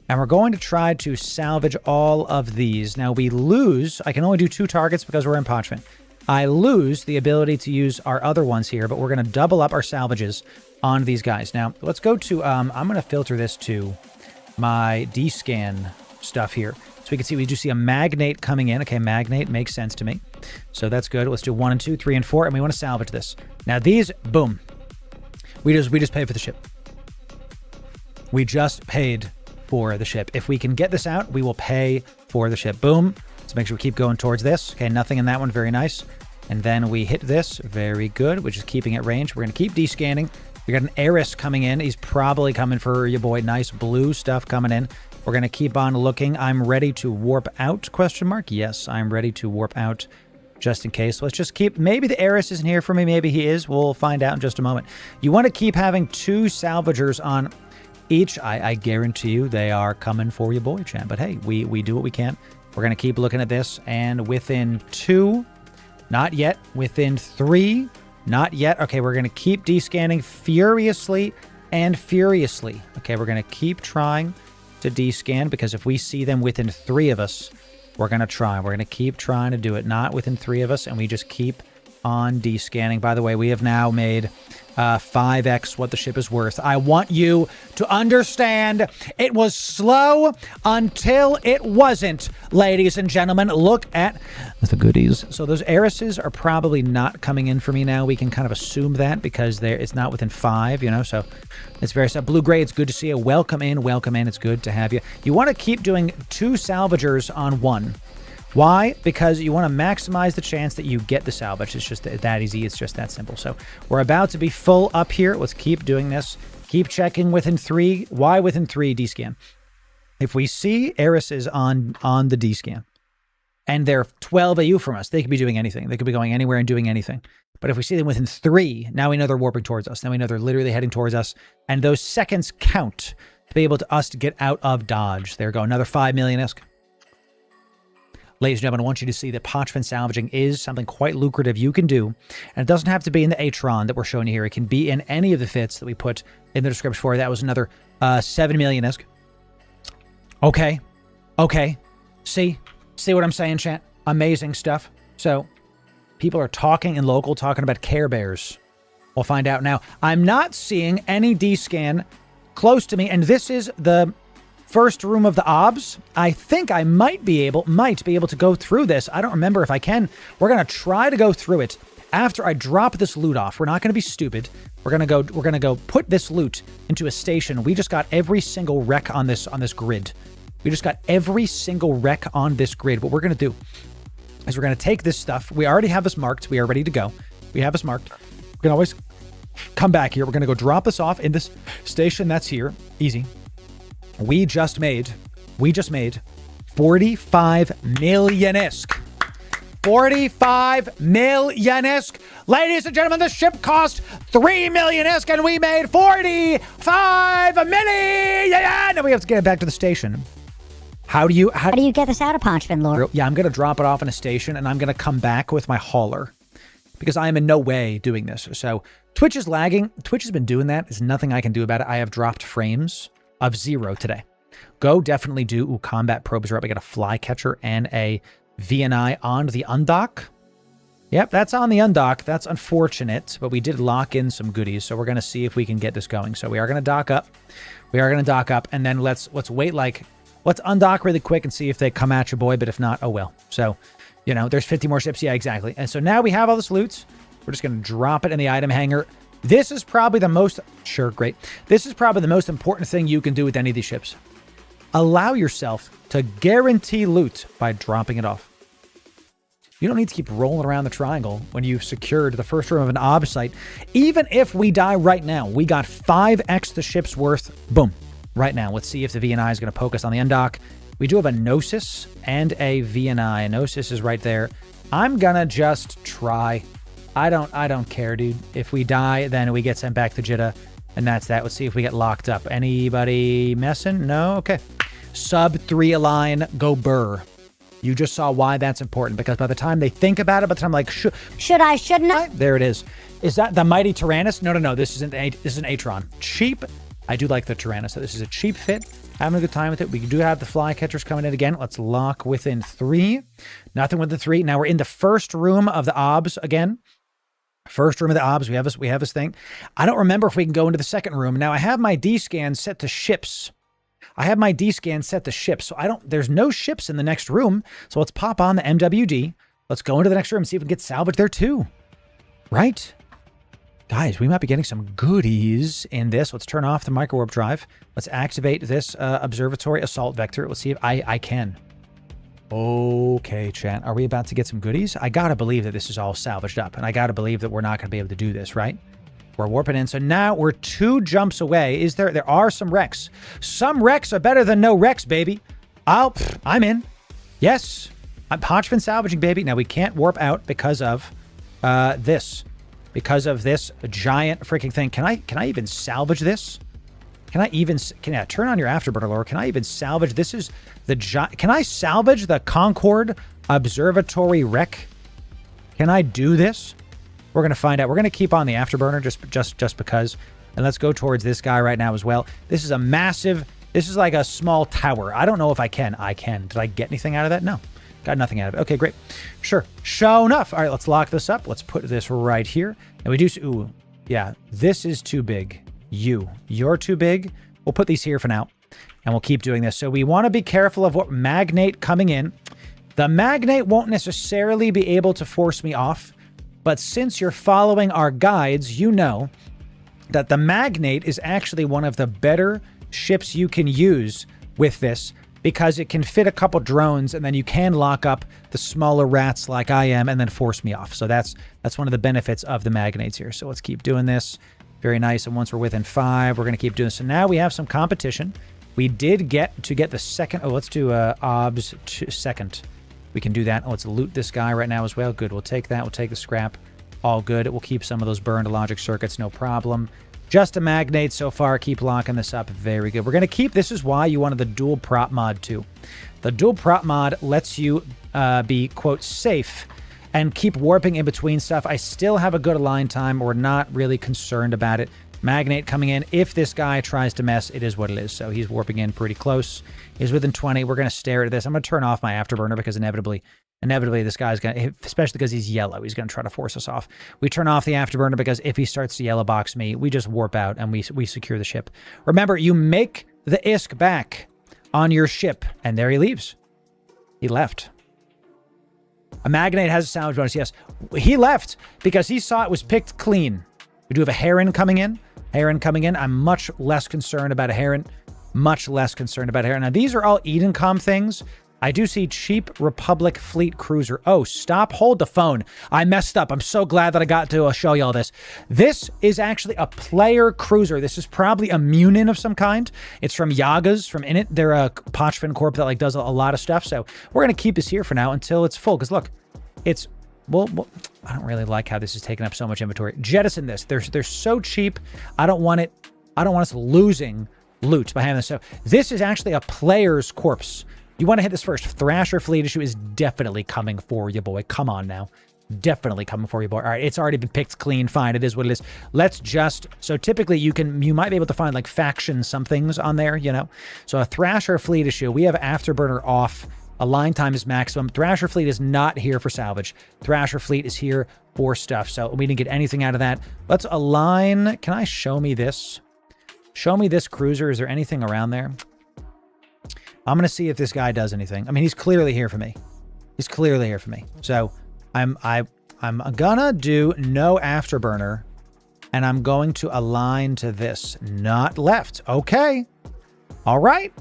and we're going to try to salvage all of these. Now, we lose. I can only do 2 targets because we're in Parchment. I lose the ability to use our other ones here, but we're going to double up our salvages on these guys. Now, let's go to, I'm going to filter this to my D-scan stuff here. So we can see, we do see a magnate coming in. Okay, magnate makes sense to me. So that's good. Let's do 1 and 2, 3 and 4, and we want to salvage this. Now these, boom. We just paid for the ship. We just paid for the ship. If we can get this out, we will pay for the ship. Boom. Let's make sure we keep going towards this. Okay, nothing in that one. Very nice. And then we hit this. Very good, which is keeping it range. We're going to keep descanning. We got an Eris coming in. He's probably coming for your boy. Nice blue stuff coming in. We're going to keep on looking. I'm ready to warp out, question mark. Yes, I'm ready to warp out just in case. Let's just keep, maybe the Eris isn't here for me. Maybe he is. We'll find out in just a moment. You want to keep having 2 salvagers on each. I guarantee you they are coming for your boy, chat. But hey, we do what we can. We're going to keep looking at this. And within 2, not yet. Within 3, not yet. Okay, we're going to keep descanning furiously and furiously. Okay, we're going to keep trying to descan, because if we see them within 3 of us, we're going to try. We're going to keep trying to do it. Not within 3 of us, and we just keep on descanning. By the way, we have now made 5x what the ship is worth. I want you to understand it was slow until it wasn't, ladies and gentlemen. Look at the goodies. So those heiresses are probably not coming in for me now. We can kind of assume that because it's not within 5, you know, so it's very sad. Blue Gray, it's good to see you. Welcome in, welcome in. It's good to have you. You want to keep doing 2 salvagers on 1. Why? Because you want to maximize the chance that you get the salvage. It's just that easy. It's just that simple. So we're about to be full up here. Let's keep doing this. Keep checking within 3. Why within 3 D-scan? If we see heiresses on the D-scan and they're 12 AU from us, they could be doing anything. They could be going anywhere and doing anything. But if we see them within 3, now we know they're warping towards us. Now we know they're literally heading towards us. And those seconds count to be able to us to get out of dodge. There we go. Another 5 million-esque. Ladies and gentlemen, I want you to see that parchment salvaging is something quite lucrative you can do. And it doesn't have to be in the Atron that we're showing you here. It can be in any of the fits that we put in the description for you. That was another 7 million-esque. Okay. Okay. See what I'm saying, chat? Amazing stuff. So, people are talking in local, talking about Care Bears. We'll find out now. I'm not seeing any D-scan close to me, and this is the first room of the OBS. I think I might be able to go through this. I don't remember if I can. We're going to try to go through it after I drop this loot off. We're not going to be stupid. We're going to go put this loot into a station. We just got every single wreck on this grid. We just got every single wreck on this grid. What we're going to do is we're going to take this stuff. We already have this marked. We are ready to go. We have this marked. We can always come back here. We're going to go drop this off in this station that's here. Easy. We just made 45 million-esque. 45 million-esque. Ladies and gentlemen, the ship cost 3 million-esque and we made 45 million. Now we have to get it back to the station. How do you get this out of Ponchvin, Loru? Yeah, I'm going to drop it off in a station and I'm going to come back with my hauler because I am in no way doing this. So Twitch is lagging. Twitch has been doing that. There's nothing I can do about it. I have dropped frames of 0 today. Go definitely do. Ooh, combat probes are up. We got a flycatcher and a VNI on the undock. Yep, that's on the undock. That's unfortunate, but we did lock in some goodies, so we're going to see if we can get this going. So we are going to dock up. We are going to dock up, and then let's wait let's undock really quick and see if they come at you, boy, but if not, oh well. So, you know, there's 50 more ships. Yeah, exactly. And so now we have all this loot. We're just going to drop it in the item hanger. This is probably the most... Sure, great. This is probably the most important thing you can do with any of these ships. Allow yourself to guarantee loot by dropping it off. You don't need to keep rolling around the triangle when you've secured the first room of an OB site. Even if we die right now, we got 5x the ship's worth. Boom. Right now. Let's see if the VNI is going to poke us on the undock. We do have a Gnosis and a VNI. A Gnosis is right there. I'm going to just try... I don't care, dude. If we die, then we get sent back to Jeddah, and that's that. Let's see if we get locked up. Anybody messing? No? Okay. Sub 3 align, go burr. You just saw why that's important, because by the time they think about it, by the time like, should I, shouldn't I? There it is. Is that the Mighty Tyrannus? No. This is an Atron. Cheap. I do like the Tyrannus. So this is a cheap fit. Having a good time with it. We do have the flycatchers coming in again. Let's lock within 3. Nothing with the 3. Now we're in the first room of the OBS again. First room of the OBS, we have this thing. I don't remember if we can go into the second room. Now I have my D-scan set to ships. So there's no ships in the next room. So let's pop on the MWD. Let's go into the next room and see if we can get salvaged there too. Right? Guys, we might be getting some goodies in this. Let's turn off the micro-warp drive. Let's activate this observatory assault vector. Let's see if I can. Okay, chat. Are we about to get some goodies? I gotta believe that this is all salvaged up, and I gotta believe that we're not gonna be able to do this, right? We're warping in, so now we're 2 jumps away. There are some wrecks. Some wrecks are better than no wrecks, baby. I'm in. Yes. I'm Hodgman salvaging, baby. Now we can't warp out because of this. Because of this giant freaking thing. Can I even salvage this? Can I turn on your afterburner, Laura? Can I even salvage? This is the can I salvage the Concord Observatory wreck? Can I do this? We're gonna find out. We're gonna keep on the afterburner just because. And let's go towards this guy right now as well. This is a massive. This is like a small tower. I don't know if I can. I can. Did I get anything out of that? No. Got nothing out of it. Okay, great. Sure. Show enough. All right, let's lock this up. Let's put this right here. And we do... Ooh, yeah. This is too big. You're too big. We'll put these here for now. And we'll keep doing this. So we want to be careful of what magnate coming in. The magnate won't necessarily be able to force me off. But since you're following our guides, you know that the magnate is actually one of the better ships you can use with this, because it can fit a couple drones and then you can lock up the smaller rats like I am and then force me off. So that's one of the benefits of the magnates here. So let's keep doing this. Very nice. And once we're within 5, we're going to keep doing this. So now we have some competition. We did get the second. Oh, let's do obs second. We can do that. Oh, let's loot this guy right now as well. Good. We'll take that. We'll take the scrap. All good. We'll keep some of those burned logic circuits. No problem. Just a magnate so far. Keep locking this up. Very good. We're going to keep... This is why you wanted the dual prop mod too. The dual prop mod lets you be, quote, safe and keep warping in between stuff. I still have a good align time. We're not really concerned about it. Magnate coming in. If this guy tries to mess, it is what it is. So he's warping in pretty close. He's within 20. We're going to stare at this. I'm going to turn off my afterburner because inevitably this guy's going to, especially because he's yellow, he's going to try to force us off. We turn off the afterburner because if he starts to yellow box me, we just warp out and we secure the ship. Remember, you make the ISK back on your ship. And there he leaves. He left. A magnate has a salvage bonus. Yes, he left because he saw it was picked clean. We do have a heron coming in. I'm much less concerned about a heron. Now, these are all Edencom things. I do see cheap Republic Fleet Cruiser. Oh, stop. Hold the phone. I messed up. I'm so glad that I got to show y'all this. This is actually a player cruiser. This is probably a Munin of some kind. It's from Yaga's, from Init. They're a Pochfin Corp that like does a lot of stuff. So we're going to keep this here for now until it's full. Because look, it's... Well, I don't really like how this is taking up so much inventory. Jettison this. They're so cheap. I don't want us losing loot by having this. So this is actually a player's corpse. You want to hit this first. Thrasher fleet issue is definitely coming for you, boy. Come on now. Definitely coming for you, boy. All right, it's already been picked clean. Fine, it is what it is. Let's just... So typically you might be able to find like faction somethings on there, you know? So a Thrasher fleet issue. We have afterburner off. Align time is maximum. Thrasher fleet is not here for salvage. Thrasher fleet is here for stuff. So we didn't get anything out of that. Let's align. Can I show me this? Show me this cruiser. Is there anything around there? I'm going to see if this guy does anything. I mean, he's clearly here for me. So I'm gonna do no afterburner and I'm going to align to this. Not left. Okay. All right.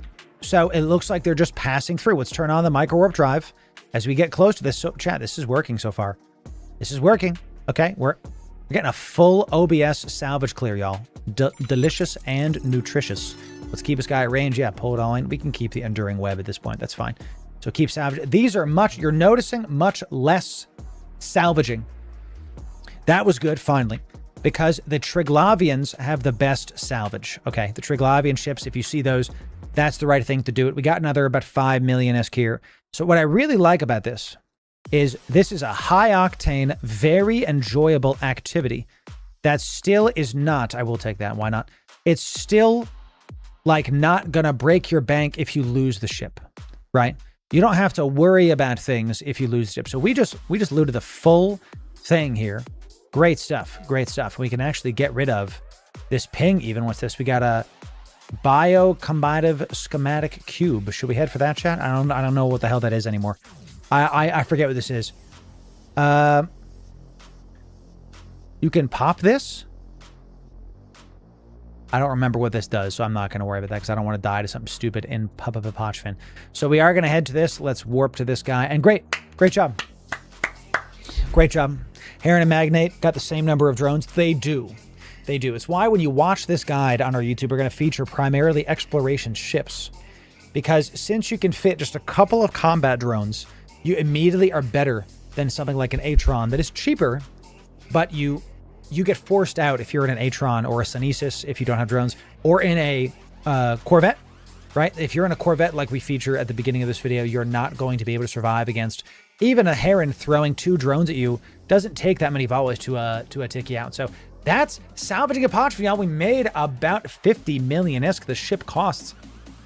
So it looks like they're just passing through. Let's turn on the micro warp drive as we get close to this. So chat, this is working so far. This is working. Okay. We're getting a full OBS salvage clear, y'all. Delicious and nutritious. Let's keep this guy at range. Yeah, pull it all in. We can keep the enduring web at this point. That's fine. So keep salvage. These are you're noticing much less salvaging. That was good, finally. Because the Triglavians have the best salvage. Okay, the Triglavian ships, if you see those, that's the right thing to do it. We got another about 5 million ISK here. So what I really like about this is a high-octane, very enjoyable activity that still is not, I will take that, why not? It's still, like, not gonna break your bank if you lose the ship, right? You don't have to worry about things if you lose the ship. So we just looted the full thing here. Great stuff. Great stuff. We can actually get rid of this ping even. What's this? We got a biocombative schematic cube. Should we head for that, chat? I don't know what the hell that is anymore. I forget what this is. You can pop this? I don't remember what this does, so I'm not going to worry about that because I don't want to die to something stupid in Pochfin. So we are going to head to this. Let's warp to this guy. And great job. Great job. Heron and Magnate got the same number of drones. They do. It's why when you watch this guide on our YouTube, we're going to feature primarily exploration ships. Because since you can fit just a couple of combat drones, you immediately are better than something like an Atron that is cheaper, but you get forced out if you're in an Atron or a Sunesis if you don't have drones, or in a Corvette, right? If you're in a Corvette like we feature at the beginning of this video, you're not going to be able to survive against even a Heron throwing 2 drones at you. Doesn't take that many volleys to take you out. So that's salvaging a Pochfin, y'all. We made about 50 million ISK. The ship costs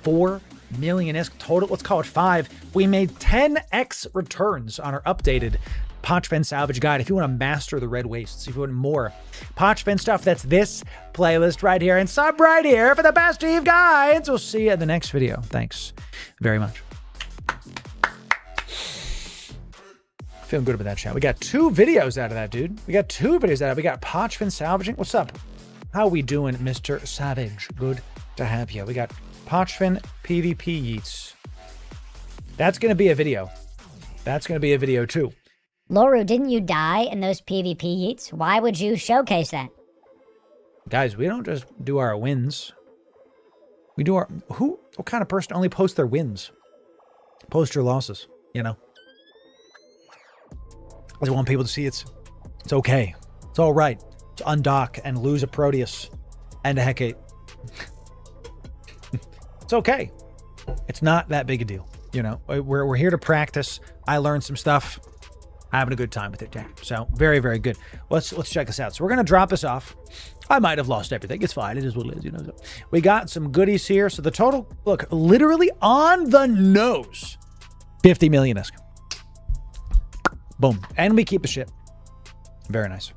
4 million ISK total. Let's call it 5. We made 10x returns on our updated Pochfen Salvage Guide. If you want to master the Red Wastes, if you want more Pochfen stuff, that's this playlist right here. And sub right here for the best Eve guides. We'll see you in the next video. Thanks very much. Feeling good about that, chat. We got 2 videos out of that, dude. We got 2 videos out of it. We got Pochfen Salvaging. What's up? How we doing, Mr. Savage? Good to have you. We got Pochfen PvP Yeets. That's going to be a video. That's going to be a video, too. Loru, didn't you die in those PvP yeets? Why would you showcase that? Guys, we don't just do our wins. We do our... What kind of person only posts their wins? Post your losses, you know? I just want people to see it's okay. It's all right to undock and lose a Proteus and a Hecate. It's okay. It's not that big a deal. You know, we're here to practice. I learned some stuff. Having a good time with it, Dan. So very, very good. Let's check this out. So we're gonna drop this off. I might have lost everything. It's fine. It is what it is. You know. So we got some goodies here. So the total, look, literally on the nose, 50 million ISK. Boom, and we keep the shit. Very nice.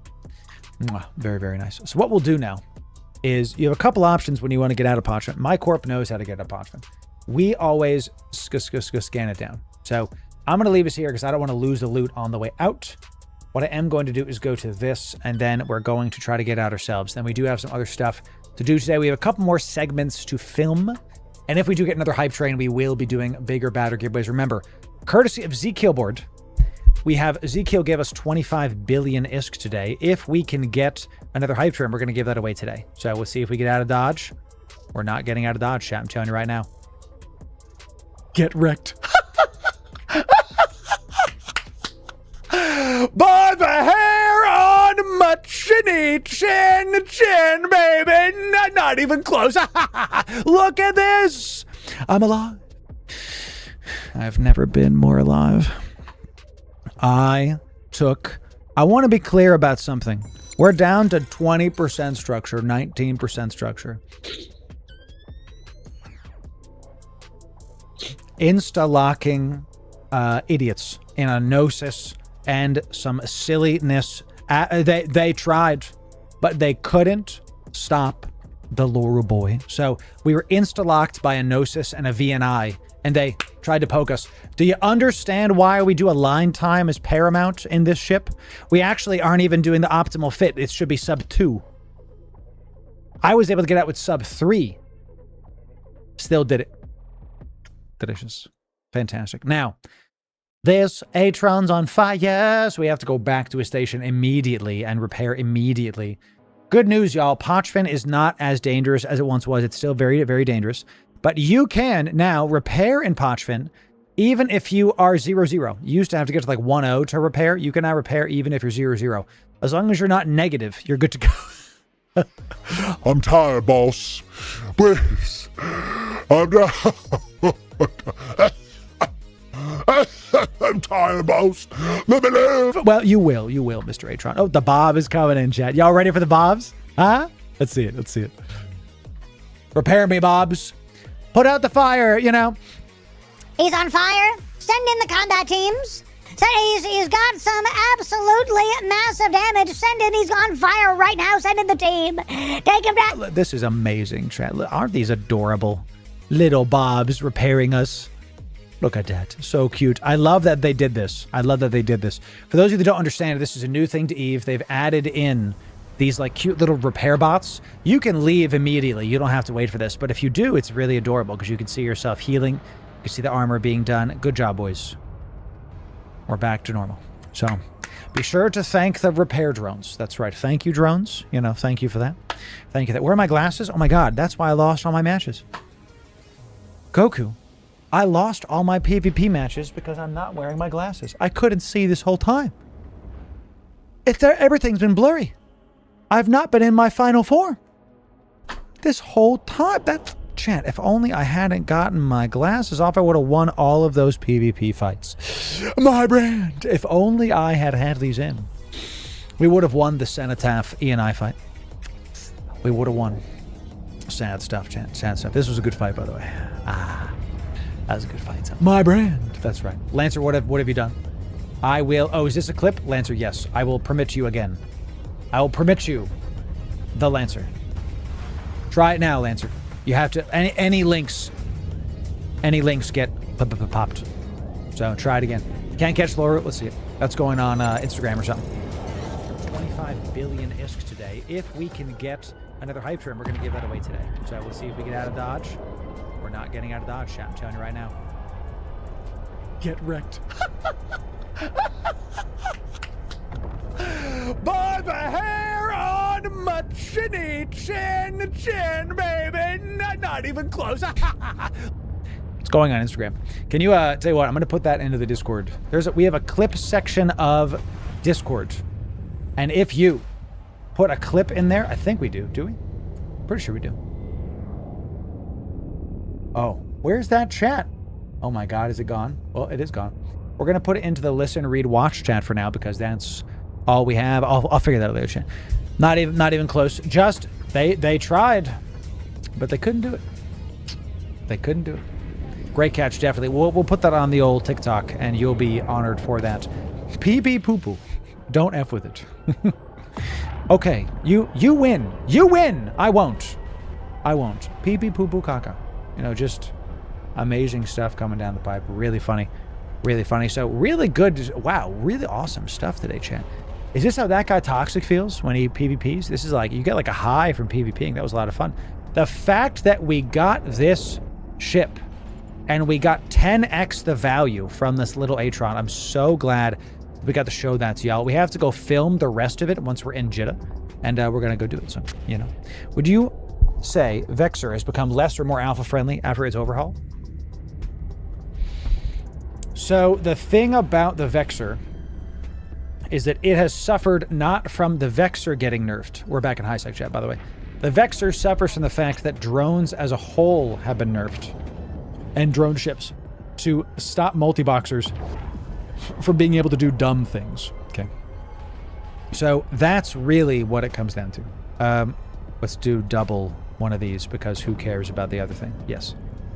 Mwah. Very, very nice. So what we'll do now is you have a couple options when you want to get out of Pochfen. My Corp knows how to get out of Pochfen. We always scan it down. So I'm going to leave us here because I don't want to lose the loot on the way out. What I am going to do is go to this, and then we're going to try to get out ourselves. Then we do have some other stuff to do today. We have a couple more segments to film. And if we do get another hype train, we will be doing bigger, badder giveaways. Remember, courtesy of Zkillboard, we have Zkill gave us 25 billion ISK today. If we can get another hype train, we're going to give that away today. So we'll see if we get out of Dodge. We're not getting out of Dodge, chat. I'm telling you right now. Get wrecked. By the hair on my chinny chin, baby. Not even close. Look at this. I'm alive. I've never been more alive. I want to be clear about something. We're down to 20% structure, 19% structure. Insta-locking idiots in a Gnosis and some silliness. They tried, but they couldn't stop the Loru boy. So we were insta-locked by a Gnosis and a VNI, and they tried to poke us. Do you understand why we do a line time as paramount in this ship? We actually aren't even doing the optimal fit. It should be sub 2. I was able to get out with sub 3. Still did it. Delicious. Fantastic. Now, this Atron's on fire, so we have to go back to a station immediately and repair immediately. Good news, y'all. Pochfen is not as dangerous as it once was. It's still very, very dangerous. But you can now repair in Pochfen, even if you are 0-0. You used to have to get to like 1-0 to repair. You can now repair even if you're 0-0. As long as you're not negative, you're good to go. I'm tired, boss. Please. I'm I'm tired, boss. Let me live. Well, you will, Mr. Atron. Oh, the Bob is coming in, chat. Y'all ready for the Bobs? Huh? Let's see it. Repair me, Bobs. Put out the fire, you know. He's on fire. Send in the combat teams. He's got some absolutely massive damage. Send in. He's on fire right now. Send in the team. Take him down. This is amazing, chat. Aren't these adorable little Bobs repairing us? Look at that. So cute. I love that they did this. For those of you that don't understand, this is a new thing to EVE. They've added in these like cute little repair bots. You can leave immediately. You don't have to wait for this. But if you do, it's really adorable because you can see yourself healing. You can see the armor being done. Good job, boys. We're back to normal. So be sure to thank the repair drones. That's right. Thank you, drones. You know, thank you for that. Thank you. Where are my glasses? Oh my God. That's why I lost all my matches. Goku. I lost all my PvP matches because I'm not wearing my glasses. I couldn't see this whole time. Everything's been blurry. I've not been in my final form. This whole time. That's... Chat, if only I hadn't gotten my glasses off, I would have won all of those PvP fights. My brand. If only I had had these in. We would have won the Cenotaph E&I fight. We would have won. Sad stuff, chat. Sad stuff. This was a good fight, by the way. That was a good fight. So. My brand. That's right. Lancer, what have you done? I will... Oh, is this a clip? Lancer, yes. I will permit you again. I will permit you the Lancer. Try it now, Lancer. You have to... Any links get popped. So try it again. Can't catch Loru? Let's see it. That's going on Instagram or something. 25 billion ISK today. If we can get another hype trim, we're going to give that away today. So we'll see if we get out of dodge. We're not getting out of dodge, chat. I'm telling you right now. Get wrecked. By the hair on my chinny chin, baby. Not even close. It's going on Instagram. Can you tell you what? I'm going to put that into the Discord. We have a clip section of Discord, and if you put a clip in there, I think we do. Do we? Pretty sure we do. Oh, where's that chat? Oh my God, is it gone? Well, it is gone. We're going to put it into the listen, read, watch chat for now because that's all we have. I'll figure that out later, chat. Not even close. Just, they tried, but they couldn't do it. They couldn't do it. Great catch, definitely. We'll put that on the old TikTok, and you'll be honored for that. Pee-pee poo-poo. Don't F with it. Okay, you win. You win! I won't. Pee-pee poo-poo caca. You know, just amazing stuff coming down the pipe. Really funny. Really funny. So, really good. Wow, really awesome stuff today, chat. Is this how that guy Toxic feels when he PvPs? This is like, you get like a high from PvPing. That was a lot of fun. The fact that we got this ship and we got 10x the value from this little Atron, I'm so glad we got to show that to y'all. We have to go film the rest of it once we're in Jeddah, and we're going to go do it. So, you know. Would you say Vexor has become less or more alpha-friendly after its overhaul? So, the thing about the Vexor is that it has suffered not from the Vexor getting nerfed. We're back in high sec chat, by the way. The Vexor suffers from the fact that drones as a whole have been nerfed. And drone ships to stop multi-boxers from being able to do dumb things. Okay. So that's really what it comes down to. Let's do double one of these because who cares about the other thing? Yes.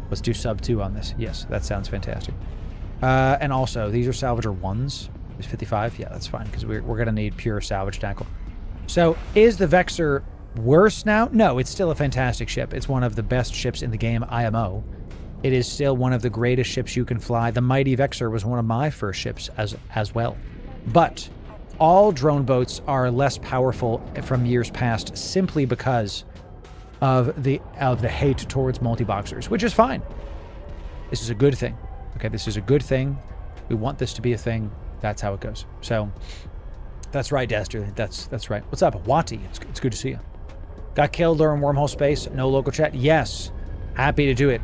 Let's do sub 2 on this. Yes, that sounds fantastic. And also, these are salvager 1s. Is 55? Yeah, that's fine because we're going to need pure salvage tackle. So is the Vexor worse now? No, it's still a fantastic ship. It's one of the best ships in the game, IMO. It is still one of the greatest ships you can fly. The Mighty Vexor was one of my first ships as well. But all drone boats are less powerful from years past simply because of the hate towards multi-boxers, which is fine. This is a good thing. Okay, this is a good thing. We want this to be a thing. That's how it goes. So that's right, Dastard. That's right. What's up, Wati? It's good to see you. Got killed during wormhole space. No local chat. Yes, happy to do it.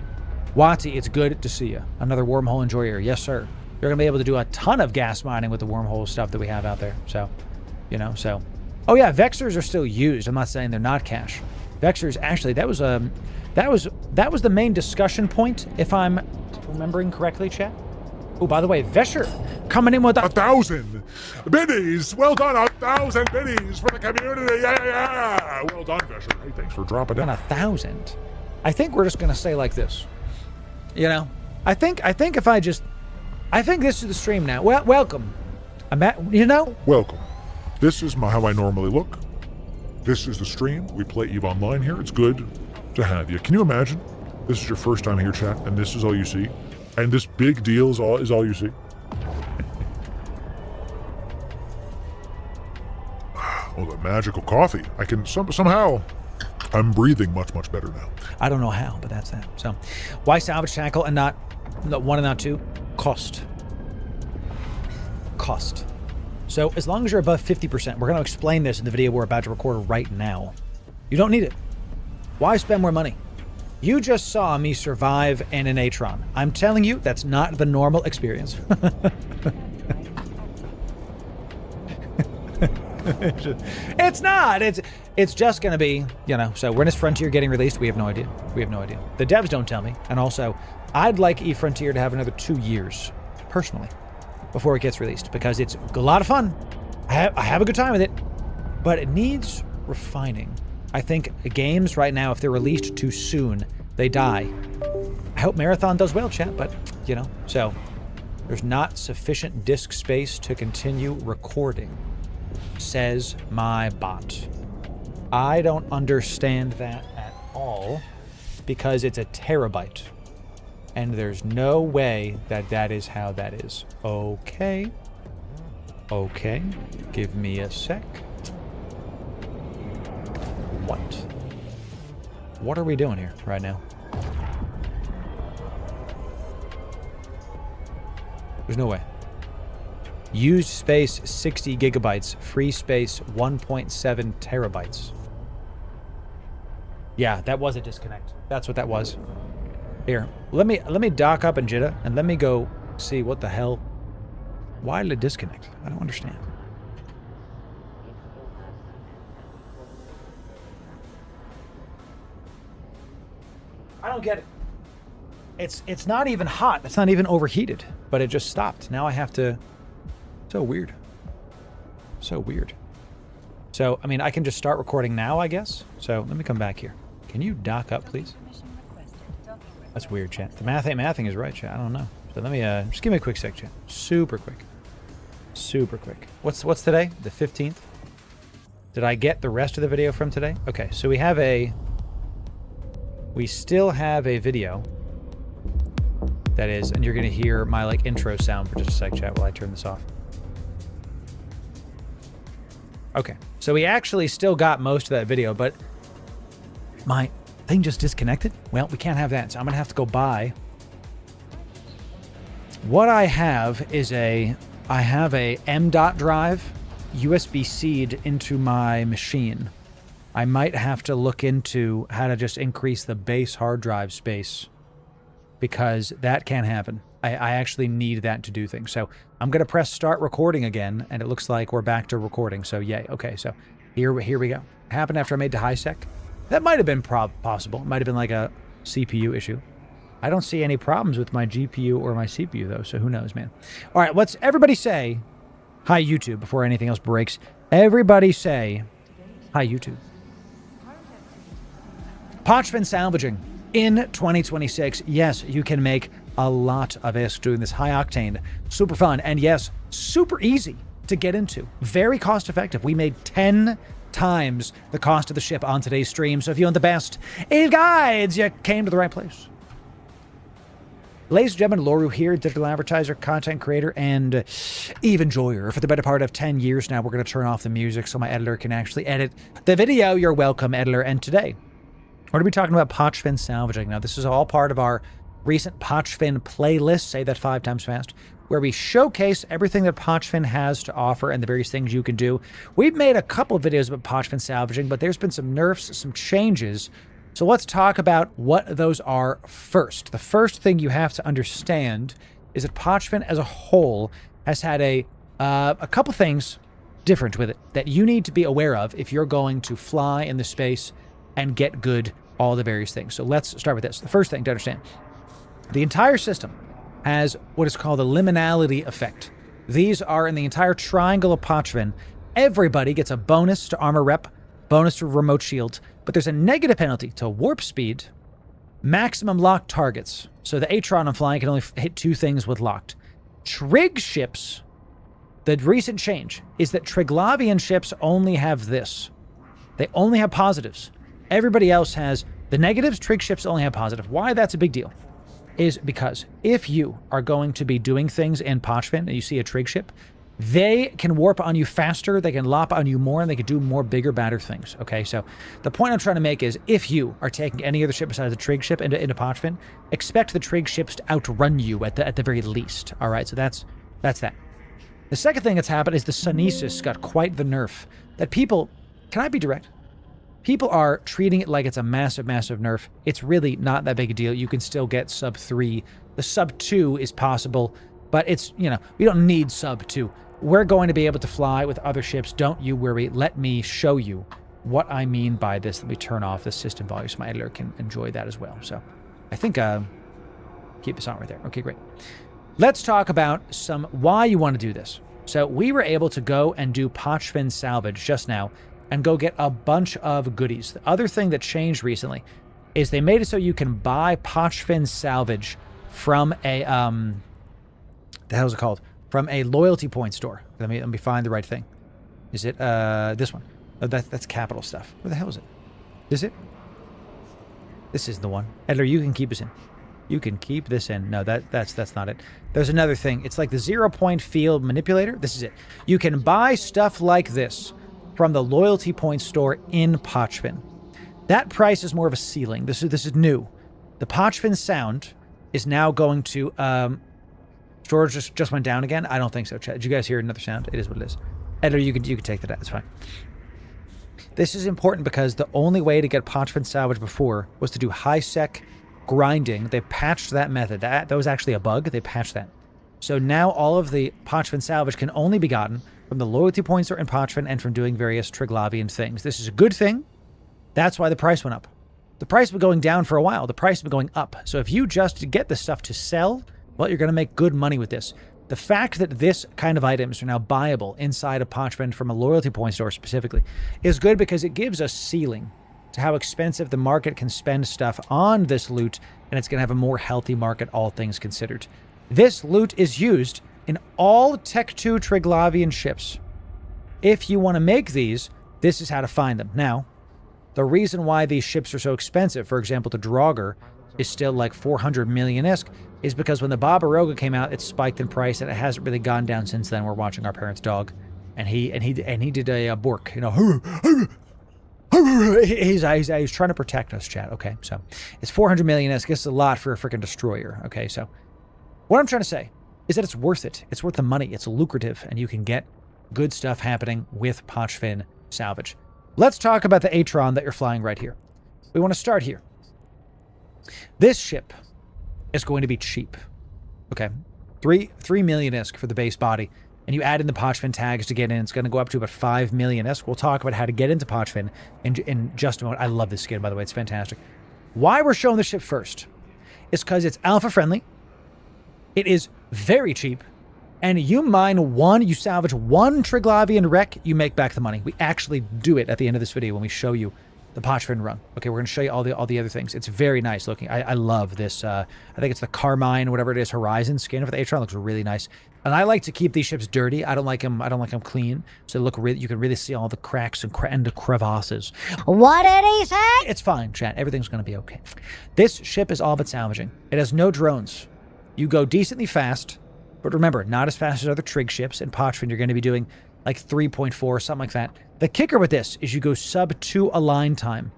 Wati, it's good to see you. Another wormhole enjoyer. Yes, sir. You're going to be able to do a ton of gas mining with the wormhole stuff that we have out there. So, you know, so. Oh, yeah, Vexors are still used. I'm not saying they're not cash. Vexors, actually, that was the main discussion point, if I'm remembering correctly, chat. Oh, by the way, Vesher coming in with 1,000 biddies. Well done, 1,000 biddies for the community. Yeah. Well done, Vesher. Hey, thanks for dropping in. 1,000. I think we're just going to say like this. You know, I think if I think this is the stream now. Well, welcome. Welcome. This is how I normally look. This is the stream. We play EVE Online here. It's good to have you. Can you imagine? This is your first time here, chat, and this is all you see. And this big deal is all you see. Oh, the magical coffee. I can somehow. I'm breathing much better now. I don't know how, but that's that. So, why salvage tackle and not 1 and not 2? Cost. So, as long as you're above 50%, we're going to explain this in the video we're about to record right now. You don't need it. Why spend more money? You just saw me survive in an Atron. I'm telling you, that's not the normal experience. It's not. It's just going to be, you know, so when is Frontier getting released? We have no idea. The devs don't tell me. And also, I'd like eFrontier to have another 2 years, personally, before it gets released, because it's a lot of fun. I have a good time with it, but it needs refining. I think games right now, if they're released too soon, they die. hope Marathon does well, chat, but, you know, so there's not sufficient disk space to continue recording, says my bot. I don't understand that at all because it's a terabyte. And there's no way that that is how that is. Okay. Okay. Give me a sec. What? What are we doing here right now? There's no way. Used space 60 gigabytes. Free space 1.7 terabytes. Yeah, that was a disconnect. That's what that was. Here, let me dock up in Jitta and let me go see what the hell. Why did it disconnect? I don't understand. I don't get it. It's not even hot. It's not even overheated, but it just stopped. Now I have to. So weird. So weird. So I mean, I can just start recording now, I guess. So let me come back here. Can you dock up, please? That's weird, chat. The math ain't mathing is right, chat. I don't know. So let me just give me a quick sec, chat. Super quick. Super quick. What's today? The 15th? Did I get the rest of the video from today? Okay, so we still have a video that is, and you're gonna hear my like intro sound for just a sec, chat, while I turn this off. Okay, so we actually still got most of that video, but my thing just disconnected? Well, we can't have that, so I'm gonna have to go buy. What I have is I have a M.2 drive USB-C'd into my machine. I might have to look into how to just increase the base hard drive space because that can't happen. I actually need that to do things. So I'm gonna press start recording again, and it looks like we're back to recording. So yay. Okay, so here we go. It happened after I made the high sec. That might have been possible. It might have been like a CPU issue. I don't see any problems with my GPU or my CPU, though, so who knows, man. All right, let's everybody say hi, YouTube, before anything else breaks. Everybody say hi, YouTube. Potchfin salvaging in 2026. Yes, you can make a lot of ISK doing this high-octane, super fun, and yes, super easy to get into. Very cost-effective. We made 10 times the cost of the ship on today's stream. So if you want the best guides, you came to the right place. Ladies and gentlemen, Loru here, digital advertiser, content creator, and even enjoyer. For the better part of 10 years now, we're going to turn off the music so my editor can actually edit the video. You're welcome, editor. And today, we're going to be talking about Potchfin salvaging. Now, this is all part of our recent Potchfin playlist, say that 5 times fast, where we showcase everything that Potchfin has to offer and the various things you can do. We've made a couple of videos about Potchfin salvaging, but there's been some nerfs, some changes. So let's talk about what those are first. The first thing you have to understand is that Potchfin as a whole has had a couple things different with it that you need to be aware of if you're going to fly in the space and get good all the various things. So let's start with this. The first thing to understand, the entire system has what is called the liminality effect. These are in the entire triangle of Potchfin. Everybody gets a bonus to armor rep, bonus to remote shield, but there's a negative penalty to warp speed, maximum locked targets. So the Atron I'm flying can only hit 2 things with locked. Trig ships, the recent change is that Triglavian ships only have this. They only have positives. Everybody else has the negatives. Trig ships only have positive. Why that's a big deal is because if you are going to be doing things in Potchfin and you see a trig ship, they can warp on you faster, they can lop on you more, and they can do more bigger, badder things. Okay, so the point I'm trying to make is if you are taking any other ship besides the trig ship into Potchfin, expect the trig ships to outrun you at the very least. All right, so that's that. The second thing that's happened is the Sunesis got quite the nerf. That people, can I be direct? People are treating it like it's a massive, massive nerf. It's really not that big a deal. You can still get sub 3. The sub 2 is possible, but it's, you know, we don't need sub 2. We're going to be able to fly with other ships. Don't you worry. Let me show you what I mean by this. Let me turn off the system volume so my editor can enjoy that as well. So I think, keep this on right there. Okay, great. Let's talk about why you want to do this. So we were able to go and do Potchfin salvage just now and go get a bunch of goodies. The other thing that changed recently is they made it so you can buy Pochfin salvage from a the hell is it called? From a loyalty point store. Let me find the right thing. Is it this one? Oh, that's capital stuff. Where the hell is it? Is it? This is the one. Edler, you can keep this in. You can keep this in. No, that's not it. There's another thing. It's like the 0-point field manipulator. This is it. You can buy stuff like this from the loyalty point store in Pochfin. That price is more of a ceiling. This is new. The Pochfin sound is now going to storage just went down again. I don't think so. Chat. Did you guys hear another sound? It is what it is. Editor, you can take that out. It's fine. This is important because the only way to get Pochfin salvage before was to do high sec grinding. They patched that method. That was actually a bug. They patched that. So now all of the Pochfin salvage can only be gotten from the loyalty points in Pochfin and from doing various Triglavian things. This is a good thing. That's why the price went up. The price has been going down for a while. The price has been going up. So if you just get the stuff to sell, well, you're going to make good money with this. The fact that this kind of items are now buyable inside of Pochfin from a loyalty point store specifically is good because it gives a ceiling to how expensive the market can spend stuff on this loot, and it's going to have a more healthy market, all things considered. This loot is used in all Tech 2 Triglavian ships. If you want to make these, this is how to find them. Now, the reason why these ships are so expensive, for example, the Draugr is still like 400 million-esque, is because when the Barbaroga came out, it spiked in price, and it hasn't really gone down since then. We're watching our parents' dog, and he did a Bork, you know. He's trying to protect us, chat. Okay, so it's 400 million-esque. It's a lot for a freaking destroyer. Okay, so what I'm trying to say is that it's worth it. It's worth the money. It's lucrative, and you can get good stuff happening with Pochfin salvage. Let's talk about the Atron that you're flying right here. We want to start here. This ship is going to be cheap. Okay, 3 million-esque for the base body, and you add in the Pochfin tags to get in. It's going to go up to about 5 million-esque. We'll talk about how to get into Pochfin in just a moment. I love this skin, by the way. It's fantastic. Why we're showing the ship first is because it's alpha friendly. It is very cheap. And you mine one, you salvage one Triglavian wreck, you make back the money. We actually do it at the end of this video when we show you the Pochfin run. Okay, we're going to show you all the other things. It's very nice looking. I love this. I think it's the Carmine, whatever it is, Horizon skin for the Atron. Looks really nice. And I like to keep these ships dirty. I don't like them clean. So they look really, you can really see all the cracks and the crevasses. What did he say? It's fine, chat. Everything's going to be okay. This ship is all but salvaging. It has no drones. You go decently fast, but remember, not as fast as other Trig ships. In Pochfin, you're going to be doing like 3.4, something like that. The kicker with this is you go sub 2 align time.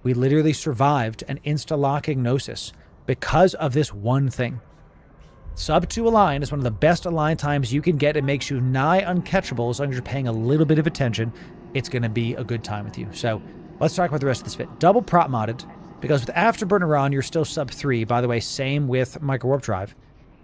We literally survived an insta-locking Gnosis because of this one thing. Sub 2 align is one of the best align times you can get. It makes you nigh uncatchable as long as you're paying a little bit of attention. It's going to be a good time with you. So let's talk about the rest of this fit. Double prop modded, because with Afterburner on, you're still sub 3. By the way, same with Micro Warp Drive.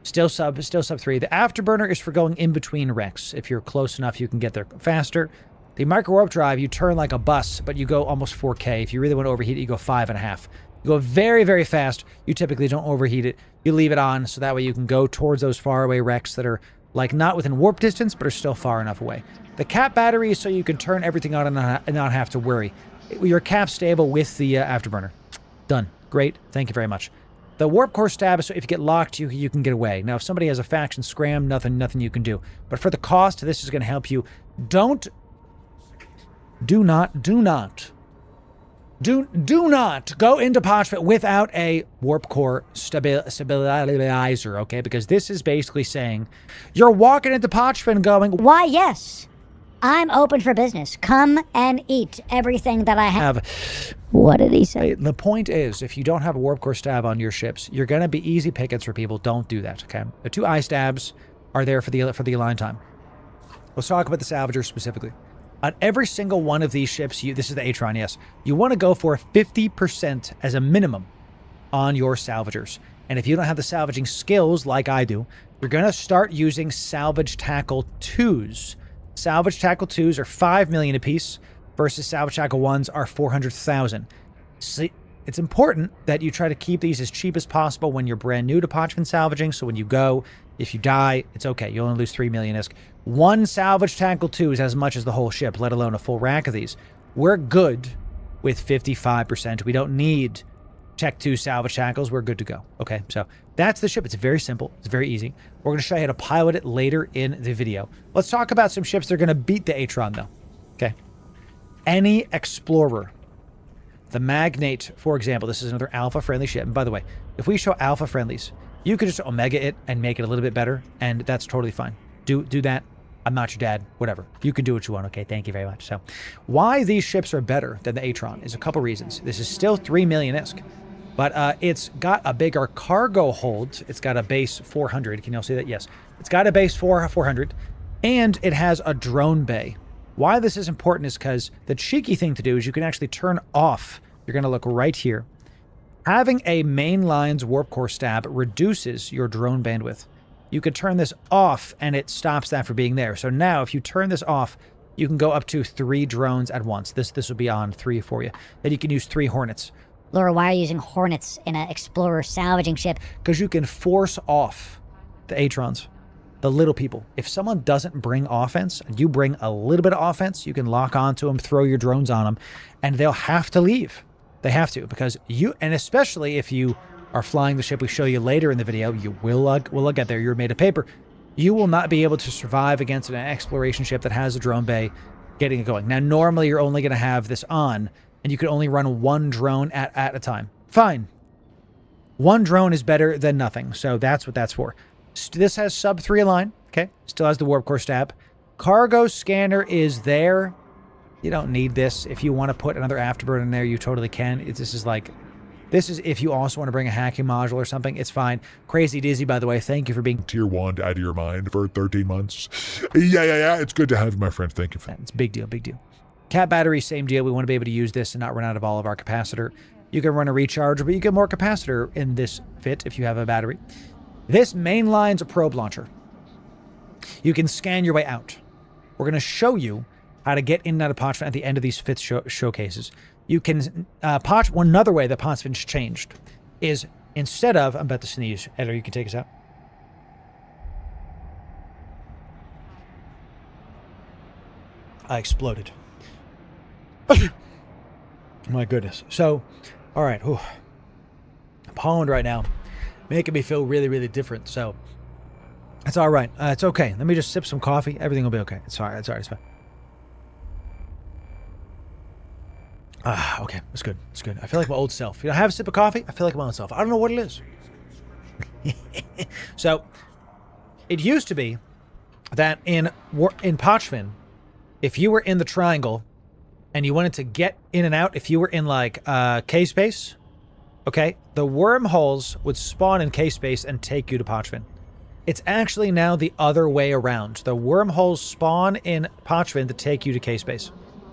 Still sub 3. The Afterburner is for going in between wrecks. If you're close enough, you can get there faster. The Micro Warp Drive, you turn like a bus, but you go almost 4K. If you really want to overheat it, you go 5.5. You go very, very fast. You typically don't overheat it. You leave it on, so that way you can go towards those faraway wrecks that are like not within warp distance, but are still far enough away. The cap battery is so you can turn everything on and not have to worry. Your cap stable with the Afterburner. Done. Great. Thank you very much. The warp core stab is so if you get locked, you can get away. Now, if somebody has a faction scram, nothing you can do. But for the cost, this is going to help you. Do not go into Pochfin without a warp core stabilizer, okay? Because this is basically saying you're walking into Pochfin going, why, yes, I'm open for business. Come and eat everything that I have. What did he say? The point is, if you don't have a warp core stab on your ships, you're going to be easy pickets for people. Don't do that, okay? The 2 eye stabs are there for the align time. Let's talk about the Salvager specifically. On every single one of these ships, this is the Atron, yes, you want to go for 50% as a minimum on your salvagers. And if you don't have the salvaging skills like I do, you're going to start using Salvage Tackle 2s. Salvage Tackle 2s are 5 million apiece versus Salvage Tackle 1s are 400,000. See, it's important that you try to keep these as cheap as possible when you're brand new to Pochfin salvaging, so when you go, if you die, it's okay. You only lose 3 million-esque. 1 Salvage Tackle 2 is as much as the whole ship, let alone a full rack of these. We're good with 55%. We don't need Tech 2 salvage tackles. We're good to go. Okay, so that's the ship. It's very simple. It's very easy. We're going to show you how to pilot it later in the video. Let's talk about some ships that are going to beat the Atron, though. Okay. Any Explorer. The Magnate, for example. This is another alpha-friendly ship. And by the way, if we show alpha-friendlies, you could just Omega it and make it a little bit better, and that's totally fine. Do that. I'm not your dad. Whatever. You can do what you want. Okay, thank you very much. So, why these ships are better than the Atron is a couple reasons. This is still 3 million-esque. But it's got a bigger cargo hold. It's got a base 400. Can you all see that? Yes. It's got a base 400. And it has a drone bay. Why this is important is because the cheeky thing to do is you can actually turn off. You're going to look right here. Having a main lines warp core stab reduces your drone bandwidth. You could turn this off and it stops that from being there. So now if you turn this off, you can go up to 3 drones at once. This will be on 3 for you. Then you can use 3 Hornets. Laura, why are you using Hornets in an Explorer salvaging ship? Because you can force off the Atrons, the little people. If someone doesn't bring offense, and you bring a little bit of offense, you can lock onto them, throw your drones on them, and they'll have to leave. They have to, because you, and especially if you are flying the ship we show you later in the video, you will get there, you're made of paper. You will not be able to survive against an exploration ship that has a drone bay getting it going. Now, normally you're only going to have this on, and you can only run 1 drone at a time. Fine. 1 drone is better than nothing, so that's what that's for. This has sub 3 align, okay? Still has the warp core stab. Cargo scanner is there. You don't need this. If you want to put another afterburner in there, you totally can. This is if you also want to bring a hacking module or something, it's fine. Crazy Dizzy, by the way, thank you for being Tier 1 out of your mind for 13 months. Yeah. It's good to have you, my friend. Thank you for that. It's a big deal, big deal. Cat battery, same deal. We want to be able to use this and not run out of all of our capacitor. You can run a recharge, but you get more capacitor in this fit if you have a battery. This mainline's a probe launcher. You can scan your way out. We're going to show you how to get in and out of Pochvin at the end of these fifth showcases. You can, one another way that Pochvin's changed is instead of, I'm about to sneeze. Editor, you can take us out. I exploded. My goodness. So, all right. Whew. Poland right now, making me feel really, really different. So, it's all right. It's okay. Let me just sip some coffee. Everything will be okay. It's all right. It's all right. It's fine. Okay. It's good. It's good. I feel like my old self. You know, I have a sip of coffee. I feel like my old self. I don't know what it is. So, it used to be that in Pochvin, if you were in the triangle and you wanted to get in and out, if you were in like K-space, okay, the wormholes would spawn in K-space and take you to Pochvin. It's actually now the other way around. The wormholes spawn in Pochvin to take you to K-space.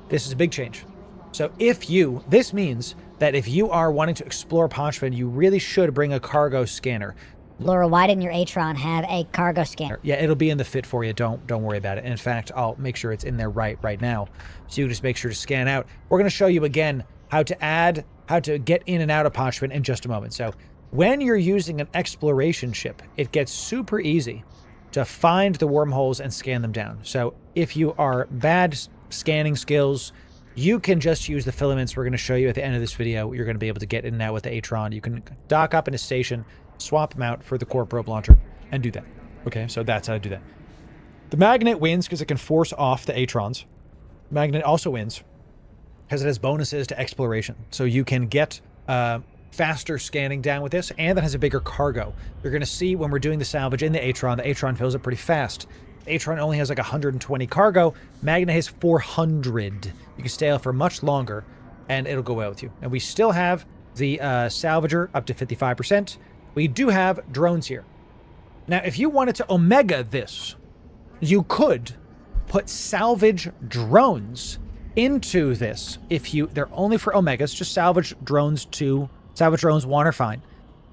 This is a big change. So this means that if you are wanting to explore Pochvin, you really should bring a cargo scanner. Laura, why didn't your Atron have a cargo scanner? Yeah, it'll be in the fit for you. Don't worry about it. In fact, I'll make sure it's in there right now. So you just make sure to scan out. We're going to show you again how to get in and out of Pochvin in just a moment. So when you're using an exploration ship, it gets super easy to find the wormholes and scan them down. So if you are bad scanning skills, you can just use the filaments we're going to show you at the end of this video. You're going to be able to get in and out with the Atron. You can dock up in a station, swap them out for the Corp probe launcher, and do that. Okay, so that's how to do that. The Magnet wins because it can force off the Atrons. Magnet also wins because it has bonuses to exploration. So you can get faster scanning down with this, and it has a bigger cargo. You're going to see when we're doing the salvage in the Atron fills up pretty fast. The Atron only has like 120 cargo. Magnet has 400. You can stay out for much longer, and it'll go well with you. And we still have the Salvager up to 55%. We do have drones here. Now, if you wanted to Omega this, you could put salvage drones into this. They're only for Omegas, just salvage drones 2, salvage drones 1 are fine.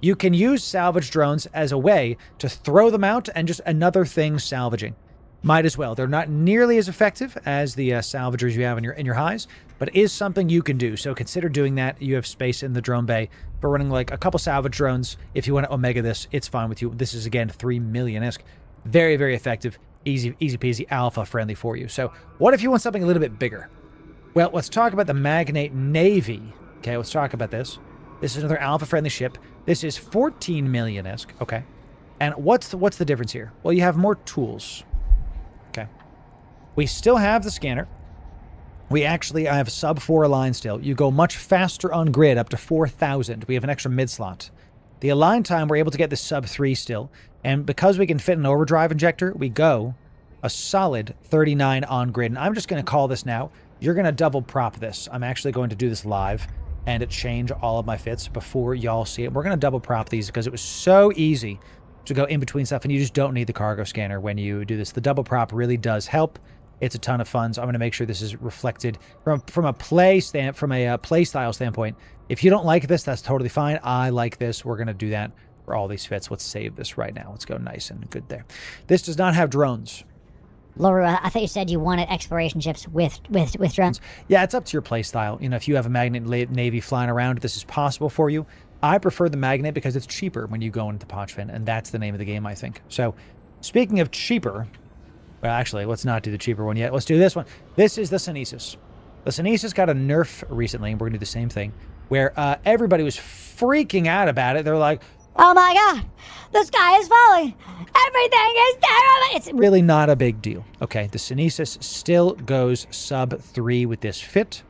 You can use salvage drones as a way to throw them out and just another thing salvaging. Might as well. They're not nearly as effective as the salvagers you have in your highs, but it is something you can do. So consider doing that. You have space in the drone bay for running like a couple salvage drones. If you want to Omega this, it's fine with you. This is, again, 3 million-esque. Very, very effective. Easy peasy, alpha friendly for you. So what if you want something a little bit bigger? Well, let's talk about the Magnate Navy. Okay, let's talk about this. This is another alpha-friendly ship. This is 14 million-esque. Okay. And what's the difference here? Well, you have more tools. Okay. We still have the scanner. We actually have sub 4 align still. You go much faster on grid, up to 4,000. We have an extra mid-slot. The align time, we're able to get the sub 3 still. And because we can fit an overdrive injector, we go a solid 39 on grid. And I'm just going to call this now. You're going to double prop this. I'm actually going to do this live and change all of my fits before y'all see it. We're going to double prop these because it was so easy to go in between stuff, and you just don't need the cargo scanner when you do this. The double prop really does help. It's a ton of fun, so I'm going to make sure this is reflected from a play style standpoint. If you don't like this, that's totally fine. I like this. We're going to do that for all these fits. Let's save this right now. Let's go nice and good there. This does not have drones. Loru, I thought you said you wanted exploration ships with drones. Yeah, it's up to your play style. You know, if you have a Magnet Navy flying around, this is possible for you. I prefer the Magnet because it's cheaper when you go into Pochfin, and that's the name of the game, I think. So, speaking of cheaper, well, actually, let's not do the cheaper one yet. Let's do this one. This is the Synesis. The Synesis got a nerf recently, and we're going to do the same thing, where everybody was freaking out about it. They're like, oh my god, the sky is falling. Everything is terrible. It's really not a big deal. Okay, the Synesis still goes sub 3 with this fit.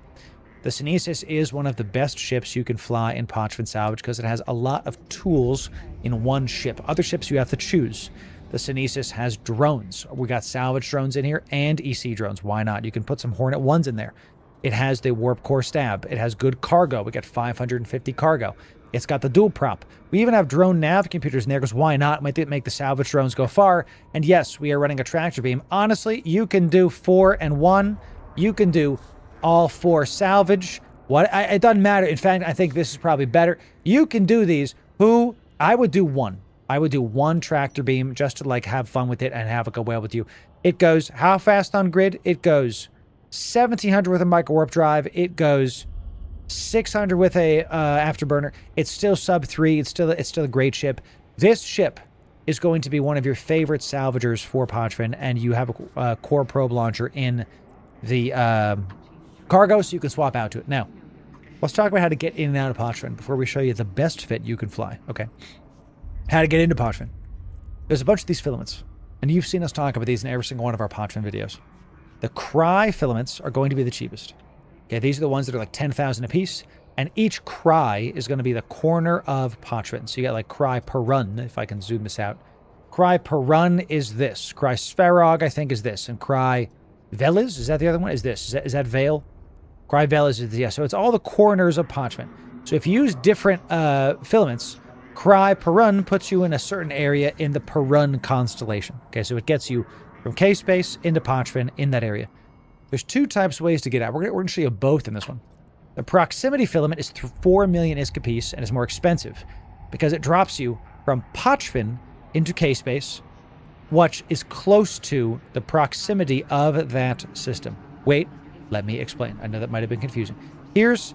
The Synesis is one of the best ships you can fly in Pochfin Salvage because it has a lot of tools in one ship. Other ships you have to choose. The Synesis has drones. We got salvage drones in here and EC drones. Why not? You can put some Hornet 1s in there. It has the Warp Core Stab. It has good cargo. We got 550 cargo. It's got the dual prop. We even have drone nav computers in there because why not? Might make the salvage drones go far. And yes, we are running a tractor beam. Honestly, you can do 4 and 1. You can do all 4 salvage. It doesn't matter. In fact, I think this is probably better. You can do these. I would do 1. I would do 1 tractor beam just to like have fun with it and have it go well with you. It goes how fast on grid? It goes 1700 with a micro warp drive. It goes 600 with a afterburner. It's still sub 3. It's still a great ship. This ship is going to be one of your favorite salvagers for Pochfin, and you have a core probe launcher in the cargo, so you can swap out to it. Now, let's talk about how to get in and out of Pochfin before we show you the best fit you can fly. Okay. How to get into Pochfin. There's a bunch of these filaments, and you've seen us talk about these in every single one of our Pochfin videos. The Cry filaments are going to be the cheapest. Okay, these are the ones that are like 10,000 a piece, and each Cry is going to be the corner of Pochfin. So you got like Cry per run, if I can zoom this out. Cry per run is this. Cry Sverog, I think, is this. And Cry Veles, is that the other one? Is this? Is that Vale? Cry Veles is, yeah. So it's all the corners of Pochfin. So if you use different filaments, Cry per run puts you in a certain area in the per run constellation. Okay, so it gets you from K-Space into Pochfin in that area. There's 2 types of ways to get out. We're going to show you both in this one. The proximity filament is 4 million ISK a piece and is more expensive because it drops you from Pochfin into K-Space, which is close to the proximity of that system. Wait, let me explain. I know that might have been confusing. Here's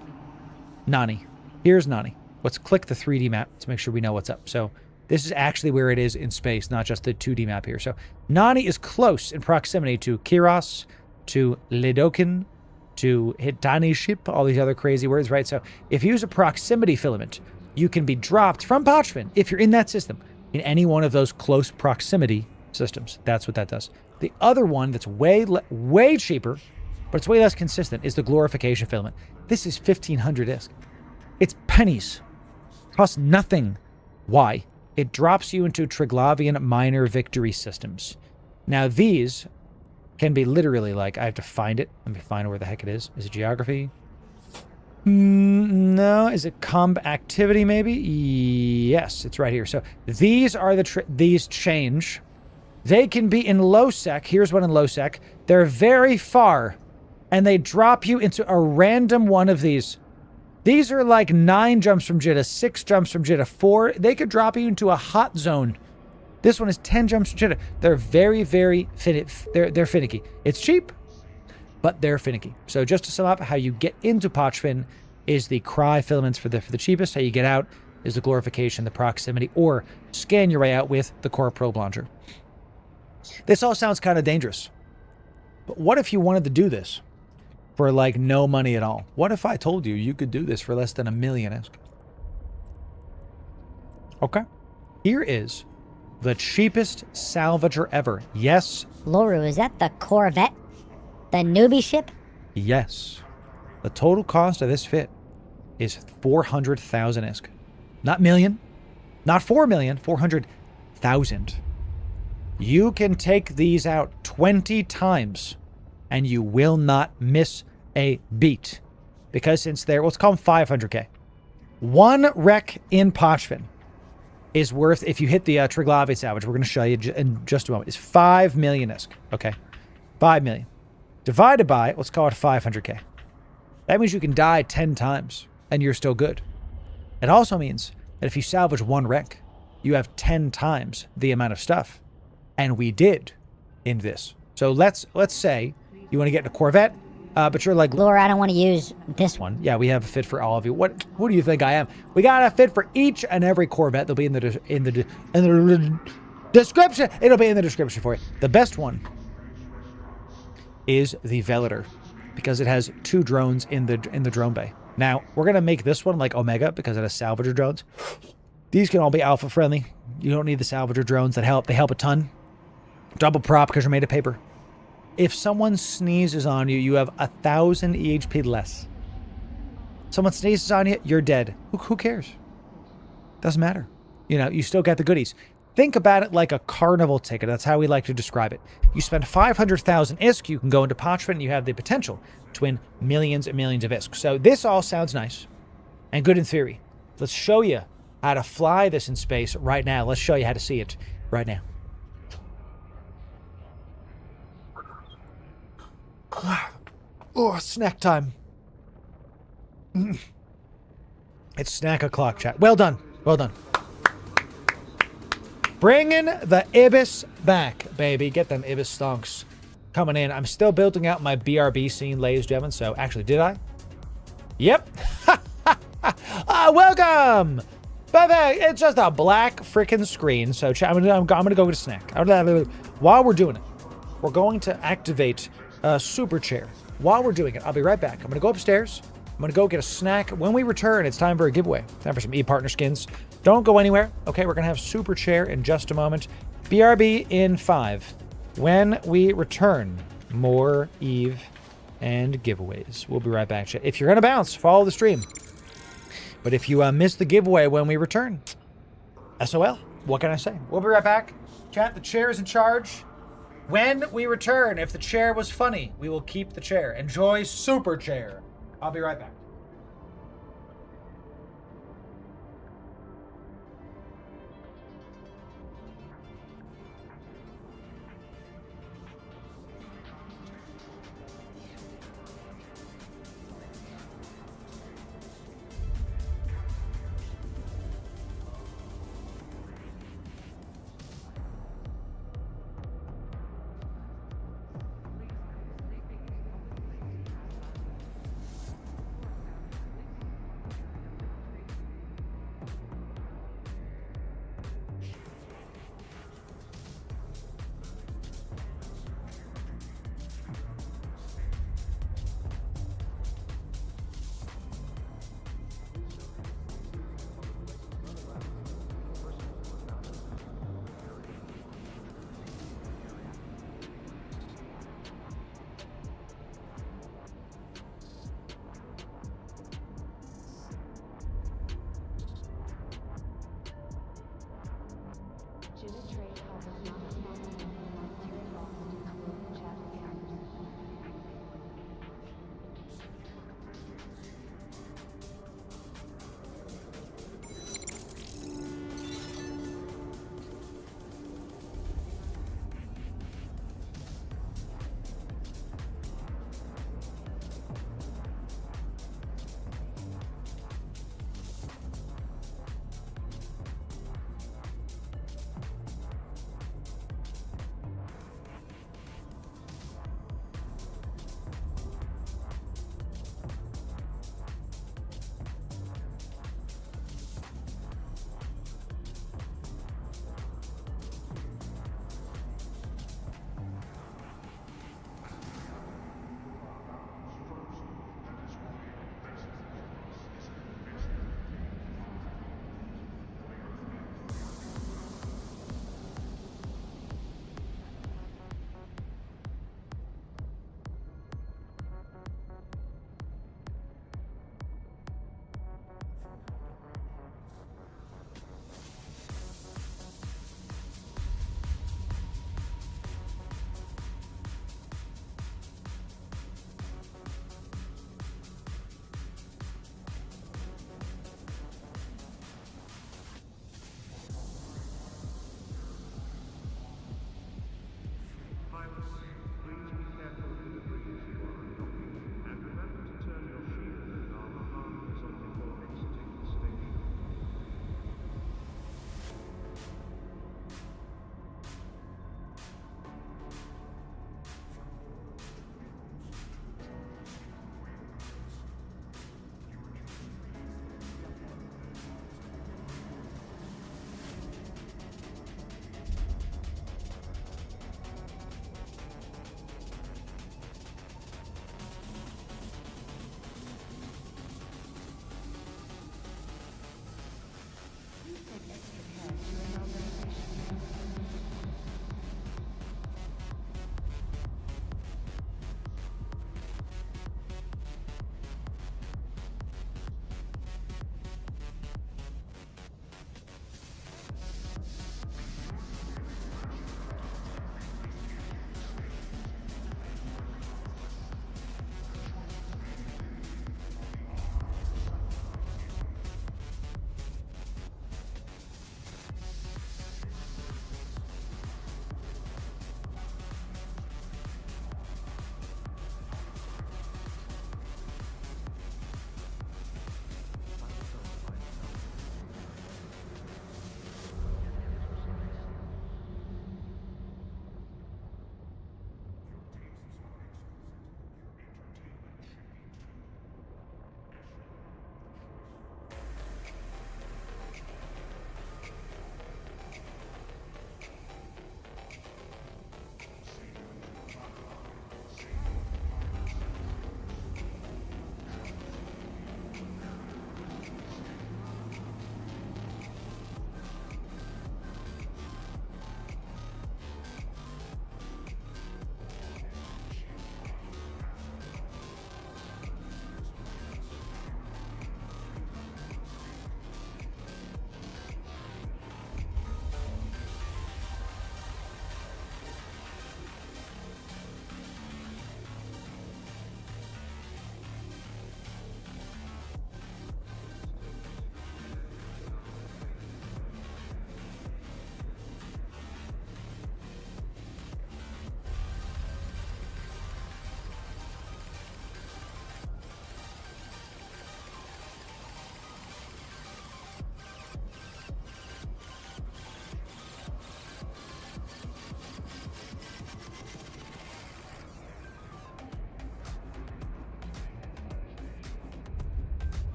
Nani. Here's Nani. Let's click the 3D map to make sure we know what's up. So this is actually where it is in space, not just the 2D map here. So Nani is close in proximity to Kiros, to Lidokin, to Hitani ship, all these other crazy words, right? So if you use a proximity filament, you can be dropped from Pochfin, if you're in that system, in any one of those close proximity systems. That's what that does. The other one that's way cheaper, but it's way less consistent, is the glorification filament. This is 1,500 ISK. It's pennies. Costs nothing. Why? It drops you into Triglavian minor victory systems. Now these can be literally like, I have to find it. Let me find where the heck it is. Is it geography? No. Is it comb activity maybe? Yes, it's right here. So these are these change. They can be in low sec. Here's one in low sec. They're very far, and they drop you into a random one of these. These are like 9 jumps from Jitta, 6 jumps from Jitta, 4. They could drop you into a hot zone. This one is 10 jumps from Jitta. They're very, very they're finicky. It's cheap, but they're finicky. So just to sum up, how you get into Pochfin is the Cry filaments for the cheapest. How you get out is the glorification, the proximity, or scan your way out with the Corp probe launcher. This all sounds kind of dangerous. But what if you wanted to do this for like no money at all. What if I told you you could do this for less than $1 million? Okay. Here is the cheapest salvager ever. Yes. Loru, is that the Corvette? The newbie ship? Yes. The total cost of this fit is 400,000 ISK. Not million. Not 4 million. 400,000. You can take these out 20 times and you will not miss a beat. Because since they're, let's call them 500k. One wreck in Pochvin is worth, if you hit the Triglavi salvage, we're going to show you in just a moment, is 5 million ISK. Okay. 5 million. Divided by, let's call it 500k. That means you can die 10 times and you're still good. It also means that if you salvage one wreck, you have 10 times the amount of stuff. And we did in this. So let's say you want to get in a Corvette, but you're like, Laura, I don't want to use this one. yeah, we have a fit for all of you. Who do you think I am? We got a fit for each and every Corvette. They'll be in the description. It'll be in the description for you. The best one is the Velator because it has 2 drones in the drone bay. Now, we're going to make this one like Omega because it has salvager drones. These can all be alpha friendly. You don't need the salvager drones that help. They help a ton. Double prop because you're made of paper. If someone sneezes on you, you have 1,000 EHP less. Someone sneezes on you, you're dead. Who cares? Doesn't matter. You know, you still get the goodies. Think about it like a carnival ticket. That's how we like to describe it. You spend 500,000 ISK, you can go into Pochvin, and you have the potential to win millions and millions of ISK. So this all sounds nice and good in theory. Let's show you how to fly this in space right now. Let's show you how to see it right now. Oh, snack time. It's snack o'clock, chat. Well done. Well done. Bringing the Ibis back, baby. Get them Ibis stonks coming in. I'm still building out my BRB scene, ladies and gentlemen. So, actually, did I? Yep. Welcome. But it's just a black freaking screen. So, chat, I'm gonna go get a snack. While we're doing it, we're going to activate super chair. While we're doing it, I'll be right back. I'm gonna go upstairs. I'm gonna go get a snack. When we return, it's time for a giveaway. Time for some e-partner skins. Don't go anywhere. Okay, we're gonna have super chair in just a moment. BRB in 5. When we return, more Eve and giveaways. We'll be right back. If you're gonna bounce, follow the stream. But if you miss the giveaway when we return, SOL. What can I say? We'll be right back. Chat, the chair is in charge. When we return, if the chair was funny, we will keep the chair. Enjoy super chair. I'll be right back.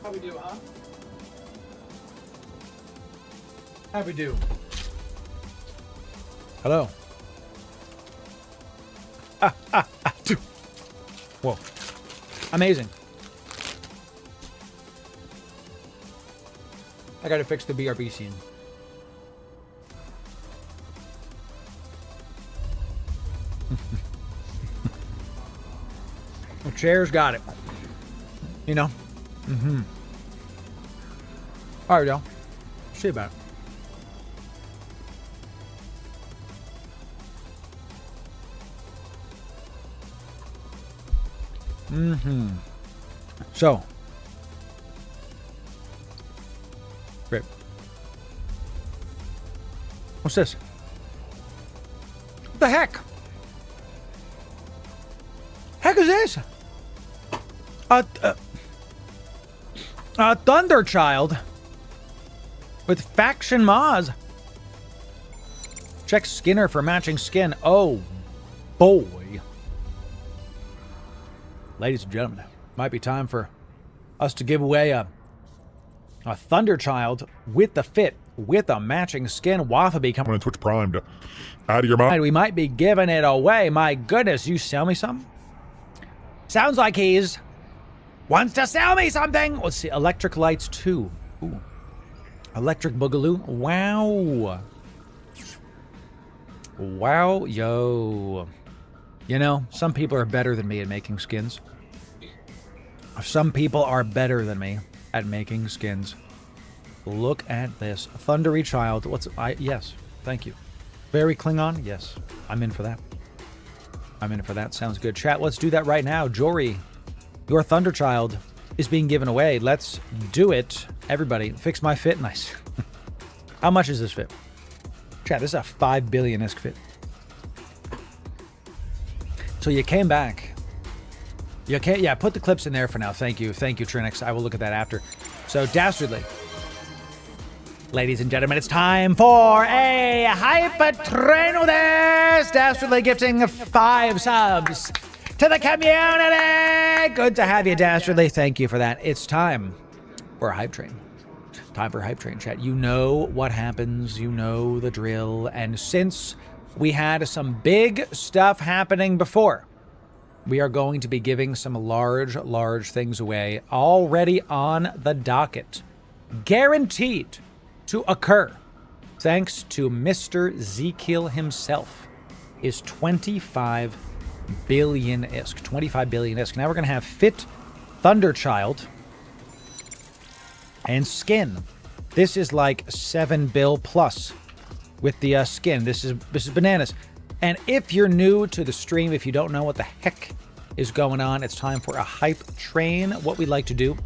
How we do, huh? How we do? Hello. Whoa. Amazing. I gotta fix the BRB scene. The chair's got it. You know? Mm-hmm. All right, y'all. See about it. Mm-hmm. So. Great. What's this? What the heck? Heck is this? A Thunder Child with Faction Moz. Check Skinner for matching skin. Oh boy. Ladies and gentlemen, might be time for us to give away a Thunder Child with the fit, with a matching skin. Wallaby coming on Twitch Prime to out of your mind. We might be giving it away. My goodness, you sell me something? Sounds like he's wants to sell me something. Let's see, Electric Lights 2. Ooh. Electric Boogaloo. Wow. Wow, yo. You know, some people are better than me at making skins. Some people are better than me at making skins. Look at this. Thundery Child. Yes, thank you. Very Klingon? Yes, I'm in for that. I'm in for that. Sounds good. Chat, let's do that right now. Jory, your Thunder Child is being given away. Let's do it. Everybody, fix my fit. Nice. How much is this fit? Chat, this is a 5 billion-esque fit. So you came back. You can't, yeah, put the clips in there for now. Thank you. Thank you, Trinix. I will look at that after. So, Dastardly. Ladies and gentlemen, it's time for a hype train with this. Dastardly gifting 5 subs to the community. Good to have you, Dastardly. Thank you for that. It's time for a hype train. Time for hype train, chat. You know what happens. You know the drill. And since we had some big stuff happening before, we are going to be giving some large things away already on the docket. Guaranteed to occur, thanks to Mr. Ezekiel himself, is 25 billion-isk. 25 billion-isk. Now we're going to have Fit Thunderchild and skin. This is like 7 bill plus with the skin. This is bananas. And if you're new to the stream, if you don't know what the heck is going on, it's time for a hype train. What we like to do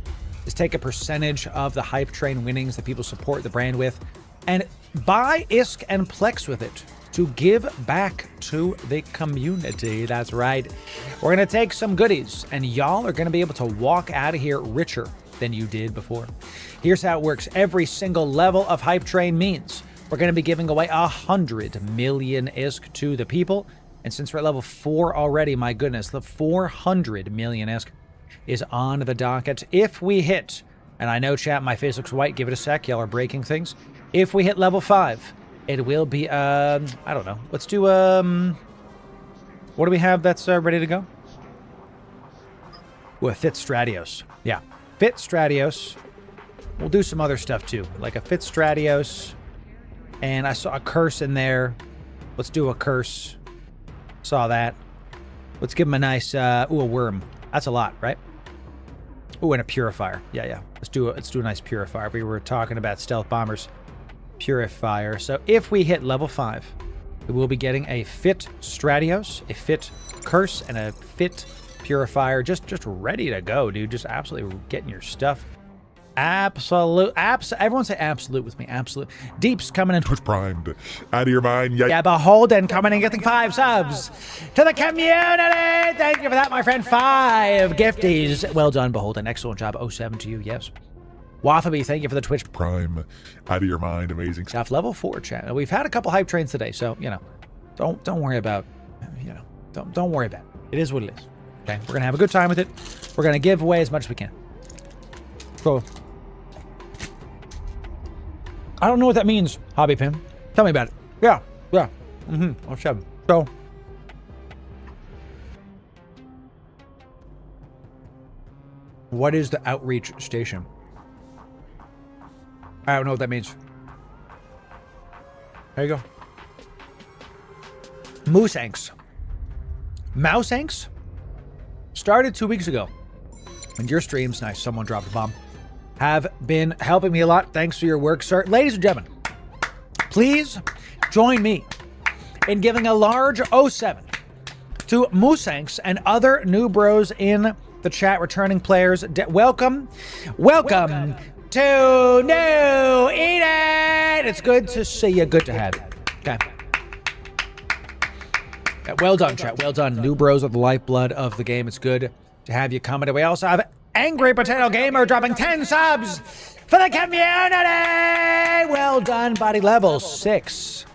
is take a percentage of the hype train winnings that people support the brand with and buy ISK and Plex with it to give back to the community. That's right. We're going to take some goodies and y'all are going to be able to walk out of here richer than you did before. Here's how it works. Every single level of hype train means we're going to be giving away 100 million ISK to the people. And since we're at level 4 already, my goodness, the 400 million ISK is on the docket. If we hit, and I know, chat, my face looks white, give it a sec, y'all are breaking things. If we hit level 5, it will be, I don't know. Let's do, what do we have that's ready to go? Ooh, a Fit Stratios. Yeah, Fit Stratios. We'll do some other stuff too, like a Fit Stratios. And I saw a curse in there. Let's do a curse. Saw that. Let's give him a nice, a worm. That's a lot, right? Ooh, and a purifier. Yeah. Let's do a nice purifier. We were talking about stealth bombers. Purifier. So if we hit level 5, we will be getting a Fit Stratios, a Fit Curse, and a Fit Purifier. Just ready to go, dude. Just absolutely getting your stuff. Absolute. Everyone say absolute with me. Absolute. Deep's coming in. Twitch primed. Out of your mind. Yeah, Beholden coming and getting 5 subs to the community. Thank you for that, my friend. 5 gifties. Well done, Beholden. Excellent job. 07 to you. Yes. Wallaby, thank you for the Twitch Prime. Out of your mind. Amazing stuff. Level 4, chat. We've had a couple hype trains today, so don't worry about don't worry about it. It is what it is. Okay, we're gonna have a good time with it. We're gonna give away as much as we can. So, I don't know what that means, Hobby Pin. Tell me about it. Yeah. Oh, 7. So, what is the outreach station? I don't know what that means. There you go. Moosanks. Mousanks started 2 weeks ago. And your streams, nice, someone dropped a bomb, have been helping me a lot. Thanks for your work, sir. Ladies and gentlemen, please join me in giving a large 07 to Moosanks and other new bros in the chat, returning players. Welcome to New Eden. It's good to see you. Good to have you. Okay. Yeah, well done, chat. Well done. New bros are the lifeblood of the game. It's good to have you coming. We also have Angry Potato Gamer dropping 10 subs for the community. Well done, buddy. Level 6.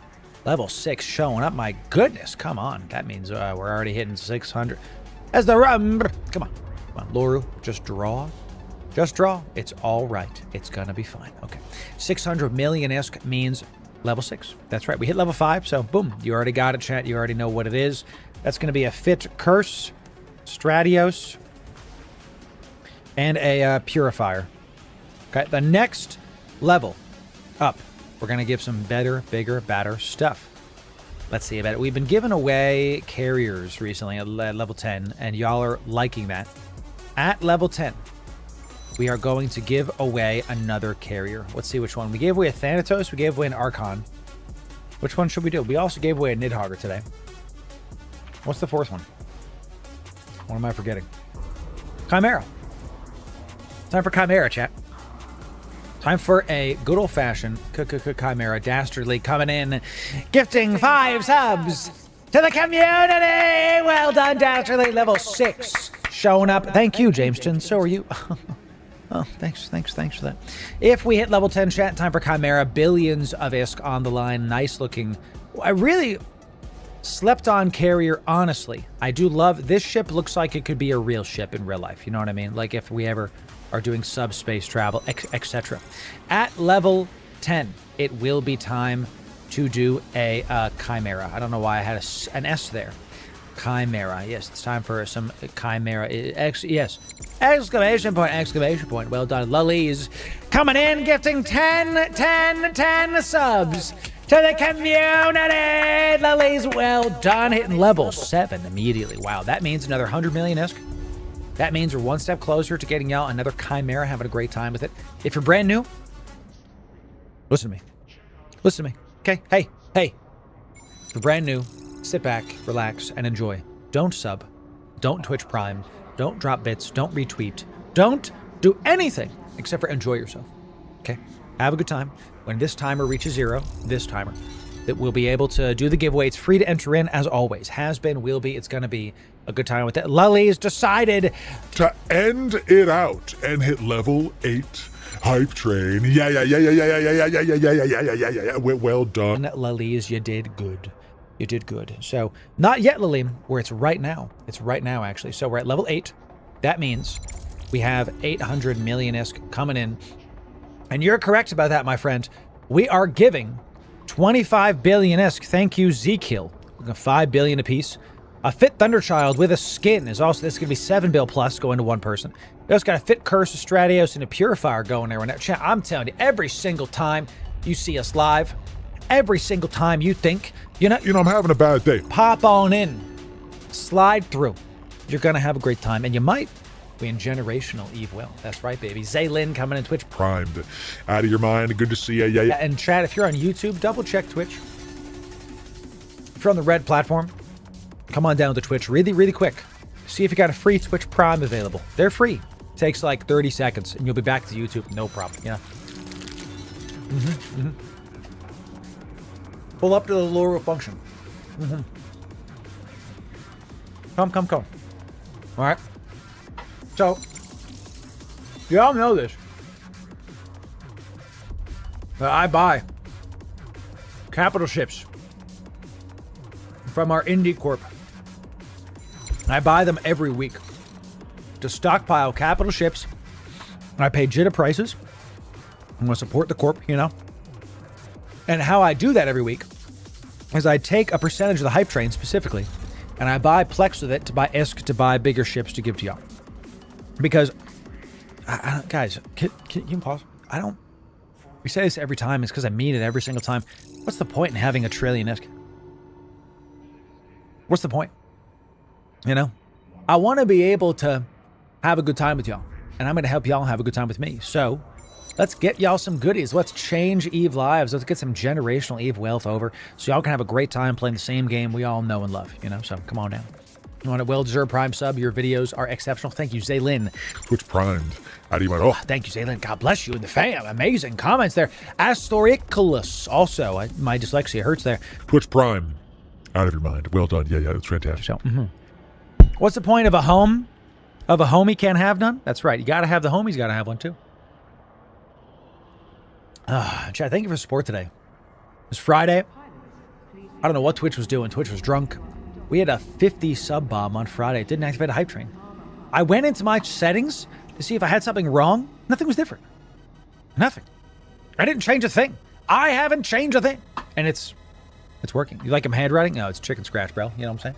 Level 6 showing up. My goodness. Come on. That means we're already hitting 600. As the rum. Come on. Loru, just draw. Just draw. It's all right. It's going to be fine. Okay. 600 million-esque means level 6. That's right. We hit level 5, so boom. You already got it, chat. You already know what it is. That's going to be a Fit Curse, Stratios, and a Purifier. Okay. The next level up, we're going to give some better, bigger, badder stuff. Let's see about it. We've been giving away carriers recently at level 10, and y'all are liking that. At level 10, we are going to give away another carrier. Let's see which one. We gave away a Thanatos. We gave away an Archon. Which one should we do? We also gave away a Nidhogger today. What's the fourth one? What am I forgetting? Chimera. Time for Chimera, chat. Time for a good old-fashioned Chimera. Dastardly coming in, gifting 5 subs to the community. Well done, Dastardly. Level 6 showing up. Thank you, Jamestown. So are you. Oh, thanks for that. If we hit level 10, chat, time for Chimera. Billions of ISK on the line. Nice looking. I really slept on carrier, honestly. I do love this ship. Looks like it could be a real ship in real life. You know what I mean? Like if we ever are doing subspace travel, etc. At level 10, it will be time to do a Chimera. I don't know why I had an S there. Chimera. Yes, it's time for some Chimera. Yes. Exclamation point. Well done. Lullies coming in, gifting 10 subs to the community. Lullies, well done. Hitting level 7 immediately. Wow, that means another 100 million-esque. That means we're one step closer to getting y'all another Chimera, having a great time with it. If you're brand new, listen to me. Listen to me. Okay? Hey. If you're brand new, sit back, relax, and enjoy. Don't sub. Don't Twitch Prime. Don't drop bits. Don't retweet. Don't do anything except for enjoy yourself. Okay? Have a good time. When this timer reaches 0, that we'll be able to do the giveaway. It's free to enter in, as always. Has been, will be. It's going to be a good time with it. Lully's decided to end it out and hit level 8. Hype train. Yeah. Well done. Lully's, you did good. You did good. So, not yet, Lalim, where it's right now. It's right now, actually. So, we're at level 8. That means we have 800 million-esque coming in. And you're correct about that, my friend. We are giving 25 billion-esque. Thank you, Zekil. 5 billion apiece. A Fit Thunderchild with a skin is also, this is going to be 7 bill plus going to one person. We also got a Fit Curse, a Stratios, and a Purifier going there. And chat, I'm telling you, every single time you see us live, every single time you think, I'm having a bad day, pop on in, slide through. You're going to have a great time, and you might win Generational Eve Will. That's right, baby. Zaylin coming in Twitch. Primed. Out of your mind. Good to see you. Yeah. And chat, if you're on YouTube, double check Twitch. If you're on the red platform, come on down to Twitch really, really quick. See if you got a free Twitch Prime available. They're free. Takes like 30 seconds, and you'll be back to YouTube. No problem. Yeah. Pull up to the Loru function. Come. All right. So, you all know this. But I buy capital ships from our indie Corp. I buy them every week to stockpile capital ships I pay jitta prices. I'm going to support the Corp, you know. And how I do that every week is I take a percentage of the hype train specifically, and I buy Plex with it to buy ISK to buy bigger ships to give to y'all. Because, guys, can you pause? We say this every time. It's because I mean it every single time. What's the point in having a trillion ISK? What's the point? You know? I want to be able to have a good time with y'all. And I'm going to help y'all have a good time with me. So, let's get y'all some goodies. Let's change EVE lives. Let's get some generational EVE wealth over so y'all can have a great time playing the same game we all know and love, you know? So, come on down. You want a well-deserved Prime sub? Your videos are exceptional. Thank you, Zaylin. Twitch primed. Adimato. Thank you, Zaylin. God bless you and the fam. Amazing comments there. Astoriculus. Also, my dyslexia hurts there. Twitch prime. Out of your mind. Well done. Yeah, that's fantastic. So, what's the point of a home? Of a homie can't have none? That's right. You got to have the homies. Got to have one too. Chad, thank you for support today. It's Friday. I don't know what Twitch was doing. Twitch was drunk. We had a 50 sub bomb on Friday. It didn't activate a hype train. I went into my settings to see if I had something wrong. Nothing was different. Nothing. I didn't change a thing. I haven't changed a thing. And it's working. You like him handwriting? No, it's chicken scratch, bro. You know what I'm saying?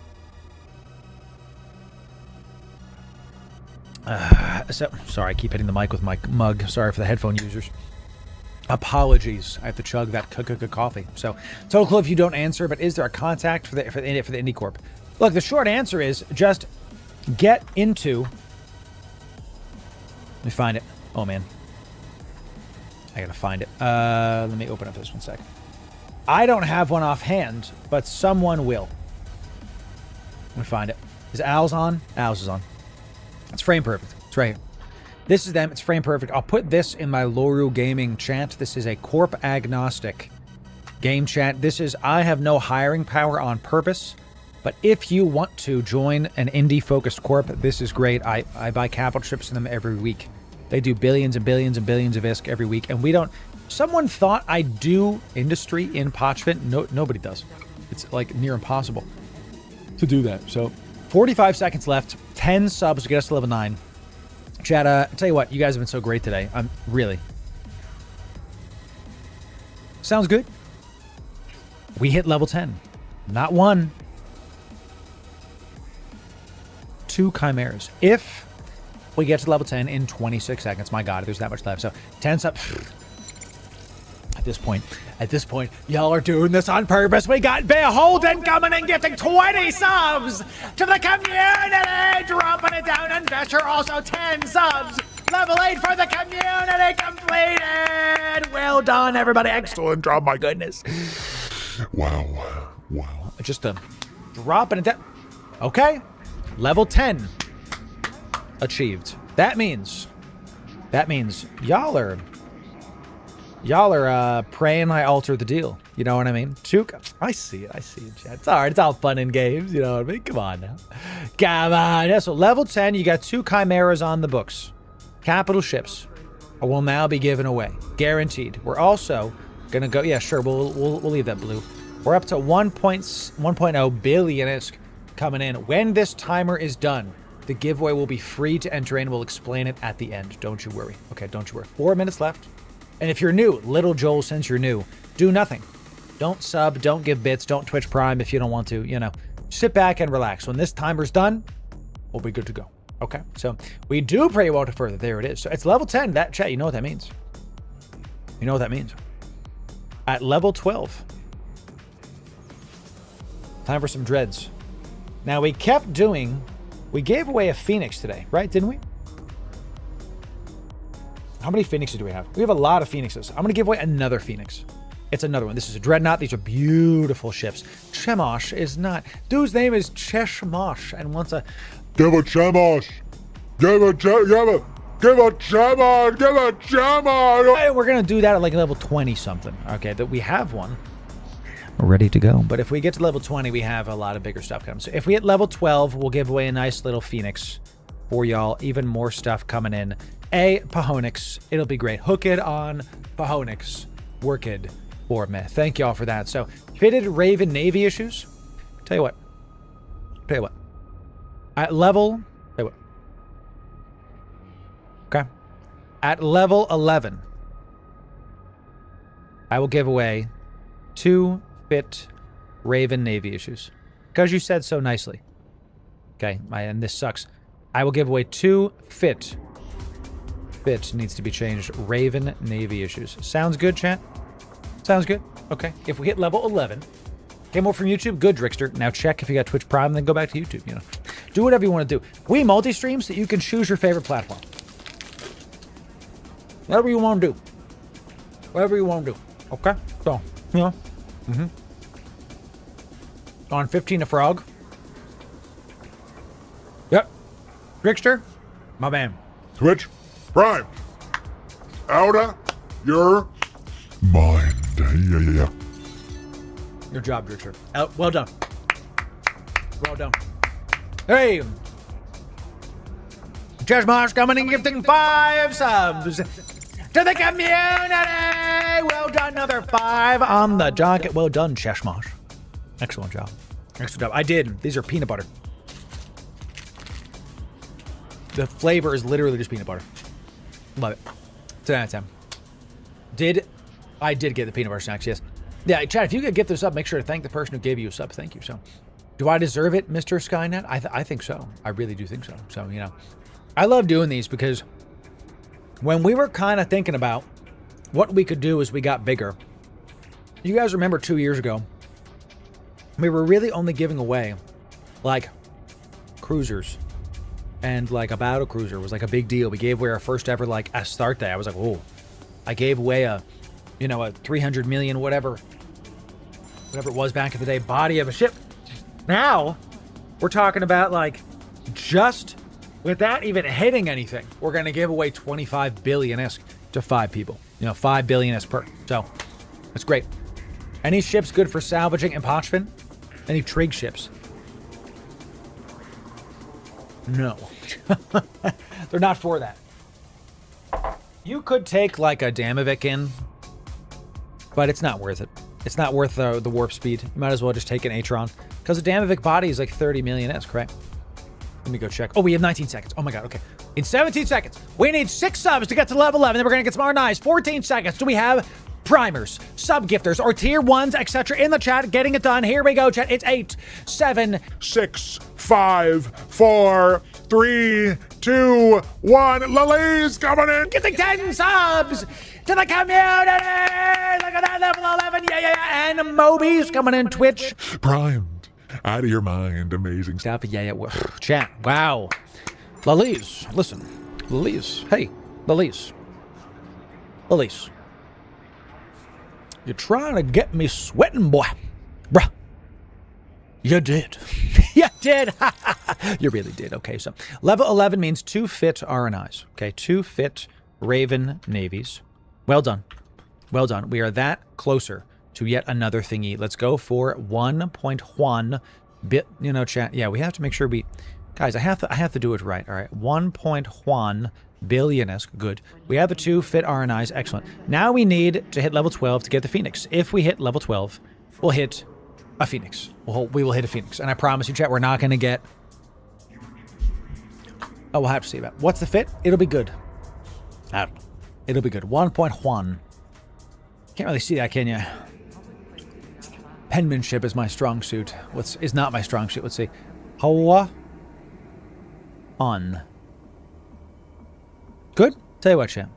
Sorry, I keep hitting the mic with my mug. Sorry for the headphone users. Apologies. I have to chug that coffee. So, total clue if you don't answer, but is there a contact for the Indie Corp? Look, the short answer is just get into... Let me find it. Oh, man. I gotta find it. Let me open up this one sec. I don't have one offhand, but someone will. Let me find it. Is Al's on? Al's is on. It's frame perfect. It's right here. This is them. It's frame perfect. I'll put this in my Loru gaming chat. This is a Corp agnostic game chat. This is, I have no hiring power on purpose, but if you want to join an indie focused Corp, this is great. I buy capital ships from them every week. They do billions and billions and billions of ISK every week. And we don't, someone thought I do industry in Parchment. No, nobody does. It's like near impossible to do that. So 45 seconds left, 10 subs to get us to level 9. Chad, I'll tell you what, you guys have been so great today. I'm really. Sounds good. We hit level 10. Not one. 2 chimeras. If we get to level 10 in 26 seconds, my God, there's that much left. So 10 subs. At this point, y'all are doing this on purpose. We got Beholden coming and gifting 20 subs to the community, dropping it down, and Vesher also 10 subs. Level 8 for the community completed. Well done, everybody. Excellent job, my goodness. Wow. Just dropping it down. Okay, level 10 achieved. That means y'all are praying I alter the deal. You know what I mean? I see it, Chad. It's all right. It's all fun and games. You know what I mean? Come on now. Come on. Yeah, so level 10, you got 2 chimeras on the books. Capital ships will now be given away. Guaranteed. We're also going to go... Yeah, sure. We'll leave that blue. We're up to 1.0 billion ISK coming in. When this timer is done, the giveaway will be free to enter in. We'll explain it at the end. Don't you worry. Okay, don't you worry. 4 minutes left. And if you're new, little Joel, since you're new, do nothing. Don't sub, don't give bits, don't Twitch Prime if you don't want to, you know. Sit back and relax. When this timer's done, we'll be good to go. Okay, so we do pray you out further. There it is. So it's level 10. That chat, you know what that means. You know what that means. At level 12. Time for some dreads. Now we gave away a Phoenix today, right? Didn't we? How many Phoenixes do we have? We have a lot of Phoenixes. I'm going to give away another Phoenix. It's another one. This is a Dreadnought. These are beautiful ships. Chemosh is not. Dude's name is Cheshmosh and wants a... Give a Chemosh. Give a Chemosh. And we're going to do that at like level 20 something. Okay, that we have one. We're ready to go. But if we get to level 20, we have a lot of bigger stuff coming. So if we hit level 12, we'll give away a nice little Phoenix for y'all. Even more stuff coming in. Pahonix. It'll be great. Hook it on Pahonix. Work it for me. Thank y'all for that. So, fitted Raven Navy issues. Tell you what. At level... Okay. At level 11, I will give away 2 fit Raven Navy issues. Because you said so nicely. Okay, and this sucks. I will give away 2 fit needs to be changed. Raven Navy issues. Sounds good, chat? Sounds good? Okay. If we hit level 11, came over from YouTube, good, Drickster. Now check if you got Twitch Prime, then go back to YouTube, you know. Do whatever you want to do. We multi-stream so you can choose your favorite platform. Whatever you want to do. Whatever you want to do. Okay? So, you know. On 15 a frog. Yep. Drickster, my man. Twitch Prime. Out of your mind. Yeah. Your job, Drickster. Well done. Well done. Hey! Cheshmosh coming and gifting 5 subs to the community! Well done, another 5 on the docket. Well done, Cheshmosh. Excellent job. Excellent job. I did. These are peanut butter. The flavor is literally just peanut butter. Love it. 10 out of 10. I did get the peanut butter snacks, yes. Yeah, Chad, if you could get this up, make sure to thank the person who gave you a sub. Thank you. So, do I deserve it, Mr. Skynet? I think so. I really do think so. So, you know, I love doing these because when we were kind of thinking about what we could do as we got bigger, you guys remember 2 years ago, we were really only giving away like cruisers. And like a battle cruiser was like a big deal. We gave away our first ever like Astarte. I was like, oh, I gave away a 300 million, whatever it was back in the day, body of a ship. Now we're talking about like just without even hitting anything, we're going to give away 25 billion-esque to 5 people, 5 billion-esque per. So that's great. Any ships good for salvaging and Pochfin? Any trig ships? No. They're not for that. You could take like a Damavik in, but it's not worth it. It's not worth the warp speed. You might as well just take an Atron, because the Damavik body is like 30 million-esque, right? Let me go check. Oh, we have 19 seconds. Oh my god, okay. In 17 seconds, we need 6 subs to get to level 11, then we're gonna get some R9s. 14 seconds. Do we have primers, sub-gifters, or tier 1s, etc. in the chat? Getting it done. Here we go, chat. It's 8, 7, 6, 5, 4, 3, 2, 1. Lily's coming in. Getting 10 subs to the community. Look at that, level 11. Yeah. And Moby's coming in Twitch. Primed. Out of your mind. Amazing stuff. Stuff. Yeah. Chat. Wow. Lalise, listen. Lalise. Hey, Lalise. You're trying to get me sweating, boy. Bruh. You did. You did. You really did. Okay, so level 11 means 2 fit RNIs. Okay, 2 fit Raven Navies. Well done. Well done. We are that closer to yet another thingy. Let's go for 1.1 bit, chat. Yeah, we have to make sure we... Guys, I have to do it right, all right? 1.1 billion-esque. Good. We have the 2 fit RNIs. Excellent. Now we need to hit level 12 to get the Phoenix. If we hit level 12, we'll hit a Phoenix. We will hit a Phoenix. And I promise you, chat, we're not going to get... Oh, we'll have to see about it. What's the fit? It'll be good. It'll be good. 1.1. Can't really see that, can you? Penmanship is my strong suit. Is not my strong suit. Let's see. Hoa. On. Good? Tell you what, chat.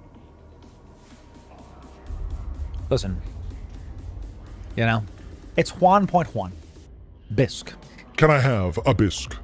Listen. It's 1.1. Bisque. Can I have a bisque,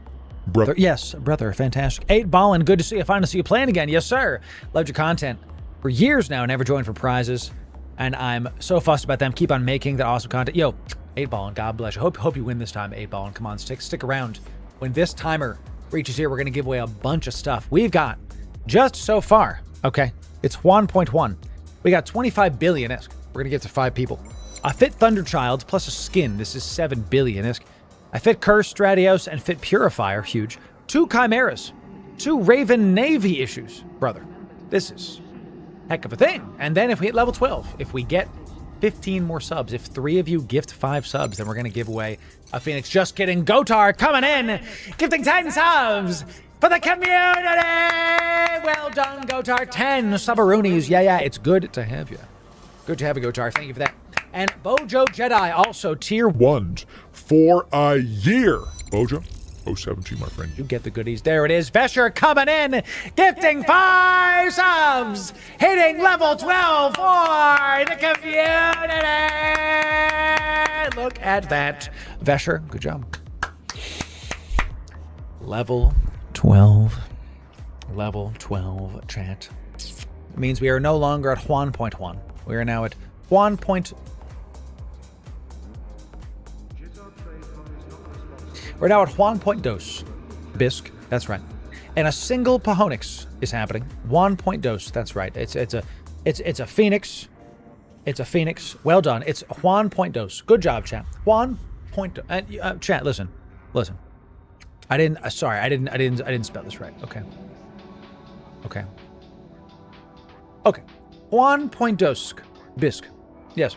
brother? Yes, brother. Fantastic. 8 Ballin, good to see you. Fine to see you playing again. Yes, sir. Loved your content for years now. Never joined for prizes. And I'm so fussed about them. Keep on making that awesome content. Yo, 8 Ballin, God bless you. Hope you win this time, 8 Ballin. Come on, stick around. When this timer reaches here, we're going to give away a bunch of stuff. We've got, just so far, okay, it's 1.1. We got 25 billion-esque. We're going to give to 5 people. A fit Thunderchild plus a skin. This is 7 billion-esque. I fit Curse, Stratios, and fit Purifier. Huge. 2 Chimeras. 2 Raven Navy issues. Brother, this is heck of a thing. And then if we hit level 12, if we get 15 more subs, if 3 of you gift 5 subs, then we're going to give away a Phoenix. Just kidding. Gotar coming in, gifting 10 subs for the community. Well Well done, Gotar. 10 Subaroonies. Yeah, it's good to have you. Good to have you, Gotar. Thank you for that. And Bojo Jedi, also tier 1 for a year. Bojo, 017, my friend. You get the goodies. There it is. Vesher coming in, gifting 5 subs, hitting level 12 for the community. Look at that. Vesher, good job. Level 12. Level 12, chat. It means we are no longer at Juan.1. We are now at Juan. We're now at Juan.2. Bisque, that's right. And a single Pahonix is happening. Juan.2, that's right. It's a Phoenix. It's a Phoenix. Well done. It's Juan.2. Good job, chat. Juan.2. Chat, listen. I didn't spell this right. Okay. Juan.2. Bisque. Yes.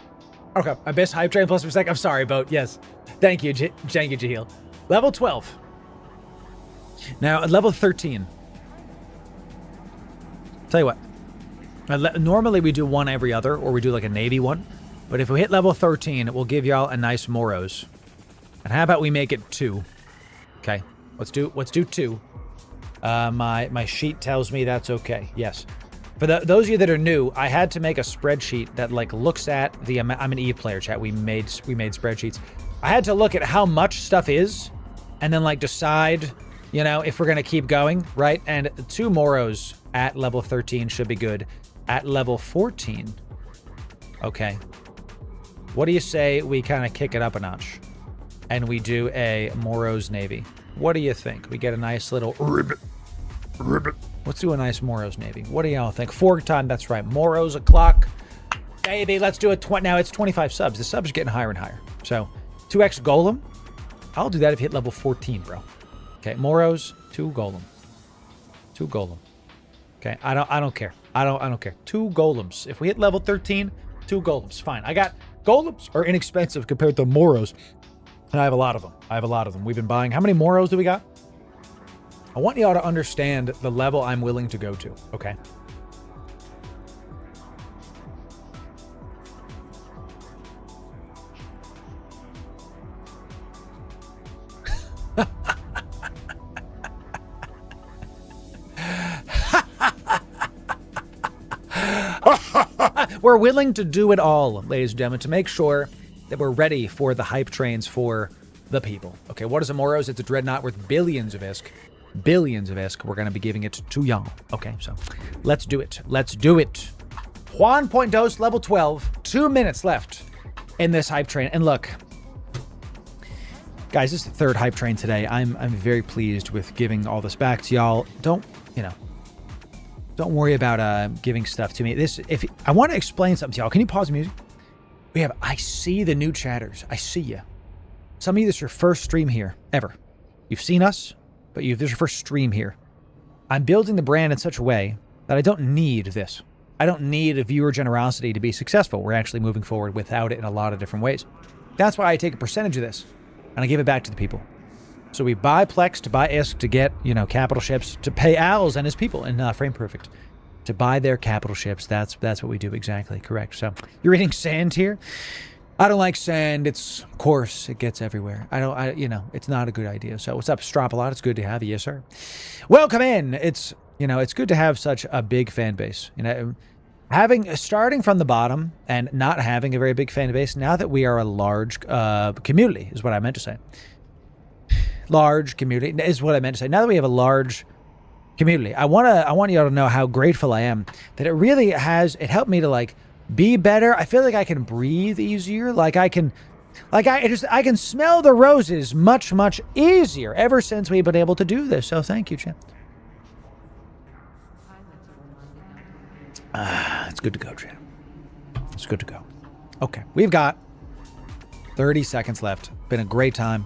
Okay. Abyss hype train plus per sec. I'm sorry, Boat. Yes. Thank you, Jaheel. Level 12. Now, at level 13. Tell you what. Normally we do one every other, or we do like a Navy one. But if we hit level 13, it will give y'all a nice Moros. And how about we make it 2? Okay. Let's do 2. My sheet tells me that's okay. Yes. For those of you that are new, I had to make a spreadsheet that like looks at the amount. I'm an Eve player, chat. We made spreadsheets. I had to look at how much stuff is, and then like decide, if we're gonna keep going, right? And 2 Moros at level 13 should be good. At level 14, okay. What do you say we kind of kick it up a notch, and we do a Moros Navy? What do you think? We get a nice little ribbit. Let's do a nice Moros Navy. What do y'all think? 4 time, that's right. Moros o'clock. Baby, let's do it. Now it's 25 subs. The subs are getting higher and higher. So 2x Golem. I'll do that if you hit level 14, bro. Okay, Moros, 2 Golem. 2 Golem. Okay, I don't care. I don't care. 2 Golems. If we hit level 13, 2 Golems. Fine. I got Golems are inexpensive compared to Moros. And I have a lot of them. We've been buying. How many Moros do we got? I want y'all to understand the level I'm willing to go to, okay? We're willing to do it all, ladies and gentlemen, to make sure that we're ready for the hype trains for the people. Okay, what is a Moros? It's a dreadnought worth billions of ISK. Billions of ISK. We're going to be giving it to y'all. Okay, so let's do it. Juan.2, level 12. 2 minutes left in this hype train. And look, guys, this is the 3rd hype train today. I'm very pleased with giving all this back to y'all. Don't worry about giving stuff to me. If I want to explain something to y'all, can you pause the music? I see the new chatters. I see you. Some of you, this is your first stream here, ever. You've seen us, but this is your first stream here. I'm building the brand in such a way that I don't need this. I don't need a viewer generosity to be successful. We're actually moving forward without it in a lot of different ways. That's why I take a percentage of this, and I give it back to the people. So we buy Plex to buy ISK to get, capital ships, to pay Owls and his people in Frame Perfect. To buy their capital ships. That's what we do. Exactly. Correct. So you're eating sand here? I don't like sand. It's coarse. It gets everywhere. It's not a good idea. So what's up, Stropalot? It's good to have you. Yes, sir. Welcome in. It's good to have such a big fan base. Starting from the bottom and not having a very big fan base, now that we are a large community is what I meant to say. Large community is what I meant to say. Now that we have a large community, I want y'all to know how grateful I am that it really it helped me to be better. I feel like I can breathe easier. I can smell the roses much, much easier ever since we've been able to do this. So thank you, Chip. It's good to go, Chip. It's good to go. Okay, we've got 30 seconds left. Been a great time.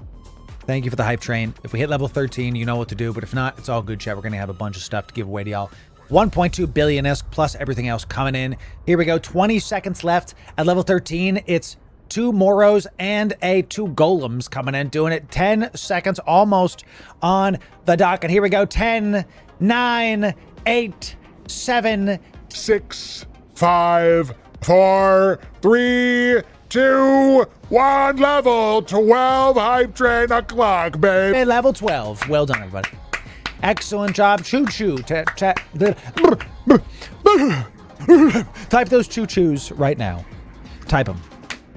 Thank you for the hype train. If we hit level 13, you know what to do. But if not, it's all good, chat. We're going to have a bunch of stuff to give away to y'all. 1.2 billion ISK plus everything else coming in. Here we go. 20 seconds left. At level 13, it's 2 Moros and 2 Golems coming in. Doing it 10 seconds almost on the dock. And here we go. 10, 9, 8, 7. 6, 5, 4, 3, 2, 1. Level 12. Hype train o'clock, babe. Okay, level 12. Well done, everybody. Excellent job. Choo-choo. Type those choo-choos right now. Type them.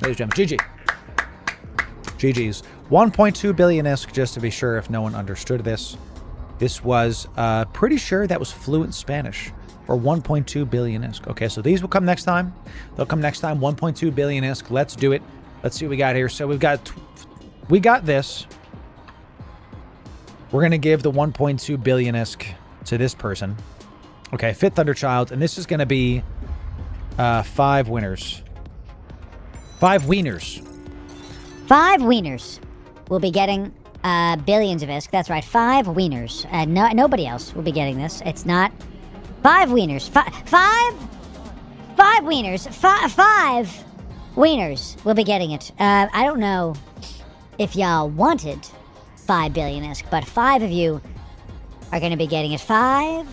Ladies and gentlemen, GG. GG's. 1.2 billion-isk, just to be sure if no one understood this. This was, pretty sure that was fluent Spanish. Or 1.2 billion-isk. Okay, so these will come next time. They'll come next time. 1.2 billion-isk. Let's do it. Let's see what we got here. So we got this. We're going to give the 1.2 billion-isk to this person. Okay, Fit Thunderchild. And this is going to be 5 winners. 5 wieners. 5 wieners will be getting billions of isk. That's right, 5 wieners. Nobody else will be getting this. It's not 5 wieners. 5 wieners. 5 wieners will be getting it. I don't know if y'all wanted 5 billion isk, but 5 of you are going to be getting it. 5.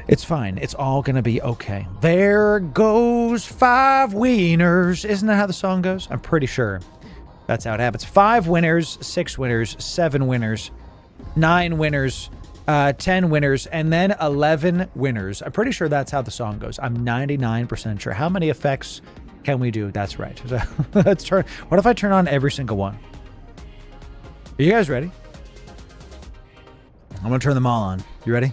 It's fine. It's all going to be okay. There goes 5 wieners. Isn't that how the song goes? I'm pretty sure that's how it happens. 5 winners, 6 winners, 7 winners, 9 winners, 10 winners, and then 11 winners. I'm pretty sure that's how the song goes. I'm 99% sure. How many effects can we do? That's right. So let's turn. What if I turn on every single one? Are you guys ready? I'm going to turn them all on. You ready?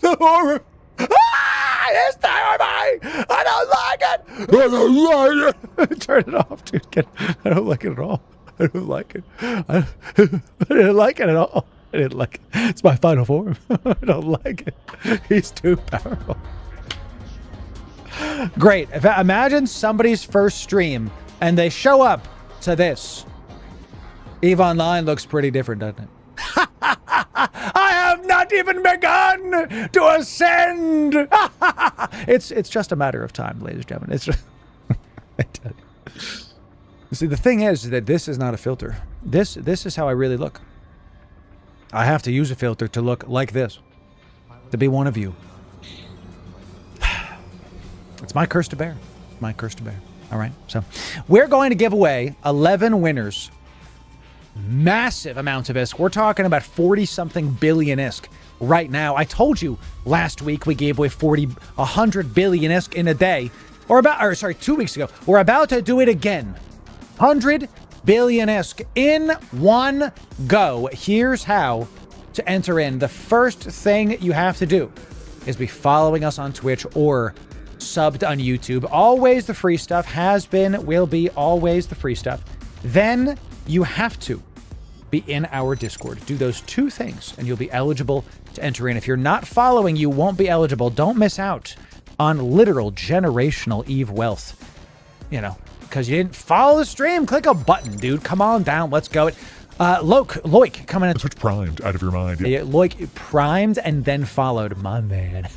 The horror. It's terrifying. I don't like it. I don't like it. Turn it off, dude. I don't like it at all. I don't like it. I didn't like it at all. I didn't like it. It's my final form. I don't like it. He's too powerful. Great. Imagine somebody's first stream and they show up to this. EVE Online looks pretty different, doesn't it? I have not even begun to ascend. It's just a matter of time, ladies and gentlemen. It's just, I tell you. See, the thing is that this is not a filter. This is how I really look. I have to use a filter to look like this, to be one of you. It's my curse to bear. My curse to bear. All right. So we're going to give away 11 winners. Massive amounts of ISK. We're talking about 40-something billion ISK right now. I told you last week we gave away 100 billion ISK in a day. 2 weeks ago. We're about to do it again. 100 billion ISK in one go. Here's how to enter in. The first thing you have to do is be following us on Twitch or subbed on YouTube. Always the free stuff. Has been, will be, always the free stuff. Then you have to be in our Discord. Do those 2 things and you'll be eligible to enter in. If you're not following, you won't be eligible. Don't miss out on literal generational EVE wealth. You know, because you didn't follow the stream. Click a button, dude. Come on down. Let's go. Loik coming in. Switch primed out of your mind. Yeah, Loik primed and then followed. My man.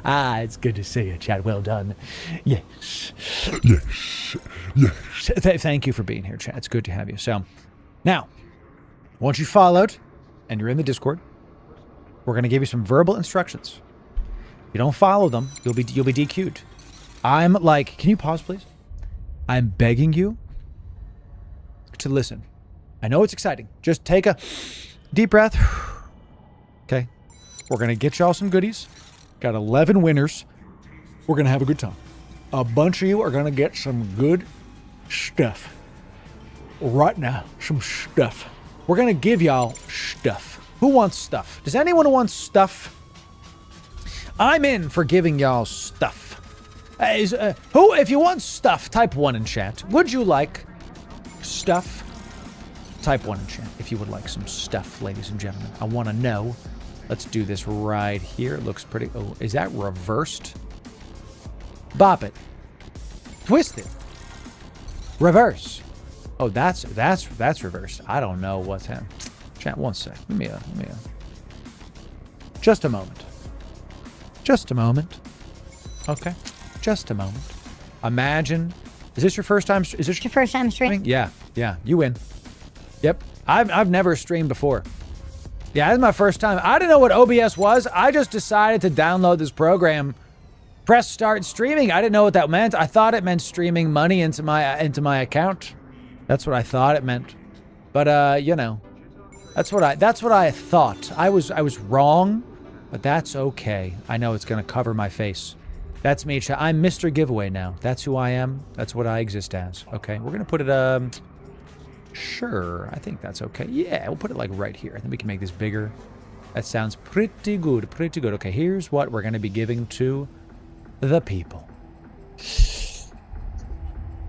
It's good to see you, Chad. Well done. Yes. Yes. Yes. Thank you for being here, Chad. It's good to have you. So, now, once you followed and you're in the Discord, we're going to give you some verbal instructions. If you don't follow them, you'll be DQ'd. I'm like, can you pause, please? I'm begging you to listen. I know it's exciting. Just take a deep breath. Okay. We're going to get y'all some goodies. Got 11 winners. We're going to have a good time. A bunch of you are going to get some good stuff. Right now, some stuff. We're going to give y'all stuff. Who wants stuff? Does anyone want stuff? I'm in for giving y'all stuff. Who, if you want stuff, type 1 in chat. Would you like stuff? Type 1 in chat if you would like some stuff, ladies and gentlemen. I want to know. Let's do this right here. It looks pretty. Oh, is that reversed? Bop it. Twist it. Reverse. Oh, that's reversed. I don't know what's happening. Chat, one sec. Let me just a moment. Just a moment. Okay. Just a moment. Imagine. Is this your first time? Is this Your first time streaming? Yeah, you win. Yep. I've never streamed before. Yeah, this is my first time. I didn't know what OBS was. I just decided to download this program, press start streaming. I didn't know what that meant. I thought it meant streaming money into my account. That's what I thought it meant. But you know, that's what I thought. I was wrong, but that's okay. I know it's gonna cover my face. That's me. I'm Mr. Giveaway now. That's who I am. That's what I exist as. Okay, we're gonna put it sure, I think that's okay. Yeah, we'll put it like right here. Then we can make this bigger. That sounds pretty good, pretty good. Okay, here's what we're going to be giving to the people.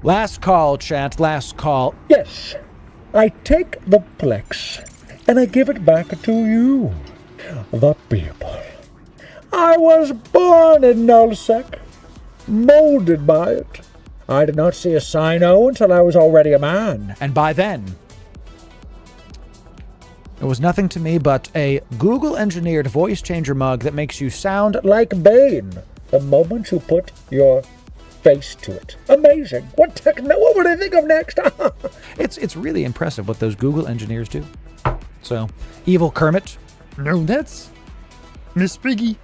Last call, chat, last call. Yes, I take the Plex and I give it back to you, the people. I was born in Nullsec, molded by it. I did not see a Sino until I was already a man. And by then, it was nothing to me but a Google-engineered voice changer mug that makes you sound Like Bane, the moment you put your face to it. Amazing. What would I think of next? It's really impressive what those Google engineers do. So, evil Kermit. No, that's Miss Piggy.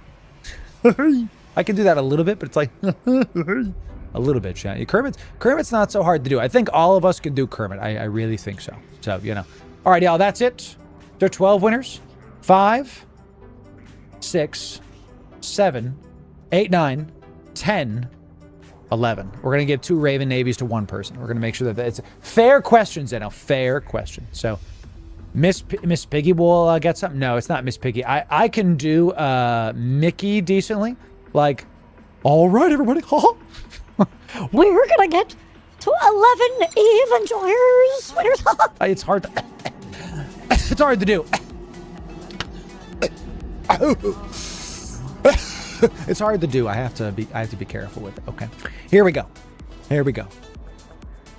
I can do that a little bit, but it's like a little bit, chat. Kermit's not so hard to do. I think all of us can do Kermit. I really think so. So, you know. All right, y'all, that's it. There are 12 winners. 5, 6, 7, 8, 9, 10, 11. We're going to give 2 Raven Navies to 1 person. We're going to make sure that it's fair questions, Zeno. Fair question. So, Miss Piggy will get something. No, it's not Miss Piggy. I can do Mickey decently. Like, all right, everybody. We're gonna get to 11 Eve enjoyers winners. It's hard to, it's hard to do. It's hard to do. I have to be careful with it. Okay. Here we go.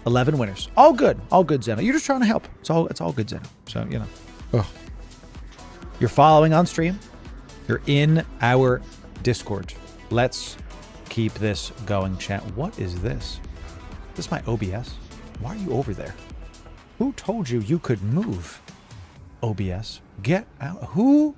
11 winners. All good, Zeno. You're just trying to help. It's all good, Zeno. So, you know. Ugh. You're following on stream. You're in our Discord. Let's keep this going, chat. What is this? Is this my OBS? Why are you over there? Who told you you could move? OBS. Get out. Who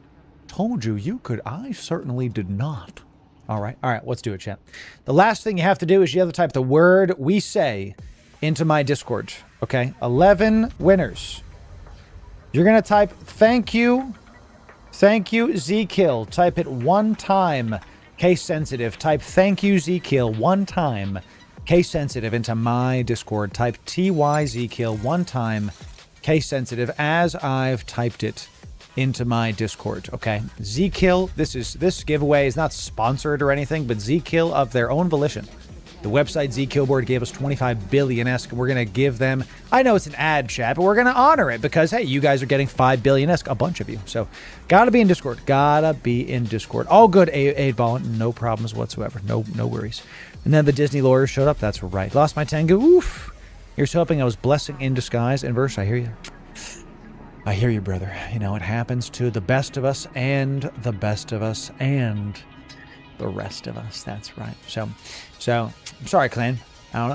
told you you could? I certainly did not. All right, let's do it, chat. The last thing you have to do is you have to type the word we say into my Discord. Okay, 11 winners. You're gonna type thank you, Zkill. Type it 1 time. Case sensitive. Type thank you, Zkill 1 time. Case sensitive into my Discord. Type TYZkill 1 time. Case sensitive as I've typed it into my Discord. Okay, Zkill. This giveaway is not sponsored or anything, but Zkill of their own volition. The website Zkillboard gave us 25 billion-esque. We're going to give them... I know it's an ad, chat, but we're going to honor it because, hey, you guys are getting 5 billion-esque, a bunch of you. So, gotta be in Discord. All good, 8-ball. No problems whatsoever. No worries. And then the Disney lawyers showed up. That's right. Lost my Tengu. Oof. Here's hoping I was blessing in disguise. Inverse, I hear you. I hear you, brother. You know, it happens to the best of us and the best of us and the rest of us. That's right. So I'm sorry, clan. I don't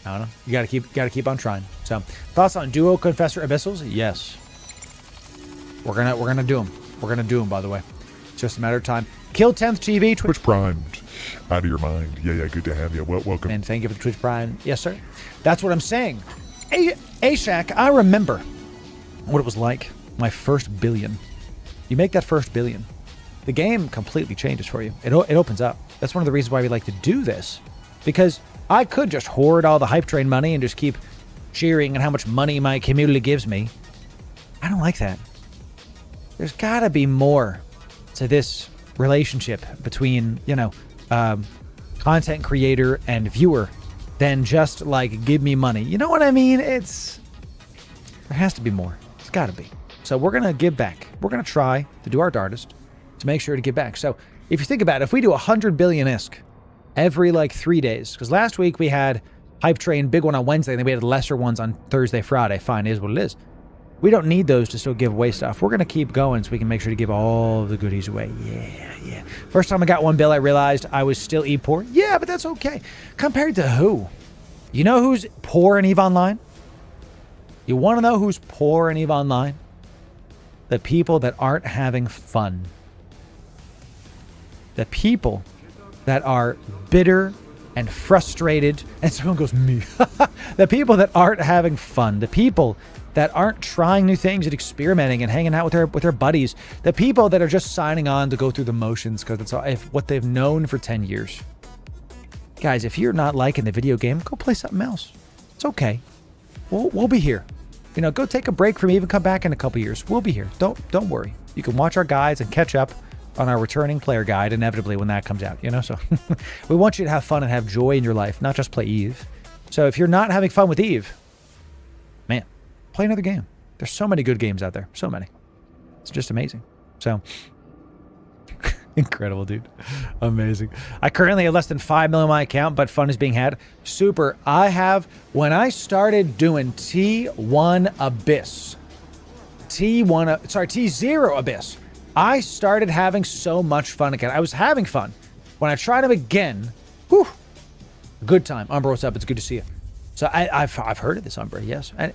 know. You gotta keep on trying. So, thoughts on Duo Confessor Abyssals? Yes. We're gonna do them. We're gonna do them. By the way, it's just a matter of time. Kill 10th TV. Twitch primed. Out of your mind. Yeah. Good to have you. Welcome. And thank you for the Twitch Prime. Yes, sir. That's what I'm saying. Ashak, I remember what it was like. My first billion. You make that first billion, the game completely changes for you. It opens up. That's one of the reasons why we like to do this. Because I could just hoard all the hype train money and just keep cheering at how much money my community gives me. I don't like that. There's gotta be more to this relationship between, content creator and viewer than just like, give me money. You know what I mean? There has to be more. It's gotta be. So we're gonna give back. We're gonna try to do our darndest to make sure to give back. So if you think about it, if we do 100 billion-esque every 3 days, because last week we had Hype Train, big one on Wednesday, and then we had lesser ones on Thursday, Friday. Fine, is what it is. We don't need those to still give away stuff. We're going to keep going so we can make sure to give all the goodies away. Yeah. First time I got one bill, I realized I was still poor. Yeah, but that's okay. Compared to who? You know who's poor in EVE Online? You want to know who's poor in EVE Online? The people that aren't having fun. The people that are bitter and frustrated. And someone goes, me. The people that aren't having fun. The people that aren't trying new things and experimenting and hanging out with their buddies. The people that are just signing on to go through the motions because it's what they've known for 10 years. Guys, if you're not liking the video game, go play something else. It's okay. We'll be here. You know, go take a break from EVE and come back in a couple years. We'll be here. Don't worry. You can watch our guides and catch up on our returning player guide inevitably when that comes out, you know? So we want you to have fun and have joy in your life, not just play EVE. So if you're not having fun with EVE, man, play another game. There's so many good games out there. So many. It's just amazing. So incredible, dude. Amazing. I currently have less than 5 million on my account, but fun is being had. Super. When I started doing T1 Abyss, T0 Abyss, I started having so much fun again. I was having fun. When I tried them again, whew, good time. Umbra, what's up? It's good to see you. So I've heard of this, Umbra, yes. And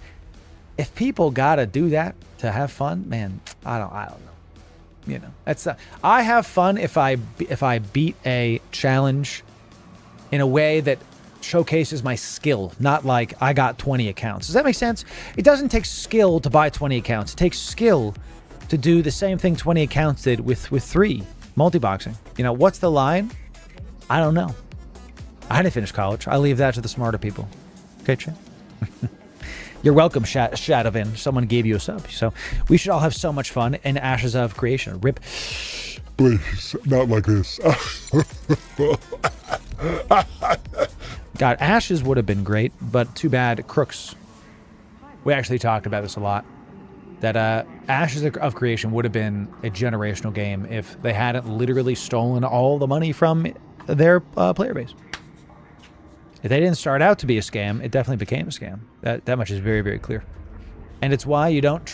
if people gotta do that to have fun, man, I don't know. You know, I have fun if I beat a challenge in a way that showcases my skill, not like I got 20 accounts. Does that make sense? It doesn't take skill to buy 20 accounts. It takes skill to do the same thing 20 accounts did with 3 multi-boxing. You know, what's the line? I don't know. I didn't finish college. I leave that to the smarter people. Okay, Chan? You're welcome, Shadowvin. Someone gave you a sub. So we should all have so much in in Ashes of Creation. Rip. Please, not like this. God, Ashes would have been great, but too bad Crooks. We actually talked about this a lot. That Ashes of Creation would have been a generational game if they hadn't literally stolen all the money from their player base. If they didn't start out to be a scam, it definitely became a scam. That much is very, very clear. And it's why you don't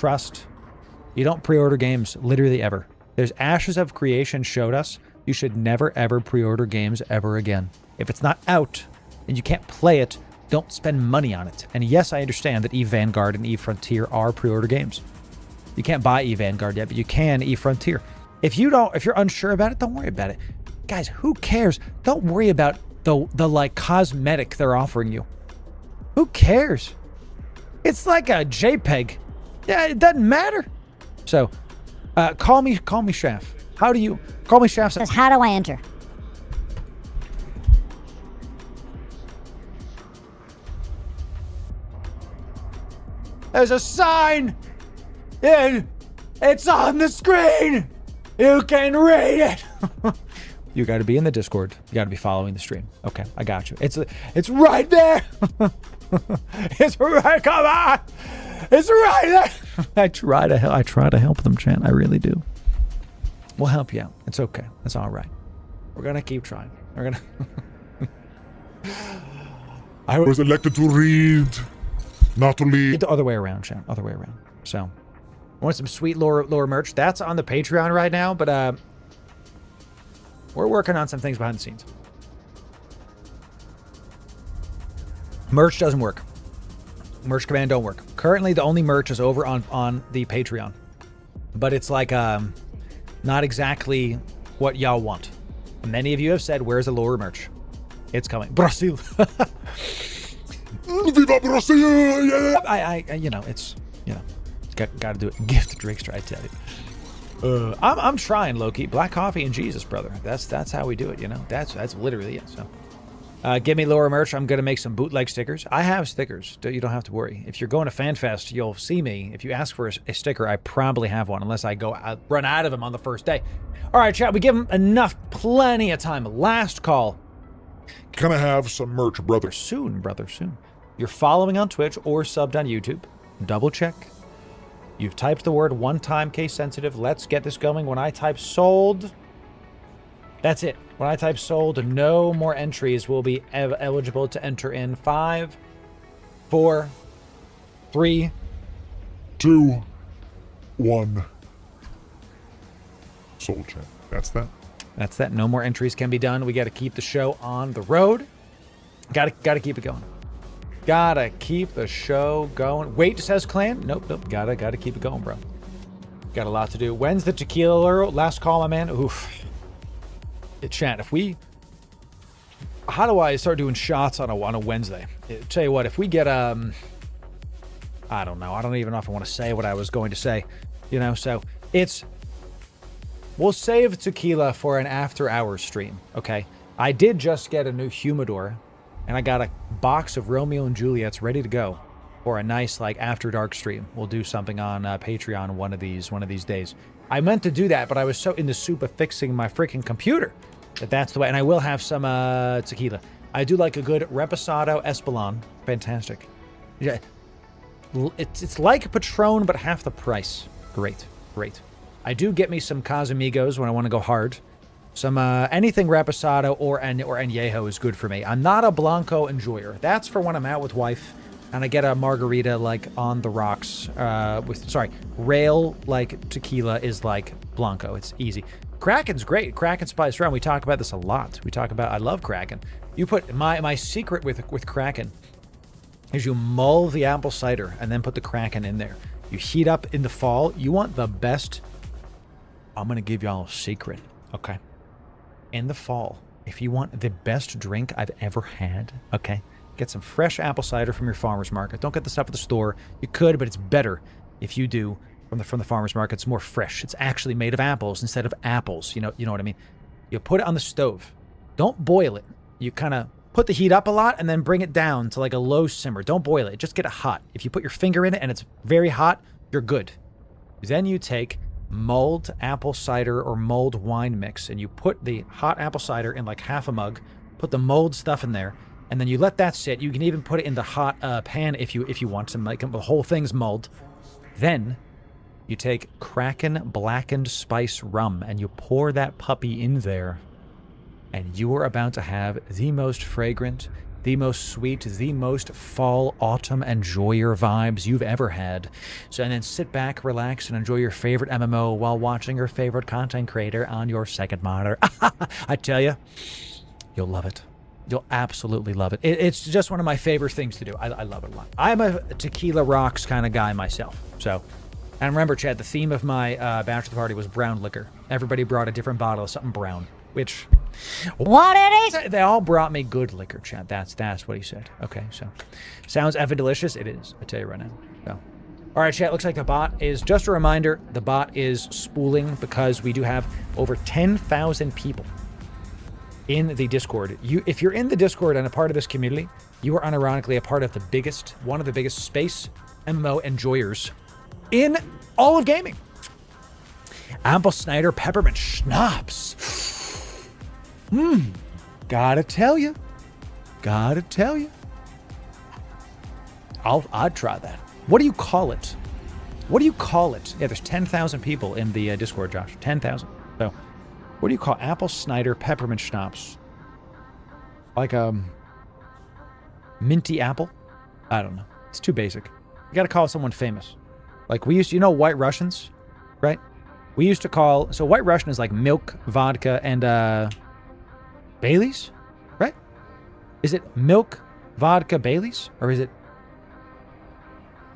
pre-order games literally ever. There's Ashes of Creation showed us you should never ever pre-order games ever again. If it's not out and you can't play it, don't spend money on it. And yes, I understand that EVE Vanguard and EVE Frontier are pre-order games. You can't buy EVE Vanguard yet, but you can EVE Frontier. If you're unsure about it, don't worry about it. Guys, who cares? Don't worry about the like cosmetic they're offering you. Who cares? It's like a JPEG. Yeah, it doesn't matter. So, call me Chef. How do you call me Chef? Says, how do I enter? There's a sign. It's on the screen. You can read it. You got to be in the Discord. You got to be following the stream. Okay, I got you. It's right there. It's right. Come on. It's right there. I try to help them, Chan. I really do. We'll help you out. It's okay. It's all right. We're gonna keep trying. We're gonna. I was elected to read, not to lead. The other way around, Chan. Other way around. So, want some sweet Loru merch? That's on the Patreon right now, but we're working on some things behind the scenes. Merch doesn't work. Merch command don't work. Currently, the only merch is over on the Patreon. But it's like not exactly what y'all want. Many of you have said, where's the Loru merch? It's coming. Brazil. Viva Brazil! Yeah. I you know, it's, you know, got to do it. Gift Drakester, I tell you. I'm trying, Loki. Black coffee and Jesus, brother. That's how we do it, you know. That's literally it. So, give me Loru merch. I'm gonna make some bootleg stickers. I have stickers. You don't have to worry. If you're going to FanFest, you'll see me. If you ask for a sticker, I probably have one, unless I run out of them on the first day. All right, chat. We give them plenty of time. Last call. Can I have some merch, brother? Soon, brother. Soon. You're following on Twitch or subbed on YouTube. Double check. You've typed the word one time case sensitive. Let's get this going. When I type sold, that's it. When I type sold, no more entries will be eligible to enter in. 5, 4, 3, 2, 1. Soul chat. That's that. That's that. No more entries can be done. We got to keep the show on the road. Got to keep it going. Gotta keep the show going. Wait, says Clan. Nope. Gotta keep it going, bro. Got a lot to do. When's the tequila Loru? Last call, my man. Oof. Chat, how do I start doing shots on a Wednesday? Tell you what, if we get I don't know. I don't even know if I want to say what I was going to say. So we'll save tequila for an after hours stream, okay? I did just get a new humidor, and I got a box of Romeo and Juliet's ready to go for a nice after dark stream. We'll do something on Patreon one of these days. I meant to do that, but I was so in the soup of fixing my freaking computer that's the way. And I will have some tequila. I do like a good Reposado Espolon. Fantastic. Yeah, it's like Patron, but half the price. Great. I do get me some Casamigos when I want to go hard. Some anything Reposado or Añejo is good for me. I'm not a Blanco enjoyer. That's for when I'm out with wife and I get a margarita on the rocks. Rail tequila is like Blanco. It's easy. Kraken's great. Kraken Spice Rum. We talk about this a lot. I love Kraken. You put my secret with Kraken is you mull the apple cider and then put the Kraken in there. You heat up in the fall. You want the best. I'm gonna give y'all a secret, okay? In the fall, if you want the best drink I've ever had, okay, get some fresh apple cider from your farmer's market. Don't get the stuff at the store. You could, but it's better if you do from the farmer's market. It's more fresh. It's actually made of apples instead of apples. You know what I mean? You put it on the stove. Don't boil it. You kind of put the heat up a lot and then bring it down to a low simmer. Don't boil it. Just get it hot. If you put your finger in it and it's very hot, you're good. Then you take mulled apple cider or mulled wine mix and you put the hot apple cider in half a mug, put the mulled stuff in there, and then you let that sit. You can even put it in the hot pan if you want to make the whole thing's mulled. Then you take Kraken blackened spice rum and you pour that puppy in there, and you are about to have the most fragrant, the most sweet, the most fall, autumn, enjoyer vibes you've ever had. So, and then sit back, relax, and enjoy your favorite MMO while watching your favorite content creator on your second monitor. I tell you, you'll love it. You'll absolutely love it. It's just one of my favorite things to do. I love it a lot. I'm a tequila rocks kind of guy myself. So, and remember, Chad, the theme of my bachelor party was brown liquor. Everybody brought a different bottle of something brown, which... What it is? They all brought me good liquor, Chad. That's what he said. Okay, so sounds effing delicious. It is. I tell you right now. So, all right, Chad. Looks like the bot is just a reminder. The bot is spooling because we do have over 10,000 people in the Discord. If you're in the Discord and a part of this community, you are unironically a part of one of the biggest space MMO enjoyers in all of gaming. Apple Cider Peppermint Schnapps. Gotta tell you. I'd try that. What do you call it? Yeah, there's 10,000 people in the Discord, Josh. 10,000. So, what do you call Apple Cider Peppermint Schnapps? Minty apple? I don't know. It's too basic. You gotta call someone famous. We used to, White Russians, right? We used to call, so White Russian is milk, vodka, and Bailey's, right? Is it milk, vodka, Bailey's? Or is it...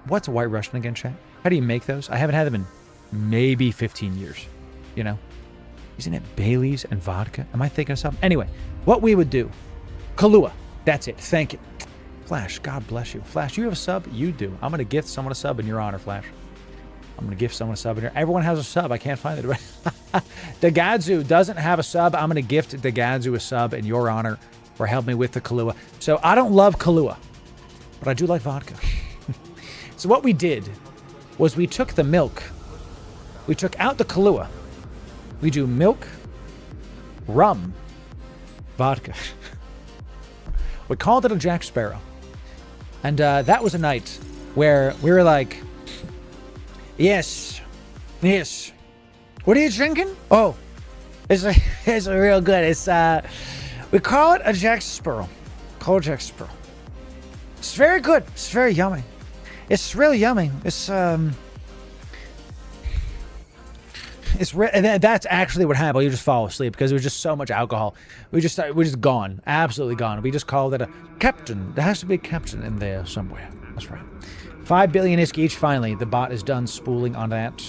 What's a White Russian again, chat? How do you make those? I haven't had them in maybe 15 years, Isn't it Bailey's and vodka? Am I thinking of something? Anyway, what we would do... Kahlua. That's it. Thank you. Flash, God bless you. Flash, you have a sub? You do. I'm going to gift someone a sub in your honor, Flash. I'm going to gift someone a sub in here. Everyone has a sub. I can't find it. Dagadzu doesn't have a sub. I'm going to gift Dagadzu a sub in your honor for helping me with the Kahlua. So I don't love Kahlua, but I do like vodka. So what we did was we took the milk. We took out the Kahlua. We do milk, rum, vodka. We called it a Jack Sparrow. And that was a night where we were like, Yes. What are you drinking? Oh, it's real good. It's we call it a Jack Sparrow. It's very good. It's very yummy. It's really yummy. It's And that's actually what happened. You just fall asleep because there was just so much alcohol. We're just gone, absolutely gone. We just called it a captain. There has to be a captain in there somewhere. That's right. 5 billion ISK each. Finally, the bot is done spooling on that.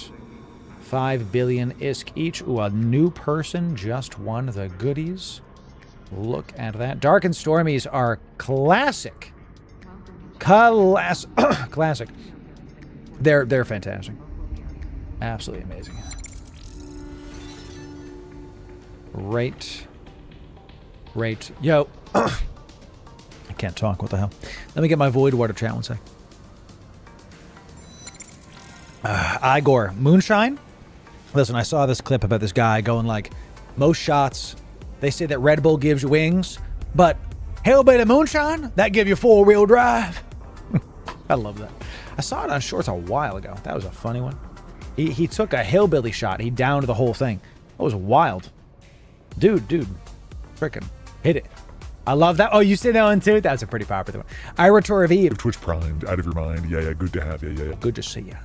5 billion ISK each. Ooh, a new person just won the goodies. Look at that. Dark and Stormies are classic. Classic. They're fantastic. Absolutely amazing. Great. Yo. I can't talk. What the hell? Let me get my Void Water chat one sec. Igor. Moonshine? Listen, I saw this clip about this guy going like, most shots, they say that Red Bull gives you wings, but Hellbait and Moonshine, that give you 4-wheel drive. I love that. I saw it on Shorts a while ago. That was a funny one. He took a hillbilly shot. He downed the whole thing. That was wild. Dude. Frickin' hit it. I love that. Oh, you say that one too? That's a pretty popular one. Ira Torrevi. Twitch primed, out of your mind. Yeah, good to have you. Yeah. Good to see you.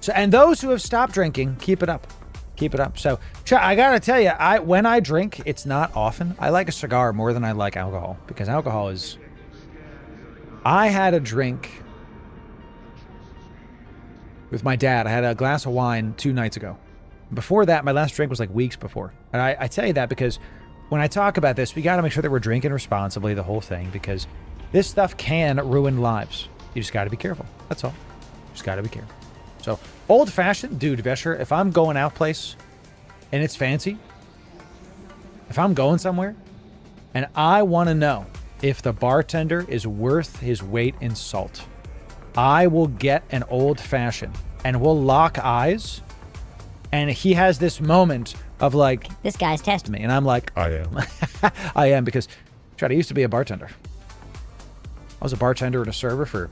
So, and those who have stopped drinking, keep it up. Keep it up. So, I gotta tell you, when I drink, it's not often. I like a cigar more than I like alcohol because alcohol is. I had a drink with my dad. I had a glass of wine 2 nights ago. Before that, my last drink was like weeks before. And I tell you that because when I talk about this, we got to make sure that we're drinking responsibly, the whole thing, because this stuff can ruin lives. You just got to be careful. That's all. Just got to be careful. So, old-fashioned, dude, Vesher, if I'm going out place and it's fancy, if I'm going somewhere and I want to know if the bartender is worth his weight in salt, I will get an old-fashioned and we'll lock eyes, and he has this moment of like, this guy's testing me, and I'm like, I am. I am, because I used to be a bartender. I was a bartender and a server for,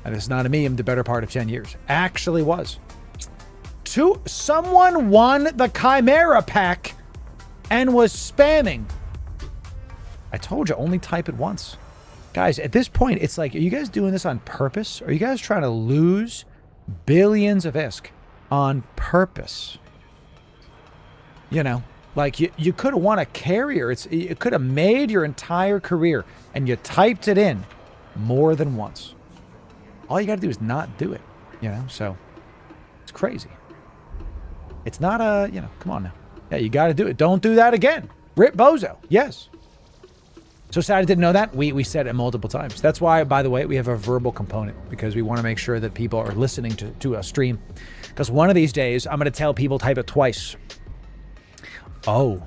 and it's not a meme, the better part of 10 years. Actually was. Someone won the Chimera pack and was spamming. I told you, only type it once. Guys, at this point, it's like, are you guys doing this on purpose? Are you guys trying to lose billions of ISK on purpose? You know, like you could have won a carrier. You could have made your entire career and you typed it in more than once. All you got to do is not do it, you know? So it's crazy. It's not come on now. Yeah, you got to do it. Don't do that again. Rip Bozo. Yes. So sad I didn't know that. We said it multiple times. That's why, by the way, we have a verbal component, because we want to make sure that people are listening to a stream. Because one of these days, I'm going to tell people type it twice. Oh,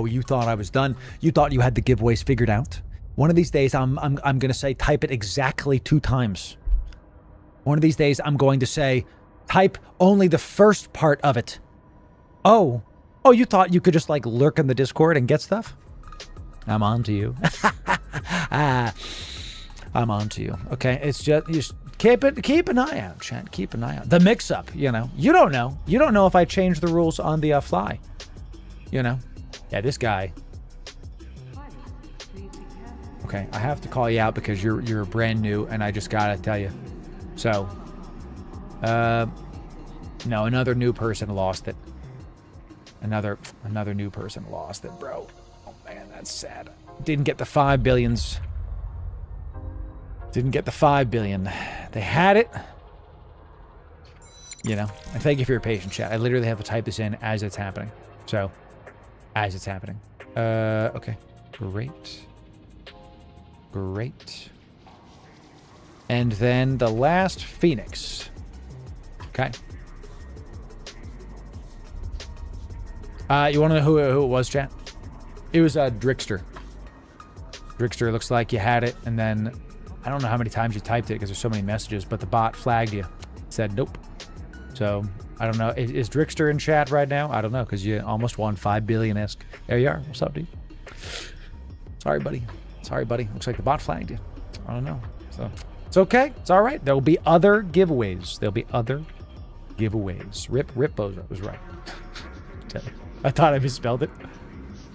you thought I was done. You thought you had the giveaways figured out. One of these days, I'm going to say type it exactly 2 times. One of these days, I'm going to say type only the first part of it. Oh, you thought you could just like lurk in the Discord and get stuff? I'm on to you. I'm on to you. Okay, it's just keep an eye out, chat. Keep an eye out. The mix-up, you know. You don't know. You don't know if I change the rules on the fly. You know? Yeah, this guy. Okay, I have to call you out because you're brand new, and I just gotta tell you. So, no, another new person lost it. Another new person lost it, bro. Oh man, that's sad. Didn't get the 5 billions. Didn't get the 5 billion. They had it. You know, and thank you for your patience, chat. I literally have to type this in as it's happening. So, as it's happening. Okay. Great. And then the last Phoenix. Okay. You want to know who it was, chat? It was Drixter. Drixter, looks like you had it, and then I don't know how many times you typed it because there's so many messages, but the bot flagged you. Said nope. So, I don't know. Is Drixter in chat right now? I don't know, because you almost won 5 billion ISK. There you are. What's up, dude? Sorry, buddy. Looks like the bot flagged you. I don't know. So, it's okay. It's all right. There will be other giveaways. Rip Bozo was right. I thought I misspelled it.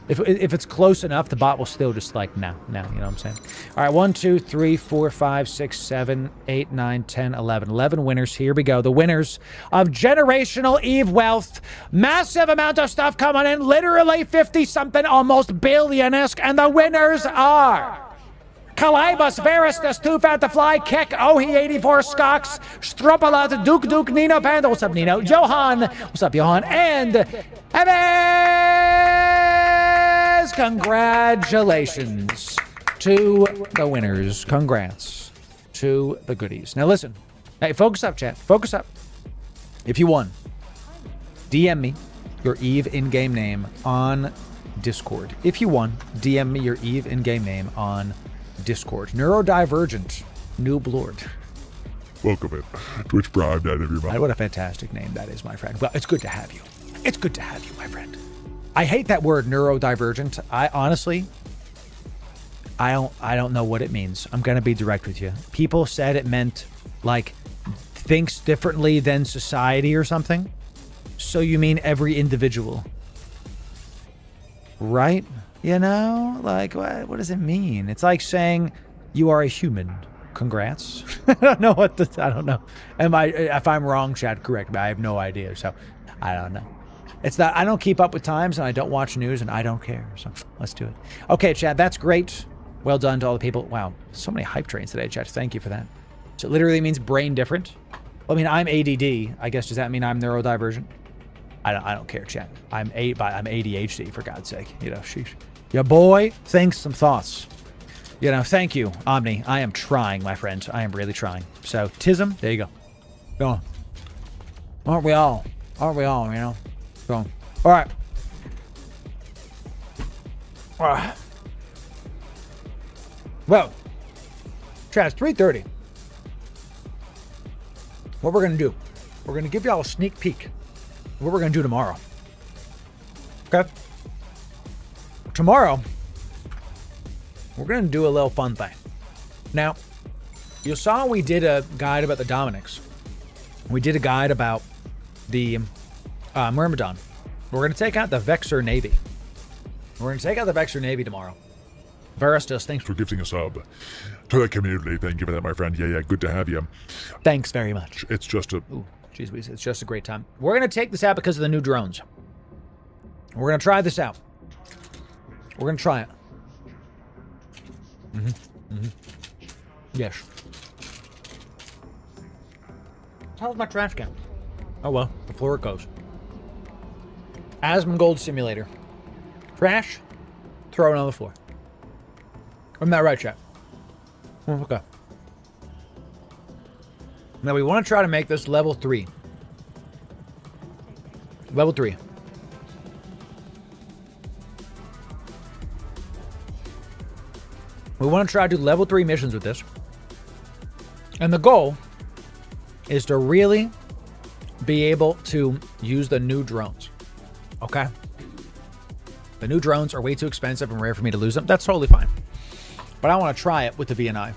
If it's close enough, the bot will still just like, no, you know what I'm saying? All right, 1, 2, 3, 4, 5, 6, 7, 8, 9, 10, 11. 11 winners. Here we go. The winners of Generational Eve Wealth. Massive amount of stuff coming in. Literally 50-something, almost billion-esque. And the winners are... Kalibus, Veristus, Two Fat the Fly, Kek, Ohi 84, Skox, Stropalat, Duke, Nino Panda, what's up, Nino? Johan, what's up, Johan? And Evans! Congratulations to the winners. Congrats to the goodies. Now listen, hey, focus up, chat. Focus up. If you won, DM me your Eve in-game name on Discord. If you won, DM me your Eve in-game name on Discord. Neurodivergent Noob Lord. Welcome in. Twitch Prime, that everybody. What a fantastic name that is, my friend. Well, it's good to have you. It's good to have you, my friend. I hate that word neurodivergent. I honestly, I don't know what it means. I'm gonna be direct with you. People said it meant like thinks differently than society or something. So you mean every individual, right? You know, like, what does it mean? It's like saying you are a human. Congrats. I don't know I don't know. If I'm wrong, chat, correct me. I have no idea. So I don't know. It's not, I don't keep up with times and I don't watch news and I don't care. So let's do it. Okay, chat, that's great. Well done to all the people. Wow, so many hype trains today, chat. Thank you for that. So it literally means brain different. Well, I mean, I'm ADD. I guess, does that mean I'm neurodivergent? I don't care, chat. I'm ADHD, for God's sake. You know, sheesh. Your boy thinks some thoughts. You know, thank you, Omni. I am trying, my friend. I am really trying. So, Tism, there you go. Go on. Aren't we all? Aren't we all, you know? Go on. All right. Well, chat, it's 3:30. What we're going to do, we're going to give y'all a sneak peek of what we're going to do tomorrow. Okay? Tomorrow, we're going to do a little fun thing. Now, you saw we did a guide about the Dominics. We did a guide about the Myrmidon. We're going to take out the Vexor Navy. We're going to take out the Vexor Navy tomorrow. Veristus, thanks for gifting a sub to the community. Thank you for that, my friend. Yeah, good to have you. Thanks very much. It's just a... Ooh, geez, it's just a great time. We're going to take this out because of the new drones. We're going to try this out. We're going to try it. Yes. How's my trash can? Oh well, the floor it goes. Asmongold Simulator. Trash, throw it on the floor. I'm not right, chat. Oh, okay. Now we want to try to make this level 3. Level 3. We want to try to do level 3 missions with this. And the goal is to really be able to use the new drones. Okay? The new drones are way too expensive and rare for me to lose them. That's totally fine. But I want to try it with the VNI.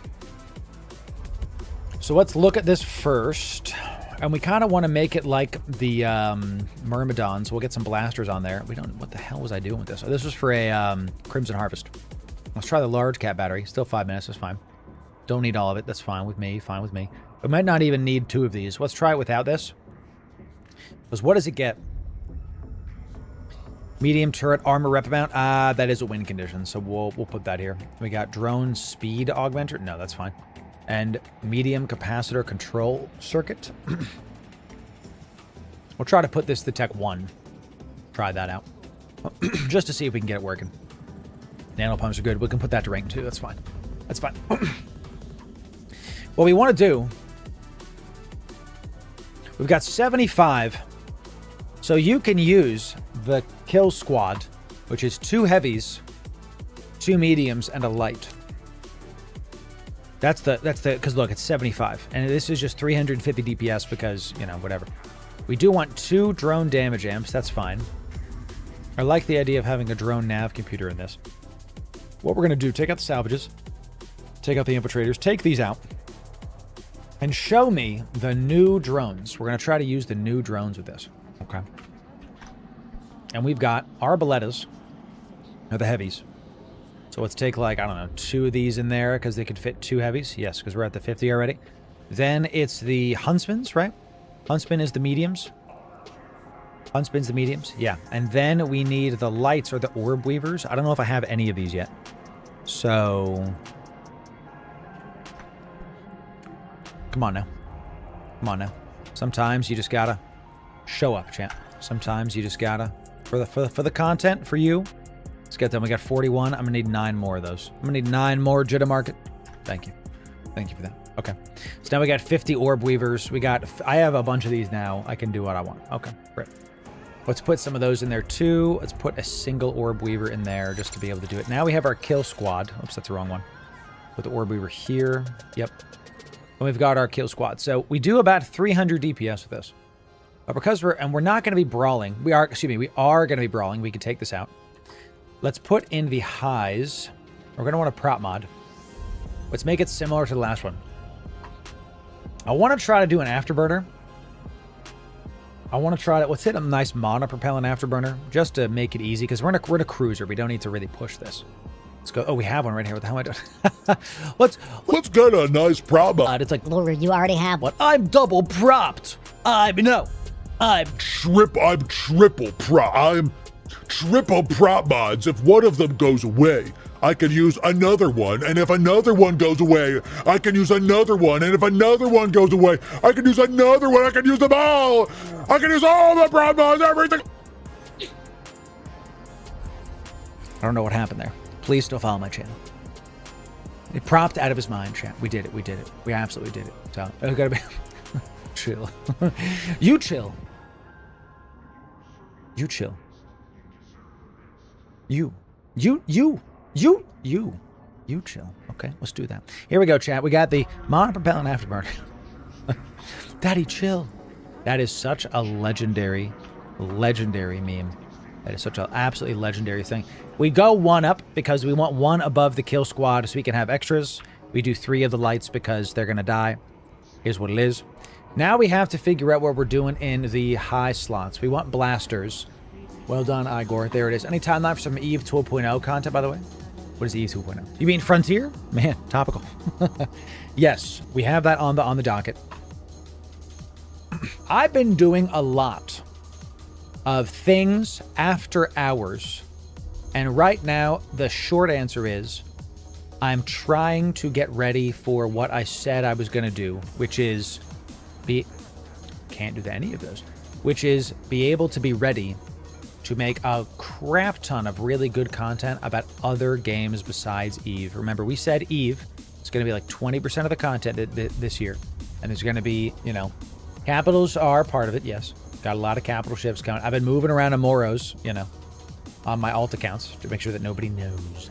So let's look at this first. And we kind of want to make it like the Myrmidons. We'll get some blasters on there. We don't... What the hell was I doing with this? Oh, this was for a Crimson Harvest. Let's try the large cap battery. Still 5 minutes. That's fine. Don't need all of it. That's fine with me. Fine with me. We might not even need 2 of these. Let's try it without this. Because what does it get? Medium turret armor rep amount. That is a win condition. So we'll put that here. We got drone speed augmenter. No, that's fine. And medium capacitor control circuit. We'll try to put this to tech 1. Try that out. Just to see if we can get it working. Nano pumps are good. We can put that to rank 2. That's fine. That's fine. What we want to do... We've got 75. So you can use the kill squad, which is 2 heavies, 2 mediums, and a light. That's the, because look, it's 75. And this is just 350 DPS because, you know, whatever. We do want 2 drone damage amps. That's fine. I like the idea of having a drone nav computer in this. What we're going to do, take out the salvages, take out the infiltrators, take these out, and show me the new drones. We're going to try to use the new drones with this. Okay. And we've got Arbalettas. Are the heavies. So let's take like, I don't know, 2 of these in there because they could fit 2 heavies. Yes, because we're at the 50 already. Then it's the Huntsmans, right? Huntsman is the mediums. Huntsman's the mediums, yeah. And then we need the lights or the orb weavers. I don't know if I have any of these yet. So... Come on now. Come on now. Sometimes you just gotta show up, champ. Sometimes you just gotta... For the content, for you... Let's get them. We got 41. I'm gonna need 9 more of those. I'm gonna need 9 more Jitta Market. Thank you. Thank you for that. Okay. So now we got 50 orb weavers. I have a bunch of these now. I can do what I want. Okay, great. Let's put some of those in there too. Let's put a single orb weaver in there just to be able to do it. Now we have our kill squad. Oops, that's the wrong one. Put the orb weaver here. Yep. And we've got our kill squad. So we do about 300 DPS with this. But because we're not going to be brawling. We are going to be brawling. We can take this out. Let's put in the highs. We're going to want a prop mod. Let's make it similar to the last one. I want to try to do an afterburner. I want to try to... Let's hit a nice mono-propellant afterburner just to make it easy because we're in a cruiser. We don't need to really push this. Let's go. Oh, we have one right here. What the hell am I doing? Let's get a nice prop mod. It's like... Loru, you already have one. What? I'm double propped. I'm triple prop mods. If one of them goes away, I can use another one. And if another one goes away, I can use another one. And if another one goes away, I can use another one. I can use them all. I can use all the prop mods, everything. I don't know what happened there. Please still follow my channel. It propped out of his mind, chat. We did it. We did it. We absolutely did it. So, it's gotta be... chill. You chill. You chill. You chill. Okay, let's do that. Here we go, chat. We got the monopropellant afterburner. Daddy, chill. That is such a legendary meme. That is such an absolutely legendary thing. We go 1 up because we want 1 above the kill squad so we can have extras. We do 3 of the lights because they're going to die. Here's what it is. Now we have to figure out what we're doing in the high slots. We want blasters. Well done, Igor. There it is. Any timeline for some Eve 2.0 content, by the way? What is Eve 2.0? You mean Frontier? Man, topical. Yes, we have that on the docket. I've been doing a lot of things after hours. And right now, the short answer is I'm trying to get ready for what I said I was going to do, which is can't do any of those, which is be able to be ready to make a crap ton of really good content about other games besides Eve. Remember, we said Eve is going to be like 20% of the content this year. And there's going to be, capitals are part of it, yes. Got a lot of capital ships coming. I've been moving around Amoros, on my alt accounts to make sure that nobody knows.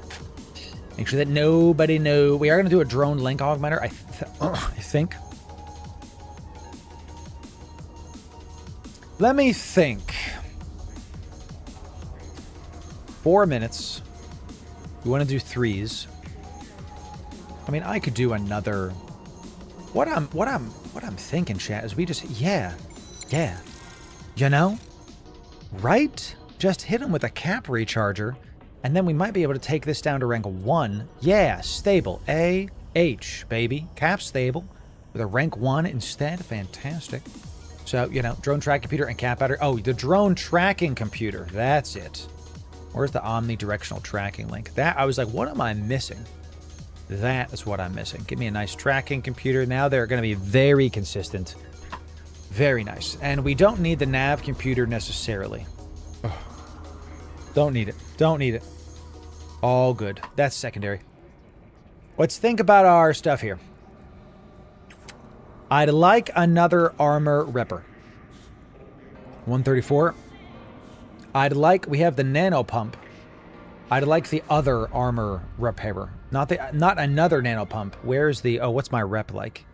Make sure that nobody knows. We are going to do a drone link augmenter, I think. Let me think. 4 minutes. We want to do 3s. I mean, I could do another. What I'm thinking, chat, is we just right? Just hit him with a cap recharger, and then we might be able to take this down to rank 1. Yeah, stable. A-H, baby. Cap stable with a rank 1 instead. Fantastic. So, drone tracking computer and cap battery. Oh, the drone tracking computer. That's it. Where's the omnidirectional tracking link? That, I was like, what am I missing? That is what I'm missing. Give me a nice tracking computer. Now they're going to be very consistent. Very nice. And we don't need the nav computer necessarily. Don't need it. Don't need it. All good. That's secondary. Let's think about our stuff here. I'd like another armor repper. 134. We have the nano pump. I'd like the other armor repairer. Not another nano pump. Where's the, what's my rep like?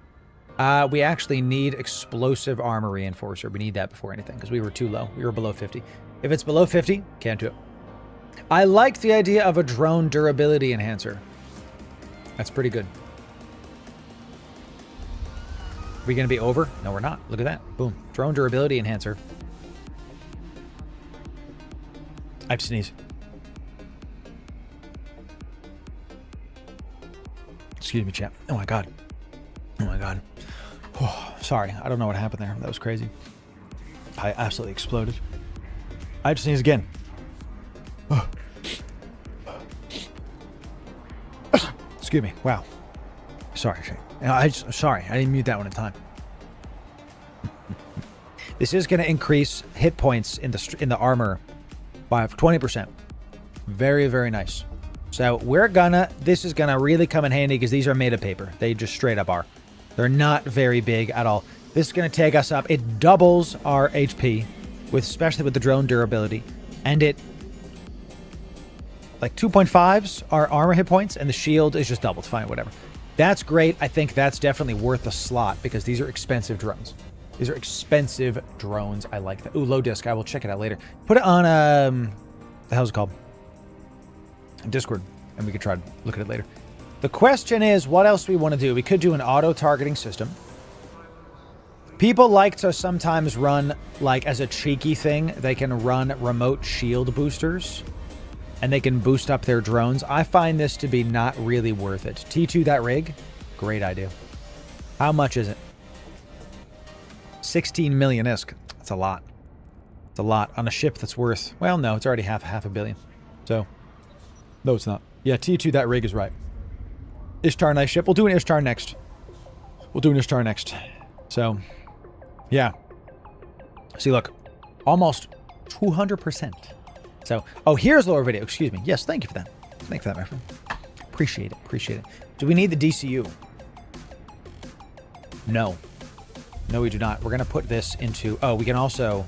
We actually need explosive armor reinforcer. We need that before anything because we were too low. We were below 50. If it's below 50, can't do it. I like the idea of a drone durability enhancer. That's pretty good. Are we going to be over? No, we're not. Look at that. Boom. Drone durability enhancer. I have to sneeze. Excuse me, chat. Oh my god. Oh my god. Oh, sorry, I don't know what happened there. That was crazy. I absolutely exploded. I just sneeze again. Excuse me. Wow. Sorry. Sorry. I didn't mute that one in time. This is going to increase hit points in the armor by 20%. Very, very nice. So this is gonna really come in handy because these are made of paper. They just straight up are. They're not very big at all. This is gonna take us up. It doubles our HP, especially with the drone durability, and it like 2.5s are armor hit points, and the shield is just doubled. Fine, whatever. That's great. I think that's definitely worth a slot because these are expensive drones. These are expensive drones. I like that. Ooh, low disc. I will check it out later. Put it on the hell's it called? Discord, and we could try to look at it later. The question is, what else do we want to do? We could do an auto-targeting system. People like to sometimes run, like, as a cheeky thing, they can run remote shield boosters, and they can boost up their drones. I find this to be not really worth it. T2 that rig? Great idea. How much is it? 16 million ISK. That's a lot. It's a lot on a ship that's worth... Well, no, it's already half a billion. So... No, it's not. Yeah, T2, that rig is right. Ishtar, nice ship. We'll do an Ishtar next. So, yeah. See, look. Almost 200%. So, oh, here's lower video. Excuse me. Yes, thank you for that. Thank you for that, my friend. Appreciate it. Do we need the DCU? No. No, we do not. We're going to put this into... Oh, we can also...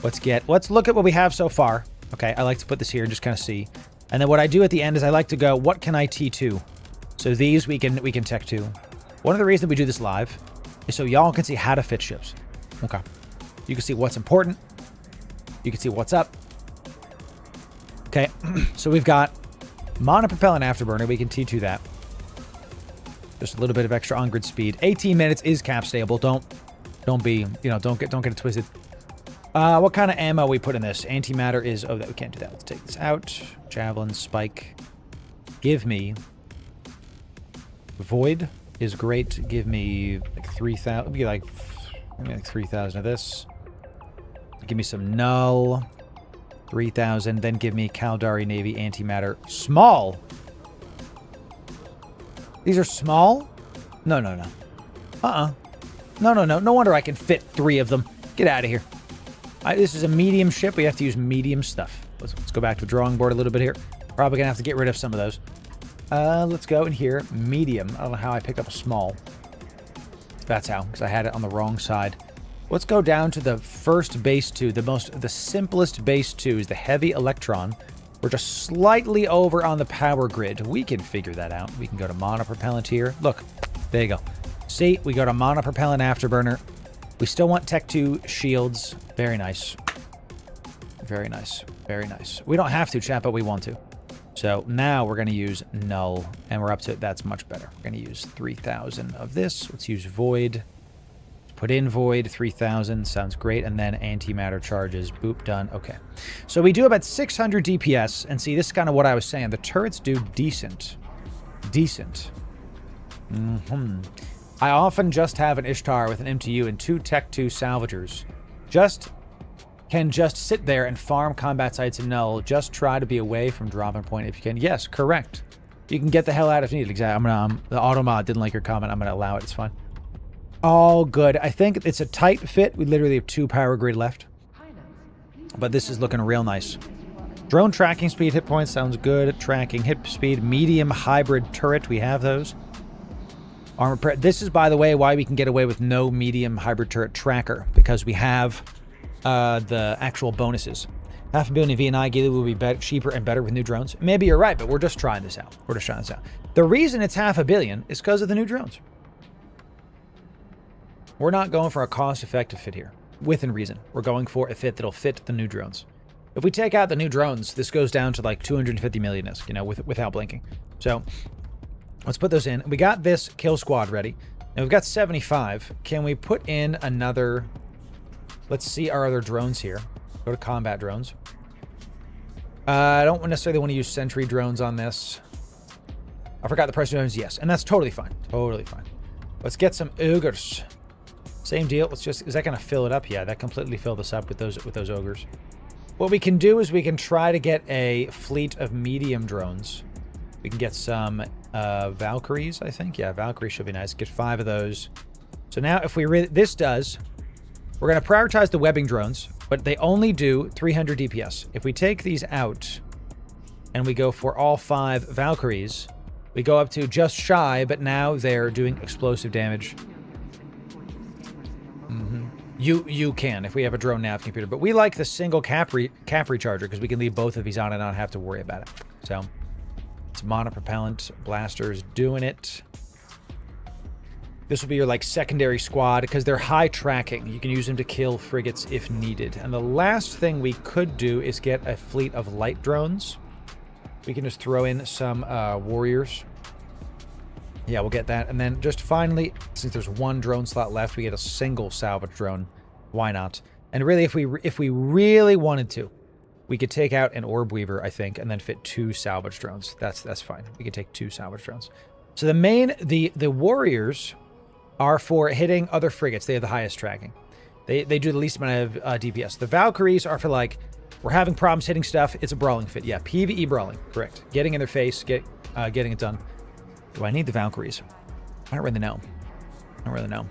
Let's look at what we have so far. Okay, I like to put this here and just kind of see... And then what I do at the end is I like to go, what can I T2? So these we can tech 2. One of the reasons we do this live is so y'all can see how to fit ships. Okay. You can see what's important. You can see what's up. Okay. So we've got monopropellant afterburner. We can T2 that. Just a little bit of extra on-grid speed. 18 minutes is cap stable. Don't be, don't get it twisted. What kind of ammo we put in this? Antimatter is... Oh, we can't do that. Let's take this out. Javelin, spike. Give me... Void is great. Give me like 3,000. Give me like 3,000 of this. Give me some null. 3,000. Then give me Caldari Navy antimatter. Small! These are small? No. No. No wonder I can fit 3 of them. Get out of here. This is a medium ship. We have to use medium stuff. Let's go back to the drawing board a little bit here. Probably going to have to get rid of some of those. Let's go in here. Medium. I don't know how I picked up a small. That's how, because I had it on the wrong side. Let's go down to the first base 2. The simplest base 2 is the heavy electron. We're just slightly over on the power grid. We can figure that out. We can go to monopropellant here. Look, there you go. See, we go to monopropellant afterburner. We still want Tech 2 shields. Very nice. Very nice. Very nice. We don't have to, chat, but we want to. So now we're going to use null, and we're up to it. That's much better. We're going to use 3,000 of this. Let's use void. Put in void, 3,000. Sounds great. And then antimatter charges. Boop, done. Okay. So we do about 600 DPS. And see, this is kind of what I was saying. The turrets do decent. Decent. I often just have an Ishtar with an MTU and 2 Tech 2 salvagers. Can just sit there and farm combat sites in null. Just try to be away from dropping point if you can. Yes, correct. You can get the hell out if needed. Exactly. The automod didn't like your comment. I'm going to allow it. It's fine. All good. I think it's a tight fit. We literally have 2 power grid left. But this is looking real nice. Drone tracking speed, hit points. Sounds good. Tracking, hit speed. Medium hybrid turret. We have those. Armor. This is, by the way, why we can get away with no medium hybrid turret tracker, because we have the actual bonuses. 500 million VNI Gila will be cheaper and better with new drones. Maybe you're right, but we're just trying this out. The reason it's 500 million is because of the new drones. We're not going for a cost-effective fit here, within reason. We're going for a fit that'll fit the new drones. If we take out the new drones, this goes down to like 250 million ISK, without blinking. So let's put those in. We got this kill squad ready. And we've got 75. Can we put in another... Let's see our other drones here. Go to combat drones. I don't necessarily want to use sentry drones on this. I forgot the price of items. Yes, and that's totally fine. Totally fine. Let's get some ogres. Same deal. Let's just... Is that going to fill it up? Yeah, that completely filled us up with those ogres. What we can do is we can try to get a fleet of medium drones. We can get some Valkyries, I think. Yeah, Valkyries should be nice. Get 5 of those. So now if we... This does... We're going to prioritize the webbing drones, but they only do 300 DPS. If we take these out and we go for all 5 Valkyries, we go up to just shy, but now they're doing explosive damage. You can, if we have a drone nav computer. But we like the single cap recharger because we can leave both of these on and not have to worry about it. So, it's monopropellant blasters doing it. This will be your, like, secondary squad because they're high tracking. You can use them to kill frigates if needed. And the last thing we could do is get a fleet of light drones. We can just throw in some warriors. Yeah, we'll get that. And then just finally, since there's 1 drone slot left, we get a single salvage drone. Why not? And really, if we really wanted to, we could take out an orb weaver, I think, and then fit 2 salvage drones. That's fine. We could take 2 salvage drones. So the warriors are for hitting other frigates. They have the highest tracking. They do the least amount of DPS. The Valkyries are for, like, we're having problems hitting stuff. It's a brawling fit. Yeah, PvE brawling. Correct. Getting in their face, getting it done. Do I need the Valkyries? I don't really know.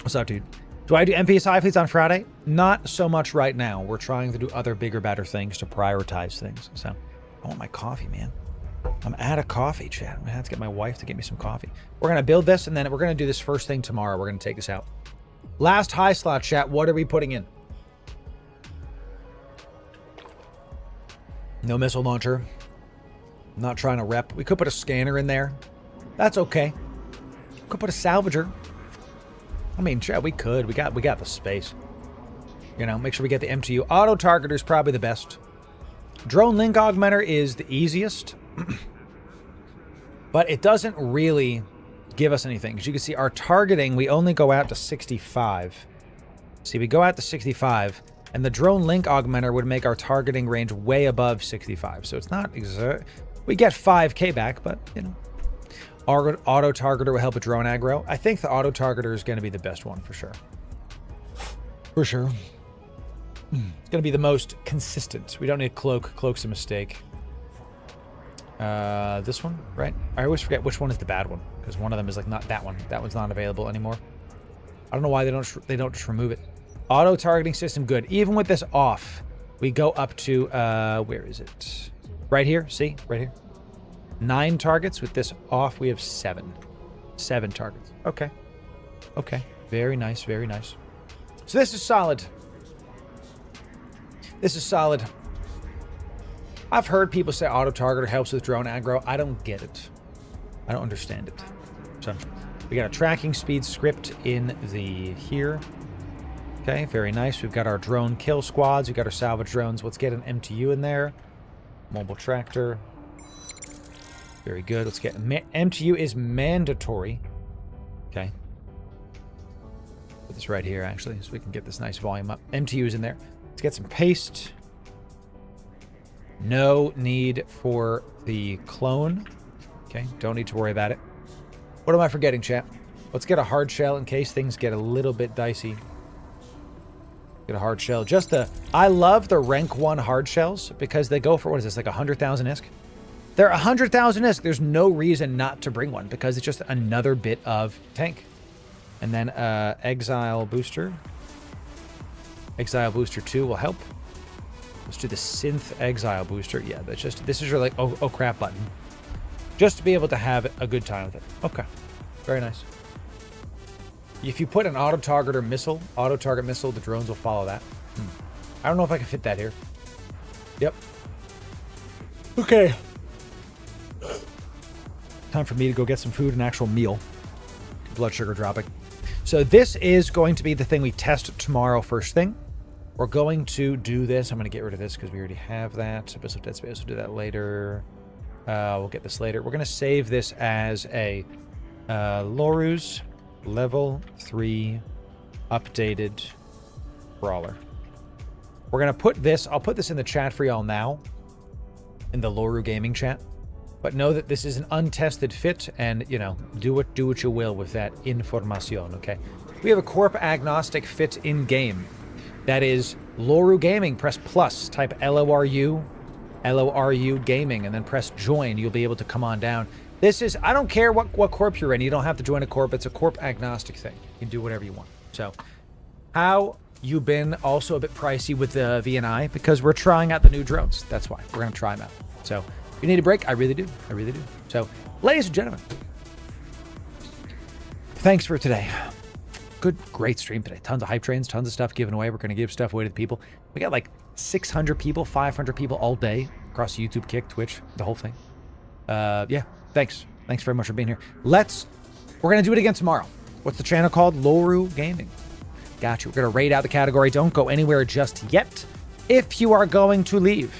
What's up, dude? Do I do MPSI fleets on Friday? Not so much right now. We're trying to do other bigger, better things to prioritize things. So, I want my coffee, man. I'm out of coffee, chat. I'm going to have to get my wife to get me some coffee. We're going to build this, and then we're going to do this first thing tomorrow. We're going to take this out. Last high slot, chat. What are we putting in? No missile launcher. Not trying to rep. We could put a scanner in there. That's okay. Could put a salvager. I mean, yeah, we could. We got the space. You know, make sure we get the MTU. Auto targeter is probably the best. Drone link augmenter is the easiest. But it doesn't really give us anything. As you can see, our targeting, we only go out to 65. See, we go out to 65. And the drone link augmenter would make our targeting range way above 65. So it's not exact. We get 5k back, but, you know. Auto targeter will help with drone aggro. I think the auto targeter is going to be the best one for sure. For sure. It's going to be the most consistent. We don't need cloak. Cloak's a mistake. This one, right? I always forget which one is the bad one because one of them is like not that one. That one's not available anymore. I don't know why they don't just remove it. Auto targeting system good. Even with this off, we go up to where is it? Right here. See, right here. 9 targets. With this off, we have 7. 7 targets. Okay. Okay. Very nice. Very nice. So this is solid. This is solid. I've heard people say auto targeter helps with drone aggro. I don't get it. I don't understand it. So we got a tracking speed script in the here. Okay, very nice. We've got our drone kill squads. We've got our salvage drones. Let's get an MTU in there. Mobile tractor. Very good. Let's get... MTU is mandatory. Okay. Put this right here, actually, so we can get this nice volume up. MTU is in there. Let's get some paste. No need for the clone. Okay, don't need to worry about it. What am I forgetting, chat? Let's get a hard shell in case things get a little bit dicey. Get a hard shell. Just the... I love the rank 1 hard shells because they go for, what is this, like 100,000 ISK? They're 100,000 ISK. There's no reason not to bring one because it's just another bit of tank. And then Exile Booster. Exile Booster 2 will help. Let's do the Synth Exile Booster. Yeah, that's just... This is your, like, oh crap button. Just to be able to have a good time with it. Okay. Very nice. If you put an auto-target missile, the drones will follow that. I don't know if I can fit that here. Yep. Okay. Time for me to go get some food, an actual meal. Blood sugar dropping. So this is going to be the thing we test tomorrow first thing. We're going to do this. I'm going to get rid of this because we already have that. Abyss of Dead Space. We'll do that later. We'll get this later. We're going to save this as a Loru's level 3 updated brawler. We're going to put this... I'll put this in the chat for y'all now. In the Loru gaming chat. But know that this is an untested fit, and, you know, do what you will with that information, okay? We have a Corp agnostic fit in-game. That is Loru Gaming. Press plus, type LORU Gaming, and then press join. You'll be able to come on down. This is, I don't care what Corp you're in. You don't have to join a Corp. It's a Corp agnostic thing. You can do whatever you want. So, how you been? Also a bit pricey with the V&I because we're trying out the new drones. That's why. We're going to try them out. So, if you need a break, I really do. I really do. So, ladies and gentlemen, thanks for today. Great stream today. Tons of hype trains, tons of stuff given away. We're going to give stuff away to the people. We got like 600 people, 500 people all day across YouTube, Kick, Twitch, the whole thing. Yeah, thanks. Thanks very much for being here. We're going to do it again tomorrow. What's the channel called? Loru Gaming. Got you. We're going to raid out the category. Don't go anywhere just yet. If you are going to leave,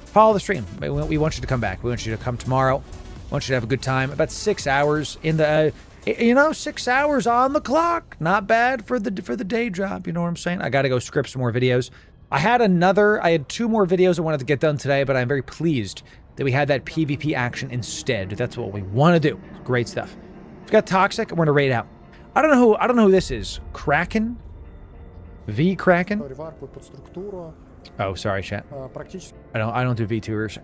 follow the stream. We want you to come back. We want you to come tomorrow. We want you to have a good time. About 6 hours in the... 6 hours on the clock. Not bad for the day job. You know what I'm saying? I got to go script some more videos. I had 2 more videos I wanted to get done today, but I'm very pleased that we had that PvP action instead. That's what we want to do. Great stuff. We've got Toxic, and we're going to raid out. I don't know who this is. Kraken? V Kraken? Oh, sorry, chat. I don't do VTubers.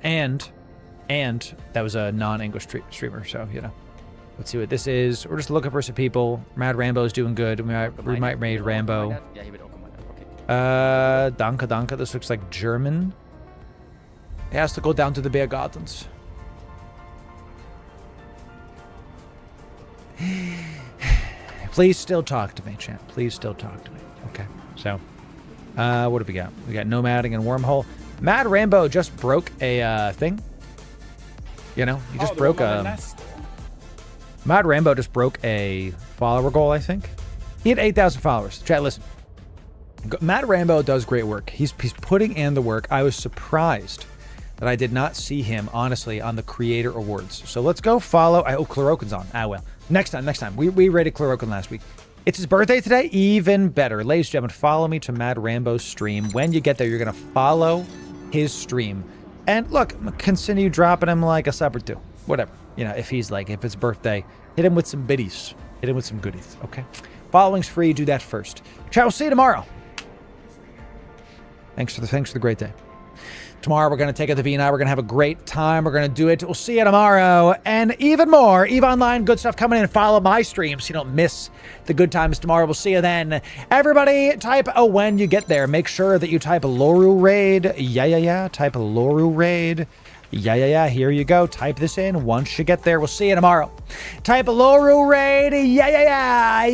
And that was a non-English streamer, so, you know. Let's see what this is. We're just looking for some people. Mad Rambo's doing good. We might raid Rambo. Danke. This looks like German. He has to go down to the beer gardens. Please still talk to me, chat. Please still talk to me. Okay. So, what do we got? We got Nomading and Wormhole. Mad Rambo just broke a thing. You know, he just broke a... Mad Rambo just broke a follower goal, I think. He had 8,000 followers. Chat, listen. Mad Rambo does great work. He's putting in the work. I was surprised that I did not see him, honestly, on the Creator Awards. So let's go follow... Oh, Chlorokin's on. Ah, well. Next time. We rated Chlorokin last week. It's his birthday today? Even better. Ladies and gentlemen, follow me to Mad Rambo's stream. When you get there, you're going to follow his stream. And look, continue dropping him like a sub or two. Whatever. You know, if it's birthday, hit him with some biddies. Hit him with some goodies, okay? Following's free. Do that first. Chat, we'll see you tomorrow. Thanks for the great day. Tomorrow, we're going to take out the V&I. We're going to have a great time. We're going to do it. We'll see you tomorrow. And even more, EVE Online, good stuff coming in. Follow my stream so you don't miss the good times tomorrow. We'll see you then. Everybody, type when you get there. Make sure that you type Loru Raid. Yeah. Type Loru Raid. Yeah. Here you go. Type this in. Once you get there, we'll see you tomorrow. Type Loru Raid. Yeah.